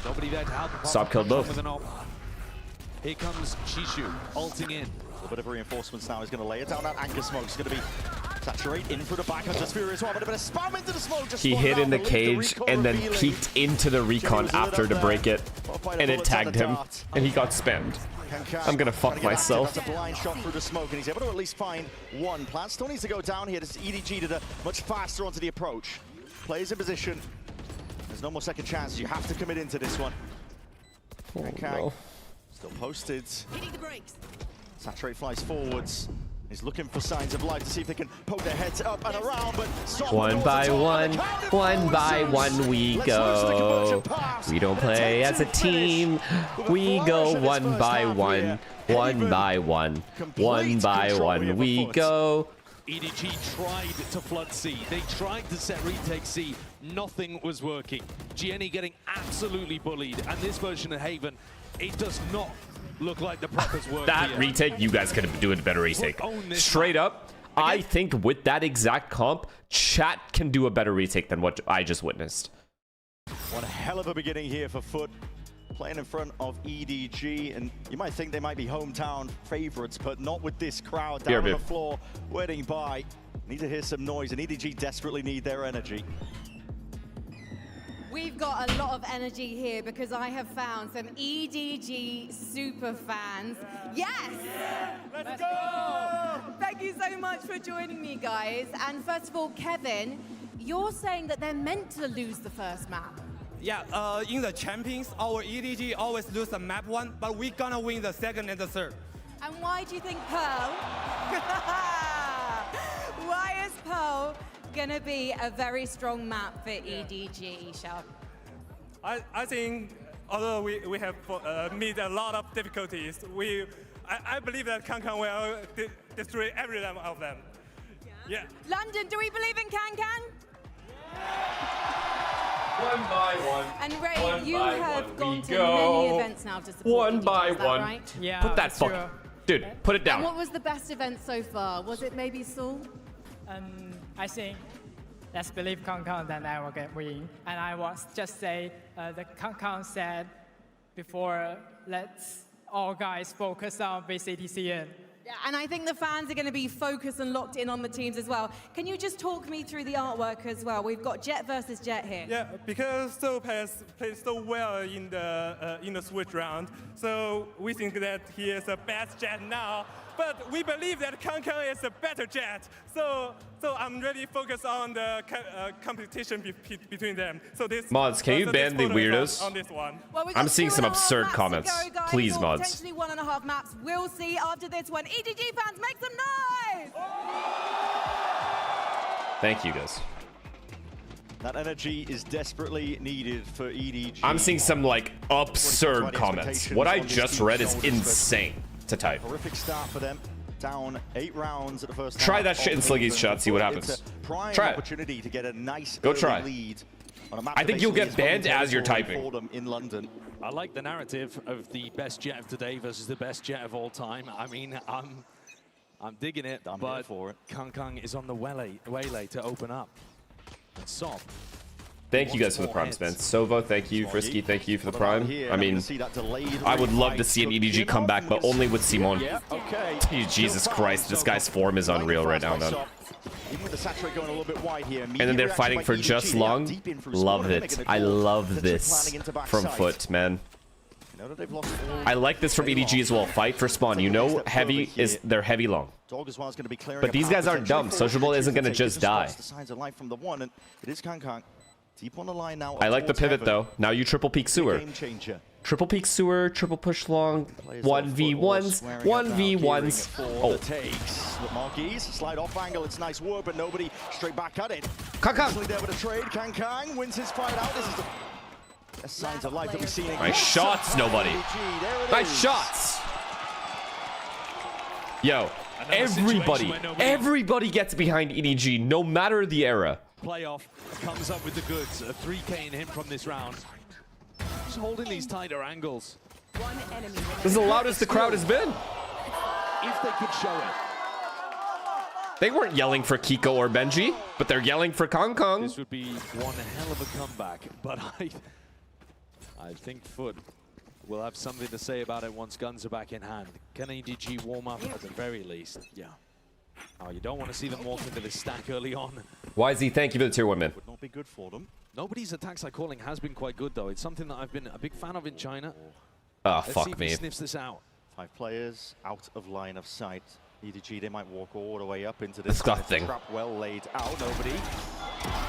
Nobody there to help. Stop killed both. Here comes Chishu, ulting in. A little bit of reinforcements now. He's going to lay it down. That anchor smoke is going to be saturate in through the back. Just Fury as well, but a bit of spam into the smoke. Just he hit in the cage and then peeked into the recon after to break it, and it tagged him, and he got spammed. I'm gonna fuck myself. That's a blind shot through the smoke, and he's able to at least find one. Plant still needs to go down here. This EDG did a much faster onto the approach. Plays in position. There's no more second chances. You have to commit into this one. Oh, no. Still posted. Hitting the brakes. Saturate flies forwards. He's looking for signs of life to see if they can poke their heads up and around, but one by one we go. We don't play as a team. We go one by one by one we go. EDG tried to flood C. They tried to set retake C. Nothing was working. Gianni getting absolutely bullied, and this version of Haven, it does not look like the preppers work. That here. retake, you guys could have doing a better retake. Straight up, I think with that exact comp, chat can do a better retake than what I just witnessed. What a hell of a beginning here for Foot. Playing in front of EDG, and you might think they might be hometown favorites, but not with this crowd down on the floor, waiting by. Need to hear some noise, and EDG desperately need their energy. We've got a lot of energy here because I have found some EDG super fans. Yes! Let's go! Thank you so much for joining me, guys. And first of all, Kevin, you're saying that they're meant to lose the first map. Yeah, in the champions, our EDG always lose the map one, but we gonna win the second and the third. And why do you think Pearl? Why is Pearl gonna be a very strong map for EDG, Shao? I think although we have meet a lot of difficulties, I believe that Kankan will destroy every one of them. Yeah. London, do we believe in Kankan? One by one. And Ray, you have gone to many events now to support one EDG, by is that one. Right? Yeah. Put that fuck. Dude, put it down. And what was the best event so far? Was it maybe Seoul? I think let's believe Kankan, then I will get win. And I was just say the Kankan said before, let's all guys focus on VCTCN. Yeah, and I think the fans are going to be focused and locked in on the teams as well. Can you just talk me through the artwork as well? We've got Jet versus Jet here. Yeah, because Soap has played so well in the Switch round, so we think that he is the best Jet now. But we believe that Kankan is a better Jet, so I'm really focused on the competition between them. So this mods, can you ban the weirdos? On this one. Well, I'm seeing some absurd comments. Please, or mods. Potentially 1.5 maps. We'll see after this one. EDG fans, make some noise! Thank you, guys. That energy is desperately needed for EDG. I'm seeing some like absurd comments. What I just read is insane to type. Horrific start for them. Down 8 rounds at the first. Try that shit in Sliggy's shot. See what happens. Try it. Opportunity to get a nice Go try. lead on a map I think you'll get banned as you're typing. For them in London. I like the narrative of the best Jet of today versus the best Jet of all time. I mean, I'm digging it, but Kankan is on the waylay to open up. And Sob. Thank you guys for the primes, man. Sova, thank you. Frisky, thank you for the prime. I mean, I would love to see an EDG comeback, but only with Simon. Jesus Christ, this guy's form is unreal right now, man. And then they're fighting for just long. Love it. I love this from Foot, man. I like this from EDG as well. Fight for spawn. You know, heavy is they're heavy long. But these guys aren't dumb. Sociable isn't gonna just die. Deep on the line now. I like the pivot though. Now you triple peek sewer. Triple peek sewer, triple push long, 1v1s, 1v1s. Oh. Marquis, slide off angle, it's nice work, but nobody straight back at it. Kankan there with a trade. Kankan wins his fight out. This is the best signs of life that we've seen. Nice shots, nobody. Nice shots. Yo, everybody gets behind EDG, no matter the era. Playoff comes up with the goods. A 3K in him from this round. Just holding these tighter angles. This is the loudest the crowd has been. If they could show it. They weren't yelling for Kiko or Benji, but they're yelling for Kong Kong. This would be one hell of a comeback, but I think Foot will have something to say about it once guns are back in hand. Can EDG warm up at the very least? Yeah. Oh, you don't want to see them walk into this stack early on. YZ, thank you for the tier 1 man. Would not be good for them. Nobody's attack side calling has been quite good though. It's something that I've been a big fan of in China. Oh, Let's see fuck if me. he sniffs this out. 5 players out of line of sight. EDG, they might walk all the way up into this Nothing. trap well laid out. Nobody.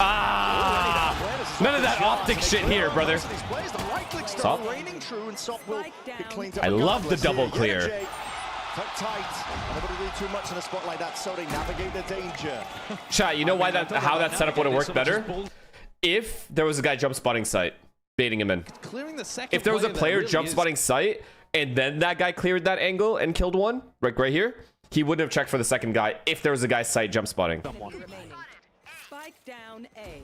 Ah! None of that optic shit here, brother. Stop. I love the double clear. Tight. Nobody do too much in a spot like that, so they navigate the danger. Chat, you know why how that setup would have worked better? If there was a guy jump spotting site, baiting him in. If there was a player jump spotting site, and then that guy cleared that angle and killed one, right here, he wouldn't have checked for the second guy if there was a guy site jump spotting. Spike down A.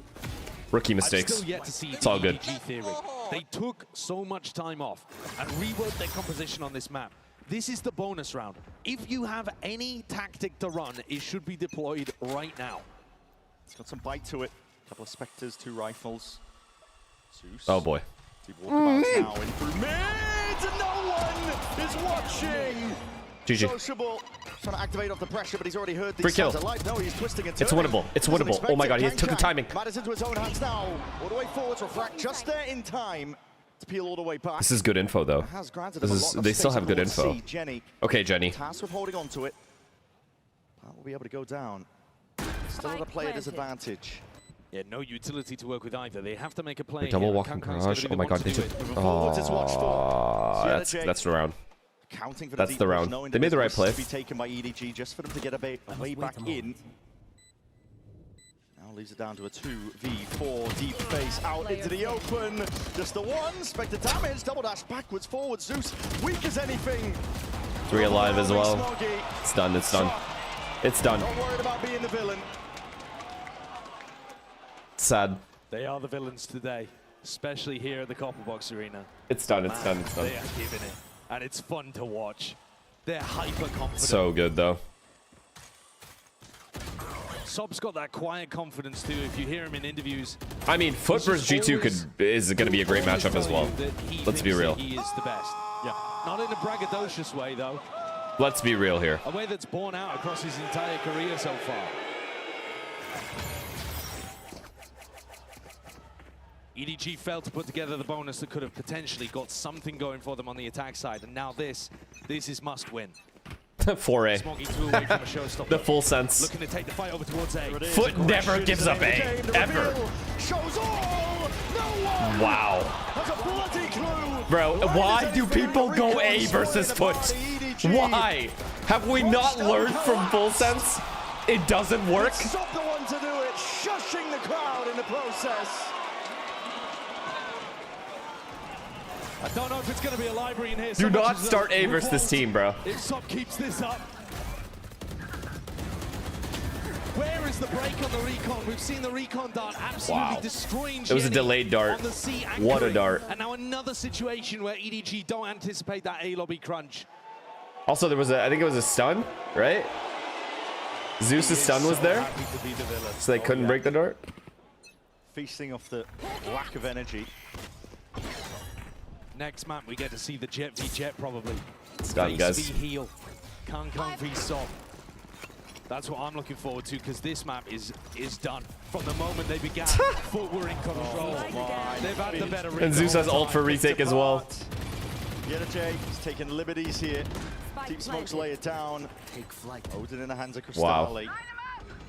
Rookie mistakes. Still yet to see It's all good. EDG theory. They took so much time off and rewrote their composition on this map. This is the bonus round. If you have any tactic to run, it should be deployed right now. It's got some bite to it. A couple of Spectres, 2 rifles. Zeus. Oh boy. Walkabouts now in through mid. No one is watching. GG. Sociable. Trying to activate off the pressure, but he's already heard these Free kill. sounds alive. No, he's twisting and It's turning. winnable. It's Doesn't winnable. Oh my expect god, he it. took the timing. Matters into his own hands now. All the way forwards. Refract just there in time to peel all the way back. This is good info though. Has granted This him a is lot of they still space have good towards info. C. Jenny. Okay, Jenny. Tasked with holding on to it. That will be able to go down. Still at a player disadvantage. Yeah, no utility to work with either. They have to make a play. Double here. walking Kankang's garage. gonna be Oh my the god, one they to do took. it. Moving forwards is watched for. That's the round. Counting for That's deep the push, round. knowing They that made the this right was play. to be taken by EDG just for them to get a way back in. Now leaves it down to a 2v4 deep face out into the open. Just the one. Spectre damage. Double dash backwards, forwards. Zeus weak as anything. 3 alive as well. Snoggy. It's done. It's done. It's done. Not worried about being the villain. Sad. They are the villains today, especially here at the Copperbox Arena. It's done. It's done. It's done. They are giving it, and it's fun to watch. They're hyper confident. So good though. Sob's got that quiet confidence too. If you hear him in interviews, I mean, Foot versus G2 is going to be a great matchup as well. Let's be real. He is the best. Yeah. Not in a braggadocious way though. Let's be real here. A way that's borne out across his entire career so far. EDG failed to put together the bonus that could have potentially got something going for them on the attack side, and now this is must win. 4A. Smoggy 2 away from a showstopper. The full sense. Looking to take the fight over towards A. Foot never gives up A. Ever. Shows all. No one. Wow. That's a bloody clue. Bro, why do people go A versus Foot? Why? Have we not learned from full sense? It doesn't work. Stop the one to do it, shushing the crowd in the process. I don't know if it's going to be a library in here. Do not start A versus this team, bro. If Sob keeps this up. Where is the break on the recon? We've seen the recon dart absolutely destroying It was a Jenny delayed dart. on the C What a anchoring. dart. And now another situation where EDG don't anticipate that A lobby crunch. Also, there was I think it was a stun, right? Zeus's stun was there, Happy to be the villain. so they couldn't break the dart. Feasting off the lack of energy. Next map, we get to see the Jet v Jet probably. It's done, Face guys. v Heal. Kankang v Sob. That's what I'm looking forward to, because this map is done. From the moment they began, Foot were in control. They've had the better read And the Zeus whole has ult time. for retake as well. Yedajay is taking liberties here. Deep smokes lay it down. Odin in the hands of Wow. Cristali.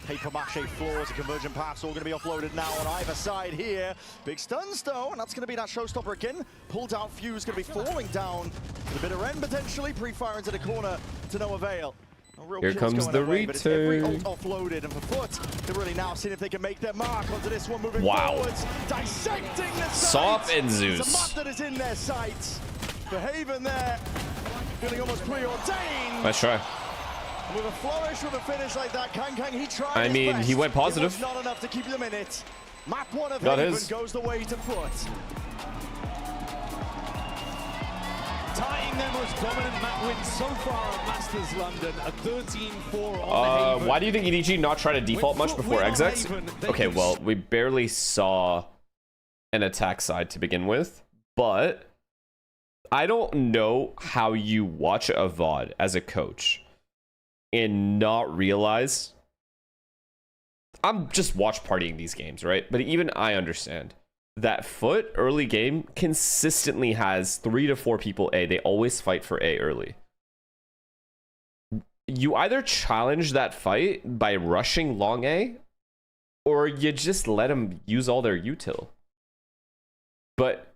Paper mache floors, the convergent paths all going to be offloaded now on either side here. Big stuns though, and that's going to be that showstopper again. Pulled out Fuse, going to be falling down to the bitter end potentially. Pre-fire into the corner to no avail. No real Here kills comes going the away, but it's every retake. ult offloaded, and for Foot, they're really now seeing if they can make their mark onto this one moving Wow. forwards. Dissecting the Sop sight. and It's a Zeus. map that is in their sights. For Haven there, feeling almost preordained. Nice try. With a flourish, with a finish like that, Kankang, he tried I his mean, best. he went positive. It was not enough to keep them in it. Map one of Got Haven his. goes the way to Foot. Tying their most dominant map win so far at Masters London, a 13-4 on Haven. Why do you think EDG not try to default much before Win on execs? Haven, they Okay, can well, we barely saw an attack side to begin with, but I don't know how you watch a VOD as a coach and not realize I'm just watch partying these games, right? But even I understand that Foot early game consistently has 3 to 4 people A. They always fight for A early. You either challenge that fight by rushing long A, or you just let them use all their util. But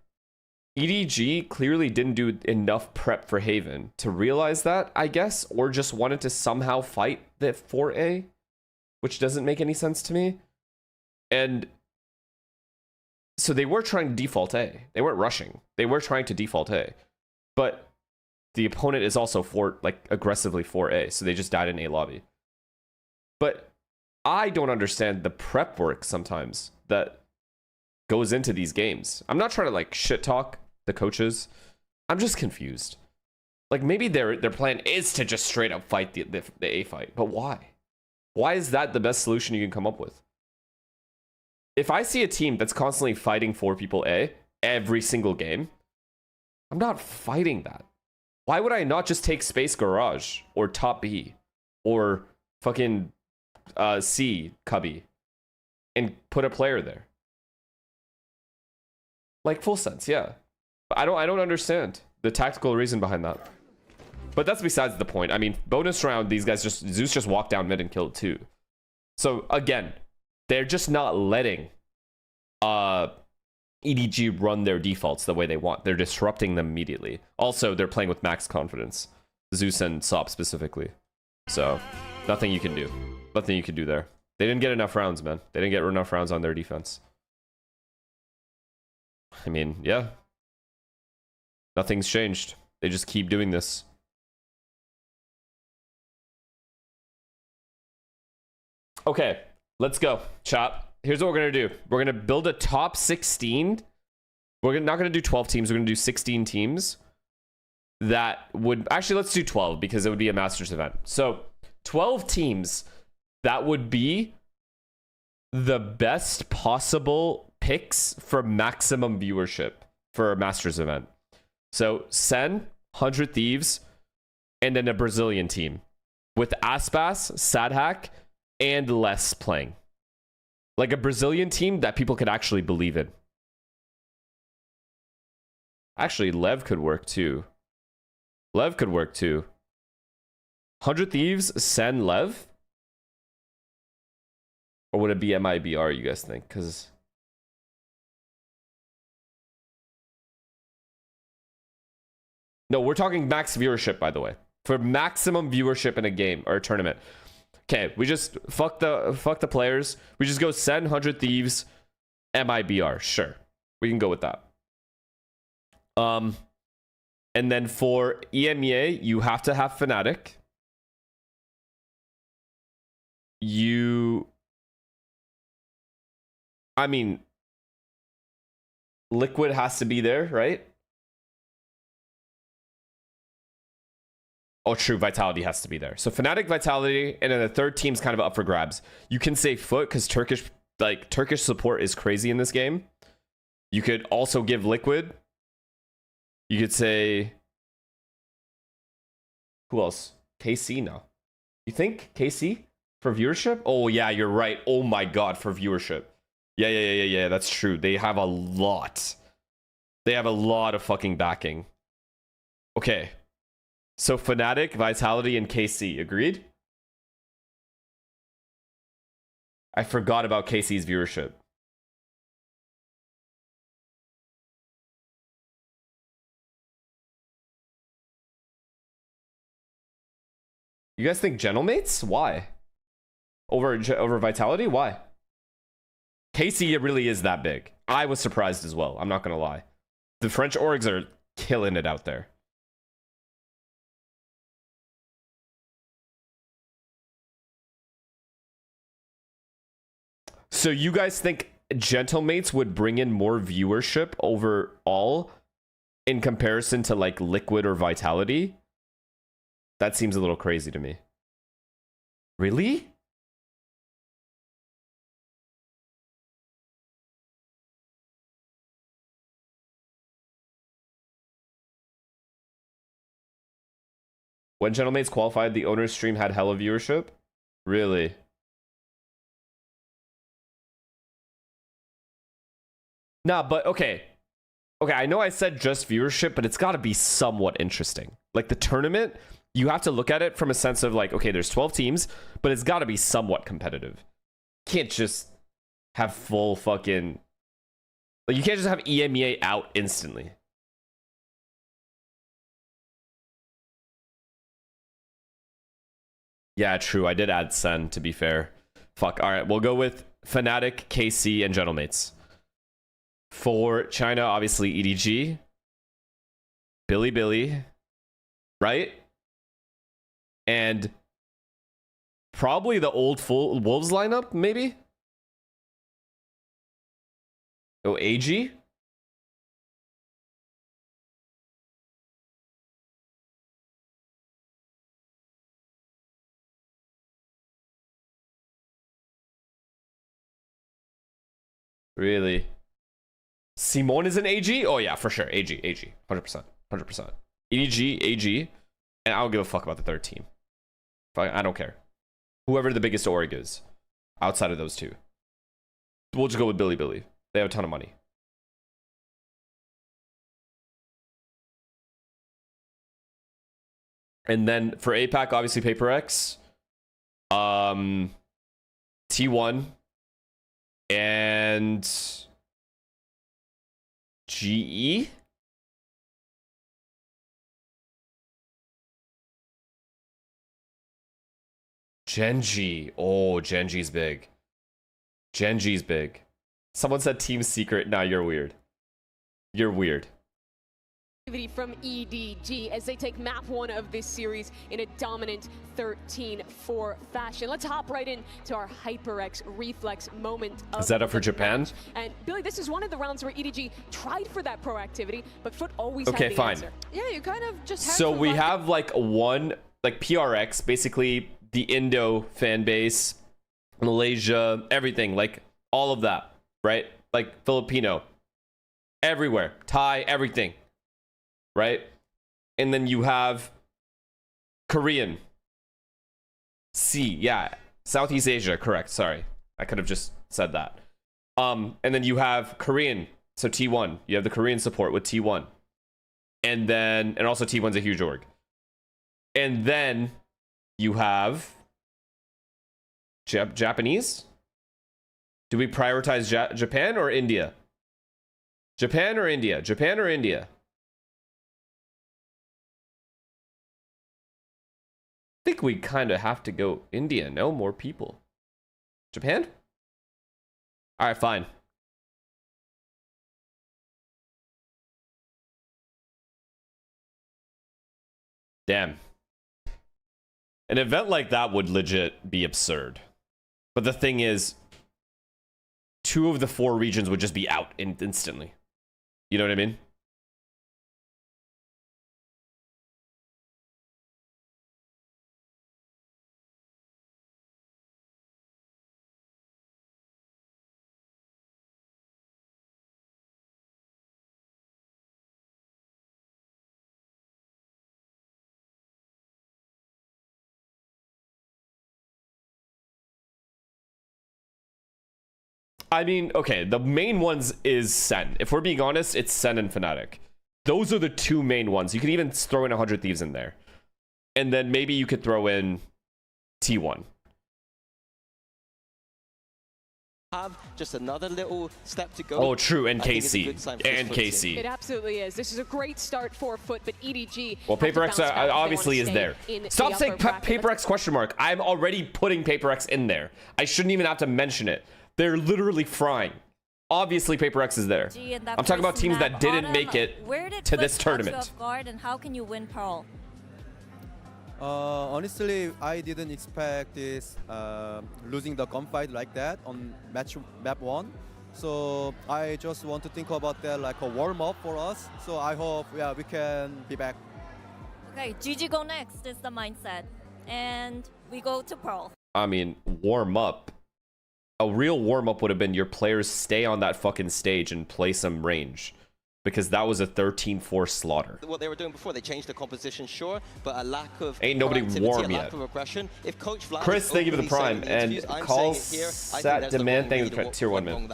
EDG clearly didn't do enough prep for Haven to realize that, I guess, or just wanted to somehow fight the 4A, which doesn't make any sense to me. And so they were trying to default A. They weren't rushing. They were trying to default A. But the opponent is also aggressively 4A, so they just died in A lobby. But I don't understand the prep work sometimes that goes into these games. I'm not trying to shit talk the coaches. I'm just confused. Maybe their plan is to just straight up fight the A fight, but why? Why is that the best solution you can come up with? If I see a team that's constantly fighting 4 people A every single game, I'm not fighting that. Why would I not just take space garage or top B or fucking C cubby and put a player there? Full sense, yeah. But I don't understand the tactical reason behind that. But that's besides the point. I mean, bonus round, these guys Zeus just walked down mid and killed 2. So again, they're just not letting EDG run their defaults the way they want. They're disrupting them immediately. Also, they're playing with max confidence. Zeus and Sop specifically. So, nothing you can do. Nothing you can do there. They didn't get enough rounds, man. They didn't get enough rounds on their defense. I mean, yeah. Nothing's changed. They just keep doing this. Okay, let's go, chat. Here's what we're going to do. We're going to build a top 16. We're not going to do 12 teams. We're going to do 16 teams. That would... Actually, let's do 12 because it would be a Masters event. So, 12 teams that would be the best possible picks for maximum viewership for a Masters event. So, Sen, 100 Thieves, and then a Brazilian team with Aspas, Sadhack, and Les playing. A Brazilian team that people could actually believe in. Actually, Lev could work too. 100 Thieves, Sen, Lev? Or would it be MIBR, you guys think? Because... No, we're talking max viewership, by the way. For maximum viewership in a game or a tournament. Okay, we just fuck the players. We just go Sen, 100 Thieves, MIBR. Sure, we can go with that. And then for EMEA, you have to have Fnatic. I mean, Liquid has to be there, right? Oh, true. Vitality has to be there. So Fnatic, Vitality, and then the third team's kind of up for grabs. You can say Foot because Turkish support is crazy in this game. You could also give Liquid. You could say... Who else? KC? No. You think KC for viewership? Oh, yeah, you're right. Oh my god, for viewership. Yeah, that's true. They have a lot. They have a lot of fucking backing. Okay. So Fnatic, Vitality, and KC. Agreed? I forgot about KC's viewership. You guys think Gentlemates? Why? Over Vitality? Why? KC, it really is that big. I was surprised as well. I'm not going to lie. The French orgs are killing it out there. So you guys think Gentlemates would bring in more viewership overall in comparison to like Liquid or Vitality? That seems a little crazy to me. Really? When Gentlemates qualified, the owner's stream had hella viewership? Really? Nah, but okay. Okay, I know I said just viewership, but it's got to be somewhat interesting. Like the tournament, you have to look at it from a sense of like, okay, there's 12 teams, but it's got to be somewhat competitive. Can't just have full fucking... Like, you can't just have EMEA out instantly. Yeah, true. I did add Sen, to be fair. Fuck. All right, we'll go with Fnatic, KC, and Gentlemates. For China, obviously EDG, Billy, right? And probably the old full Wolves lineup, maybe? Oh, AG? Really? Simon is an AG? Oh yeah, for sure. AG. 100%. EDG, AG. And I don't give a fuck about the third team. I don't care. Whoever the biggest org is. Outside of those two. We'll just go with Billy. They have a ton of money. And then for APAC, obviously PaperX. T1. And... GE? Genji. Oh, Genji's big. Genji's big. Someone said Team Secret. Nah, you're weird. You're weird. From EDG as they take map 1 of this series in a dominant 13-4 fashion. Let's hop right into our HyperX reflex moment. Is that up for Japan? And Billy, this is one of the rounds where EDG tried for that proactivity, but Foot always okay, had the fine. answer. Yeah, you kind of just had so to we have like one, like PRX, basically the Indo fan base, Malaysia, everything, like all of that, right? Like Filipino, everywhere, Thai, everything. Right? And then you have Korean. C, yeah. Southeast Asia, correct. Sorry. I could have just said that. And then you have Korean. So T1. You have the Korean support with T1. And also T1's a huge org. And then you have Japanese? Do we prioritize Japan or India? Japan or India? Japan or India? I think we kind of have to go India. No more people. Japan? All right, fine. Damn. An event like that would legit be absurd. But the thing is, 2 of the 4 regions would just be out instantly. You know what I mean? I mean, okay, the main ones is Sen. If we're being honest, it's Sen and Fnatic. Those are the 2 main ones. You can even throw in 100 Thieves in there. And then maybe you could throw in T1. Have just another little step to go. Oh, true, and KC. And KC. It absolutely is. This is a great start for Foot, but EDG... Well, PaperX obviously is there. Stop saying PaperX question mark. I'm already putting PaperX in there. I shouldn't even have to mention it. They're literally frying. Obviously, PaperX is there. I'm talking about teams that didn't make it to this tournament. And how can you win Pearl? Honestly, I didn't expect this losing the gunfight like that on map 1. So I just want to think about that like a warm-up for us. So I hope we can be back. Okay, GG go next is the mindset. And we go to Pearl. I mean, warm up. A real warm-up would have been your players stay on that fucking stage and play some range. because that was a 13-4 slaughter. What they were doing before, they changed the composition, sure, but a lack of Ain't nobody proactivity, warm a lack yet. of aggression. If Coach Vlad Chris, thank you for the prime, and call Sat Demand, thank you for the tier 1 man.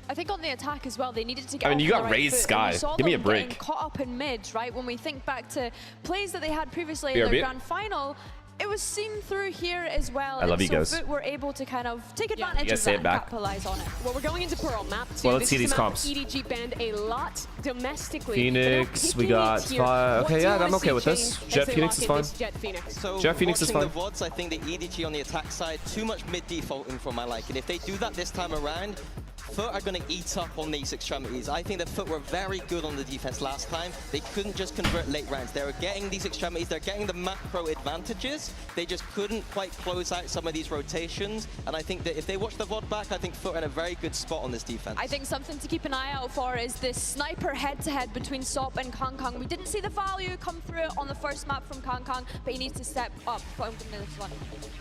I think on the attack as well, they needed to get. I mean, you got right raised foot, Sky. Give me a break. Caught up in mid, right? When we think back to plays that they had previously in BRB. their grand final, it was seen through here as well. I love you guys. So Foot were able to kind of take advantage You guys of say that it back. and capitalize on it. Well, we're going into Pearl map 2. Well, let's see This is these a map comps. EDG banned a lot domestically. Phoenix, we They're got picking it here. five. What Okay, do you yeah, wanna I'm okay see with this. change Jet as they Phoenix lock is in fine. this Jet Phoenix? So Jet Phoenix is watching fine. the VODs, I think the EDG on the attack side, too much mid defaulting for my liking. If they do that this time around, Foot are going to eat up on these extremities. I think that Foot were very good on the defense last time. They couldn't just convert late rounds. They were getting these extremities. They're getting the macro advantages. They just couldn't quite close out some of these rotations. And I think that if they watch the VOD back, I think Foot are in a very good spot on this defense. I think something to keep an eye out for is this sniper head-to-head between Sop and Kang. We didn't see the value come through on the first map from Kang, but he needs to step up from this one.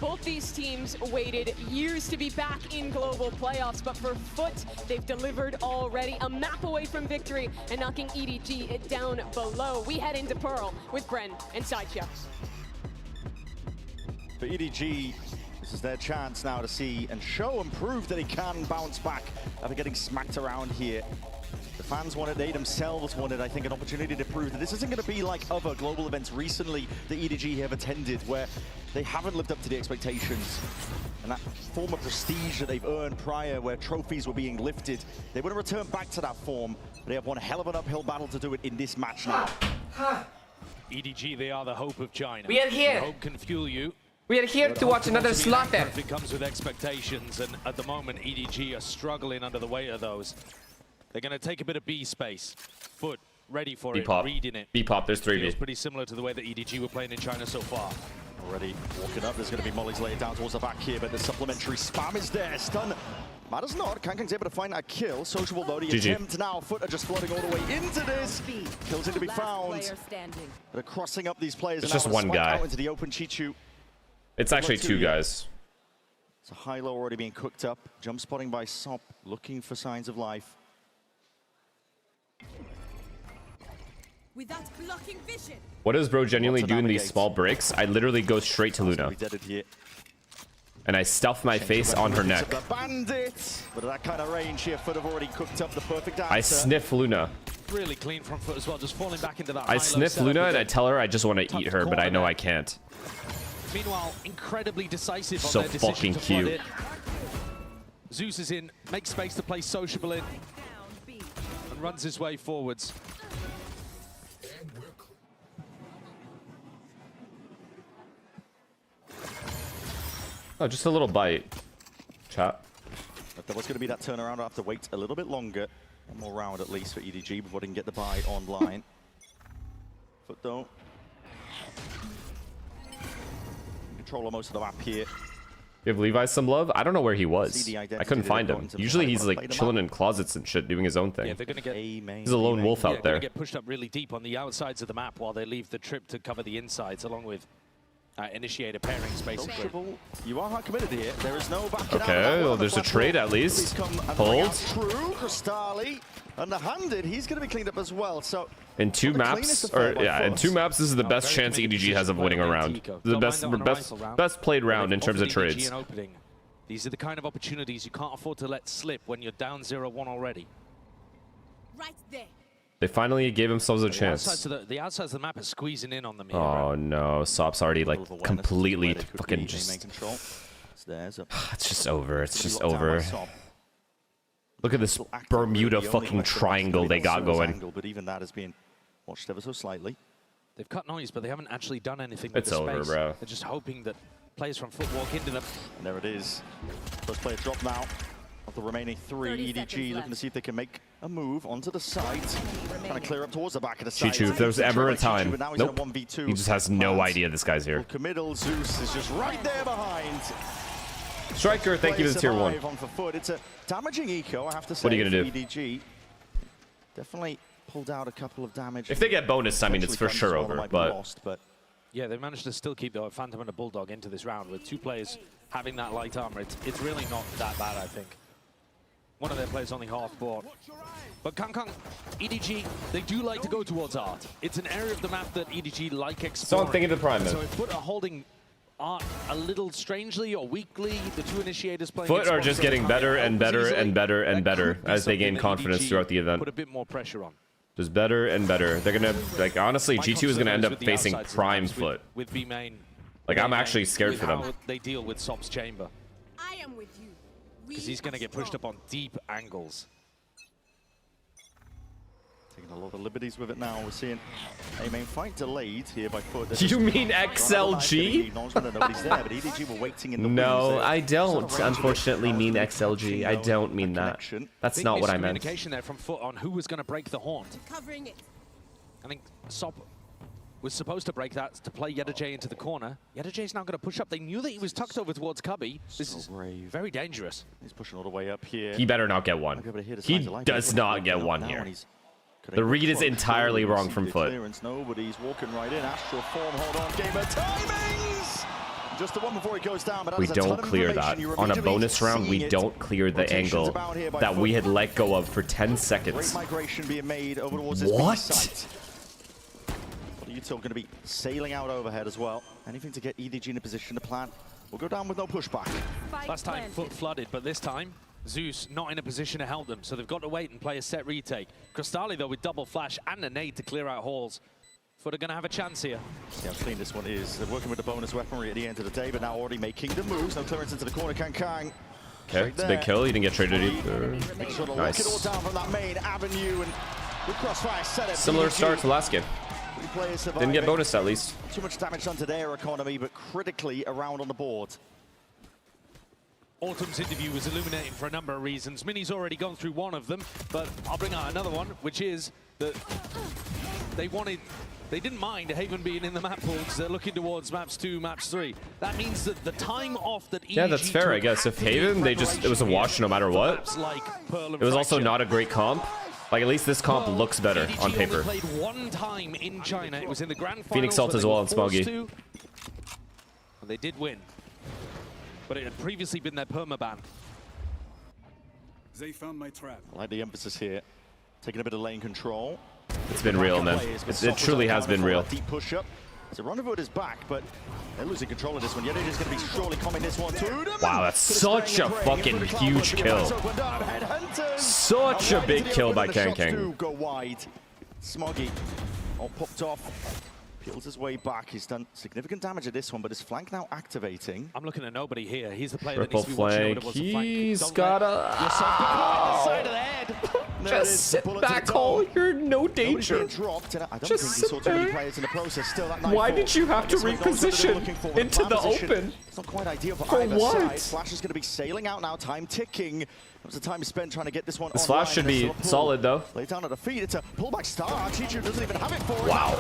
Both these teams waited years to be back in global playoffs, but for Foot, they've delivered already. A map away from victory and knocking EDG down below. We head into Pearl with Bren and Sideshow. For EDG, this is their chance now to see and show and prove that he can bounce back after getting smacked around here. The fans wanted, they themselves wanted, I think, an opportunity to prove that this isn't going to be like other global events recently that EDG have attended, where they haven't lived up to the expectations. And that form of prestige that they've earned prior, where trophies were being lifted, they want to return back to that form. But they have one hell of an uphill battle to do it in this match now. EDG, they are the hope of China. We are here. Hope can fuel you. We are here to watch another slaughter. It comes with expectations, and at the moment, EDG are struggling under the weight of those. They're going to take a bit of B space. Foot ready for it, reading it. B-pop, there's 3B. Feels pretty similar to the way that EDG were playing in China so far. Already walking up, there's going to be mollies laid down towards the back here, but the supplementary spam is there. Stun matters not. Kang's able to find that kill. Sociable though, the attempt now. Foot are just flooding all the way into this. Kills in to be found. They're crossing up these players. It's and just one guy. Out into the open Chichu. It's actually 2 guys. So high-low already being cooked up. Jump spotting by Sop, looking for signs of life. Without blocking vision. What does bro genuinely do in these small breaks? I literally go straight to Luna. And I stuff my face on her neck. The bandit, but at that kind of range here, Foot have already cooked up the perfect answer. I sniff Luna. Really clean from Foot as well, just falling back into that. I sniff Luna and I tell her I just want to eat her, but I know I can't. Meanwhile, incredibly decisive on So their decision fucking to flood cute. it. Zeus is in, makes space to play sociable in, and runs his way forwards. Oh, just a little bite. Chat. But there was going to be that turnaround. I'll have to wait a little bit longer. One more round at least for EDG before they can get the buy online. Foot though. Controller most of the map here. Give Levi some love? I don't know where he was. See the I identity couldn't that find they're him. going to Usually play. he's Wanna like play them chilling out? in closets and shit, doing his own thing. Yeah, they're going to get. He's a lone wolf out there. Get pushed up really deep on the outsides of the map while they leave the trip to cover the insides, along with initiator pairings, basically. You are hard committed here. There is no backing out. Okay, well, there's a trade at least. Hold. True, Crystali, underhanded. He's going to be cleaned up as well. So In 2 maps, or yeah, in 2 maps, this is the best chance EDG has of winning a round. The best played round in terms of trades. These are the kind of opportunities you can't afford to let slip when you're down 0-1 already. Right there. They finally gave themselves a chance. The outsides of the map are squeezing in on them here. Oh no, Sop's already like completely fucking just. It's just over. It's just over. Look at this Bermuda fucking triangle they got going. But even that is being watched ever so slightly. They've cut noise, but they haven't actually done anything with It's the over, space. bro. They're just hoping that players from Foot walk into them. And there it is. First player drop now. Of the remaining 3, EDG looking to see if they can make a move onto the side. Trying to clear up towards the back of the side. Chichu, if there's ever a time. Nope. He He just has no idea this guy's here. Committal Zeus is just right there behind. Striker, thank you to the tier 1. On for Foot. It's a damaging eco, I have to say. What are you gonna do? EDG definitely pulled out a couple of damage. If they get bonus, I mean, it's for sure over, but... Yeah, they managed to still keep the Phantom and a Bulldog into this round with 2 players having that light armor. It's really not that bad, I think. one of their players only half board. But Kangkang, EDG, they do like to go towards art. It's an area of the map that EDG like exploring. So I'm thinking the prime then. So if Foot are holding art a little strangely or weakly, the two initiators playing Foot are just getting better and better and better and better as they gain confidence throughout the event. Put a bit more pressure on. Just better and better. They're gonna, like, honestly, G2 is gonna end up facing prime Foot. With B main. Like, I'm actually scared for them. How they deal with Sop's chamber. I am with you. Because he's going to get pushed up on deep angles. Taking a lot of liberties with it now. We're seeing a main fight delayed here by Foot. You mean XLG? No, I don't, unfortunately, mean XLG. I don't mean that. That's not what I meant. Communication there from Foot on who was going to break the haunt. Covering it. I think Sop was supposed to break that to play Yedajay into the corner. Yedajay's now going to push up. They knew that he was tucked over towards Cubby. This is very dangerous. He's pushing all the way up here. He better not get one. He does not get one here. The read is entirely wrong from Foot. Nobody's walking right in. Astral form, hold on, gamer timings! Just the one before he goes down, but we don't clear that. On a bonus round, we don't clear the angle that we had let go of for 10 seconds. Migration being made over towards this What? Util going to be sailing out overhead as well. Anything to get EDG in a position to plant. We'll go down with no pushback. Last time Foot flooded, but this time Zeus not in a position to help them, so they've got to wait and play a set retake. Crystali though with double flash and a nade to clear out halls. Foot are going to have a chance here. See how clean this one is. They're working with the bonus weaponry at the end of the day, but now already making the moves. No clearance into the corner. Kang. Okay, it's a big kill. He didn't get traded either. Make sure to lock it all down from that main avenue, and with crossfire set up. Similar start to last game. Didn't get bonus at least. Too much damage done to their economy, but critically around on the board. Autumn's interview was illuminating for a number of reasons. Minnie's already gone through one of them, but I'll bring out another one, which is that they didn't mind Haven being in the map pool because they're looking towards maps 2, maps 3. That means that the time off that EDG that's fair, I guess. If Haven, it was a wash no matter what. It was also not a great comp. Like, at least this comp looks better on paper. Played one time in China. It was in the grand finals. Phoenix Salt as well on Smoggy. They did win, but it had previously been their permaban. They found my trap. I like the emphasis here. Taking a bit of lane control. It's been real, man. It truly has been real. Deep push up. So Rendezvous is back, but they're losing control of this one. Yedajay is going to be surely coming this one too. Wow, that's such a fucking huge kill. Such a big kill by Kang. Go wide. Smoggy all popped off. Peels his way back. He's done significant damage at this one, but his flank now activating. I'm looking at nobody here. He's the player Triple that needs to be watching flank. what it was a flank. He's got a... Side of the head. Just sit back, Hole. You're no danger. Dropped, and I don't Just think he sit saw too many there. players in the process. Still that Why did you have to reposition into the open? It's not quite ideal for either side. Flash is going to be sailing out now. Time ticking. It was the time spent trying to get this one. This flash should be solid, though. Lay down at the feet. It's a pullback star. Chichu doesn't even have it for it. Wow.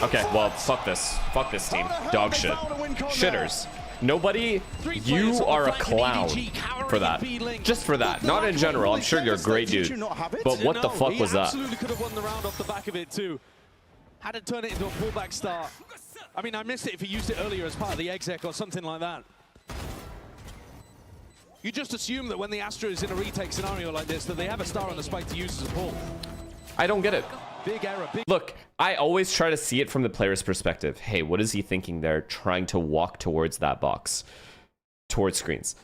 Okay, well, fuck this. Fuck this team. Dog shit. Shitters. Nobody, you are a clown for that. Just for that. Not in general. I'm sure you're a great dude. But what the fuck was that? Absolutely could have won the round off the back of it too. Had to turn it into a pullback start. I mean, I missed it if he used it earlier as part of the exec or something like that. You just assume that when the Astra is in a retake scenario like this, that they have a star on the spike to use as a pull. I don't get it. Big error. Look, I always try to see it from the player's perspective. Hey, what is he thinking there, trying to walk towards that box, towards screens?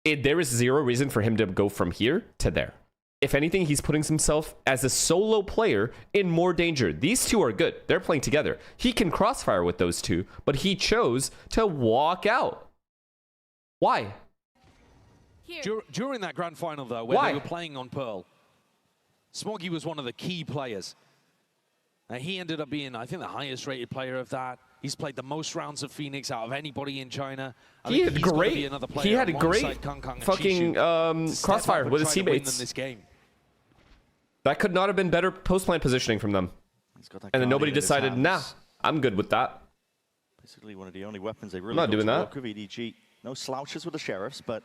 There is zero reason for him to go from here to there. If anything, he's putting himself as a solo player in more danger. These two are good. They're playing together. He can crossfire with those two, but he chose to walk out. Why? During that grand final, though, where they were playing on Pearl, Smoggy was one of the key players. He ended up being, I think, the highest rated player of that. He's played the most rounds of Phoenix out of anybody in China. He had a great fucking crossfire with his teammates. This game. That could not have been better post-plant positioning from them. And then nobody decided, nah, I'm good with that. Basically one of the only weapons they really not doing that. Work with EDG. No slouches with the Sheriffs, but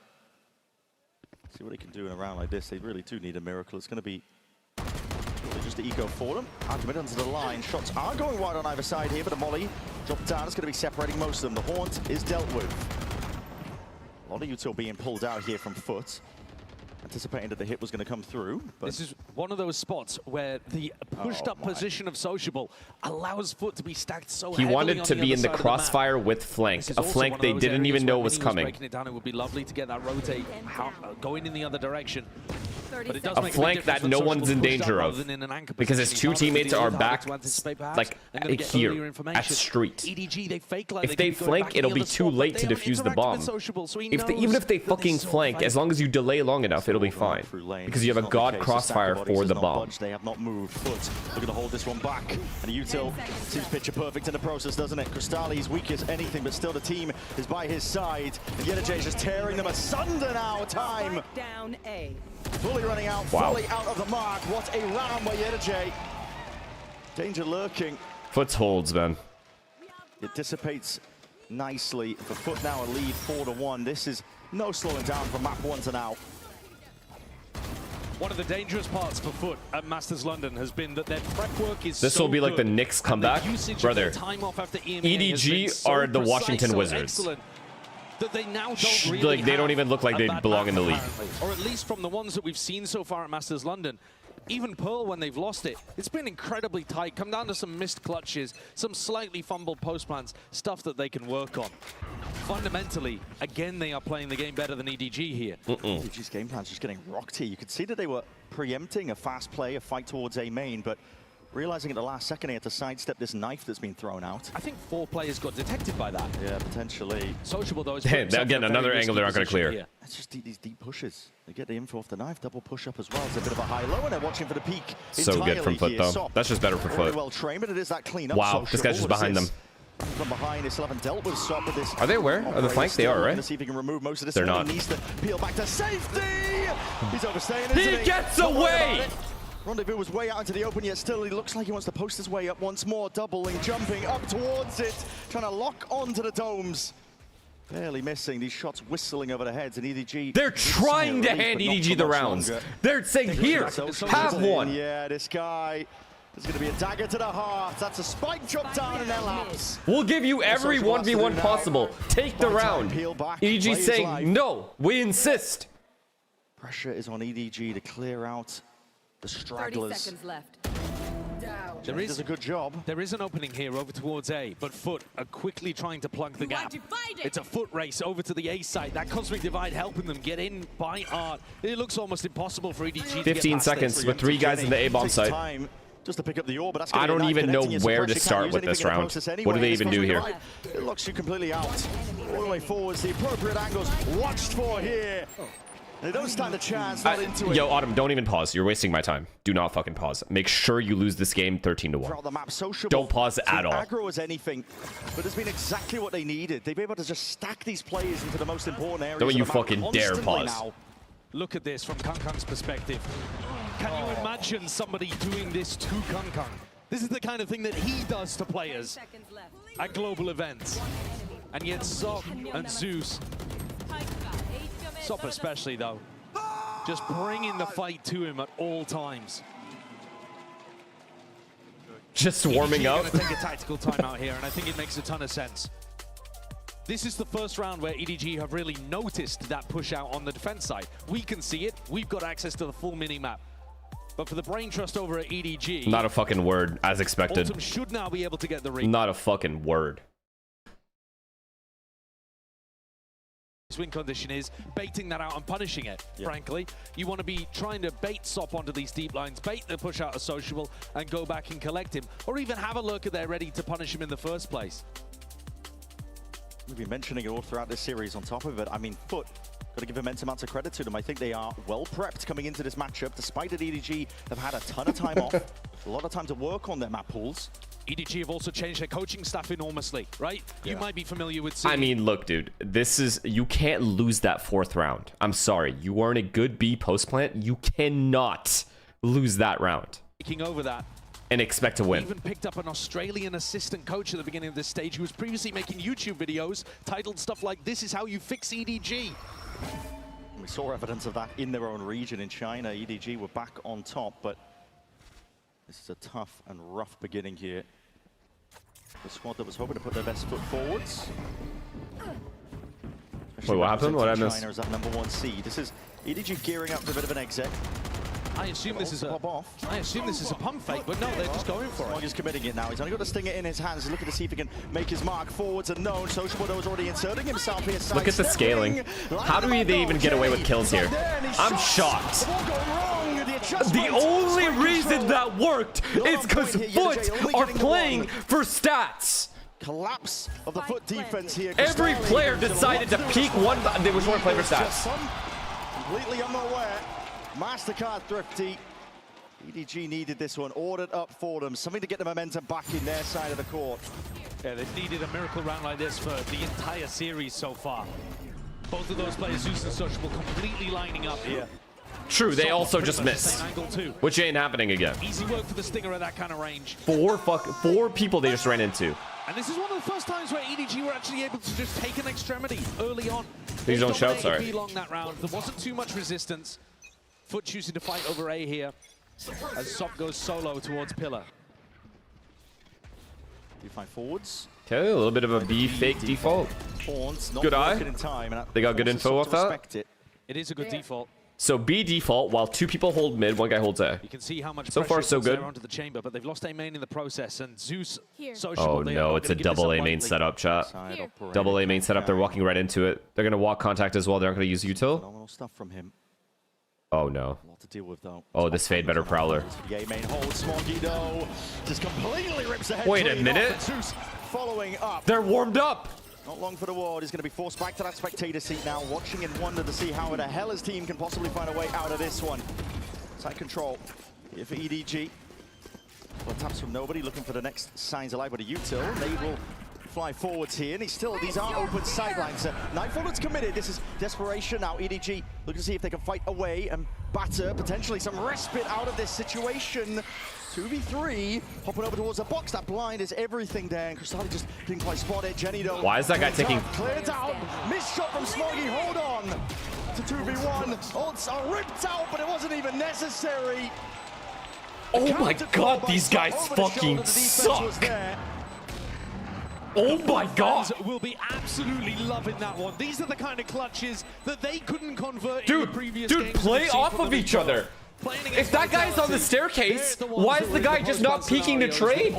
see what they can do in a round like this. They really do need a miracle. It's going to be just the eco for them. Argument onto the line. Shots are going wide on either side here, but a molly dropped down. It's going to be separating most of them. The haunt is dealt with. A lot of util being pulled out here from Foot. anticipating that the hit was going to come through. But this is one of those spots where the pushed-up position of Sociable allows Foot to be stacked so He heavily wanted on to the be other in the side of crossfire with flank, This is a also flank one of they those didn't areas even know where was when he coming. Breaking it down, it would be lovely to get that rotate going in the other direction. But it does A make flank big that difference no when one's Sociable's in pushed danger up of, rather than in an anchor because his position. two He's teammates harder are to back, to anticipate, perhaps, like and gonna get earlier here information. at street. EDG, they fake like If they could be going flank, back in it'll the be other too spot, but late they to haven't defuse the interacted with bomb. Sociable, so he Even knows if they that fucking sort of flank, fight- as long as you delay long enough, it'll be fine. Because you have a god crossfire for the bomb. They have not moved. Foot looking to hold this one back. And Util seems picture perfect in the process, doesn't it? Crystalli's weak as anything, but still the team is by his side. And Yenerjay is just tearing them asunder now. Time. Down A. Fully running out, Wow. fully out of the mark. What a round by Yenerjay. Danger lurking. Foot's holds, man. It dissipates nicely for Foot now a lead 4-1. This is no slowing down from map 1 to now. One of the dangerous parts for Foot at Masters London has been that their prep work is This so will be like the good, Knicks and comeback. the usage of Brother, their time off after EMEA has been EDG so are the precise, Washington so Wizards. excellent that they now don't really Like, they don't have even look like a they bad belong in the map, league. apparently. Or at least from the ones that we've seen so far at Masters London. Even Pearl, when they've lost it, it's been incredibly tight. Come down to some missed clutches, some slightly fumbled post plans, stuff that they can work on. Fundamentally, again, they are playing the game better than EDG here. EDG's game plan's just getting rocked here. You could see that they were preempting a fast play, a fight towards A main, but realizing at the last second he had to sidestep this knife that's been thrown out. I think 4 players got detected by that. Yeah, potentially. Sociable, though, is again, another angle they're not going to clear. It's just these deep pushes. They get the info off the knife, double push up as well. It's a bit of a high-low, and they're watching for the peak. So good from Foot, though. Sop, That's just better for very Foot. well trained, but it is that clean up. Wow, this guy's just behind them. From behind, they still haven't dealt with Sop with this. Are they aware of the flank? They are, right? Gonna see if he can remove most of this. They're not. He needs to peel back to safety. He's overstaying. He gets away! Rendezvous was way out into the open, yet still he looks like he wants to post his way up once more, doubling, jumping up towards it, trying to lock onto the domes. Barely missing, these shots whistling over their heads, and EDG... They're trying to hand EDG the rounds. They're saying, here, have one. Yeah, this guy is going to be a dagger to the heart. That's a spike drop down in their laps. We'll give you every 1v1 possible. Take the round. EDG saying, no, we insist. Pressure is on EDG to clear out the stragglers. 30 seconds left. There is a good job. There is an opening here over towards A, but Foot are quickly trying to plug the gap. It's a Foot race over to the A side. That cosmic divide helping them get in by art. It looks almost impossible for EDG to get 15 past seconds this. with 3 guys in the A-bomb side. Just to pick up the orb, but that's I don't even know where to start with this round. What do they even do here? It locks you completely out. All the way forwards, the appropriate angles watched for here. They don't stand a chance, not into it. Yo, Autumn, don't even pause. You're wasting my time. Do not fucking pause. Make sure you lose this game 13-1. Throughout the map, Sociable, don't pause at all. Aggro as anything, but it's been exactly what they needed. They've been able to just stack these players into the most important areas. Don't you of the map fucking dare pause. now. Look at this from Kangkang's perspective. Can you imagine somebody doing this to Kangkang? This is the kind of thing that he does to players at global events. And yet Sop and Zeus, Sop especially though, just bringing the fight to him at all times. Just warming up. Going to take a tactical timeout here, and I think it makes a ton of sense. This is the first round where EDG have really noticed that push out on the defense side. We can see it. We've got access to the full mini-map. But for the brain trust over at EDG... Not a fucking word, as expected. Autumn should now be able to get the read. Not a fucking word. Win condition is baiting that out and punishing it, frankly. You want to be trying to bait Sop onto these deep lines, bait the push out of Sociable, and go back and collect him. Or even have a lurker there ready to punish him in the first place. We've been mentioning it all throughout this series on top of it. I mean, Foot, got to give immense amounts of credit to them. I think they are well prepped coming into this matchup, despite that EDG have had a ton of time off, a lot of time to work on their map pools. EDG have also changed their coaching staff enormously, right? Yeah. You might be familiar with... I mean, look, dude, this is... You can't lose that 4th round. I'm sorry. You are in a good B post-plant. You cannot lose that round. Taking over that. And expect to win. Even picked up an Australian assistant coach at the beginning of this stage who was previously making YouTube videos titled stuff like, "This is how you fix EDG." We saw evidence of that in their own region in China. EDG were back on top, but this is a tough and rough beginning here. The squad that was hoping to put their best foot forwards. Wait, what happened? What I missed? China is that #1 seed. This is EDG gearing up for a bit of an exit. I assume this is a pop off. I assume this is a pump fake, but no, they're just going for it. He's committing it now. He's only got the stinger in his hands. He's looking to see if he can make his mark forwards and known. Sociable is already inserting himself here. Look at the scaling. How do they even get away with kills here? I'm shocked. The only reason that worked is because Foot are playing for stats. Collapse of the Foot defense here. Every player decided to peek one. They just want to play for stats. Completely unaware. MasterCard thrifty. EDG needed this one, ordered up for them. Something to get the momentum back in their side of the court. Yeah, they've needed a miracle round like this for the entire series so far. Both of those players, Zeus and Sociable, completely lining up here. True, they also just missed, which ain't happening again. Easy work for the Stinger at that kind of range. Four people they just ran into. And this is one of the first times where EDG were actually able to just take an extremity early on. Please don't shout, sorry. B long that round. There wasn't too much resistance. Foot choosing to fight over A here as Sop goes solo towards Pillar. D5 forwards. Okay, a little bit of a B fake default. Good eye. They got good info off that. It is a good default. So B default while two people hold mid, one guy holds A. You can see how much so far so good. Onto the chamber, but they've lost A main in the process, and Zeus. Oh no, it's a double A main setup, chat. Double A main setup. They're walking right into it. They're gonna walk contact as well. They're not gonna use util. Phenomenal stuff from him. Oh no. A lot to deal with though. Oh, this fade better prowler. The A main hold, Smoggy though just completely rips the head. Wait a minute. Zeus following up. They're warmed up. Not long for the ward. He's going to be forced back to that spectator seat now, watching in wonder to see how the hell his team can possibly find a way out of this one. Side control here for EDG. Well, taps from nobody, looking for the next signs alive with a util. They will fly forwards here, and these are open sidelines. Nightfall that's committed. This is desperation now. EDG looking to see if they can fight away and batter potentially some respite out of this situation. 2v3, hopping over towards the box. That blind is everything there, and Cristali just didn't quite spot it. Jenny though. Why is that guy taking? Cleared out. Missed shot from Smoggy. Hold on to 2v1. Odds are ripped out, but it wasn't even necessary. Oh my god, these guys fucking suck. Oh my god! Will be absolutely loving that one. These are the kind of clutches that they couldn't convert in the previous games. Dude, play off of each other. If that guy's on the staircase, why is the guy just not peeking to trade?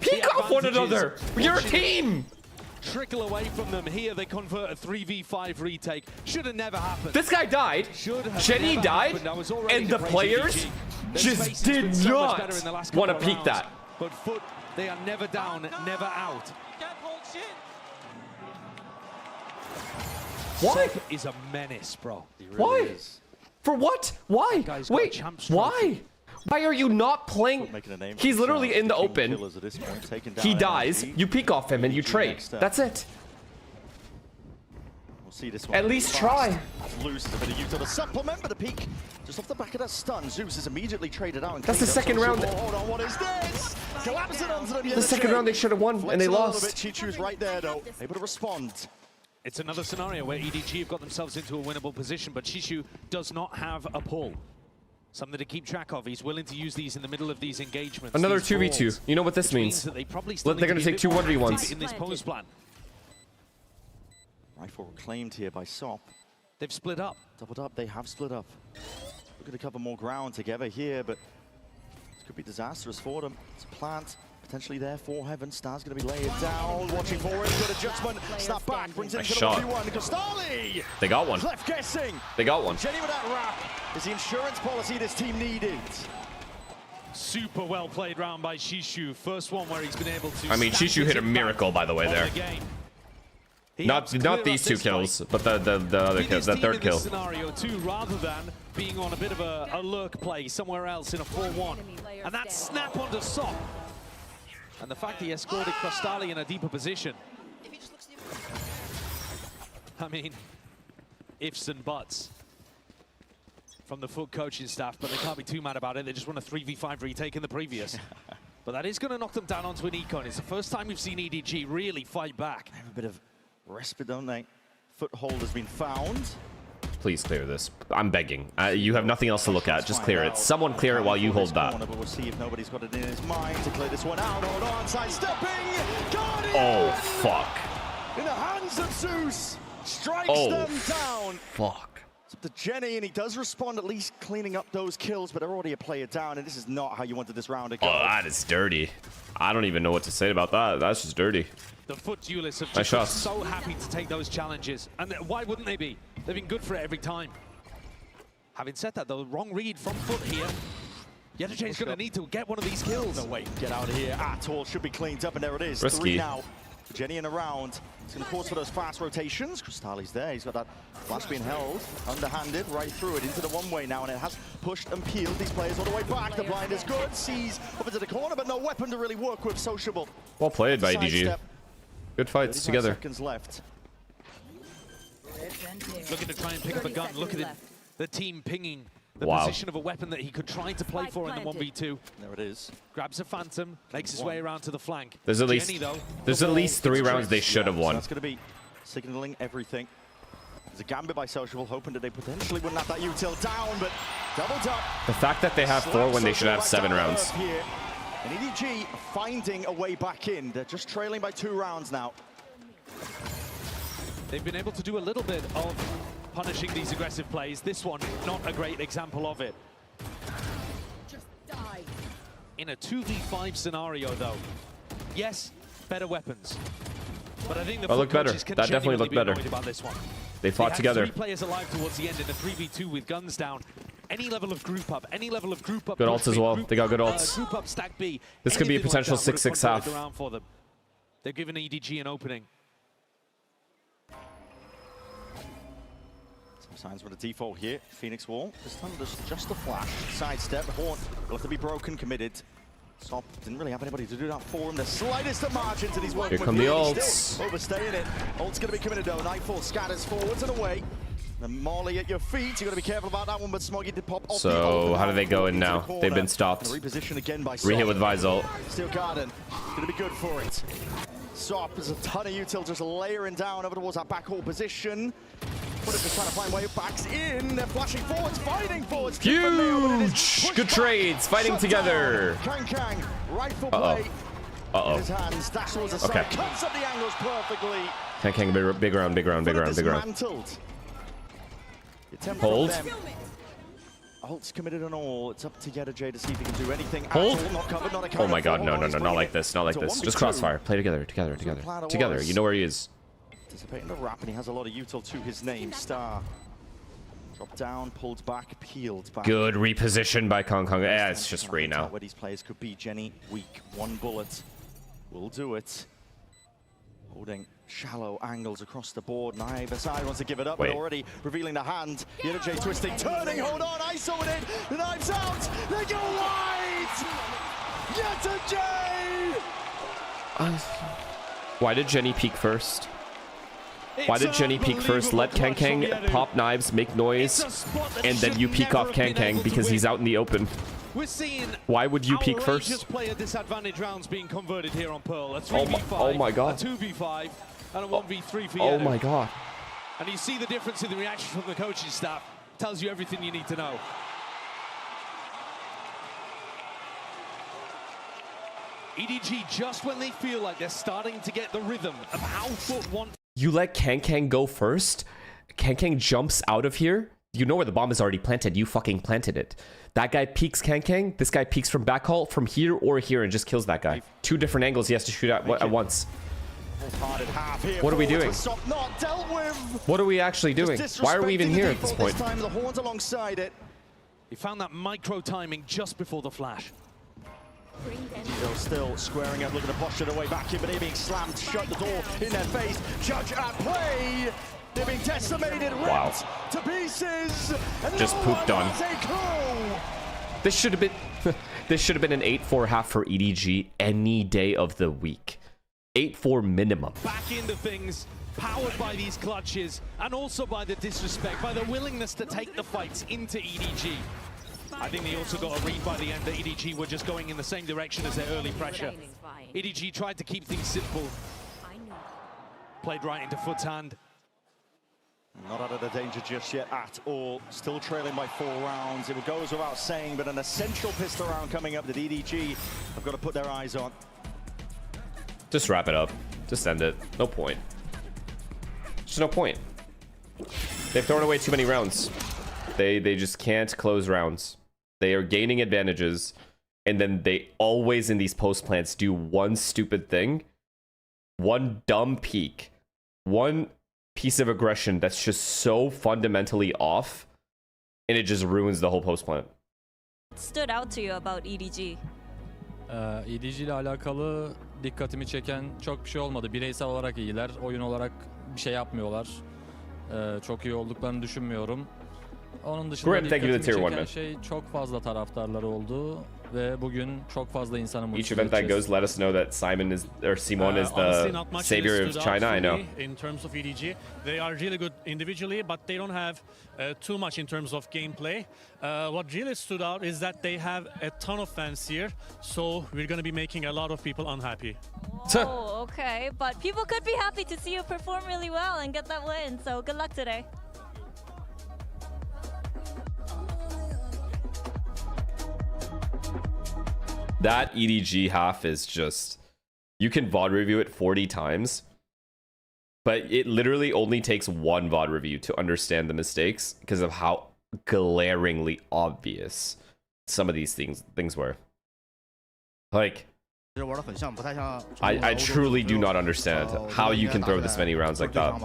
Peek off one another. You're a team. Trickle away from them here. They convert a 3v5 retake. Should have never happened. This guy died. Jenny died, and the players just did not want to peek that. But Foot, they are never down, never out. Why? Sop is a menace, bro. Why? For what? Why? Wait, why? Why are you not playing? He's literally in the open. He dies, you peek off him, and you trade. That's it. We'll see this one. At least try. Loses a bit of util to supplement, but the peek just off the back of that stun. Zeus is immediately traded out. That's the second round. Hold on, what is this? Collapsing onto them. The second round they should have won, and they lost. Chichu's right there, though, able to respond. It's another scenario where EDG have got themselves into a winnable position, but Chichu does not have a pull. Something to keep track of. He's willing to use these in the middle of these engagements. Another these 2v2. balls, you know what this means. They're going to take two 1v1s. In this pose plan. Rifle reclaimed here by Sop. They've split up. Doubled up. They have split up. Looking to cover more ground together here, but this could be disastrous for them. It's a plant. Potentially there for Heaven. Star's going to be laid down. Watching for it. Good adjustment. Snap back. Brings it to the 1v1. Cristali! They got one. Left guessing. They got one. Jenny with that wrap is the insurance policy this team needed. Super well played round by Shishu. First one where he's been able to. I mean, Shishu hit a miracle, by the way, there. Not these two kills, but the other kill, the third kill. Scenario too, rather than being on a bit of a lurk play somewhere else in a 4-1, and that snap onto Sop. And the fact he escorted Cristali in a deeper position. I mean, ifs and buts from the Foot coaching staff, but they can't be too mad about it. They just won a 3v5 retake in the previous. But that is going to knock them down onto an econ. It's the first time we've seen EDG really fight back. They have a bit of respite, don't they? Foothold has been found. Please clear this. I'm begging. You have nothing else to look at. Just clear it. Someone clear it while you hold that. But we'll see if nobody's got it in his mind to clear this one out. Hold on, sidestepping. Oh, fuck. In the hands of Zeus. strikes Oh, them down. fuck. It's up to Jenny, and he does respond, at least cleaning up those kills, but they're already a player down, and this is not how you wanted this round to go. Oh, that is dirty. I don't even know what to say about that. That's just dirty. The FUT duelists have Nice just been shots. so happy to take those challenges. And why wouldn't they be? They've been good for it every time. Having said that, though, wrong read from FUT here. Yetachen's going to need to get one of these kills. No way, get out of here at all. Should be cleaned up, and there it is. Risky. 3 now. Jenny in a round. It's going to pause for those fast rotations. Cristali's there. He's got that flash being held, underhanded, right through it into the one-way now, and it has pushed and peeled these players all the way back. The blind is good. Sees up into the corner, but no weapon to really work with. Sociable. Well played by EDG. Sidestep. Good fights together. Seconds left. Looking to try and pick up a gun. Look at it. The team pinging the Wow. position of a weapon that he could try to play for in the 1v2. There it is. Grabs a Phantom, makes his way around to the flank. There's at least Jenny, though, there's the at ball least 3 is rounds they should have So won. that's going to be signaling everything. There's a gambit by Sociable, hoping that they potentially wouldn't have that util down, but doubled up. The fact that they have 4 when they should have 7 rounds. Here. And EDG finding a way back in. They're just trailing by 2 rounds now. They've been able to do a little bit of punishing these aggressive plays. This one, not a great example of it. In a 2v5 scenario, though, yes, better weapons. But I think the looked better. coaches can That definitely genuinely looked be better. annoyed about this one. They fought had together. 3 players alive towards the end in a 3v2 with guns down. Any level of group up, any level of group up. Good push ults as B, well. group, They got good ults. Group up, stack B. This could be a Anything potential like that would've 6-6 converted half. around for them. They're giving EDG an opening. Signs with a default here. Phoenix Wall. This time there's just a flash. Sidestep. Horn will have to be broken, committed. Sop didn't really have anybody to do that for him. The slightest of margins, and he's working Here come with the Phoenix. ults. Still overstaying it. Ult's going to be committed though. Nightfall scatters forwards and away. The Molly at your feet. You've got to be careful about that one, but Smoggy did pop off the So open how do they go in into the now? corner. They've been stopped. Reposition again by Rehit Sop. with Vizol. Steel Garden. Going to be good for it. Sop, there's a ton of util just layering down over towards that backhaul position. But if they're trying to find way backs in, they're flashing forwards, fighting forwards. Huge! Good trades, fighting together. Kang, rifle Uh-oh. play. Uh-oh. In his hands, dash towards the Okay. side, cuts up the angles perfectly. Kang, big round, big round, big round, big round. Dismantled. Attempt Hold. from them. Ult's committed and all. It's up to Yetachay to see if he can do anything. Hold. At all. Not covered, not a Oh counter. my god, no, Hold no, on, no, he's not bringing like it this, not like to this. 1v2. Just crossfire. Play together. Together. You know where he is. Anticipating the wrap, and he has a lot of util to his name. Star. Dropped down, pulled back, peeled back. Good reposition by Kong. Yeah, it's just Ray now. Where these players could be. Jenny, weak. 1 bullet will do it. Holding shallow angles across the board. Neither side wants to give it up, Wait. but already revealing the hand. Yetachay twisting, turning, hold on, ISO it in. The knives out. They go wide. Yetachay. Why did Jenny peek first? Why did Jenny peek first? Let Kang pop knives, make noise, and then you peek off Kang because he's out in the open. We're seeing Why would you peek outrageous first? player disadvantage rounds being converted here on Pearl. A Oh 3v5, my- oh my God. a 2v5, and a 1v3 for Oh Yedo. my god. And you see the difference in the reaction from the coaching staff. Tells you everything you need to know. EDG, just when they feel like they're starting to get the rhythm of how FUT want. You let Kang go first? Kang jumps out of here? You know where the bomb is already planted. You fucking planted it. That guy peeks Kang. This guy peeks from backhaul, from here or here, and just kills that guy. 2 different angles he has to shoot at once. What are we doing? What are we actually doing? Why are we even here at this point? This time the horns alongside it. He found that micro timing just before the flash. Still squaring up, looking to push it away back in, but they're being slammed shut, the door in their face. Judge at play. They're being decimated, Wow. ripped to pieces. And Just no pooped one on. has a clue. This should have been this should have been an 8-4 half for EDG any day of the week. 8-4 minimum. Back into things, powered by these clutches, and also by the disrespect, by the willingness to take the fights into EDG. I think they also got a read by the end that EDG were just going in the same direction as their early pressure. EDG tried to keep things simple. Played right into FUT's hand. Not out of the danger just yet at all. Still trailing by 4 rounds. It goes without saying, but an essential pistol round coming up that EDG have got to put their eyes on. Just wrap it up. Just end it. No point. Just no point. They've thrown away too many rounds. They just can't close rounds. They are gaining advantages, and then they always in these post plants do one stupid thing, one dumb peek, one piece of aggression that's just so fundamentally off, and it just ruins the whole post plant. What stood out to you about EDG? EDG ile alakalı dikkatimi çeken çok bir şey olmadı. Bireysel olarak iyiler, oyun olarak bir şey yapmıyorlar. Çok iyi olduklarını düşünmüyorum. Onun dışında dikkatimi çeken şey çok fazla taraftarları oldu ve bugün çok fazla insanı mutlu edeceğiz. Each event that goes, let us know that Simon is the savior of China. I know. In terms of EDG, they are really good individually, but they don't have too much in terms of gameplay. What really stood out is that they have a ton of fans here, so we're going to be making a lot of people unhappy. Oh, okay, but people could be happy to see you perform really well and get that win. So good luck today. That EDG half is just... You can VOD review it 40 times, but it literally only takes one VOD review to understand the mistakes because of how glaringly obvious some of these things were. Like, I truly do not understand how you can throw this many rounds like that.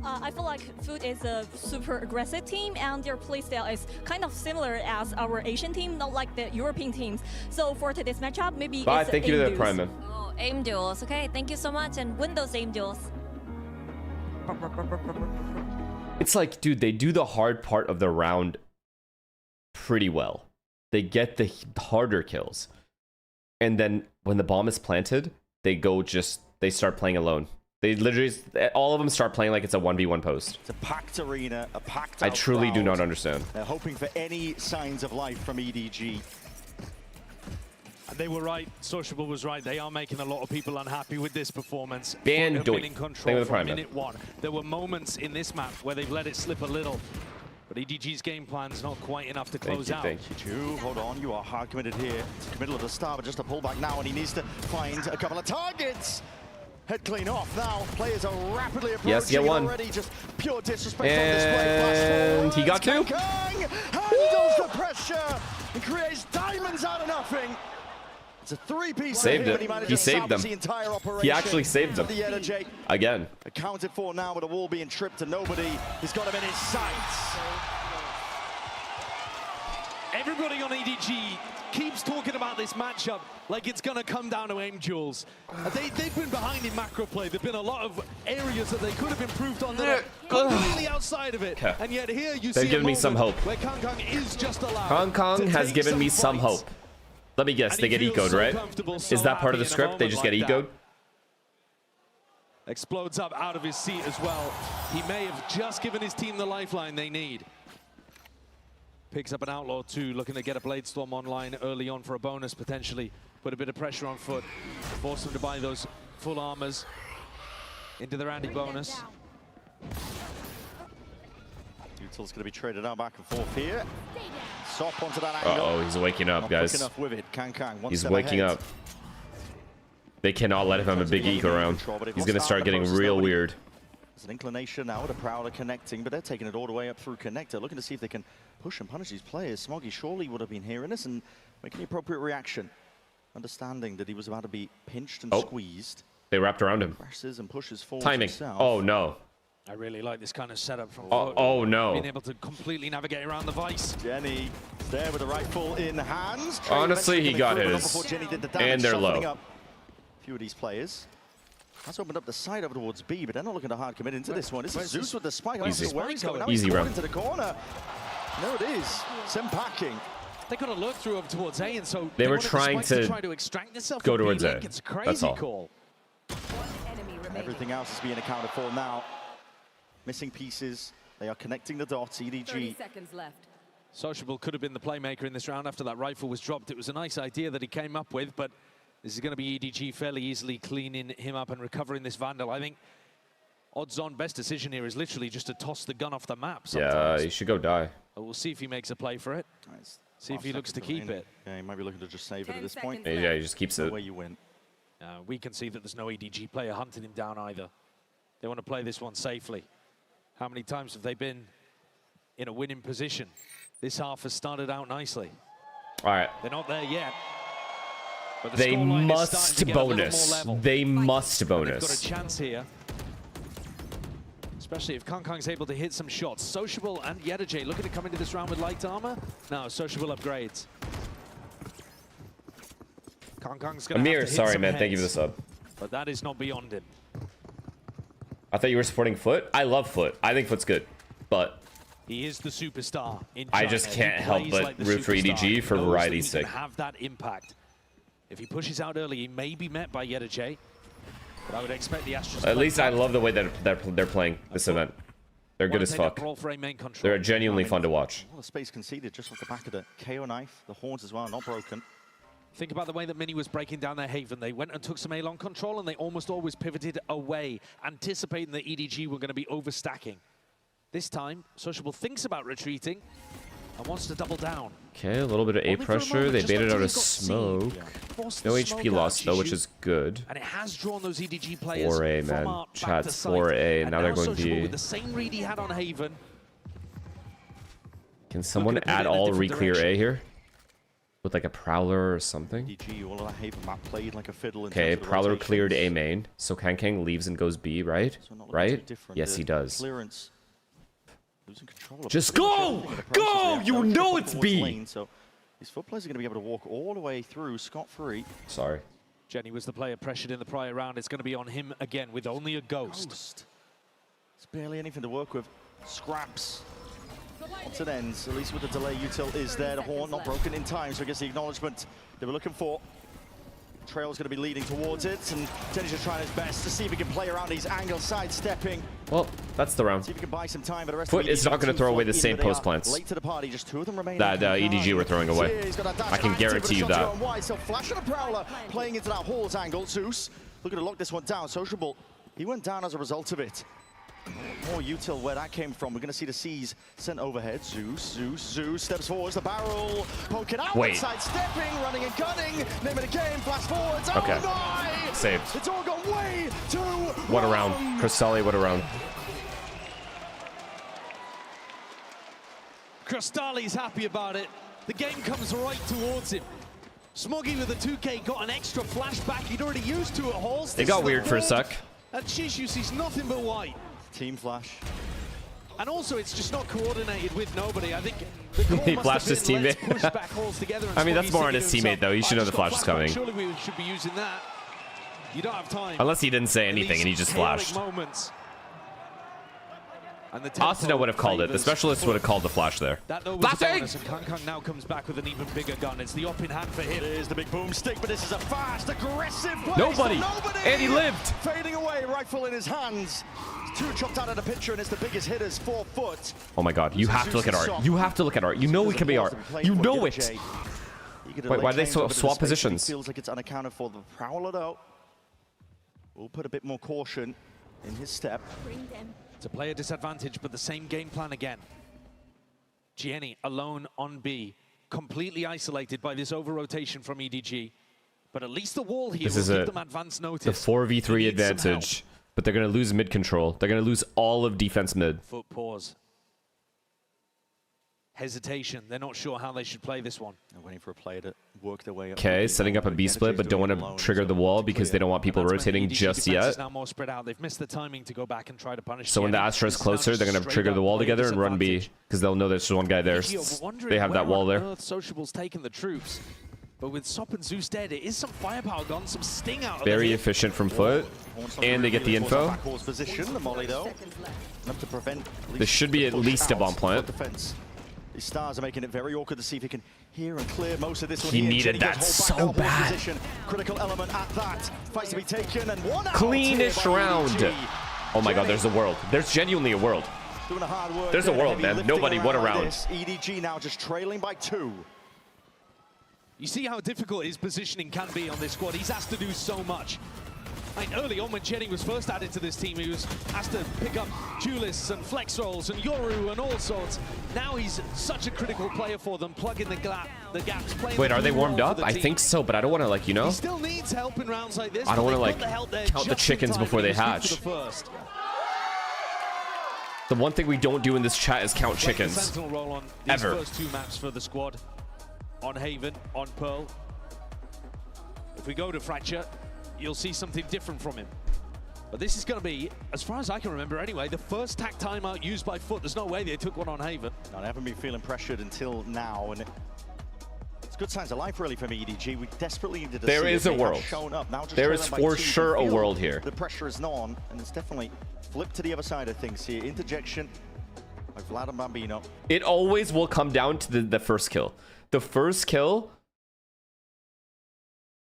I feel like Foot is a super aggressive team, and their playstyle is kind of similar as our Asian team, not like the European teams. So for today's matchup, maybe Bye, it's thank you to the Prime Man. Oh, aim duels. Okay, thank you so much, and win those aim duels. It's like, dude, they do the hard part of the round pretty well. They get the harder kills. And then when the bomb is planted, they start playing alone. They literally, all of them start playing like it's a 1v1 post. It's a packed arena, a packed I truly do not understand. They're hoping for any signs of life from EDG. And they were right. Sociable was right. They are making a lot of people unhappy with this performance. Ban in control from minute one. There were moments in this map where they've let it slip a little. But EDG's game plan's not quite enough to close out. Thank you. Hold on, you are hard committed here. It's middle of the start, but just a pullback now, and he needs to find a couple of targets. Head clean off now. Players are rapidly approaching. Yes, get one. Already. Just pure disrespect and on display. He got two. Handles the pressure and creates diamonds out of nothing. It's a three-piece. Saved it. He saved them. He actually saved them. Again. Accounted for now with a wall being tripped to nobody. He's got him in his sights. Everybody on EDG keeps talking about this matchup like it's going to come down to aim duels. They've been behind in macro play. There've been a lot of areas that they could have improved on that are completely outside of it. Okay. And yet here you They've see given me some hope. where Kong is just allowed. Hong Kong has given me some hope. Let me guess, they get ecoed, right? Is that part of the script? They just get ecoed? Explodes up out of his seat as well. He may have just given his team the lifeline they need. Picks up an Outlaw 2, looking to get a Blade Storm online early on for a bonus, potentially. Put a bit of pressure on Foot. Force them to buy those full armors into the Randy bonus. Util's going to be traded out back and forth here. Sop onto that angle. Uh-oh, he's waking up, guys. With it. He's waking up. They cannot let him have a big eco round. He's going to start getting real weird. There's an inclination now with a Prowler connecting, but they're taking it all the way up through Connector, looking to see if they can push and punish these players. Smoggy surely would have been hearing this and making the appropriate reaction, understanding that he was about to be pinched and squeezed. They wrapped around him. Presses and pushes forward. Timing. Himself. Oh, no. I really like this kind of setup from Foot. Oh, no. Being able to completely navigate around the vice. Jenny there with the rifle in hands. Honestly, he got his. And they're low. A few of these players. That's opened up the side over towards B, but they're not looking to hard commit into this one. This is Zeus with the spike. Easy. Where he's going. Now Easy round. Into the corner. No, it is. Sim packing. They got to look through over towards A, and so they were trying to extract themselves. Go towards A. It's a crazy That's all. Call. Everything else is being accounted for now. Missing pieces. They are connecting the dots. EDG. 30 seconds left. Sociable could have been the playmaker in this round after that rifle was dropped. It was a nice idea that he came up with, but this is going to be EDG fairly easily cleaning him up and recovering this Vandal. I think odds-on best decision here is literally just to toss the gun off the map sometimes. Yeah, he should go die. But we'll see if he makes a play for it. Nice. See if he looks to keep it. Yeah, he might be looking to just save it at this point. Yeah, he just keeps it. Where you win. We can see that there's no EDG player hunting him down either. They want to play this one safely. How many times have they been in a winning position? This half has started out nicely. All right. They're not there yet. But the They scoreline is starting must to get a little bonus. more level. They must They've got a bonus. chance here. Especially if Kongkong's able to hit some shots. Sociable and Yedajay looking to come into this round with light armor. No, Sociable upgrades. Kongkong's going to Amir, have to hit sorry, some man. Thank you for the heads. sub. But that is not beyond him. I thought you were supporting Foot. I love Foot. I think Foot's good. But He is the superstar in China. I just can't He help plays but like the root for superstar. EDG for He knows that variety's he sake. can have that impact. If he pushes out early, he may be met by Yedajay. But I would expect the Astros. at least I love the way that they're playing this event. They're good as fuck. They're genuinely fun to watch. A lot of space conceded just off the back of the KO knife. The horns as well, not broken. Think about the way that Mini was breaking down their Haven. They went and took some A-long control, and they almost always pivoted away, anticipating that EDG were going to be overstacking. This time, Sociable thinks about retreating and wants to double down. Okay, a little bit of A pressure. They baited out a smoke. No HP loss though, which is good. And it has drawn those EDG players 4A, from man. our back Chat's to site. 4A. And Now they're going Sociable B. with the same read he had on Haven. Can someone Looking to put add it in a all different reclear direction. A here? With like a Prowler or something? EDG, all of that Haven map played like a fiddle. Okay, Prowler cleared A main. So Kang leaves and goes B, right? Right? Yes, he does. Clearance. Losing control of Just it. go! Go! You know it's B! Lane, so these Foot players are going to be able to walk all the way through scot-free. Sorry. Jenny was the player pressured in the prior round. It's going to be on him again with only a ghost. It's barely anything to work with. Scraps. Once it ends, at least with the delay, util is there. The horn not broken in time, so I guess the acknowledgement they were looking for. Trail's going to be leading towards it, and Jenny's just trying his best to see if he can play around these angles, sidestepping. Well, that's the round. See if he can buy some time, but the rest Foot of is not going to throw away the same post plants late to the party, just two of them remain. that EDG were throwing away. I can guarantee you that. So flashing a Prowler, playing into that Hall's angle. Zeus looking to lock this one down. Sociable, he went down as a result of it. More util where that came from. We're going to see the C's sent overhead. Zeus steps forwards. The barrel poking out. Wait. Side stepping, running and gunning. Name of the game. Flash forwards. Okay. Oh my! Saved. It's all gone way too What a wrong. round. Crystalli, what a round. Crystalli's happy about it. The game comes right towards him. Smoggy with the 2K got an extra flashback. He'd already used two at Halls. It got weird for a sec. And Shishu sees nothing but white. Team flash. And also, it's just not coordinated with nobody. I think the call He must flashed have his been, let's teammate. push back Halls together. And I mean, that's Smoggy's more on thinking his to teammate, himself, though. He should know "I the just flash got is coming. Surely we should be using that. You don't have time. Unless he didn't say anything and he just flashed. Moments. And the Asuna would have called it. The specialist would have called the flash there. That though was the bonus, and Kang now comes back with an even bigger gun. It's the up in hand for him. There's the big boomstick, but this is a fast, aggressive play. Nobody! Nobody! And he lived! Fading away, rifle in his hands. Two chopped out of the picture, and it's the biggest hitters, 4 foot. Oh my god, you have to look at art. You have to look at art. You know it can be art. You know it! Wait, why did they swap positions? Feels like it's unaccounted for. The Prowler, though, will put a bit more caution in his step. It's a player disadvantage, but the same game plan again. Gianni alone on B, completely isolated by this over-rotation from EDG. But at least the wall here This will is give the them advance notice. 4v3 advantage. But they're going to lose mid control. They're going to lose all of defense mid. Foot pause. Hesitation. They're not sure how they should play this one. They're waiting for a player to work their way up. Okay, setting up a B split, but don't want to trigger the wall because they don't want people rotating just yet. Now more spread out. They've missed the timing to go back and try to punish. So when the Astra is closer, they're going to trigger the wall together and run B because they'll know there's one guy there. They have that wall there. Sociable's taken the troops. But with Sop and Zeus dead, it is some firepower gone, some sting out of Very it. efficient from Foot. And they get the info. Position, the molly, though. Enough to prevent This should be at least a bomb plant. These stars are making it very awkward to see if he can hear and clear most of this one. He here. needed Jenny that does hold so back that bad. position. Critical element at that. Fights to be taken, and one out Cleanish here by round. EDG. Oh my god, there's a world. There's genuinely a world. Doing the hard work There's a there, world, heavy man. lifting Nobody, what a around round. this. EDG now just trailing by 2. You see how difficult his positioning can be on this squad. He's asked to do so much. Like early on when Jenny was first added to this team, he was asked to pick up duelists and flex rolls and Xorro and all sorts. Now he's such a critical player for them, plugging the gaps. Playing Wait, the are they blue warmed role up? for the I team. think so, but I don't want to, like, you know? He still needs help in rounds like this. I don't but want to, they like, got the help there count the just in chickens time, before and he they was good hatch. for the first. The one thing we don't do in this chat is count chickens. Sentinel roll on these first 2 maps for the squad. On Haven, on Pearl. If we go to Fracture, you'll see something different from him. But this is going to be, as far as I can remember anyway, the first tack timeout used by Foot. There's no way they took one on Haven. No, they haven't been feeling pressured until now, and it's good signs of life really from EDG. We desperately needed to There is a world. There is for sure a world here. The pressure is not on, and it's definitely flipped to the other side of things here. Interjection by Vlad and Bambino. It always will come down to the first kill. The first kill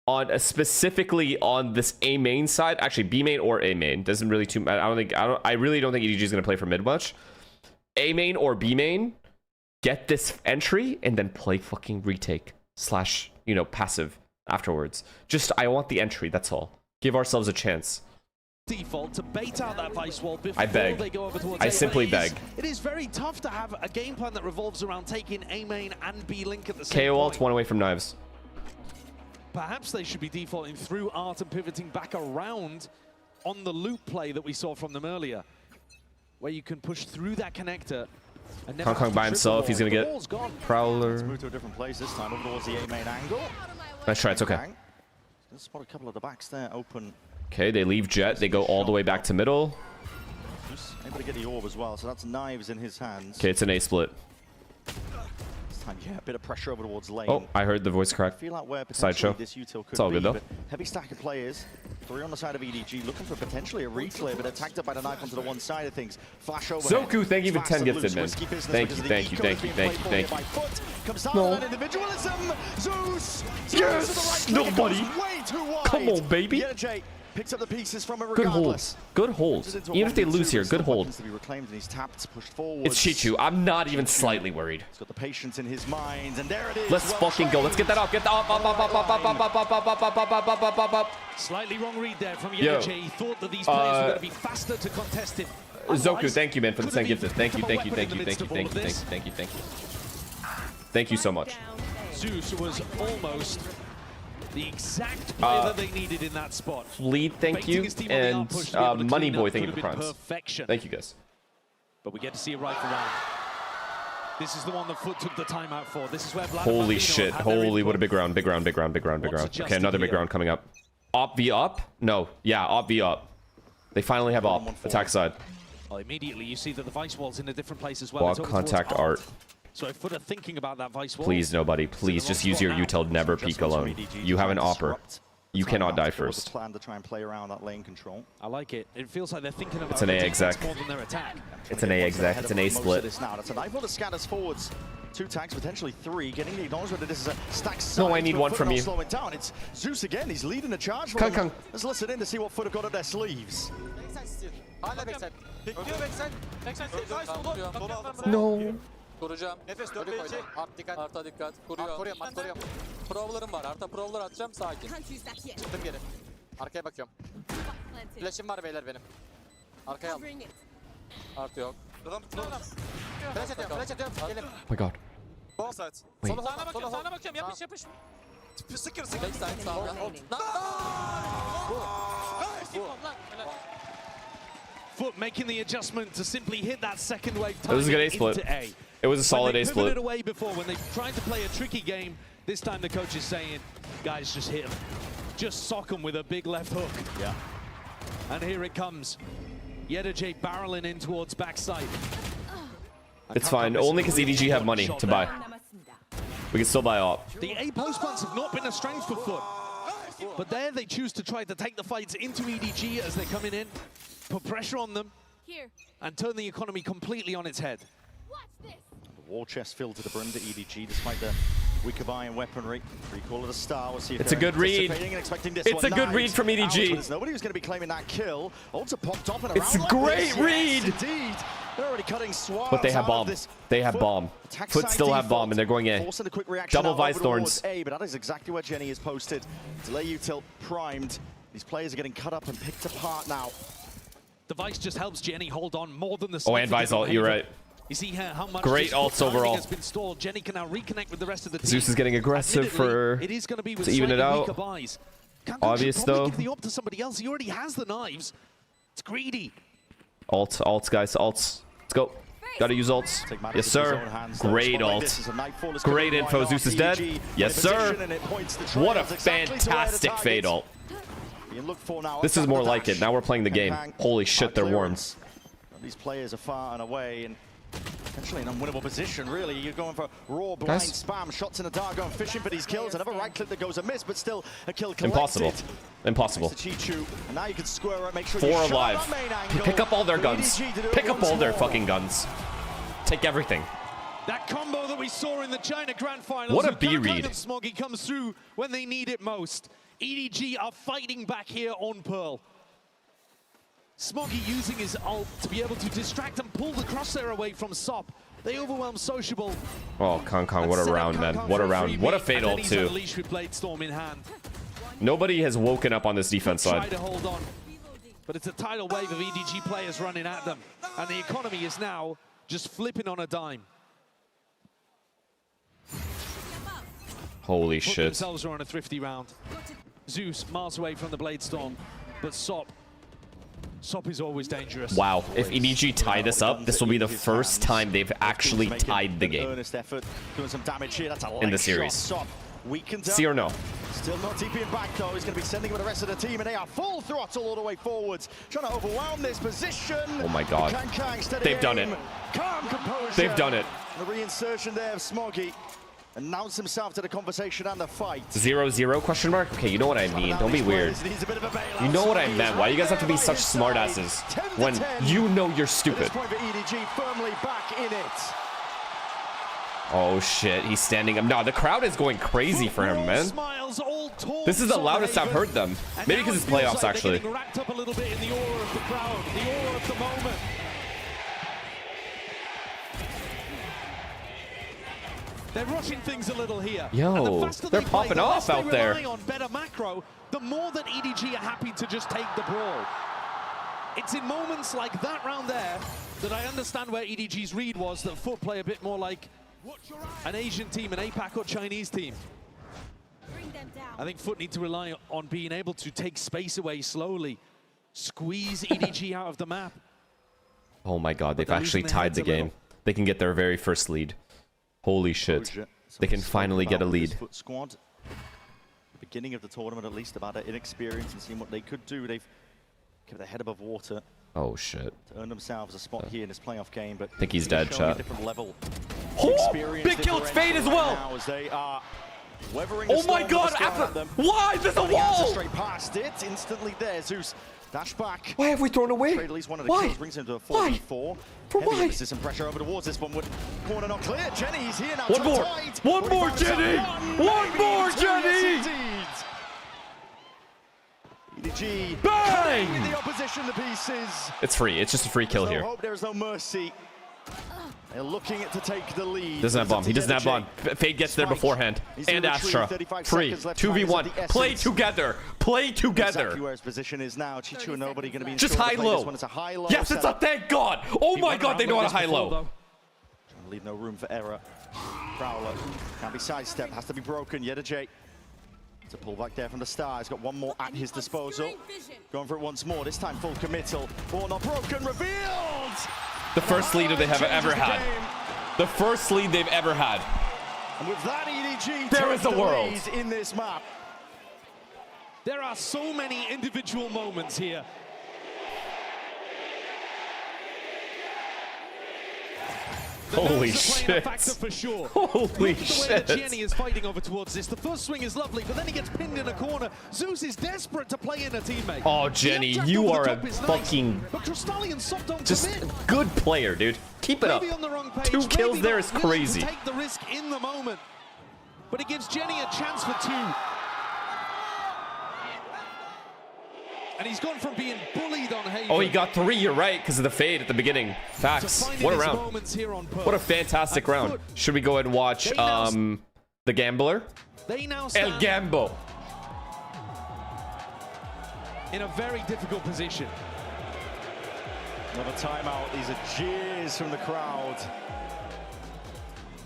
on specifically on this A main side, actually B main or A main doesn't really too. I really don't think EDG is going to play for mid much. A main or B main, get this entry and then play fucking retake slash passive afterwards. Just I want the entry. That's all. Give ourselves a chance. Default to bait out that vice wall before I beg. they go over towards I A. simply beg. It is very tough to have a game plan that revolves around taking A main and B link at the same KO point. ult, one away from knives. Perhaps they should be defaulting through art and pivoting back around on the loop play that we saw from them earlier, where you can push through that connector. And Kong Kong by himself, he's gonna get Prowler. Let's move to a different place this time, over towards the A main angle. Nice try, it's okay. Let's spot a couple of the backs there, open. Okay, they leave Jet, they go all the way back to middle. Just able to get the orb as well, so that's knives in his hands. Okay, it's an A split. This time, yeah, a bit of pressure over towards lane. Oh, I heard the voice crack. I feel like where Sideshow. potentially this util could It's all be, good though. but heavy stack of players. 3 on the side of EDG, looking for potentially a reclear, but attacked up by the knife onto the one side of things. Flash over. Zoku, thank you for 10 gifted, man. Thank you. No. Zeus! Yes! Nobody! Come on, baby! Picks up the pieces from it Good hold. regardless. Good hold. Even if they lose here, good hold. To be reclaimed and he's tapped, pushed forward. It's Chichu. I'm not even slightly worried. He's got the patience in his mind, and there it is. Let's fucking go. Let's get that up. Get that up. Slightly wrong read there from Yenache. He thought that these players were going to be faster to contest him. Zoku, thank you, man, for the 10 gifted. Thank you so much. Zeus was almost the exact player that they needed in that spot. Lead, thank you, and Money Boy, thank you for the primes. Thank you, guys. But we get to see a rifle round. This is the one that Foot took the timeout for. This is where Vlad Holy shit. Holy, what a big round. Big round. Okay, another big round coming up. Op v up? No. Yeah, op v up. They finally have op. Attack side. Well, immediately you see that the vice wall's in a different place as well. Walk, contact, art. So if Foot are thinking about that vice wall... Please, nobody. Please, just use your util. Never peek alone. You have an opper. You cannot die first. Plan to try and play around that lane control. I like it. It feels like they're thinking about it's an A exec. more than their attack. It's an A exec. It's an A split. That's a knife that scatters forwards. 2 tags, potentially 3. Getting the acknowledgement that this is a stack side. No, I need one from you. Slowing down. It's Zeus again. He's leading the charge. Kong. Let's listen in to see what Foot have got up their sleeves. No. Kuracağım. Nefes 4 koydum. Art dikkat. Arta dikkat. Kuruyorum. Provlarım var. Arta provlar atacağım. Sakin. Çıktım geri. Arkaya bakıyorum. Flash'im var beyler benim. Arkaya al. Artı yok. Flash atıyorum. Gelin. Oh my god. Wait. Sağına bakıyorum. Yapış. Sıkır. Backside sağdan. Foot making the adjustment to simply hit that second wave. It was a good A split. It was a solid A split. Away before when they tried to play a tricky game. This time the coach is saying, guys, just hit him. Just sock him with a big left hook. Yeah. And here it comes. Yenache barreling in towards backside. It's fine, only because EDG have money to buy. We can still buy op. The A post plants have not been a strength for Foot. But there they choose to try to take the fights into EDG as they're coming in, put pressure on them, and turn the economy completely on its head. The war chest filled to the brim to EDG despite the weak of iron weaponry. Recall it a star. We'll see if it's a good read. It's a good read from EDG. There's nobody who's going to be claiming that kill. Ulta popped off and it's a great read. Yes, indeed. They're already cutting swaths. But they have bomb. They have bomb. Foot still have bomb, and they're going in. Double Vice Thorns. A, but that is exactly where Jenny is posted. Delay util primed. These players are getting cut up and picked apart now. The Vice just helps Jenny hold on more than the... Oh, and Vice ult, you're right. You see how much great ults overall. Has been stalled. Jenny can now reconnect with the rest of the team. Zeus is getting aggressive for it is going to be with even it out. Obvious though. Give the op to somebody else. He already has the knives. It's greedy. Alts, guys, alts. Let's go. Gotta use ults. Yes, sir. Great ult. Great info. Zeus is dead. Yes, sir. What a fantastic fade ult. This is more like it. Now we're playing the game. Holy shit, they're warm. These players are far and away, and potentially an unwinnable position, really. You're going for raw, blind spam, shots in the dark, going fishing for these kills. Another right click that goes amiss, but still a kill collected. Impossible. Impossible. And now you can square up, make sure 4 alive. Pick up all their guns. Pick up all their fucking guns. Take everything. That combo that we saw in the China Grand Finals. What a B read. Smoggy comes through when they need it most. EDG are fighting back here on Pearl. Smoggy using his ult to be able to distract and pull the crosshair away from Sop. They overwhelm Sociable. Oh, Kong, what a round, man. What a round. What a fade ult, too. Storm in hand. Nobody has woken up on this defense side. Try to hold on. But it's a tidal wave of EDG players running at them. And the economy is now just flipping on a dime. Holy shit. Themselves are on a thrifty round. Zeus miles away from the Blade Storm, but Sop is always dangerous. Wow, if EDG tie this up, this will be the first time they've actually tied the game in the series. See or no? Still not TPing back though. He's going to be sending with the rest of the team, and they are full throttle all the way forwards, trying to overwhelm this position. Oh my god. They've done it. They've done it. The reinsertion there of Smoggy announced himself to the conversation and the fight. 0-0 question mark? Okay, you know what I mean. Don't be weird. You know what I meant. Why you guys have to be such smartasses when you know you're stupid? Oh shit, he's standing up. No, the crowd is going crazy for him, man. This is the loudest I've heard them. Maybe because it's playoffs, actually. Wrapped up a little bit in the aura of the crowd, the aura of the moment. They're rushing things a little here. Yo, they're popping off out there. On better macro, the more that EDG are happy to just take the brawl. It's in moments like that round there that I understand where EDG's read was that Foot play a bit more like an Asian team, an APAC or Chinese team. I think Foot need to rely on being able to take space away slowly, squeeze EDG out of the map. Oh my god, they've actually tied the game. They can get their very first lead. Holy shit. They can finally get a lead. Squad. Beginning of the tournament, at least, about their inexperience and seeing what they could do. They've kept their head above water. Oh shit. To earn themselves a spot here in this playoff game, but I think he's dead, chat. Oh, big kill, it's fade as well. As they are weathering oh my god, why? There's a wall! Straight past it, instantly there. Zeus dash back. Why have we thrown away? At least one of the kills brings him to a 4v4. Heavy emphasis and pressure over towards this one. Corner not clear. Jenny's here now. One more, Jenny! One more, Jenny! EDG bang! The opposition to pieces. It's free. It's just a free kill here. Hope there is no mercy. They're looking to take the lead. Doesn't have bomb. He doesn't have bomb. Fade gets there beforehand. And Astra. Free. 2v1. Play together. Play together. Exactly where his position is now. Chichu and nobody going to be just high-low. Yes, it's a thank god. Oh my god, they know how to high-low. Trying to leave no room for error. Prowler can't be sidestepped. Has to be broken. Yeta J to pull back there from the start. He's got one more at his disposal. Going for it once more. This time full committal. Ball not broken. Revealed. The first lead they have ever had. The first lead they've ever had. And with that, EDG there is the world in this map. There are so many individual moments here. Holy shit. For sure. Holy shit. Jenny is fighting over towards this. The first swing is lovely, but then he gets pinned in a corner. Zeus is desperate to play in a teammate. Oh, Jenny, you are a fucking just good player, dude. Keep it up. 2 kills there is crazy. Take the risk in the moment, but it gives Jenny a chance for 2. And he's gone from being bullied on Haven. Oh, he got 3, you're right, because of the fade at the beginning. Facts. What a round. What a fantastic round. Should we go ahead and watch the Gambler? They now El Gambo. In a very difficult position. Another timeout. These are jeers from the crowd.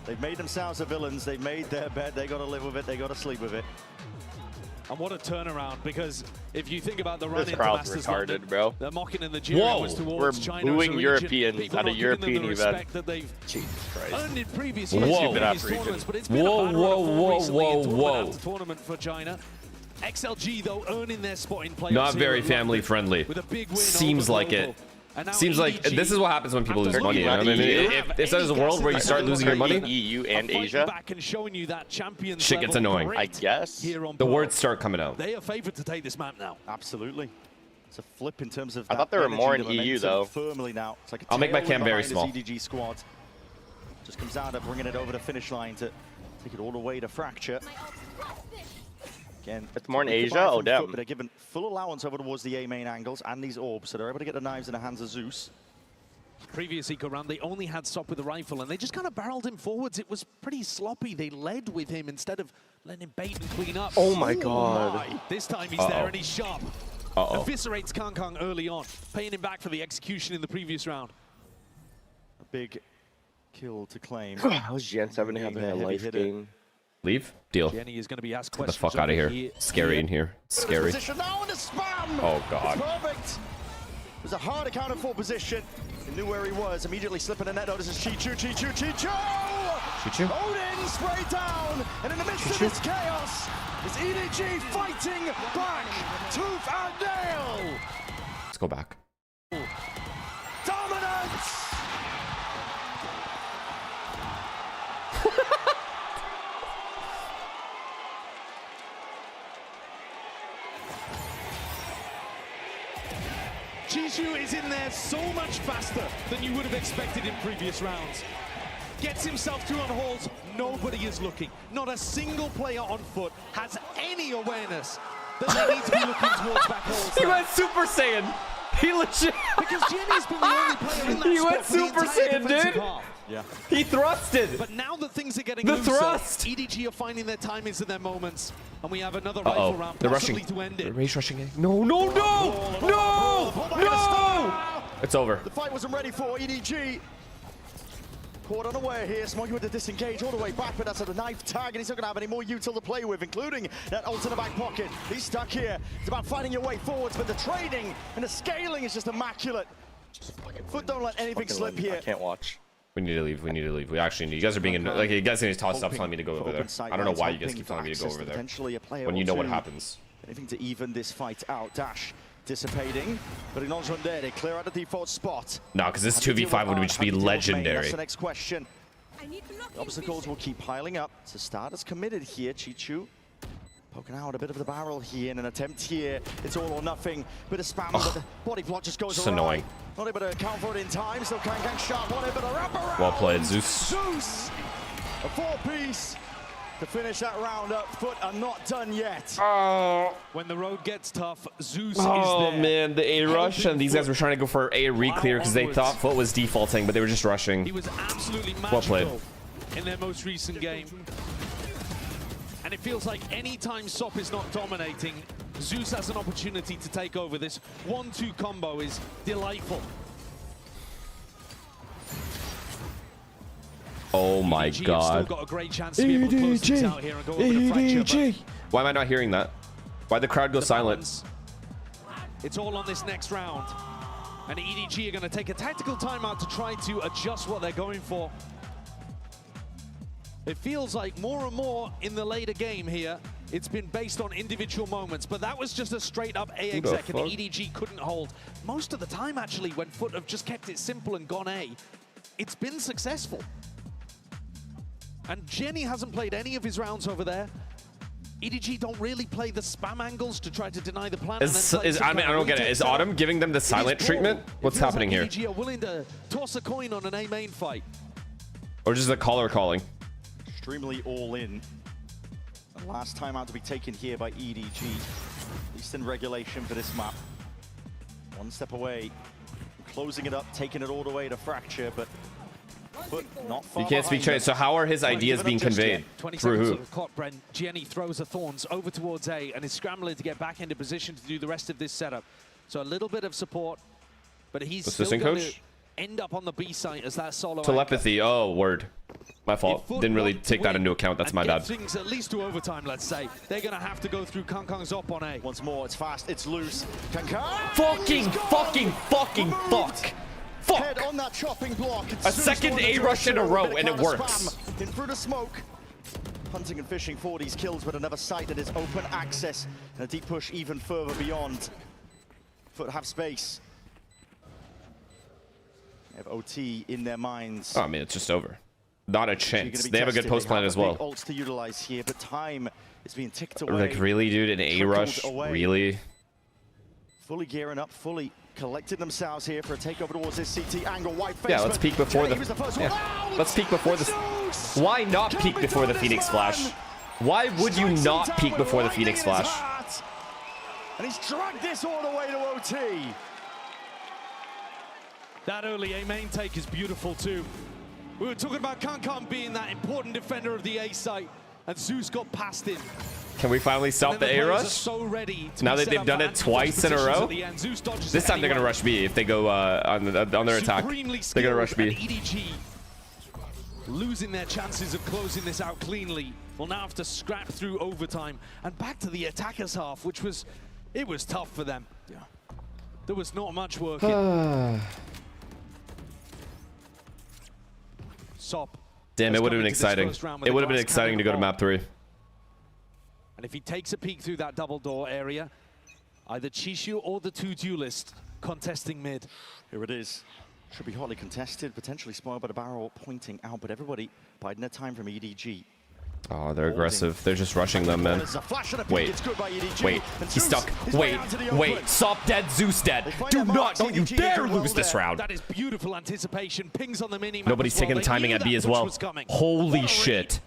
They've made themselves the villains. They've made their bed. They got to live with it. They got to sleep with it. And what a turnaround, because if you think about the run This into crowd's Masters retarded, London, bro. the mocking and the jeering was towards China. Booing as a Europeans region. at a European event. That they've Jesus Christ. earned in previous years, Whoa. previous tournaments, but it's been a bad run of form recently in tournament after tournament for China. XLG, though, earning their spot in playoffs. Not very here at family London friendly. with a big win Seems over like Global. it. And now Seems like EDG, this is what happens when people lose after money. You know? I looking mean, at if there's a world where you start losing your money, EU and fighting Asia, back and showing you that Champions shit gets level annoying. grit I guess. here on the Pearl. words start coming out. They are favored to take this map now. Absolutely. It's a flip in terms of I that thought there were energy, more in the EU, momentum though. Firmly now. It's like a I'll make my tailwind cam very behind small. this EDG squad. Just comes down to bringing it over the finish line to take it all the way to Fracture. Again, It's more in goodbye Asia? from Oh, Foot, damn. But they're given full allowance over towards the A main angles and these orbs, so they're able to get the knives in the hands of Zeus. Previous eco round, they only had Sop with a rifle, and they just kind of barreled him forwards. It was pretty sloppy. They led with him instead of letting him bait and clean up. Oh my God. This time he's there and he's sharp. Eviscerates Kang early on, paying him back for the execution in the previous round. A big kill to claim. How's Gen 7 having a life game? Leave? Deal. Jenny is going to be asked Get the questions. fuck out of over here. Scary in here. Scary. Position now and a spam! Oh, God. It's perfect. It was a hard accounted for position. He knew where he was, immediately slipping the net. Oh, this is Chichu. Chichu? Odin spray down, and in the midst of this chaos is EDG fighting back, tooth and nail. Let's go back. Dominance! Chichu is in there so much faster than you would have expected in previous rounds. Gets himself through on halls, nobody is looking. Not a single player on foot has any awareness that they need to be looking towards back halls. He went Super Saiyan. He legit. Because Jenny's been the only player in that He spot went for the Super entire Saiyan, defensive dude. half. Yeah. He thrusted. But now that things are getting The looser, thrust. EDG are finding their timings and their moments. And we have another rifle round, They're possibly rushing. to end They're it. race rushing it. No, no, no! No! No! It's over. The fight wasn't ready for EDG. Caught unaware here, Smoggy with the disengage all the way back, but that's a knife tag, and he's not going to have any more util to play with, including that ult in the back pocket. He's stuck here. It's about fighting your way forwards, but the training and the scaling is just immaculate. Foot don't let anything slip here. I can't watch. We need to leave. We need to leave. We actually need. You guys are being like you guys need to stop telling me to go over there. I don't know why you guys keep telling me to go over there. When you know what happens. Anything to even this fight out. Dash dissipating, but acknowledgement there. They clear out the default spot. No, because this 2v5 would just be legendary. That's the next question. The obstacles will keep piling up. So starters committed here. Chichu poking out a bit of the barrel here in an attempt here. It's all or nothing. Bit of spam, but the body block just goes It's awry. annoying. Not able to account for it in time. Still Kang sharp on it, but a wraparound. Well played, Zeus. Zeus, a four-piece to finish that round up. Foot are not done yet. When the road gets tough, Zeus is Oh there. man, the A rush, and these guys were trying to go for A re-clear because they thought Foot was defaulting, but they were just rushing. He was absolutely Well played. magical in their most recent game. And it feels like any time Sop is not dominating, Zeus has an opportunity to take over. This 1-2 combo is delightful. Oh my EDG have god. still got a great chance to be able to close things out here and go over the fracture. Why am I not hearing that? Why'd the crowd go silent? It's all on this next round. And EDG are going to take a tactical timeout to try to adjust what they're going for. It feels like more and more in the later game here, it's been based on individual moments, but that was just a straight up A exec and EDG couldn't hold. Most of the time, actually, when Foot have just kept it simple and gone A, it's been successful. And Jenny hasn't played any of his rounds over there. EDG don't really play the spam angles to try to deny the plan. I don't get it. Is Autumn giving them the silent treatment? What's happening here? EDG are willing to toss a coin on an A main fight. Or just the caller calling? Extremely all in. The last time out to be taken here by EDG. At least in regulation for this map. One step away. Closing it up, taking it all the way to Fracture, but not far. You can't speak Chinese, so how are his ideas being conveyed? 20 Through seconds who? on the clock, Brent. Jenny throws her thorns over towards A and is scrambling to get back into position to do the rest of this setup. So a little bit of support, but he's still Assistant going coach? to end up on the B site as that solo Telepathy. Oh, word. My fault. Didn't really take that into account. That's my bad. Things at least to overtime, let's say. They're going to have to go through Kangkang's op on A. Once more, it's fast, it's loose. Kangkang! Fucking fuck. Head on that chopping block. A second A rush in a row, and it works. In through the smoke. Hunting and fishing for these kills, but another site that is open access. And a deep push even further beyond. Foot have space. They have OT in their minds. Oh, I mean, it's just over. Not a chance. They have a good post plan as well. Ults to utilize here, but time is being ticked away. Like, really, dude? An A rush? Really? Fully gearing up, fully collecting themselves here for a takeover towards this CT angle. White face, yeah, let's peek before the... Let's peek before the... Why not peek before the Phoenix Flash? Why would you not peek before the Phoenix Flash? And he's dragged this all the way to OT. That early A main take is beautiful too. We were talking about Kangkang being that important defender of the A site, and Zeus got past him. Can we finally stop the A rush? So now that they've done it twice in a row, this time they're gonna rush B if they go on their attack. They're gonna rush B. EDG losing their chances of closing this out cleanly. Will now have to scrap through overtime and back to the attackers half, which was tough for them. Yeah, there was not much working. Sop. Damn, it would have been exciting. It would have been exciting to go to map 3. And if he takes a peek through that double door area, either Chishu or the two duelists contesting mid. Here it is. Should be hotly contested, potentially spoiled by the barrel pointing out, but everybody biding their time from EDG. Oh, they're aggressive. They're just rushing them, man. Wait, he's stuck. Wait, Sop dead, Zeus dead. Don't you dare lose this round. That is beautiful anticipation. Pings on the mini. Nobody's taking the timing at B as well. Holy shit.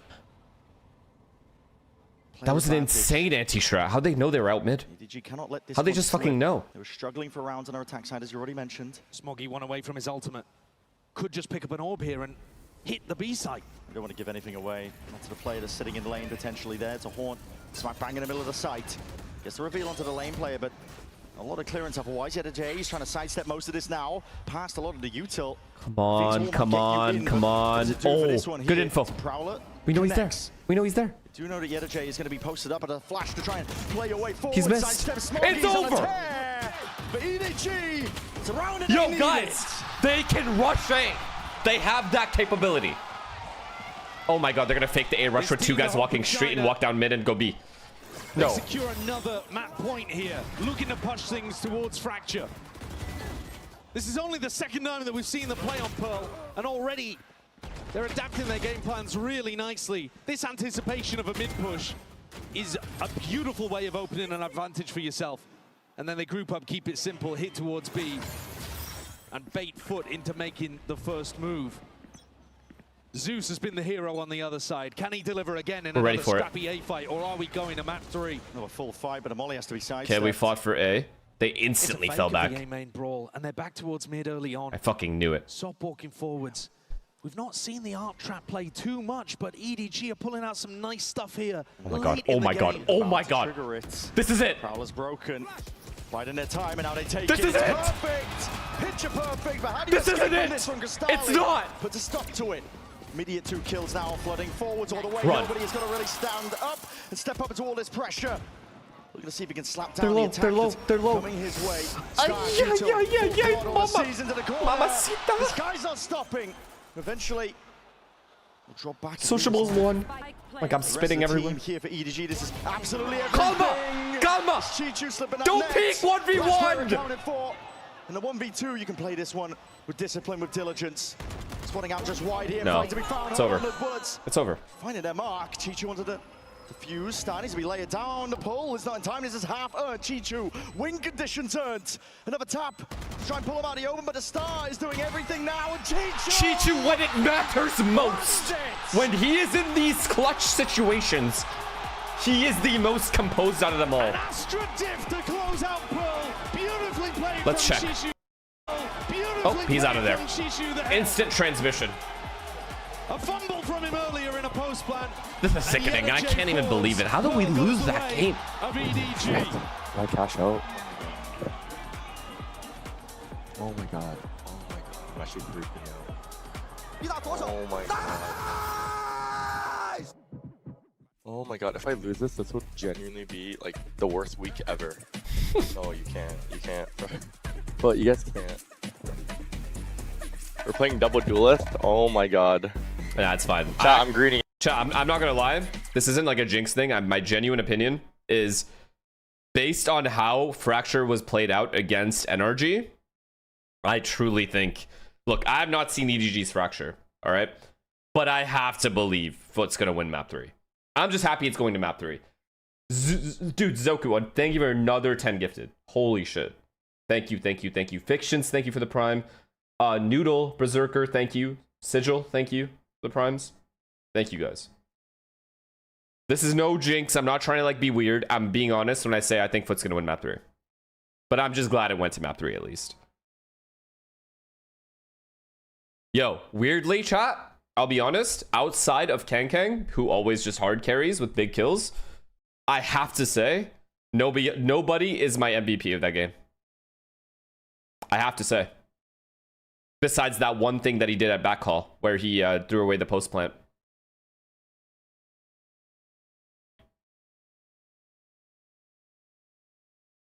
That was an insane anti-strat. How'd they know they were out mid? How'd they just fucking know? They were struggling for rounds on our attack side, as you already mentioned. Smoggy one away from his ultimate. Could just pick up an orb here and hit the B site. We don't want to give anything away. Not to the player that's sitting in lane potentially there. It's a Haunt. Smack bang in the middle of the site. Gets the reveal onto the lane player, but a lot of clearance otherwise. Yet he's trying to sidestep most of this now. Past a lot of the util. Come on. Oh, good info. We know he's there. We know he's there. Do you know that Yedajay is going to be posted up at a flash to try and play your way forward? He's missed. It's over. Yo, guys, they can rush A. They have that capability. Oh my god, they're going to fake the A rush with two guys walking straight and walk down mid and go B. No. They secure another map point here, looking to push things towards Fracture. This is only the second time that we've seen them play on Pearl, and already they're adapting their game plans really nicely. This anticipation of a mid-push is a beautiful way of opening an advantage for yourself. And then they group up, keep it simple, hit towards B, and bait Foot into making the first move. Zeus has been the hero on the other side. Can he deliver again in another scrappy A fight, or are we going to map 3? No, a full fight, but a molly has to be sidestepped. Okay, we fought for A. They instantly fell back. The A main brawl, and they're back towards mid early on. I fucking knew it. Sop walking forwards. We've not seen the art trap play too much, but EDG are pulling out some nice stuff here. Oh my god, oh my god, oh my god. This is it. Prowler's broken. Biding their time, and now they take it. This is it. Perfect. Picture perfect, but how do you escape from this one? It's not. Put a stop to it. Immediate 2 kills now, flooding forwards all the way. Run. Nobody is going to really stand up and step up into all this pressure. Looking to see if he can slap down the attack. They're low. Coming his way. Mamacita. This guy's not stopping. Eventually, we'll drop back. Sociables won. Like I'm spitting everywhere. Here for EDG. This is absolutely everything. Calma. Don't peek 1v1. In the 1v2, you can play this one with discipline, with diligence. Spotting out just wide here. No, to be found. it's over. It's over. Finding their mark. Chichu wanted to defuse. Star needs to be laid down. The pull is not in time. This is half earned. Chichu, win condition turned. Another tap. Try and pull him out of the open, but the Star is doing everything now. And Chichu, when it matters most, when he is in these clutch situations, he is the most composed out of them all. An Astra diff to close out Pearl. Beautifully played. Let's check. Oh, he's out of there. Instant transmission. A fumble from him earlier in a post plan. This is sickening. I can't even believe it. How did we lose that game? Why cash out? Oh my god. I'm actually freaking out. Oh my god. Oh my god, if I lose this, this would genuinely be like the worst week ever. No, you can't. You can't. But you guys can't. We're playing double duelist. Oh my god. That's fine. Chat, I'm greening. Chat, I'm not gonna lie. This isn't like a jinx thing. My genuine opinion is based on how Fracture was played out against NRG. I truly think. Look, I have not seen EDG's Fracture. All right, but I have to believe Foot's gonna win map 3. I'm just happy it's going to map 3. Dude, Zoku, thank you for another 10 gifted. Holy shit. Thank you, thank you, thank you. Fictions, thank you for the prime. Noodle, Berserker, thank you. Sigil, thank you for the primes. Thank you, guys. This is no jinx. I'm not trying to like be weird. I'm being honest when I say I think Foot's going to win map 3. But I'm just glad it went to map 3 at least. Yo, weirdly, chat, I'll be honest, outside of Kang, who always just hard carries with big kills, I have to say, nobody is my MVP of that game. I have to say. Besides that one thing that he did at backcall, where he threw away the post plant.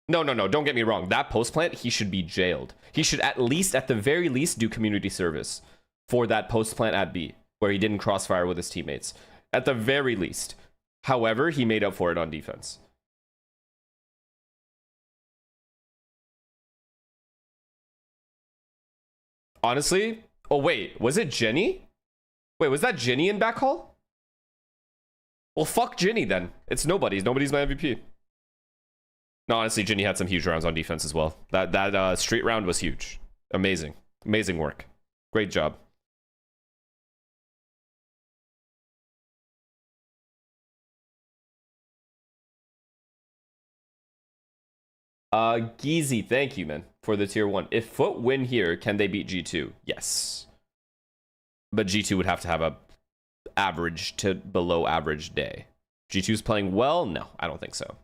No, don't get me wrong. That post plant, he should be jailed. He should at the very least, do community service for that post plant at B, where he didn't crossfire with his teammates. At the very least. However, he made up for it on defense. Honestly, oh wait, was it Jenny? Wait, was that Jenny in backhaul? Well, fuck Jenny then. It's nobody's. Nobody's my MVP. No, honestly, Jenny had some huge rounds on defense as well. That street round was huge. Amazing. Amazing work. Great job. Geezy, thank you, man, for the tier 1. If Foot win here, can they beat G2? Yes. But G2 would have to have a average to below average day. G2's playing well? No, I don't think so.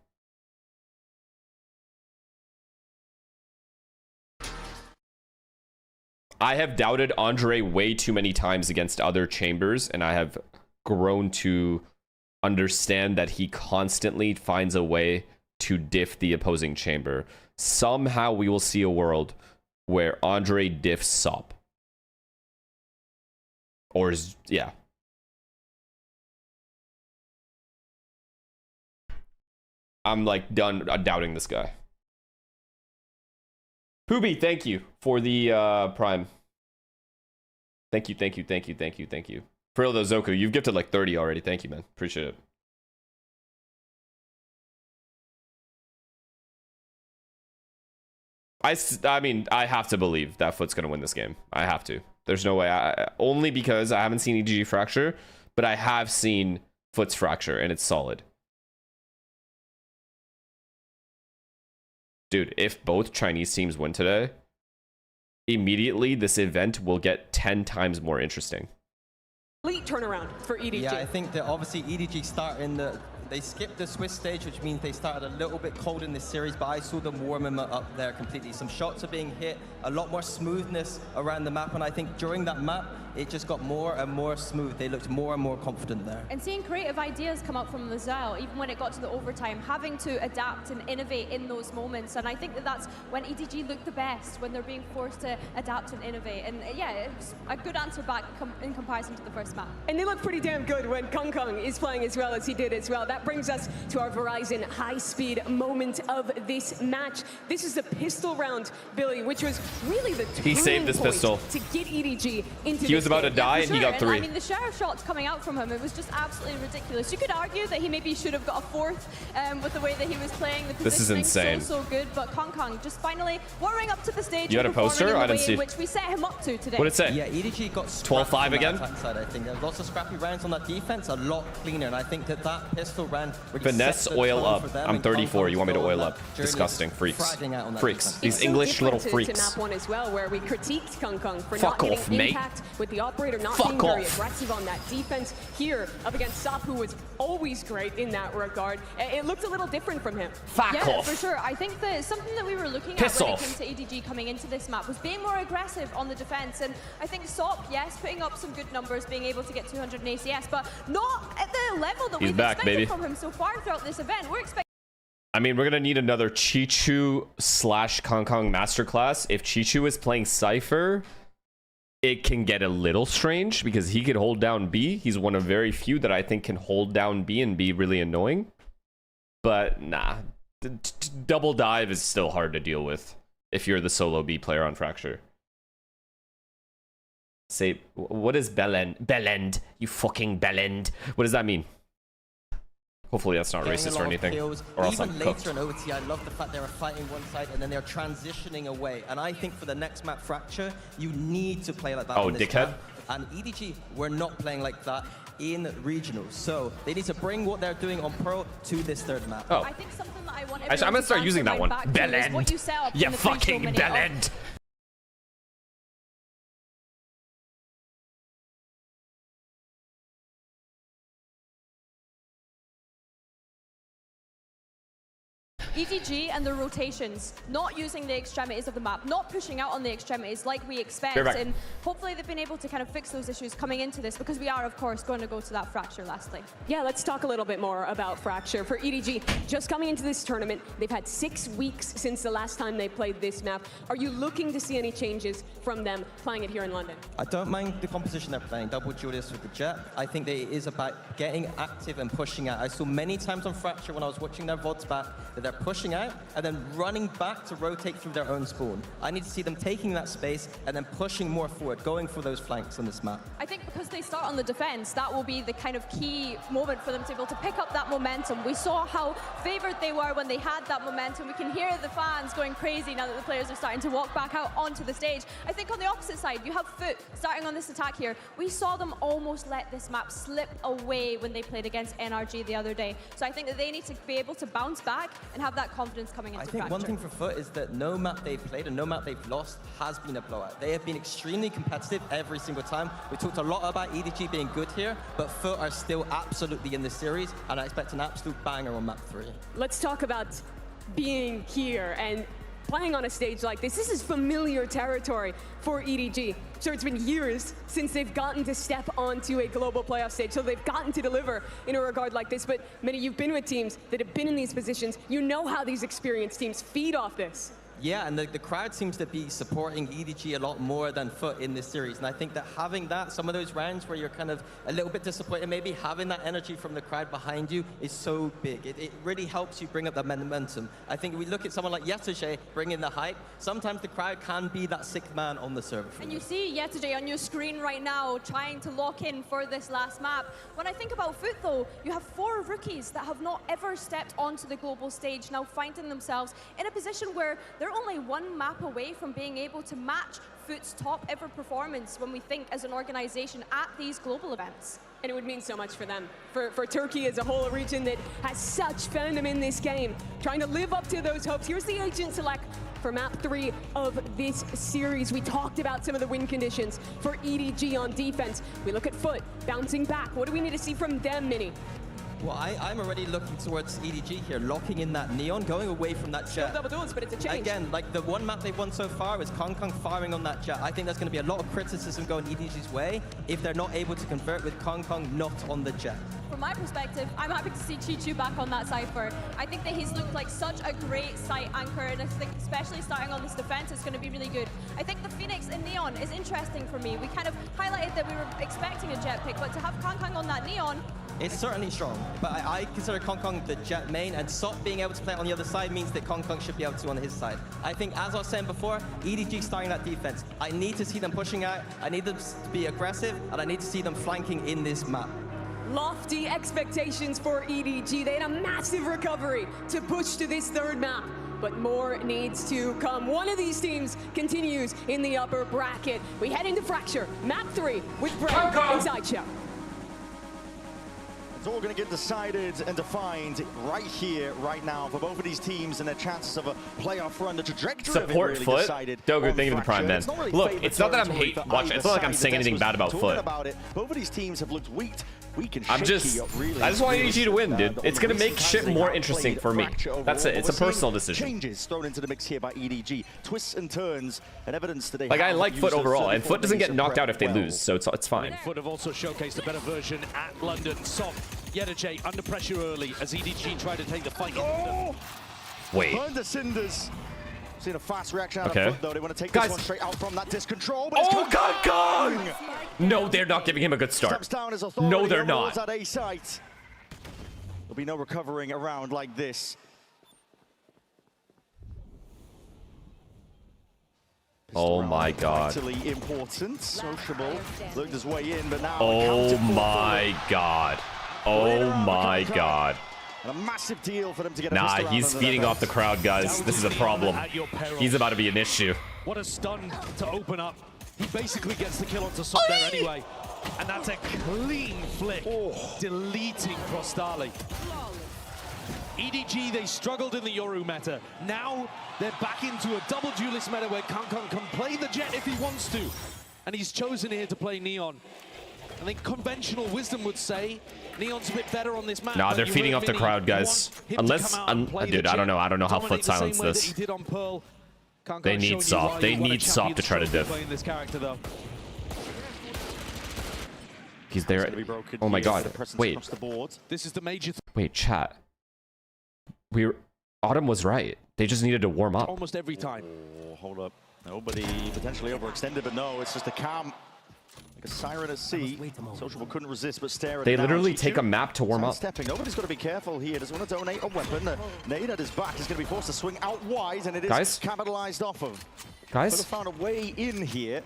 I have doubted Andre way too many times against other chambers, and I have grown to understand that he constantly finds a way to diff the opposing chamber. Somehow we will see a world where Andre diffs SOP. Or is, yeah. I'm like done doubting this guy. Poobie, thank you for the prime. Thank you. For real though, Zoku, you've gifted like 30 already. Thank you, man. Appreciate it. I mean, I have to believe that Foot's going to win this game. I have to. There's no way. Only because I haven't seen EDG Fracture, but I have seen Foot's Fracture, and it's solid. Dude, if both Chinese teams win today, immediately this event will get 10 times more interesting. Complete turnaround for EDG. Yeah, I think that obviously EDG starting they skipped the Swiss stage, which means they started a little bit cold in this series, but I saw them warming up there completely. Some shots are being hit, a lot more smoothness around the map, and I think during that map, it just got more and more smooth. They looked more and more confident there. And seeing creative ideas come up from Lazelle, even when it got to the overtime, having to adapt and innovate in those moments. And I think that that's when EDG look the best, when they're being forced to adapt and innovate. And yeah, it's a good answer back in comparison to the first map. And they look pretty damn good when Kong is playing as well as he did as well. That brings us to our Verizon high-speed moment of this match. This is the pistol round, Billy, which was really the He saved this pistol to get EDG into He was about to die, and he got 3. I mean, the share of shots coming out from him, it was just absolutely ridiculous. You could argue that he maybe should have got a 4th with the way that he was playing. The This is insane. So good, but Kong just finally warming up to the stage. You had a poster? I didn't see. Which we set him up to today. What did it say? Yeah, EDG got 12-5 again? Side, I think there's lots of scrappy rounds on that defense, a lot cleaner, and I think that pistol round. Finesse, oil up. I'm 34. You want me to oil up? Disgusting. Freaks. Freaks. These English little freaks. To map 1 as well, where we critiqued Kong for Fuck not off, getting mate. impact with the operator not being very aggressive on that defense. Here, up against Sop, who was always great in that regard. It looked a little different from him. Fuck yeah, off. for sure. I think that something that we were looking Piss at when off. it came to EDG coming into this map was being more aggressive on the defense. And I think Sop, yes, putting up some good numbers, being able to get 200 in ACS, but not at the level that He's we've back, expected baby. from him so far throughout this event. We're expecting. I mean, we're gonna need another Chichu / Kong Kong masterclass. If Chichu is playing Cypher, it can get a little strange because he could hold down B. He's one of very few that I think can hold down B and be really annoying. But nah, double dive is still hard to deal with if you're the solo B player on Fracture. Say, what is Bellend? Bellend, you fucking Bellend. What does that mean? Hopefully that's not racist or anything. Kills. Or else Even I'm later cooked. in OT, I love the fact they were fighting one side and then they're transitioning away. And I think for the next map, Fracture, you need to play like that. Oh, on this dickhead. map. And EDG, we're not playing like that in regionals. So they need to bring what they're doing on Pro to this third map. Oh. I think something that I want Actually, I'm gonna start using that one. Bellend. What you set up Yeah, in the pre-show fucking mini of- Bellend. EDG and the rotations, not using the extremities of the map, not pushing out on the extremities like we expect, and hopefully they've been able to kind of fix those issues coming into this, because we are, of course, going to go to that Fracture lastly. Yeah, let's talk a little bit more about Fracture. For EDG, just coming into this tournament, they've had 6 weeks since the last time they played this map. Are you looking to see any changes from them playing it here in London? I don't mind the composition they're playing, double Julius with the Jet. I think that it is about getting active and pushing out. I saw many times on Fracture when I was watching their VODs back that they're pushing out and then running back to rotate through their own spawn. I need to see them taking that space and then pushing more forward, going for those flanks on this map. I think because they start on the defense, that will be the kind of key moment for them to be able to pick up that momentum. We saw how favored they were when they had that momentum. We can hear the fans going crazy now that the players are starting to walk back out onto the stage. I think on the opposite side, you have Foot starting on this attack here. We saw them almost let this map slip away when they played against NRG the other day. So I think that they need to be able to bounce back and have that confidence coming into I think one thing for Foot is that no map they've played and no map they've lost has been a blowout. They have been extremely competitive every single time. We talked a lot about EDG being good here, but Foot are still absolutely in the series, and I expect an absolute banger on map 3. Let's talk about being here and playing on a stage like this. This is familiar territory for EDG. Sure, it's been years since they've gotten to step onto a global playoff stage, so they've gotten to deliver in a regard like this. But many, you've been with teams that have been in these positions. You know how these experienced teams feed off this. Yeah, and the crowd seems to be supporting EDG a lot more than Foot in this series. And I think that having that, some of those rounds where you're kind of a little bit disappointed, maybe having that energy from the crowd behind you is so big. It really helps you bring up that momentum. I think we look at someone like Yetuje bringing the hype. Sometimes the crowd can be that sixth man on the server. And you see Yetuje on your screen right now trying to lock in for this last map. When I think about Foot though, you have 4 rookies that have not ever stepped onto the global stage, now finding themselves in a position where they're only 1 map away from being able to match Foot's top ever performance when we think as an organization at these global events. And it would mean so much for them, for Turkey as a whole, a region that has such fandom in this game, trying to live up to those hopes. Here's the agent select for map 3 of this series. We talked about some of the win conditions for EDG on defense. We look at Foot bouncing back. What do we need to see from them, Mini? Well, I'm already looking towards EDG here, locking in that Neon, going away from that Jet. Still double duels, but it's a change. Again, like the one map they've won so far is Kong Kong firing on that Jet. I think there's going to be a lot of criticism going EDG's way if they're not able to convert with Kong Kong not on the Jet. From my perspective, I'm happy to see Chichu back on that Cypher. I think that he's looked like such a great site anchor, and I think especially starting on this defense is going to be really good. I think the Phoenix and Neon is interesting for me. We kind of highlighted that we were expecting a Jet pick, but to have Kong Kong on that Neon, it's certainly strong, but I consider Kong Kong the Jet main, and Sop being able to play on the other side means that Kong Kong should be able to on his side. I think, as I was saying before, EDG starting that defense. I need to see them pushing out, I need them to be aggressive, and I need to see them flanking in this map. Lofty expectations for EDG. They had a massive recovery to push to this third map, but more needs to come. One of these teams continues in the upper bracket. We head into Fracture, map 3 with Brent inside show. It's all going to get decided and defined right here, right now, for both of these teams and their chances of a playoff run. The trajectory Support of it really Foot. decided. Dogu, thank you for the prime, man. Really Look, it's not that I'm hate watching. It's not like I'm saying anything bad about Foot. Both of these teams have looked weak. I just want EDG to win, dude. It's gonna make shit more interesting for me. That's it. It's a personal decision. Changes thrown into the mix here by EDG. Twists and turns and evidence today. Like, I like Foot overall, and Foot doesn't get knocked out if they lose, so it's fine. Foot have also showcased a better version at London. Yedajay under pressure early as EDG tried to take the fight. Wait. Burn the cinders. Seen a fast reaction out Okay. of Foot, though. They want to take Guys. this one straight out from that disc control. But Oh, God, God! No, they're not giving him a good start. No, they're not. At A site. There'll be no recovering around like this. Oh my God. Vitally important. Sociable. Looked his way in, but now. Oh my God. Oh my God. And a massive deal for them to get a Nah, pistol he's round under feeding their off the belt. crowd, guys. This is a problem. He's about to be an issue. What a stun to open up. He basically gets the kill onto Sop there anyway. And that's a clean flick, deleting Prostali. EDG, they struggled in the Yoru meta. Now they're back into a double duelist meta where Kankan can play the Jet if he wants to. And he's chosen here to play Neon. I think conventional wisdom would say Neon's a bit better on this map. Nah, they're feeding off the crowd, guys. Unless, dude, I don't know. I don't know how Foot silenced this. They need Sop. They need Sop to try to diff. He's there. Oh my God. Wait. This is the major. Wait, chat. Autumn was right. They just needed to warm up. Almost every time. Oh, hold up. Nobody potentially overextended, but no, it's just a calm. Like a siren at sea. Sociable couldn't resist but stare at They it literally down. take a map to warm up. Stepping. Nobody's got to be careful here. Doesn't want to donate a weapon. The nade at his back is going to be forced to swing out wide, and it is Guys? capitalized off of. Guys? Could have found a way in here.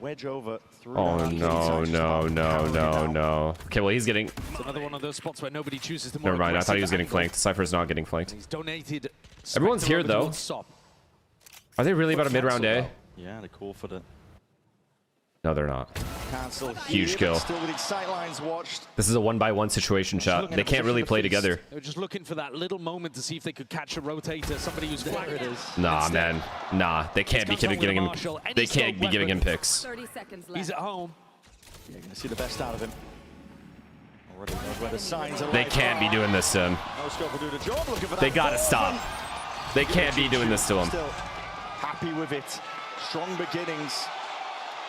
Wedge over through. Oh no, no, no, no, no. Okay, well, he's getting... It's another one of those spots where nobody chooses to. Never mind, I thought he was getting flanked. Cypher's not getting flanked. He's donated. Everyone's here, though. Are they really about a mid-round A? Yeah, they're cool for the... No, they're not. Cancel Huge here, kill. but still with these sight lines watched. This is a 1-by-1 situation, chat. They can't really play together. They were just looking for that little moment to see if they could catch a rotator, somebody who's flanked. There it is. Nah, man. Nah, they can't be giving him... They can't be giving him picks. 30 seconds left. He's at home. You're going to see the best out of him. Already knows where the signs are. They can't be doing this to him. No scope will do the job. Looking for that They gotta ball. stop. They can't be doing this to him. Still happy with it. Strong beginnings.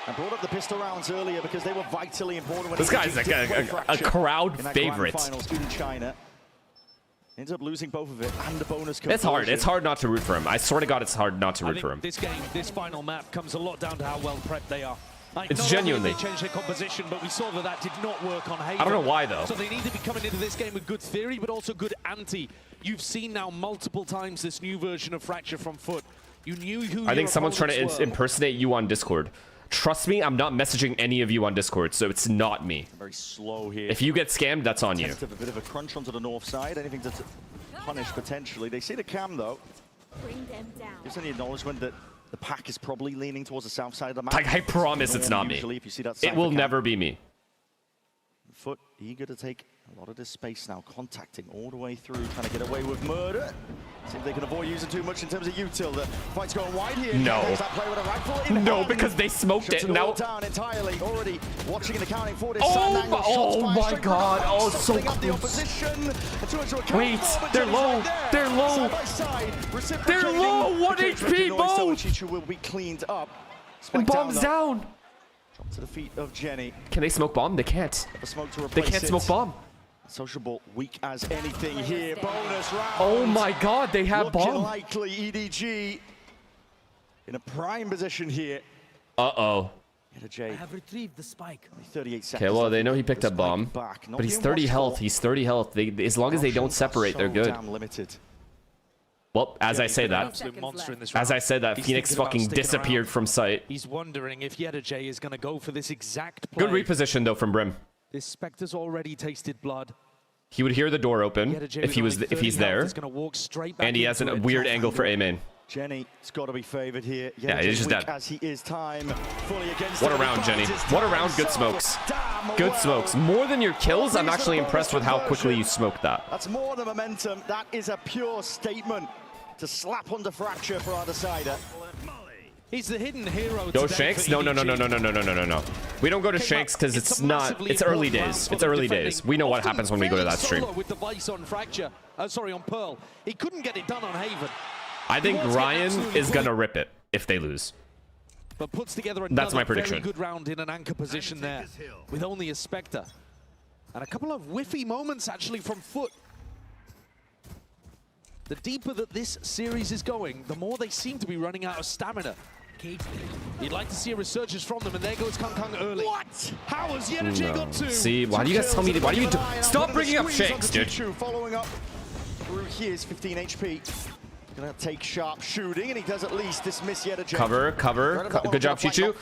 I brought up the pistol rounds earlier because they were vitally important. When This guy's EDG did play a Fracture crowd in that favorite. grand finals in China. Ends up losing both of it and the bonus conversion. It's hard. It's hard not to root for him. I swear to God, it's hard not to I root think for him. this game, this final map, comes a lot down to how well prepped they are. Like, It's not genuinely. only did they changed their composition, but we saw that that did not work on Haven. I don't know why, though. So they need to be coming into this game with good theory, but also good ante. You've seen now multiple times this new version of Fracture from Foot. You knew who I think someone's trying opponents to were. impersonate you on Discord. Trust me, I'm not messaging any of you on Discord, so it's not me. Very slow here. If you get scammed, that's on you. Test of a bit of a crunch onto the north side. Anything to punish potentially. They see the cam though. Bring them down. Gives any acknowledgement that the pack is probably leaning towards the south side of the map. Like, I promise it's not me. Usually, if you see that It cypher will cam. never be me. Foot eager to take a lot of this space now, contacting all the way through, trying to get away with murder. See if they can avoid using too much in terms of util. The fight's going wide here. No. There's that play with a rifle in No, hand. because they smoked Shuts it. all Now, down entirely. Already watching and accounting for this. Oh side my- angle. Shots oh fired my straight God. from the Oh, back, so softening up the close. opposition. And two into a Wait, count, but they're Jenny's low. right there. They're low. Side by side, reciprocating. They're low. 1 Protects HP Noise, so both. Chichu will be cleaned up. And Spike bomb's though. down. Drop to the feet of Jenny. Can they smoke bomb? They can't. The smoke to They replace can't it. smoke bomb. Sociable weak as anything here. Bonus round. Oh my God, they have Looking bomb. likely EDG in a prime position here. Uh-oh. I have retrieved the spike. 38 seconds. Okay, well, left. they know he picked up bomb. Back. Not But he's being 30 watched health. for. He's 30 health. As long as they don't separate, they're good. Damn limited. Well, as I say that, Absolute monster in this as round. I said that, He's Phoenix thinking about fucking sticking disappeared around. from sight. He's wondering if Yedajay is going to go for this exact play. Good reposition, though, from Brim. This Spectre's already tasted blood. He would hear the door open Yedajay if with only if he's 30 health there, is gonna walk straight back and he has into a it. weird angle for A main. Jenny's got to be favored here. Yeah, he's just dead. As he is time fully against what a round, Jenny. What a round. Good smokes. Good smokes. More than your kills, I'm actually impressed with how quickly you smoked that. That's more than momentum. That is a pure statement to slap under Fracture for our decider. He's the hidden hero. Go Shanks? No. We don't go to Shanks because it's not. It's early days. It's early days. We know what happens when we go to that stream. With the vice on Fracture. Sorry, on Pearl. He couldn't get it done on Haven. I think Ryan is gonna rip it if they lose. But puts together That's my prediction. Very good round in an anchor position there, with only a Spectre. And a couple of whiffy moments actually from Foot. The deeper that this series is going, the more they seem to be running out of stamina. You'd like to see a resurgence from them, and there goes Kung Kung early. What? How has Yenergy got two? See, why do you guys tell me to? Why do you do? Stop bringing up Shanks, dude. Following up through his 15 HP. Gonna take sharp shooting, and he does at least dismiss Yenergy. Cover. Good job, Chichu.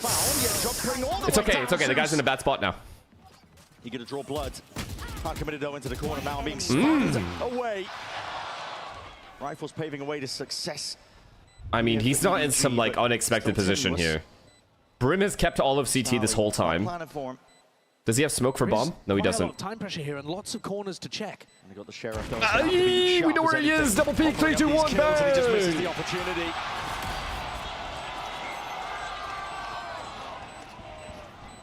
It's okay. The guy's in a bad spot now. He gonna draw blood. Can't commit it though into the corner now, being spammed away. Rifles paving a way to success. I mean, he's not in some like unexpected position here. Brim has kept all of CT this whole time. Does he have smoke for bomb? No, he doesn't. Time pressure here and lots of corners to check. And they got the sheriff. We know where he is. Double peek. 3, 2, 1. Bang! He just misses the opportunity.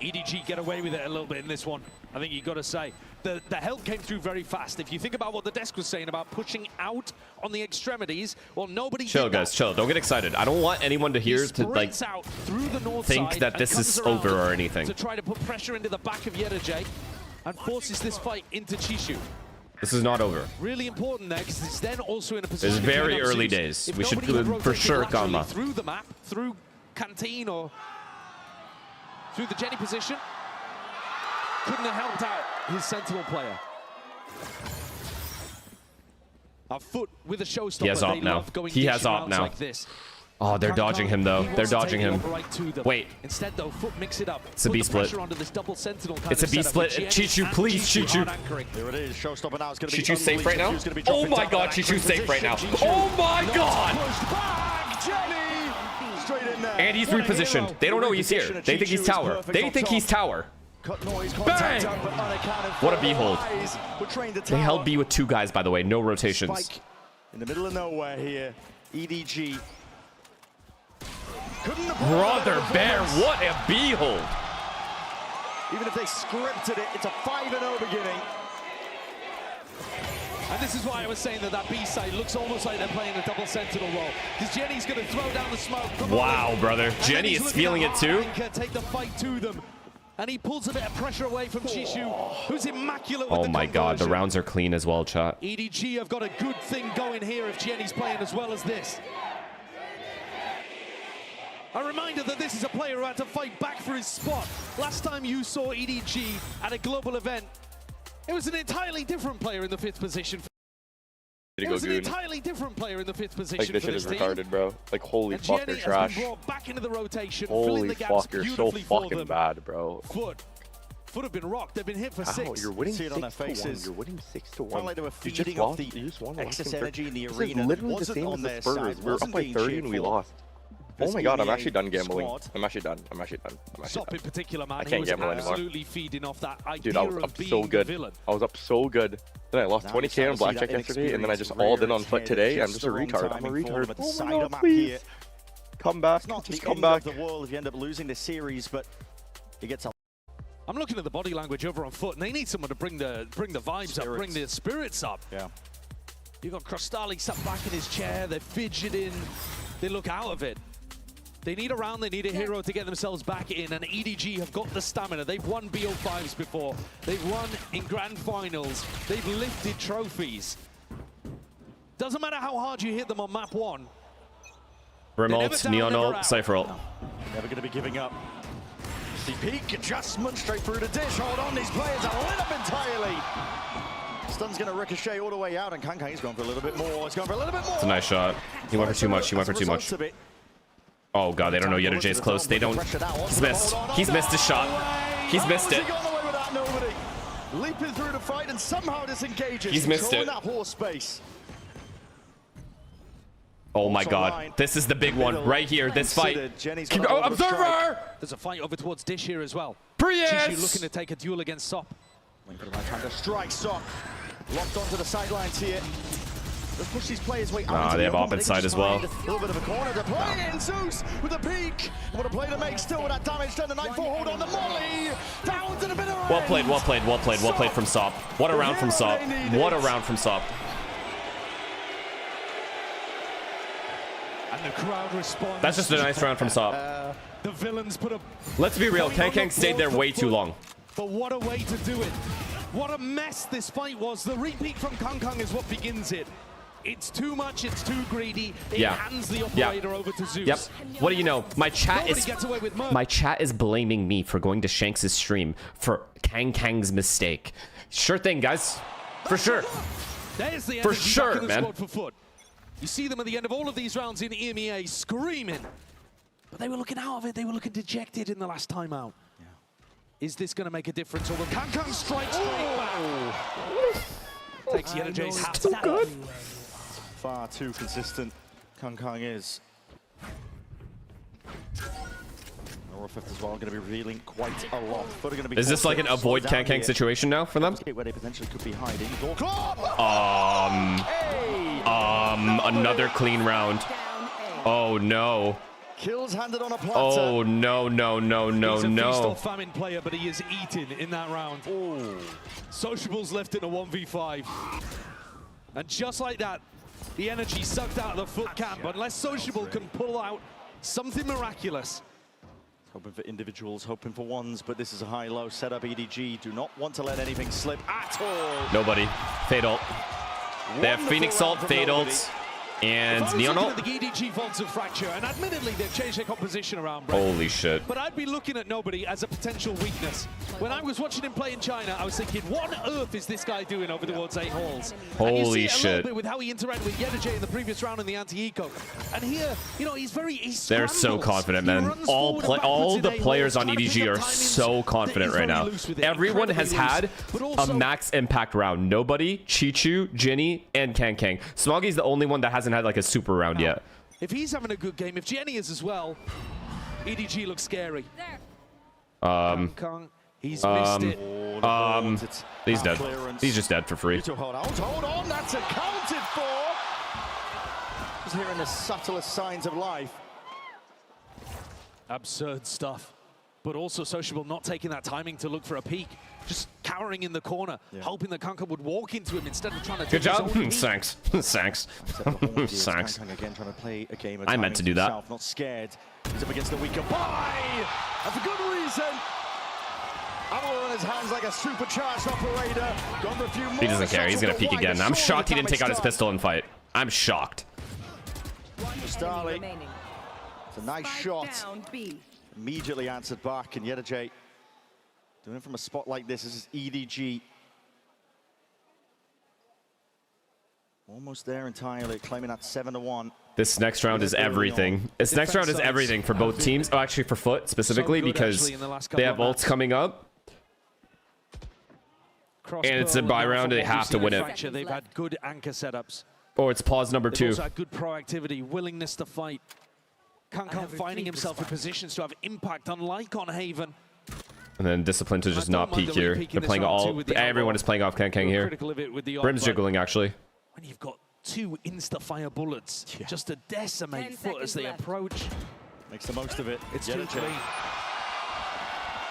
EDG get away with it a little bit in this one. I think you got to say the help came through very fast. If you think about what the desk was saying about pushing out on the extremities, well, nobody. Chill, guys. Chill. Don't get excited. I don't want anyone to hear to like out through the north think that this is over or anything. To try to put pressure into the back of Yenergy and forces this fight into Chishu. This is not over. Really important there because it's then also in a position. It's very early days. We should for sure Gamma through the map, through Canteen or through the Jenny position. Couldn't have helped out his Sentinel player. Our Foot with a showstopper. He has op now. He has op now. Like this. Oh, they're dodging him though. They're dodging him. Wait. Instead though, Foot mix it up. It's a B split. It's a B split. Chichu, please, Chichu. There it is. Showstopper now is going to be Chichu's safe right now. Oh my God, Chichu's safe right now. Oh my God. And he's repositioned. They don't know he's here. They think he's tower. They think he's tower. Bang! What a B hold. They held B with 2 guys, by the way. No rotations. In the middle of nowhere here. EDG. Brother Bear, what a B hold. Even if they scripted it, it's a 5-0 beginning. And this is why I was saying that B side looks almost like they're playing a double sentinel role. Because Jenny's going to throw down the smoke. Wow, brother. Jenny is feeling it too. Take the fight to them. And he pulls a bit of pressure away from Chishu, who's immaculate with the my God, the rounds are clean as well, chat. EDG have got a good thing going here if Jenny's playing as well as this. A reminder that this is a player who had to fight back for his spot. Last time you saw EDG at a global event, it was an entirely different player in the 5th position. It was an entirely different player in the 5th position. Like, this shit is retarded, bro. Like, holy fuck, you're trash. Back into the rotation, holy fuck, you're so fucking bad, bro. Foot have been rocked. They've been hit for 6. You're winning 6-1. You're winning 6-1. You just won excess energy in the arena. This is literally the same as the Spurs. We're up by 30 and we lost. Oh my God, I'm actually done gambling. I'm actually done. Stop in particular, man. I can't gamble anymore. Absolutely feeding off that idea. Dude, I was up so good. I was up so good. Then I lost 20k on blackjack yesterday, and then I just all in on Foot today. I'm just a retard. I'm a retard. Oh my God, please. Come back. Just come back. The world if you end up losing this series, but he gets. I'm looking at the body language over on Foot, and they need someone to bring the vibes up, bring the spirits up. Yeah. You got Krostali sat back in his chair. They're fidgeting. They look out of it. They need a round, they need a hero to get themselves back in, and EDG have got the stamina. They've won BO5s before. They've won in grand finals. They've lifted trophies. Doesn't matter how hard you hit them on map 1. Brim ult, Neon ult, Cypher ult. Never going to be giving up. The peak adjustment straight through the dish. Hold on, these players are lit up entirely. Stun's going to ricochet all the way out, and Kankang's going for a little bit more. It's going for a little bit more. It's a nice shot. He went for too much. He went for too much. Oh God, they don't know Yenergy's close. They don't. He's missed. He's missed his shot. He's missed it. Leaping through the fight and somehow disengages. He's missed it. That horse space. Oh my god. This is the big one right here. This fight. Oh, Observer! There's a fight over towards Dish here as well. Prius! Chishu looking to take a duel against Sop. Waiting for the right hand to strike. Sop locked onto the sidelines here. Let's push these players way out. They have op inside as well. A little bit of a corner to play in. Zeus with a peek. What a play to make still with that damage done. The Nightfall hold on the molly. Down to the bit of Well played, well played, well played, well played from Sop. What a round from Sop. What a round from Sop. And the crowd responds. That's just a nice round from Sop. The villains put a... Let's be real, Kang stayed there way too long. But what a way to do it. What a mess this fight was. The repeat from Kang is what begins it. It's too much, it's too greedy. It hands the operator over to Zeus. Yep. What do you know? My chat is blaming me for going to Shanks' stream for Kang's mistake. Sure thing, guys. For sure. There's the for energy sure, back in the man. squad for Foot. You see them at the end of all of these rounds in EMEA screaming. But they were looking out of it. They were looking dejected in the last time out. Yeah. Is this going to make a difference? Or will Kang strike straight back? Takes Yenajay's hat off. Far too consistent. Kang is. Fifth as well, going to be revealing quite a lot. Is this like an avoid Kang situation now for them? Where they potentially could be hiding. Another clean round. Oh no. Kills handed on a platter. Oh no, no, no, no, He's a no. feast or famine player, but he is eaten in that round. Oh. Sociable's left in a 1v5. And just like that, the energy sucked out of the Foot camp. Unless Sociable can pull out something miraculous. Hoping for individuals, hoping for ones, but this is a high-low setup. EDG do not want to let anything slip at all. Nobody. Fade ult. They have Phoenix ult, Fade ult, and Neon ult. The EDG vaults of Fracture, and admittedly they've changed their composition around, bro. Holy shit. But I'd be looking at Nobody as a potential weakness. When I was watching him play in China, I was thinking, what on earth is this guy doing over towards 8 halls? Holy and you see it a shit. little bit with how he interacted with Yenajay in the previous round in the anti-eco. And here, you know, they're so confident, man. All the players on EDG are so confident right now. Everyone has had a max impact round. Nobody, Chichu, Jinny, and Kang. Smoggy's the only one that hasn't had like a super round yet. If he's having a good game, if Jenny is as well, EDG looks scary. He's missed it. He's dead. He's just dead for free. Hold on, that's accounted for. Just hearing the subtlest signs of life. Absurd stuff. But also Sociable not taking that timing to look for a peek. Just cowering in the corner, hoping that Kang would walk into him instead of trying to take Good job. his own Thanks. Thanks. Thanks. Again trying to play a game of I meant to do that. Himself, not scared. He's up against the weaker buy. And for good reason. Ammo in his hands like a supercharged operator. Gone for a few more. He doesn't care. He's going to peek again. I'm shocked he didn't take out his pistol and fight. I'm shocked. Starly. It's a nice shot. Immediately answered back, and Yenajay doing it from a spot like this. This is EDG. Almost there entirely, claiming that 7-1. This next round is everything. This next round is everything for both teams. Oh, actually for Foot specifically, because they have ults coming up. And it's a buy round, they have to win it. They've had good anchor setups. Or it's pause number 2. They've also had good proactivity, willingness to fight. Kang finding himself in positions to have impact, unlike on Haven. And then discipline to just not peek here. They're playing all. Everyone is playing off Kang here. Brim's jiggling actually. When you've got 2 insta-fire bullets just to decimate Foot as they approach. Makes the most of it. It's too clean.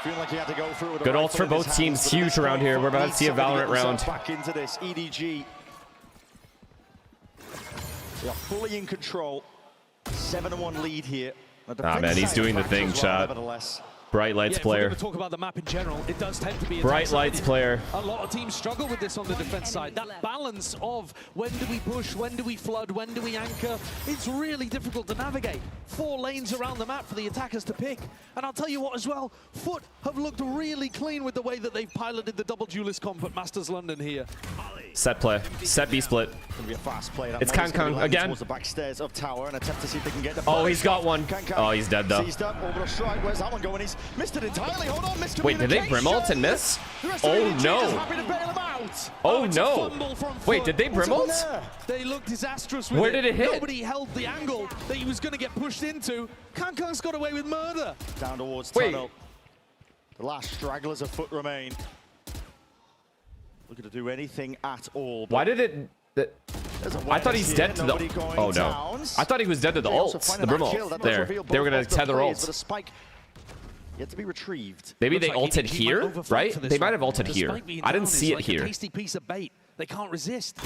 Feeling like he had to go through with good ults for both teams. Huge around here. We're about to see a Valorant round. Back into this. EDG. They are fully in control. 7-1 lead here. Ah, man, he's doing the thing, chat. Bright Lights player. If we're going to talk about the map in general, it does tend to be Bright Lights player. A lot of teams struggle with this on the defense side. That balance of when do we push, when do we flood, when do we anchor, it's really difficult to navigate. 4 lanes around the map for the attackers to pick. And I'll tell you what as well, Foot have looked really clean with the way that they've piloted the double duelist comp at Masters London here. Set play. Set B split. Be a fast play. It's Kang again. The back stairs of tower and attempt to see if they can get the oh, he's got one. Oh, he's dead though. Seized up, orbital strike. Where's that one going? He's Missed it entirely. Hold on, Wait, did they brim ult and miss? Oh no. Oh no. Wait, did they brim ult? They looked disastrous with Where did it hit? Nobody held the angle that he was going to get pushed into. Kankang's got away with murder. Down towards tunnel. The last stragglers of Foot remain. Looking to do anything at all. Why did it... I thought he's dead to the... Oh no. I thought he was dead to the ult. The brim ult. There. They were going to tether ult. Yet to be retrieved. Maybe they ulted here, right? They might have ulted here. I didn't see it here. A tasty piece of bait. They can't resist.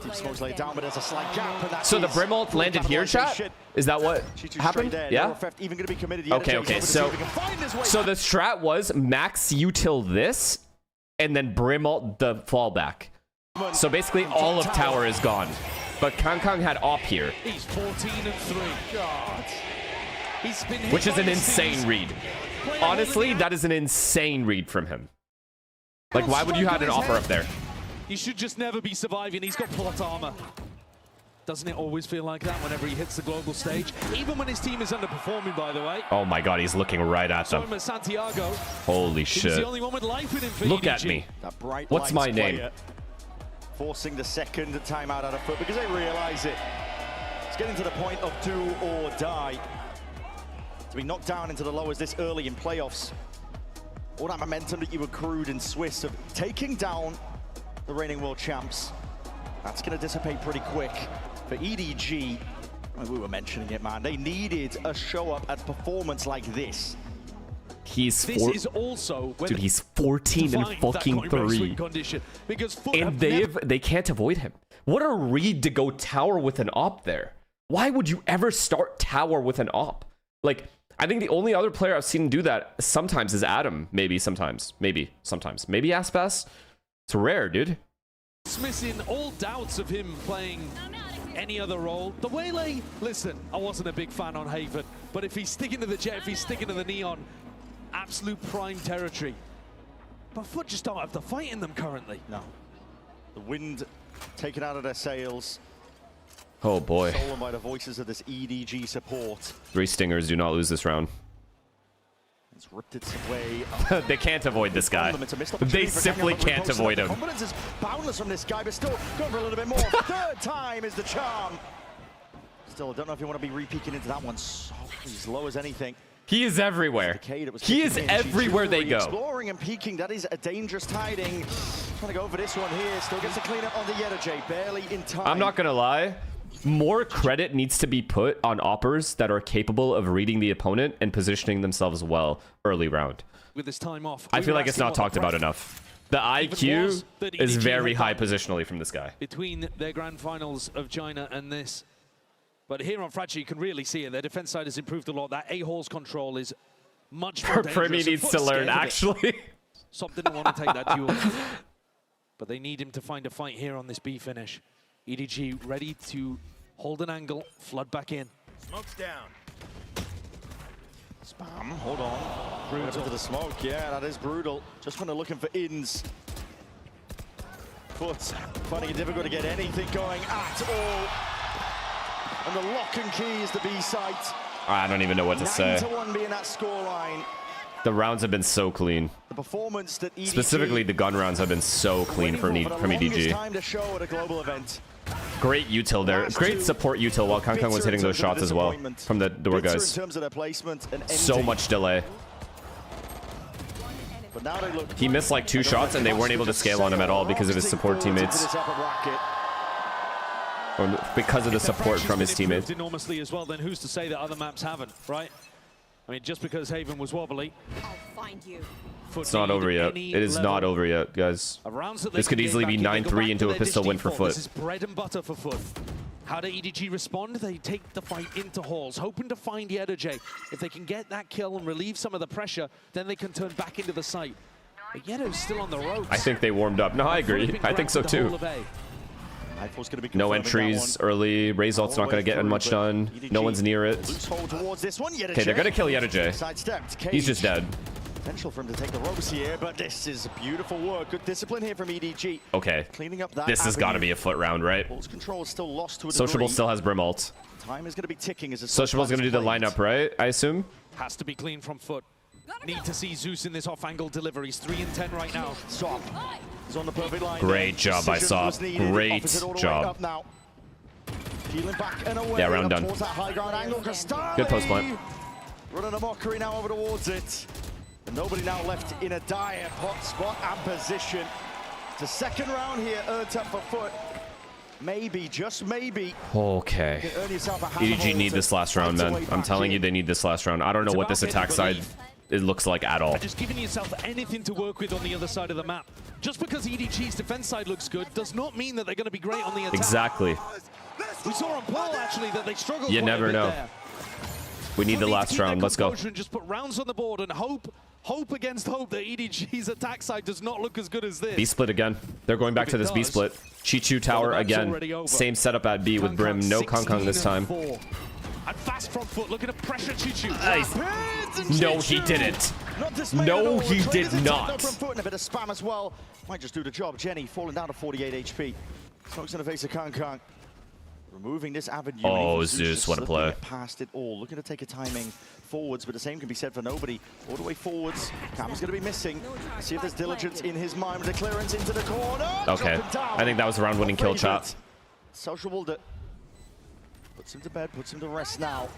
Deep smokes laid down, but there's a slight gap. And that So the brim ult landed here, chat? Is that what happened? Yeah? Even gonna be committed. Okay. So the strat was max util this, and then brim ult the fallback. So basically all of tower is gone. But Kankang had op here. He's 14-3. God. Which is an insane read. Honestly, that is an insane read from him. Like, why would you have an offer up there? He should just never be surviving. He's got plot armor. Doesn't it always feel like that whenever he hits the global stage? Even when his team is underperforming, by the way. Oh my god, he's looking right at them. Santiago. Holy He's shit. the only one with life in him for Look EDG. at me. What's my name? Forcing the second timeout out of Foot because they realize it. It's getting to the point of do or die. To be knocked down into the lowers this early in playoffs. All that momentum that you accrued in Swiss of taking down the reigning world champs, that's going to dissipate pretty quick. For EDG, I mean, we were mentioning it, man. They needed a show up at performance like this. He's is also dude, he's 14 and fucking 3. And they can't avoid him. What a read to go tower with an op there. Why would you ever start tower with an op? Like, I think the only other player I've seen do that sometimes is Adam. Maybe sometimes. Maybe Aspas. It's rare, dude. Dismissing all doubts of him playing any other role. The Waylay, listen, I wasn't a big fan on Haven, but if he's sticking to the Jet, if he's sticking to the Neon, absolute prime territory. But Foot just don't have the fight in them currently. No. The wind taken out of their sails. Oh boy. Stolen by the voices of this EDG support. 3 stingers, do not lose this round. It's ripped its way. They can't avoid this guy. They simply can't avoid him. Confidence is boundless from this guy, but still going for a little bit more. Third time is the charm. Still, I don't know if you want to be re-peeking into that one. As low as anything. He is everywhere. He is everywhere they go. Exploring and peeking, that is a dangerous tiding. Trying to go for this one here. Still gets a clean up on the Yedajay, barely in time. I'm not gonna lie. More credit needs to be put on oppers that are capable of reading the opponent and positioning themselves well early round. With this time off, I feel like it's not talked about enough. The IQ is very high positionally from this guy. Between their grand finals of China and this. But here on Fracture, you can really see it. Their defense side has improved a lot. That A-Hall's control is much more dangerous. Primi needs to learn, actually. Sop didn't want to take that duel. But they need him to find a fight here on this B finish. EDG ready to hold an angle, flood back in. Smoke's down. Spam, hold on. Brutal to the smoke, yeah, that is brutal. Just when they're looking for ins. Foot finding it difficult to get anything going at all. And the lock and key is the B site. I don't even know what to say. 9-1 being that scoreline. The rounds have been so clean. The performance that EDG, specifically the gun rounds have been so clean from EDG. Time to show at a global event. Great util there. Great support util while Kankang was hitting those shots as well from the door guys. In terms of their placement and so much delay. But now they look he missed like 2 shots and they weren't able to scale on him at all because of his support teammates. Or because of the support from his teammates. Enormously as well, then who's to say that other maps haven't, right? I mean, just because Haven was wobbly. I'll find you. It's not over yet. It is not over yet, guys. This could easily be 9-3 into a pistol win for Foot. This is bread and butter for Foot. How do EDG respond? They take the fight into halls, hoping to find Yedajay. If they can get that kill and relieve some of the pressure, then they can turn back into the site. But Yedo's still on the ropes. I think they warmed up. No, I agree. I think so too. No entries early. Razalt's not going to get much done. No one's near it. Okay, they're going to kill Yedajay. He's just dead. Potential for him to take the ropes here, but this is beautiful work. Good discipline here from EDG. Okay. Cleaning up that this has got to be a Foot round, right? Control is still lost to a Sociable still has Brim ult. Time is going to be ticking as Sociable's going to do the lineup, right? I assume. Has to be clean from Foot. need to see Zeus in this off-angle delivery. He's 3 and 10 right now. Swap. He's on the perfect line. Great job by Sop. Great job. Back and away. Yeah, round done. That high ground angle. Good post plant. Running a mockery now over towards it. And nobody now left in a dire hot spot and position. It's a second round here, earned up for Foot. Maybe, just maybe. Okay. EDG need this last round, man. I'm telling you, they need this last round. I don't know what this attack side it looks like at all. Just giving yourself anything to work with on the other side of the map. Just because EDG's defense side looks good does not mean that they're going to be great on the attack. Exactly. We saw on Pearl actually that they struggled. You never know. There. We need the last round. Let's go. And just put rounds on the board and hope against hope that EDG's attack side does not look as good as this. B split again. They're going back to this B split. Chichu tower again. Same setup at B with Brim. No Kong this time. And fast front foot looking to pressure Chichu. Nice. No, he didn't. No, he did not. And a bit of spam as well. Might just do the job. Jenny falling down to 48 HP. Smokes in the face of Kong. Removing this avenue. Oh, Zeus, what a play. Past it all. Looking to take a timing forwards, but the same can be said for nobody. All the way forwards. Cam's going to be missing. See if there's diligence in his mind with the clearance into the corner. Okay. I think that was a round-winning kill, chat. Social Wilder puts him to bed, puts him to rest now.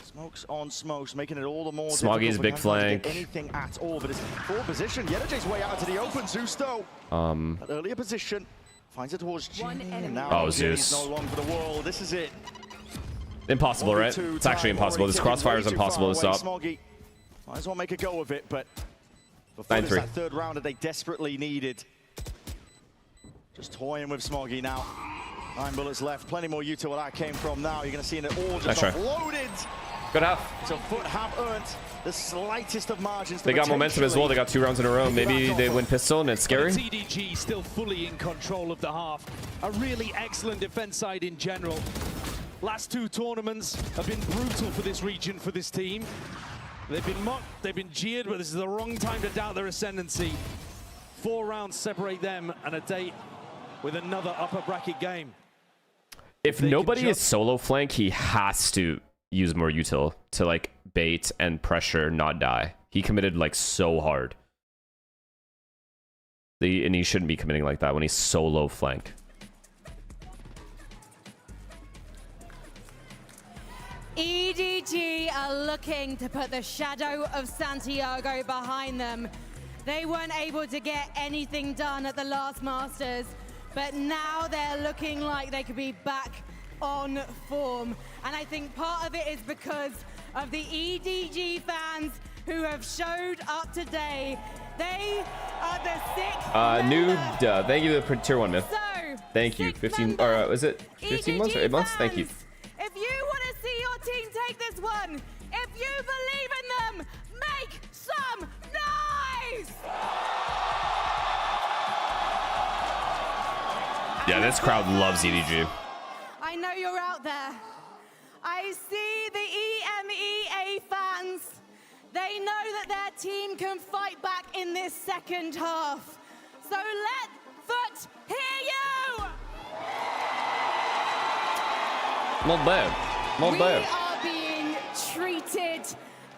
Smokes on smokes, making it all the more Smoggy's big flank. Anything at all, but it's full position. Yenajay's way out into the open. Zeus though. At earlier position. Finds it towards Jenny, and now oh, Zeus. No long for the world. This is it. Impossible, right? It's actually impossible. This crossfire is impossible to stop. Smoggy might as well make a go of it, but before it's that third round that they desperately needed. Just toying with Smoggy now. 9 bullets left. Plenty more Utah where that came from now. You're going to see it all just offloaded. Good half. So Foot have earned the slightest of margins. They got momentum as well. They got 2 rounds in a row. Maybe they win pistol and it's scary. It's EDG still fully in control of the half. A really excellent defense side in general. Last 2 tournaments have been brutal for this region, for this team. They've been mocked, they've been jeered, but this is the wrong time to doubt their ascendancy. 4 rounds separate them and a date with another upper bracket game. If nobody is solo flank, he has to use more util to like bait and pressure, not die. He committed like so hard. And he shouldn't be committing like that when he's solo flank. EDG are looking to put the shadow of Santiago behind them. They weren't able to get anything done at the last Masters, but now they're looking like they could be back on form. And I think part of it is because of the EDG fans who have showed up today. They are the 6th Noob, thank you for tier 1, man. So, thank you. 15, or is it 15 months or 8 months? Thank you. If you want to see your team take this one, if you believe in them, make some noise! Yeah, this crowd loves EDG. I know you're out there. I see the EMEA fans. They know that their team can fight back in this second half. So let Foot hear you! Not bad. Not bad. We are being treated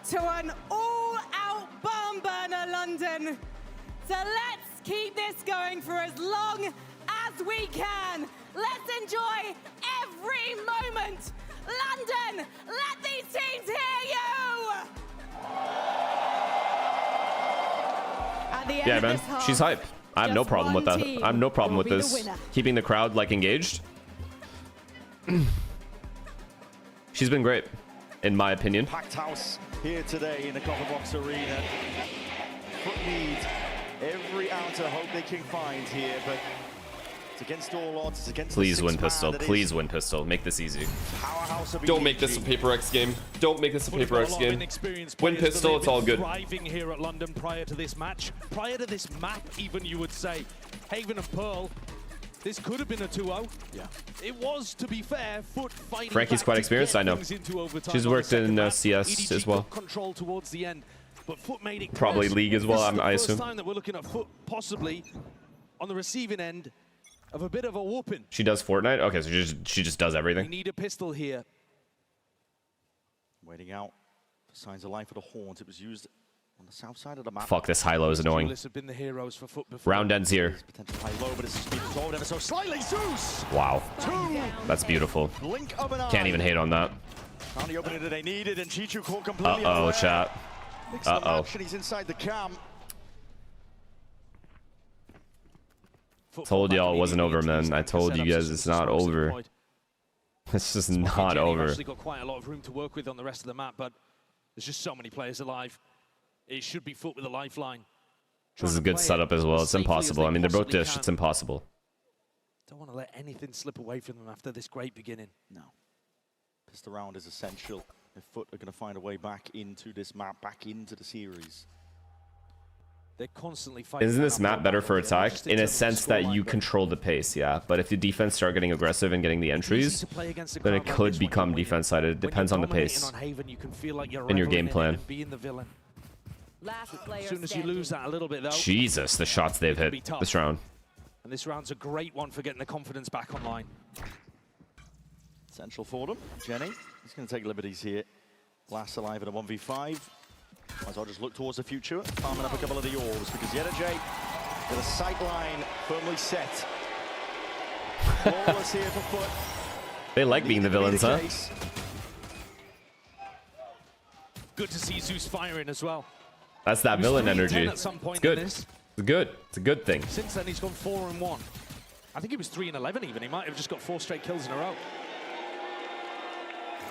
to an all-out barn burner, London. So let's keep this going for as long as we can. Let's enjoy every moment. London, let these teams hear you! At the end Yeah, of man. this half, She's hype. I have no problem with that. I have no problem with this. Keeping the crowd like engaged. She's been great, in my opinion. Packed house here today in the Copperbox Arena. Foot need every ounce of hope they can find here, but it's against all odds. It's against Please win pistol. Please win pistol. Make this easy. Don't make this a Paper X game. Don't make this a Paper X game. Win pistol. It's all good. Thriving here at London prior to this match, prior to this map, even you would say, Haven and Pearl. This could have been a 2-0. Yeah. It was, to be fair, Foot fighting. Frankie's quite experienced, I know. She's worked in CS as well. Control towards the end, but Foot made it probably close. League as well, I assume. This is the first time that we're looking at Foot possibly on the receiving end of a bit of a whooping. She does Fortnite? Okay, so she just does everything. We need a pistol here. Waiting out for signs of life for the Haunt. It was used On the south side of the map. Fuck, this high-low is annoying. Have been the heroes for FUT before. Round ends here. High-low, but it's been resolved ever so slightly. Zeus! Wow. 2. That's beautiful. Blink of an eye. Can't even hate on that. Found the opening that they needed, and Chichu caught completely Uh-oh, unaware. chat. Mixed the match, and he's inside the cam. Told y'all it wasn't over, man. I told you guys it's not over. It's just not over. Actually got quite a lot of room to work with on the rest of the map, but there's just so many players alive. It should be FUT with a lifeline. This is a good setup as well. It's impossible. I mean, they're both dish. It's impossible. Don't want to let anything slip away from them after this great beginning. No. Pistol round is essential if FUT are going to find a way back into this map, back into the series. They're constantly fighting. Isn't this map better for attack? In a sense that you control the pace, yeah. But if the defense start getting aggressive and getting the entries, then it could become defense-sided. It depends on the pace and your game plan. As soon as you lose that a little bit, though. Jesus, the shots they've hit this round. And this round's a great one for getting the confidence back online. Essential for them. Jenny, he's going to take liberties here. Last alive in a 1v5. Might as well just look towards the future, farming up a couple of the orbs, because J with a sight line firmly set. Flawless here for FUT. They like being the villains, huh? Good to see Zeus firing as well. That's that villain energy. At some point It's good. It's good. It's a good thing. Since then, he's gone 4-1. I think he was 3-11 even. He might have just got 4 straight kills in a row.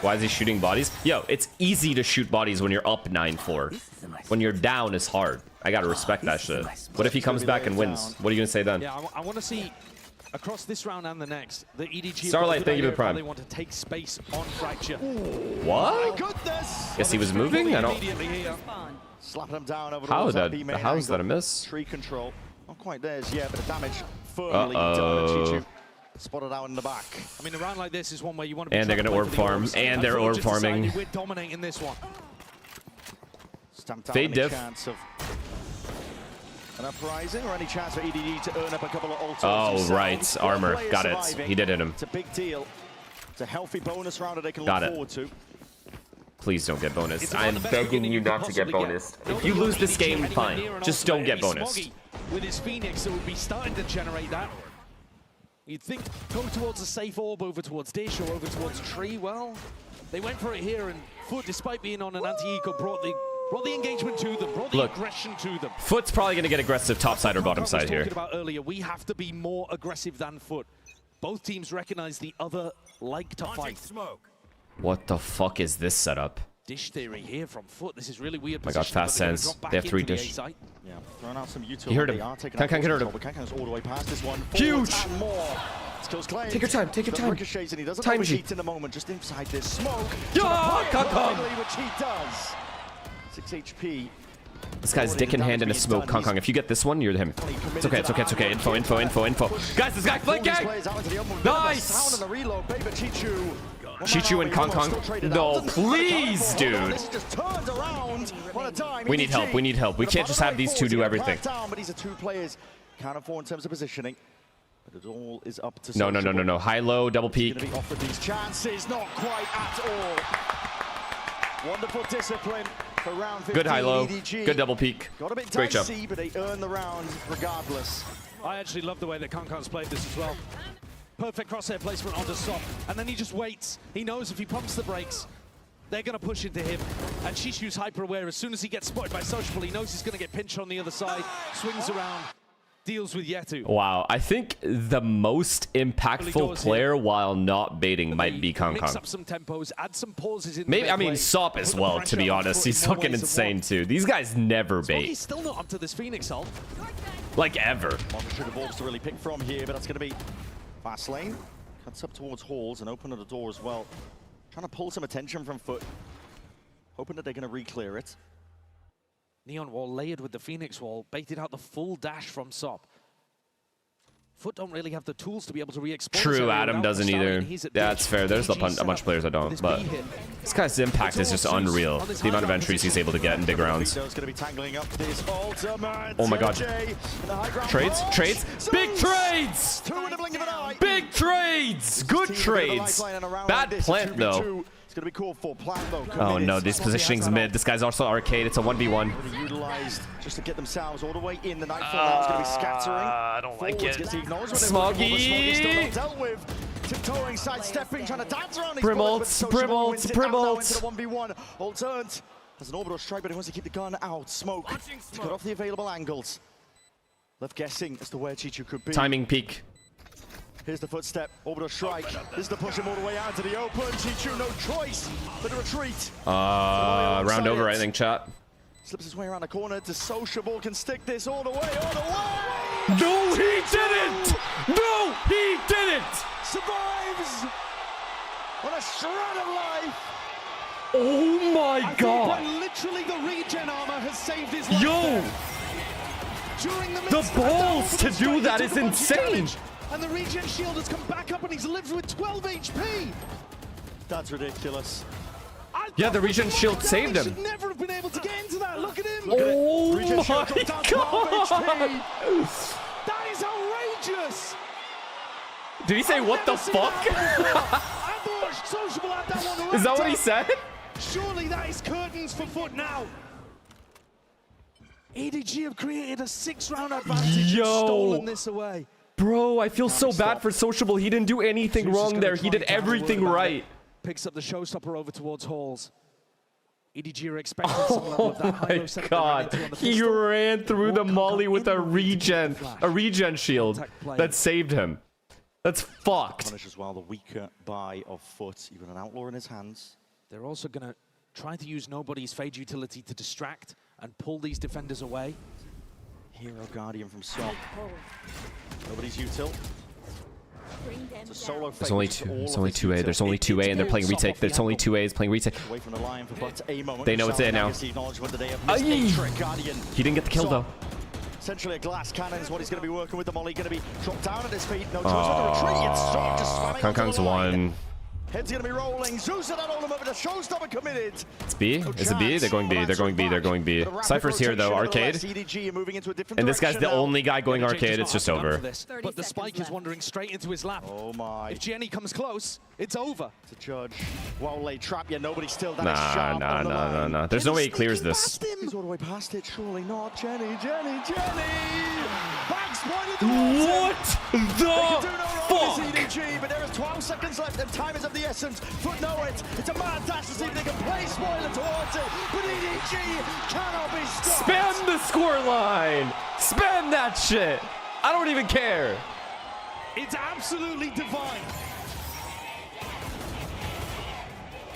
Why is he shooting bodies? Yo, it's easy to shoot bodies when you're up 9-4. When you're down, it's hard. I gotta respect that shit. What if he comes back and wins? What are you gonna say then? Yeah, I want to see across this round and the next, the EDG. Starlight, thank you for the prime. They want to take space on Fracture. What? Guess he was moving? I don't. Slapping him down over How's the that? How's that a miss? Tree control. Not quite theirs yet, but the damage firmly done. Spotted out in the back. I mean, a round like this is one where you want to be. And they're gonna orb farm, and they're orb farming. We're dominating this one. Fade diff. Chance of an uprising or any chance for EDG to earn up a couple of ultimates. Oh, right. Armor. Got it. He did hit him. It's a big deal. It's a healthy bonus round that they can Got look it. forward to. Please don't get bonus. I'm begging you not to get bonus. If you lose this game, fine. Just don't get bonus. With his Phoenix, it would be starting to generate that. You'd think go towards a safe orb over towards Dish or over towards Tree. Well, they went for it here, and FUT, despite being on an anti-eco, brought the engagement to them, brought the aggression to them. FUT's probably going to get aggressive top side or bottom side here. About earlier, we have to be more aggressive than FUT. Both teams recognize the other like to fight. What the fuck is this setup? Dish theory here from FUT. This is really weird. Oh my god, fast sense. They have 3 dish. Yeah, throwing out some utility. He heard him. Kankan can hurt him. Kankan's all the way past this one. Huge! Take your time, take your time. Ricochets, and he doesn't Time overheat in the moment, just inside this smoke. Yeah, Kankan! Which he does. 6 HP. This guy's dick in hand in a smoke. Kong, if you get this one, you're him. It's okay, it's okay, it's okay. Info. Guys, this guy flanking! Nice! Chichu and Kong. No, please, dude. We need help, we need help. We can't just have these two do everything. But these are 2 players. Can't afford in terms of positioning. But it all is up to No. High-low, double peek. Going to be offered these chances, not quite at all. Wonderful discipline for round 15. Good high-low, EDG. good double peek. Got a bit Great job. dicey, but they earn the round regardless. I actually love the way that Kankan's played this as well. Perfect crosshair placement onto Sop, and then he just waits. He knows if he pumps the brakes, they're going to push into him. And Shishu's hyper-aware. As soon as he gets spotted by Sociable, he knows he's going to get pinched on the other side, swings around, deals with Yetu. Wow, I think the most impactful player while not baiting might be Kong. Mix up some tempos, add some pauses in Maybe, I mean, Sop as well, to be honest. He's fucking insane, too. These guys never bait. He's still not up to this Phoenix ult. Like, ever. Montage of orbs to really pick from here, but that's going to be fast lane. Cuts up towards halls and open at the door as well. Trying to pull some attention from FUT. Hoping that they're going to re-clear it. Neon wall layered with the Phoenix wall, baited out the full dash from Sop. FUT don't really have the tools to be able to re-exploit. True, Adam doesn't either. That's fair. There's a bunch of players that don't, but this guy's impact is just unreal. The amount of entries he's able to get in big rounds. Oh my god. Trades? Big trades! Big trades! Good trades! Bad plant, though. going to be called for. Plan though. Oh no, this positioning's mid. This guy's also arcade. It's a 1v1. Utilized just to get themselves all the way in. The Nightfall now is going to be scattering. I don't like it. Smoggy still not dealt with. Tiptoeing, sidestepping, trying to dance around these Brimolts, bullets, Brimolts. 1v1. All turned. Has an orbital strike, but he wants to keep the gun out. Smoke to cut off the available angles. Left guessing as to where Chichu could be. Timing peak. Here's the footstep, orbital strike. This is to push him all the way out to the open. Chichu, no choice but to retreat. Round over, I think, chat. Slips his way around the corner. Dissociable can stick this all the way, all the way! No, he didn't! No, he didn't! Survives on a shred of life. Oh my god! Literally the regen armor has saved his life. Yo! The balls to do that is insane! And the regen shield has come back up and he's lived with 12 HP. That's ridiculous. Yeah, the regen shield saved him. Should never have been able to get into that. Look at him. Oh Regen shield my dropped down 12 god! HP. That is outrageous. Did he say what the fuck? Is that what he said? Surely that is curtains for Foot now. EDG have created a 6-round advantage and stolen this away. Bro, I feel so bad for Sociable. He didn't do anything wrong there. He did everything right. Picks up the showstopper over towards Halls. EDG are expecting some level of that high-low Oh setup my god. on the He pistol. ran through the molly with a regen shield that saved him. That's fucked. Punish as well, the weaker buy of Foot. You've got an outlaw in his hands. They're also going to try to use Nobody's Fade utility to distract and pull these defenders away. Hero Guardian from Sop. Nobody's util. It's a solo There's only two. There's only 2A. There's only 2A, and they're playing retake. There's only 2A's playing retake. Away from the line for but a moment. They know it's it now. He didn't get the kill though. Essentially a glass cannon is what he's going to be working with. The molly going to be dropped down at his feet. No choice but to retreat. It's Sop just swamming Kong Kong's onto the line. one. Head's going to be rolling. Zeus at that ultimate, but the showstopper committed. It's B. Is it B? They're going B. They're going B. They're going B. Cypher's here though. Arcade. And this guy's the only guy going arcade. It's just over. But the spike is wandering straight into his lap. Oh my. If Jenny comes close, it's over. To judge. Well laid trap. Yeah, nobody still. That is Nah, sharp nah, on the nah, nah, line. nah. There's no way he clears this. He's all the way past it. Surely not. Jenny. Bags pointed What the fuck? EDG, but there is 12 seconds left and time is of the essence. Foot know it. It's a mad dash to see if they can play spoiler towards it. But EDG cannot be stopped. Spam the score line. Spam that shit. I don't even care. It's absolutely divine.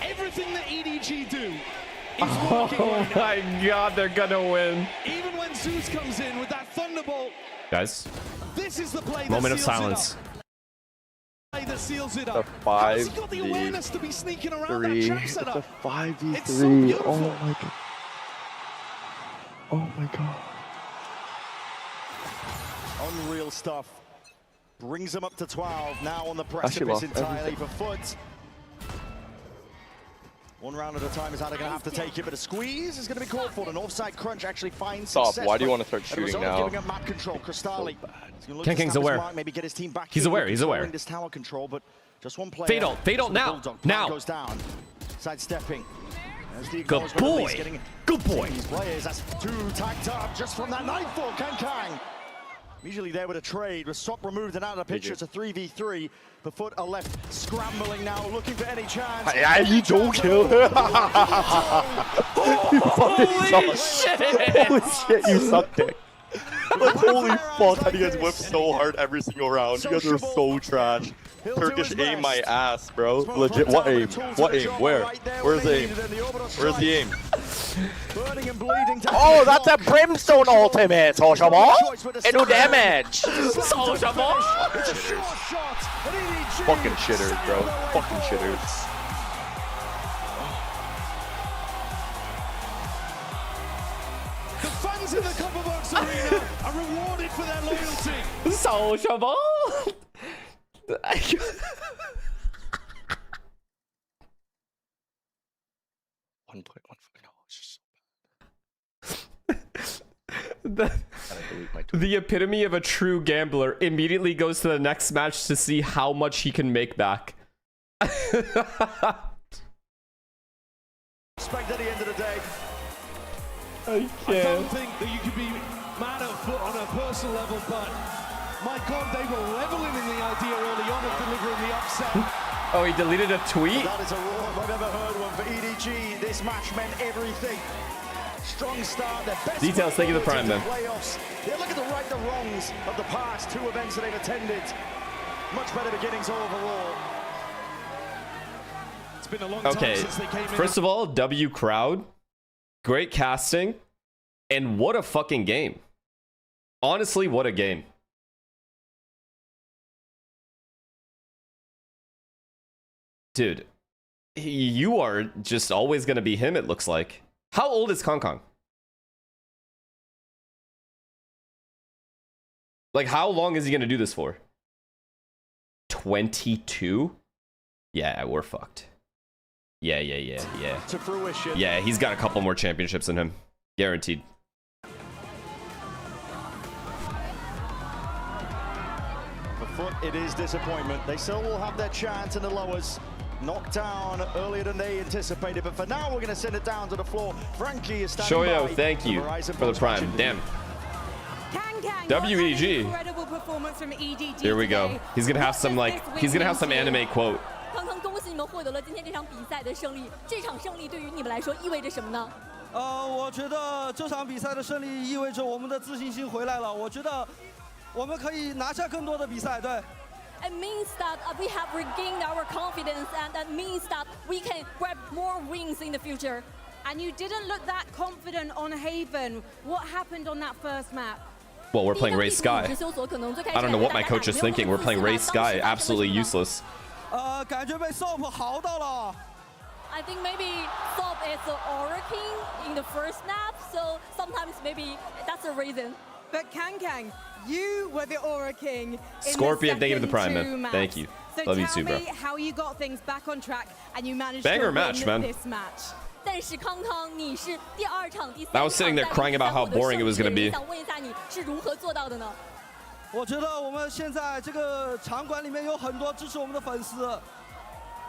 Everything that EDG do is working Oh right my god, they're gonna win. Even when Zeus comes in with that thunderbolt, Guys, this is the play moment that of seals silence. it up. Play that seals it up. The How has he got the awareness to be sneaking around that trap It's setup? a 5v3. It's so beautiful. Oh my god. Oh my god. Unreal stuff. Brings them up to 12. Now on the Actually precipice lost entirely everything. for Foot. One round at a time is how they're going to have to take it, but a squeeze is going to be called for. An offside crunch actually finds Stop. success. Why do you but want to start as a shooting result of now? giving up map control, Cristali. Ken King's aware. Maybe get his team back He's in, aware. He's aware. This tower control, but just one player. Fade ult now. Bulldog Now. goes down. Sidestepping. Good boy. Good boy. These players, that's two tagged up just from that nightfall. Kang. Immediately there with a trade, with Sop removed and out of the picture. It's a 3v3. The Foot are left scrambling now, looking for any chance. You don't kill her. Holy shit! Holy shit, you suck dick. Like, holy fuck, how do you guys whip so hard every single round? You guys are so trash. Turkish aim my ass, bro. Legit, what aim? What aim? Where? Where's the aim? Where's the aim? Oh, that's a brimstone ultimate, Sociable! It'll damage! Sociable! Fucking shitters, bro. Fucking shitters. The fans in the Copperbox Arena are rewarded for their loyalty. Sociable! The epitome of a true gambler immediately goes to the next match to see how much he can make back. Respect at the end of the day. I don't think that you could be mad at Foot on a personal level, but my God, they were leveling in the idea early on of delivering the upset. Oh, he deleted a tweet? That is a roar if I've ever heard one for EDG. This match meant everything. Strong start, their best Details, thank you, the Prime, man. Playoffs. Yeah, look at the right, the wrongs of the past two events that they've attended. Much better beginnings overall. It's been a long time since they came in. First of all, W crowd. Great casting. And what a fucking game. Honestly, what a game. Dude, you are just always going to be him, it looks like. How old is Kong Kong? Like, how long is he going to do this for? 22? Yeah, we're fucked. Yeah. To fruition. Yeah, he's got a couple more championships in him. Guaranteed. For Foot, it is disappointment. They still will have their chance in the lowers. Knocked down earlier than they anticipated, but for now we're going to send it down to the floor. Frankie is standing Shoyo, by. thank you for the Prime. Damn. WEG. Incredible performance from EDG. Here we go. He's gonna have some anime quote. 康康，恭喜你们获得了今天这场比赛的胜利。这场胜利对于你们来说意味着什么呢？我觉得这场比赛的胜利意味着我们的自信心回来了。我觉得我们可以拿下更多的比赛。对。It means that we have regained our confidence, and that means that we can grab more wins in the future. And you didn't look that confident on Haven. What happened on that first map? Well, we're playing Race Sky. I don't know what my coach is thinking. We're playing Race Sky. Absolutely useless. 感觉被 Soap 豪到了。I think maybe Soap is the Aura King in the first map, so sometimes maybe that's the reason. But Kang, you were the Aura King. Scorpion, thank you for the Prime, man. Thank you. So Love you too, bro. Tell me how you got things back on track and you managed Banger to match, win man. this match. 但是康康，你是第二场、第三 I was sitting there crying about how boring it was going to be. 想问一下，你是如何做到的呢？我觉得我们现在这个场馆里面有很多支持我们的粉丝，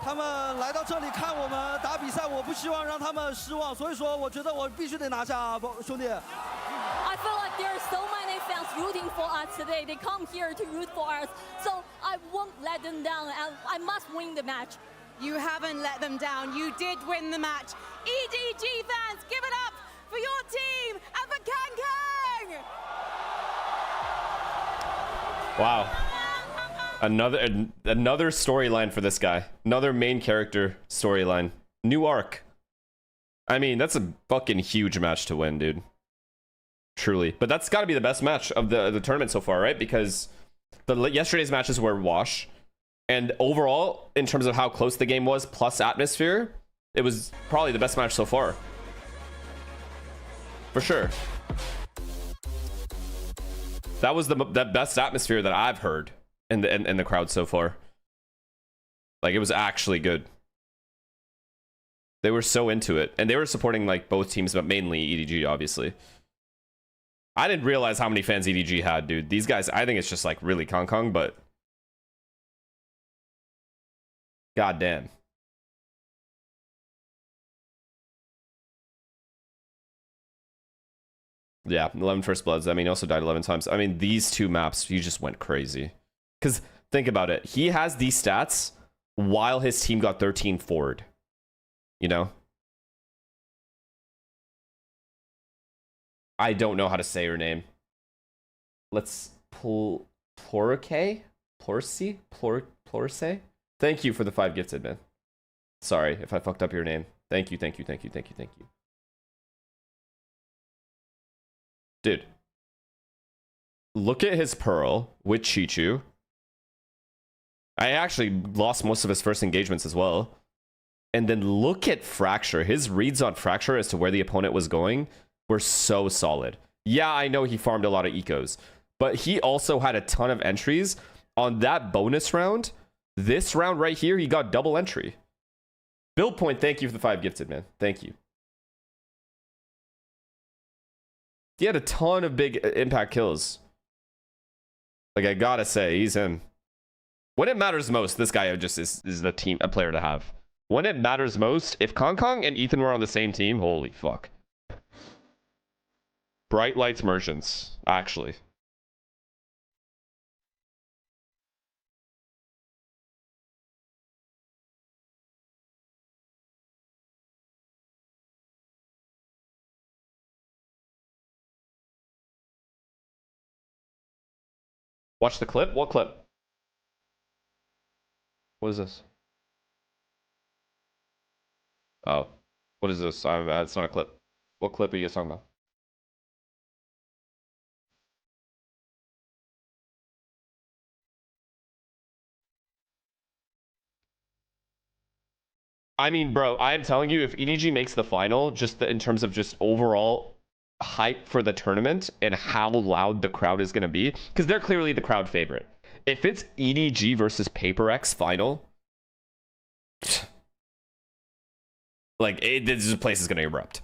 他们来到这里看我们打比赛，我不希望让他们失望，所以说我觉得我必须得拿下，兄弟。I feel like there are so many fans rooting for us today. They come here to root for us, so I won't let them down, and I must win the match. You haven't let them down. You did win the match. EDG fans, give it up for your team and for Kang. Wow. Another storyline for this guy. Another main character storyline. New arc. I mean, that's a fucking huge match to win, dude. Truly. But that's got to be the best match of the tournament so far, right? Because yesterday's matches were wash. And overall, in terms of how close the game was, plus atmosphere, it was probably the best match so far. For sure. That was the best atmosphere that I've heard in the crowd so far. Like, it was actually good. They were so into it. And they were supporting, like, both teams, but mainly EDG, obviously. I didn't realize how many fans EDG had, dude. These guys, I think it's just, like, really Kong, but... God damn. Yeah, 11 First Bloods. I mean, he also died 11 times. I mean, these two maps, he just went crazy. Because, think about it. He has these stats while his team got 13 forward. You know? I don't know how to say her name. Let's pull... Plorce? Thank you for the 5 gifted, man. Sorry if I fucked up your name. Thank you. Dude. Look at his Pearl with Chichu. I actually lost most of his first engagements as well. And then look at Fracture. His reads on Fracture as to where the opponent was going were so solid. Yeah, I know he farmed a lot of ecos. But he also had a ton of entries on that bonus round. This round right here, he got double entry. Build Point, thank you for the 5 gifted, man. Thank you. He had a ton of big impact kills. Like, I gotta say, he's him. When it matters most, this guy just is a player to have. When it matters most, if Kong and Ethan were on the same team, holy fuck. Bright lights merchants, actually. Watch the clip? What clip? What is this? Oh. What is this? It's not a clip. What clip are you guys talking about? I mean, bro, I am telling you, if EDG makes the final, just in terms of just overall hype for the tournament and how loud the crowd is going to be, because they're clearly the crowd favorite. If it's EDG versus PaperX final, like, this place is going to erupt.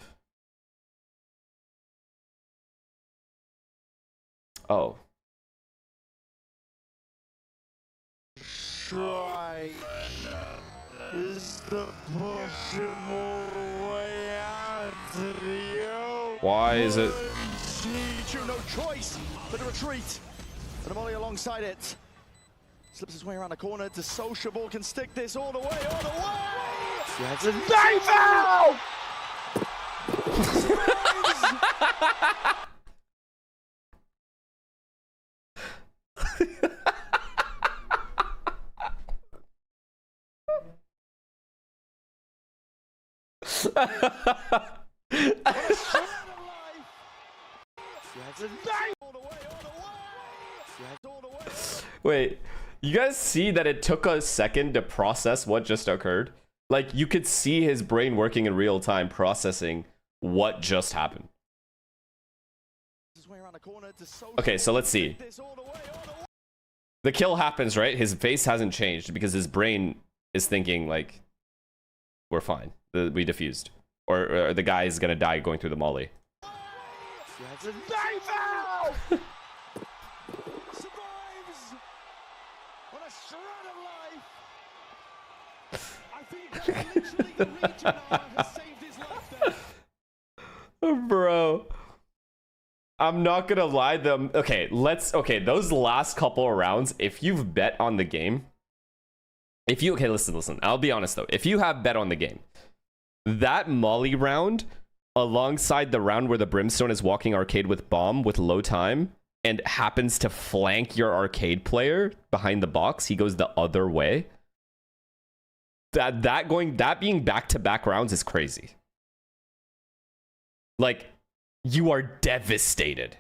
Oh. Try is the possible way out of the Why is it? No choice but to retreat. And Molly alongside it. Slips his way around the corner. The sociable can stick this all the way, all the way! That's a knife out! Wait, you guys see that it took a second to process what just occurred? Like, you could see his brain working in real time processing what just happened. Okay, so let's see. The kill happens, right? His face hasn't changed because his brain is thinking, like, we're fine. We defused. Or the guy is gonna die going through the molly. Bro, I'm not gonna lie, them. Okay, those last couple of rounds, if you've bet on the game, okay, listen, I'll be honest though, if you have bet on the game, that molly round alongside the round where the Brimstone is walking arcade with bomb with low time and happens to flank your arcade player behind the box, he goes the other way. That being back-to-back rounds is crazy. Like, you are devastated.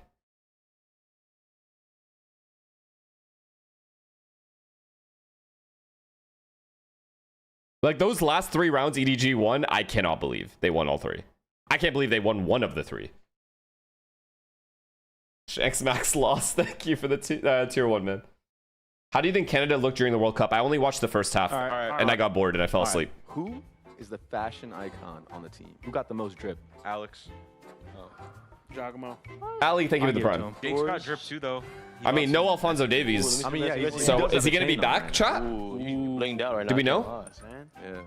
Like, those last 3 rounds EDG won, I cannot believe they won all 3. I can't believe they won one of the 3. X-Max lost. Thank you for the tier 1, man. How do you think Canada looked during the World Cup? I only watched the first half, and I got bored and I fell asleep. Who is the fashion icon on the team? Who got the most drip? Alex. Oh. Giacomo. Ali, thank you for the prime. Jake's got drip too, though. I mean, no Alfonso Davies. I mean, yeah. So is he gonna be back, chat? Ooh, you laying down right now. Do we know? Yeah. You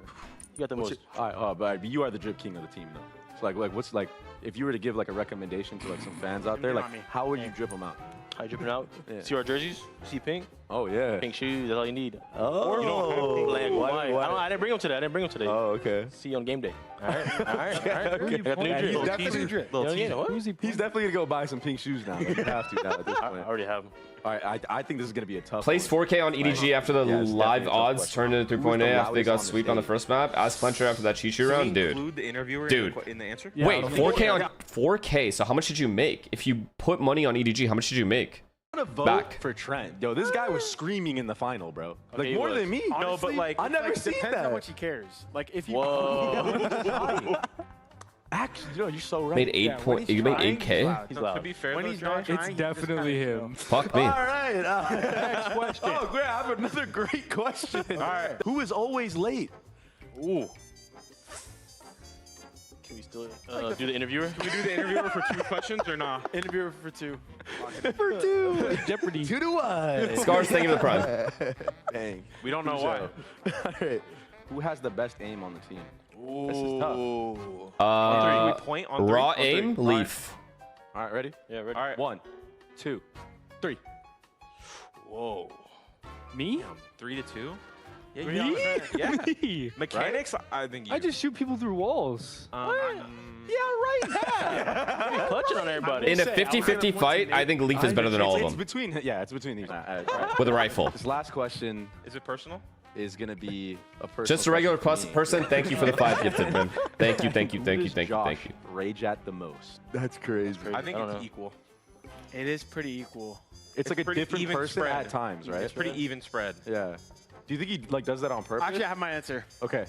got the most. But you are the drip king of the team, though. So like, what's like, if you were to give like a recommendation to like some fans out there, like, how would you drip them out? How you dripping out? Yeah. See our jerseys? See pink? Oh yeah. Pink shoes. That's all you need. Oh. You don't have pink leg. Why? I didn't bring them today. Oh, okay. See you on game day. All right. Okay. I got the new He's definitely drip. He's definitely gonna go buy some pink shoes now. Like, you have to now at this point. I already have them. All right, I think this is gonna be a tough. Place 4K on EDG after the live odds turned into 3.8 after they got swept on the first map. Ask Puncher after that Chichu round, dude. Include the interviewer in the answer? Wait, 4K on 4K. So how much did you make? If you put money on EDG, how much did you make? I'm gonna vote for Trent. Yo, this guy was screaming in the final, bro. Like Okay, more than me. Honestly, No, but like I never seen depends that. how much he cares. Like if you. Whoa. Actually, you're so right. Made 8 point. You made 8K. He's loud. To be fair, When though, he's not Josh, trying, it's definitely him. Fuck me. All right. Next question. Oh, great. I have another great question. All right. Who is always late? Ooh. Can we still do the interviewer? Can we do the interviewer for 2 questions or not? Interviewer for 2. For 2. Jeopardy. 2 to 1. Scars, thank you for the prime. Dang. We don't know why. All right. Who has the best aim on the team? This is tough. Raw aim, Leaf. All right, ready? Yeah, ready. All right, 1, 2, 3. Whoa. Me? 3-2. Yeah, Me? Yeah. Me? Mechanics, I think you. I just shoot people through walls. Yeah, right. You're clutching on everybody. In a 50-50 fight, I think Leaf is better than all of It's them. between, it's between these. With a rifle. This last question Is it personal? is gonna be a personal Just a regular question for me. person. Thank you for the 5 gifted, man. Thank you, thank you, Who thank you, does thank you, Josh thank you. Rage at the most. That's crazy. I think it's equal. It is pretty equal. It's like a pretty different even person spread. at times, right? It's pretty even spread. Yeah. Do you think he like does that on purpose? Actually, I have my answer. Okay.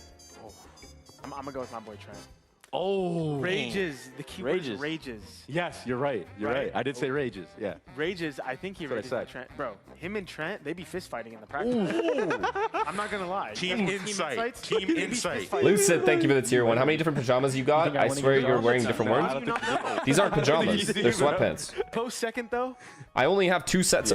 I'm gonna go with my boy Trent. Oh. Rages. The keyword is rages. Yes, you're right. You're right. I did say rages. Yeah. Rages. I think he That's what I rages said. Trent. Bro, him and Trent, they be fist fighting in the practice. I'm not gonna lie. Team insight. Team insight. Lucid, thank you for the tier 1. How many different pajamas you got? I swear you're wearing different ones. These aren't pajamas. They're sweatpants. Post second though. I only have 2 sets.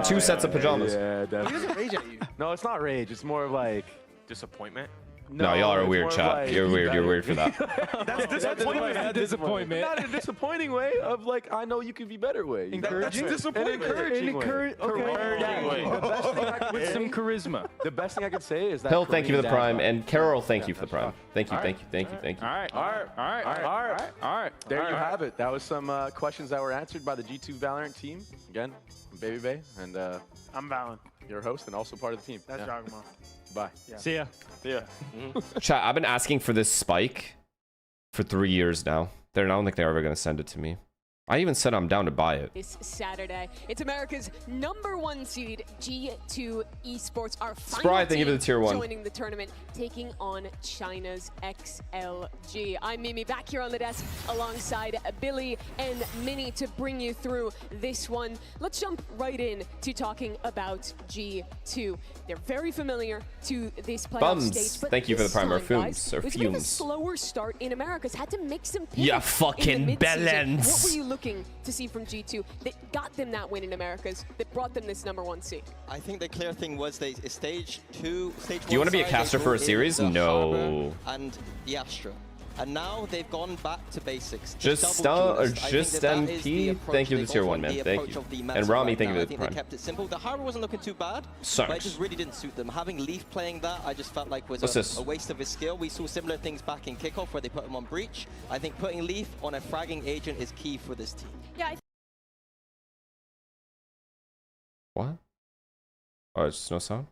Two sets of pajamas. Yeah, He definitely. doesn't rage at you. No, it's not rage. It's more of like Disappointment. No, y'all are it's weird, more of chat. like, You're be weird. You're better. weird for that. That's disappointment. Disappointment. Not in a disappointing way of like I know you could be better way. Encouraging? An encouraging way. Encouraging way. The best thing I could With say, some charisma. the best thing I could say is that Hell, thank you for the Kareem prime, Dad- and Carol, thank you for the prime. Thank you, thank you, thank you, thank you. All right. There you have it. That was some questions that were answered by the G2 Valorant team. Again, I'm Baby Bay, and I'm Valen. your host and also part of the team. That's Jagma. Bye. Yeah. See ya. Chat, I've been asking for this spike for 3 years now. I don't think they're ever going to send it to me. I even said I'm down to buy it. This Saturday, it's America's #1 seed, G2 Esports, our Spry, final thank you for the team tier 1. joining the tournament, taking on China's XLG. I'm Mimi, back here on the desk alongside Billy and Minnie to bring you through this one. Let's jump right in to talking about G2. They're very familiar to this playoff Bums, stage, but thank you for the this prime, or time, fumes, guys, or it was a bit of a fumes. slower start in America's. Had to make some pivots Ya in the fucking mid-season. bellends. What were you looking to see from G2 that got them that win in Americas, that brought them this #1 seed? I think the clear thing was they stage 2, stage 1. Do you want to be a caster for a series? No. And the Astra. And now they've gone back to basics. Just double or duelist. I just think that is the MP. approach Thank you for they've the tier gone 1, for, man. the Thank approach you. of the meta And Rami, right thank you now. for I the think prime. they kept it simple. The Haro wasn't looking too bad, but Sucks. it just really didn't suit them. Having Leaf playing that, I just felt like was What's this? a waste of his skill. We saw similar things back in kickoff where they put him on breach. I think putting Leaf on a fragging agent is key for this team. Yeah, What? Oh, it's just no sound?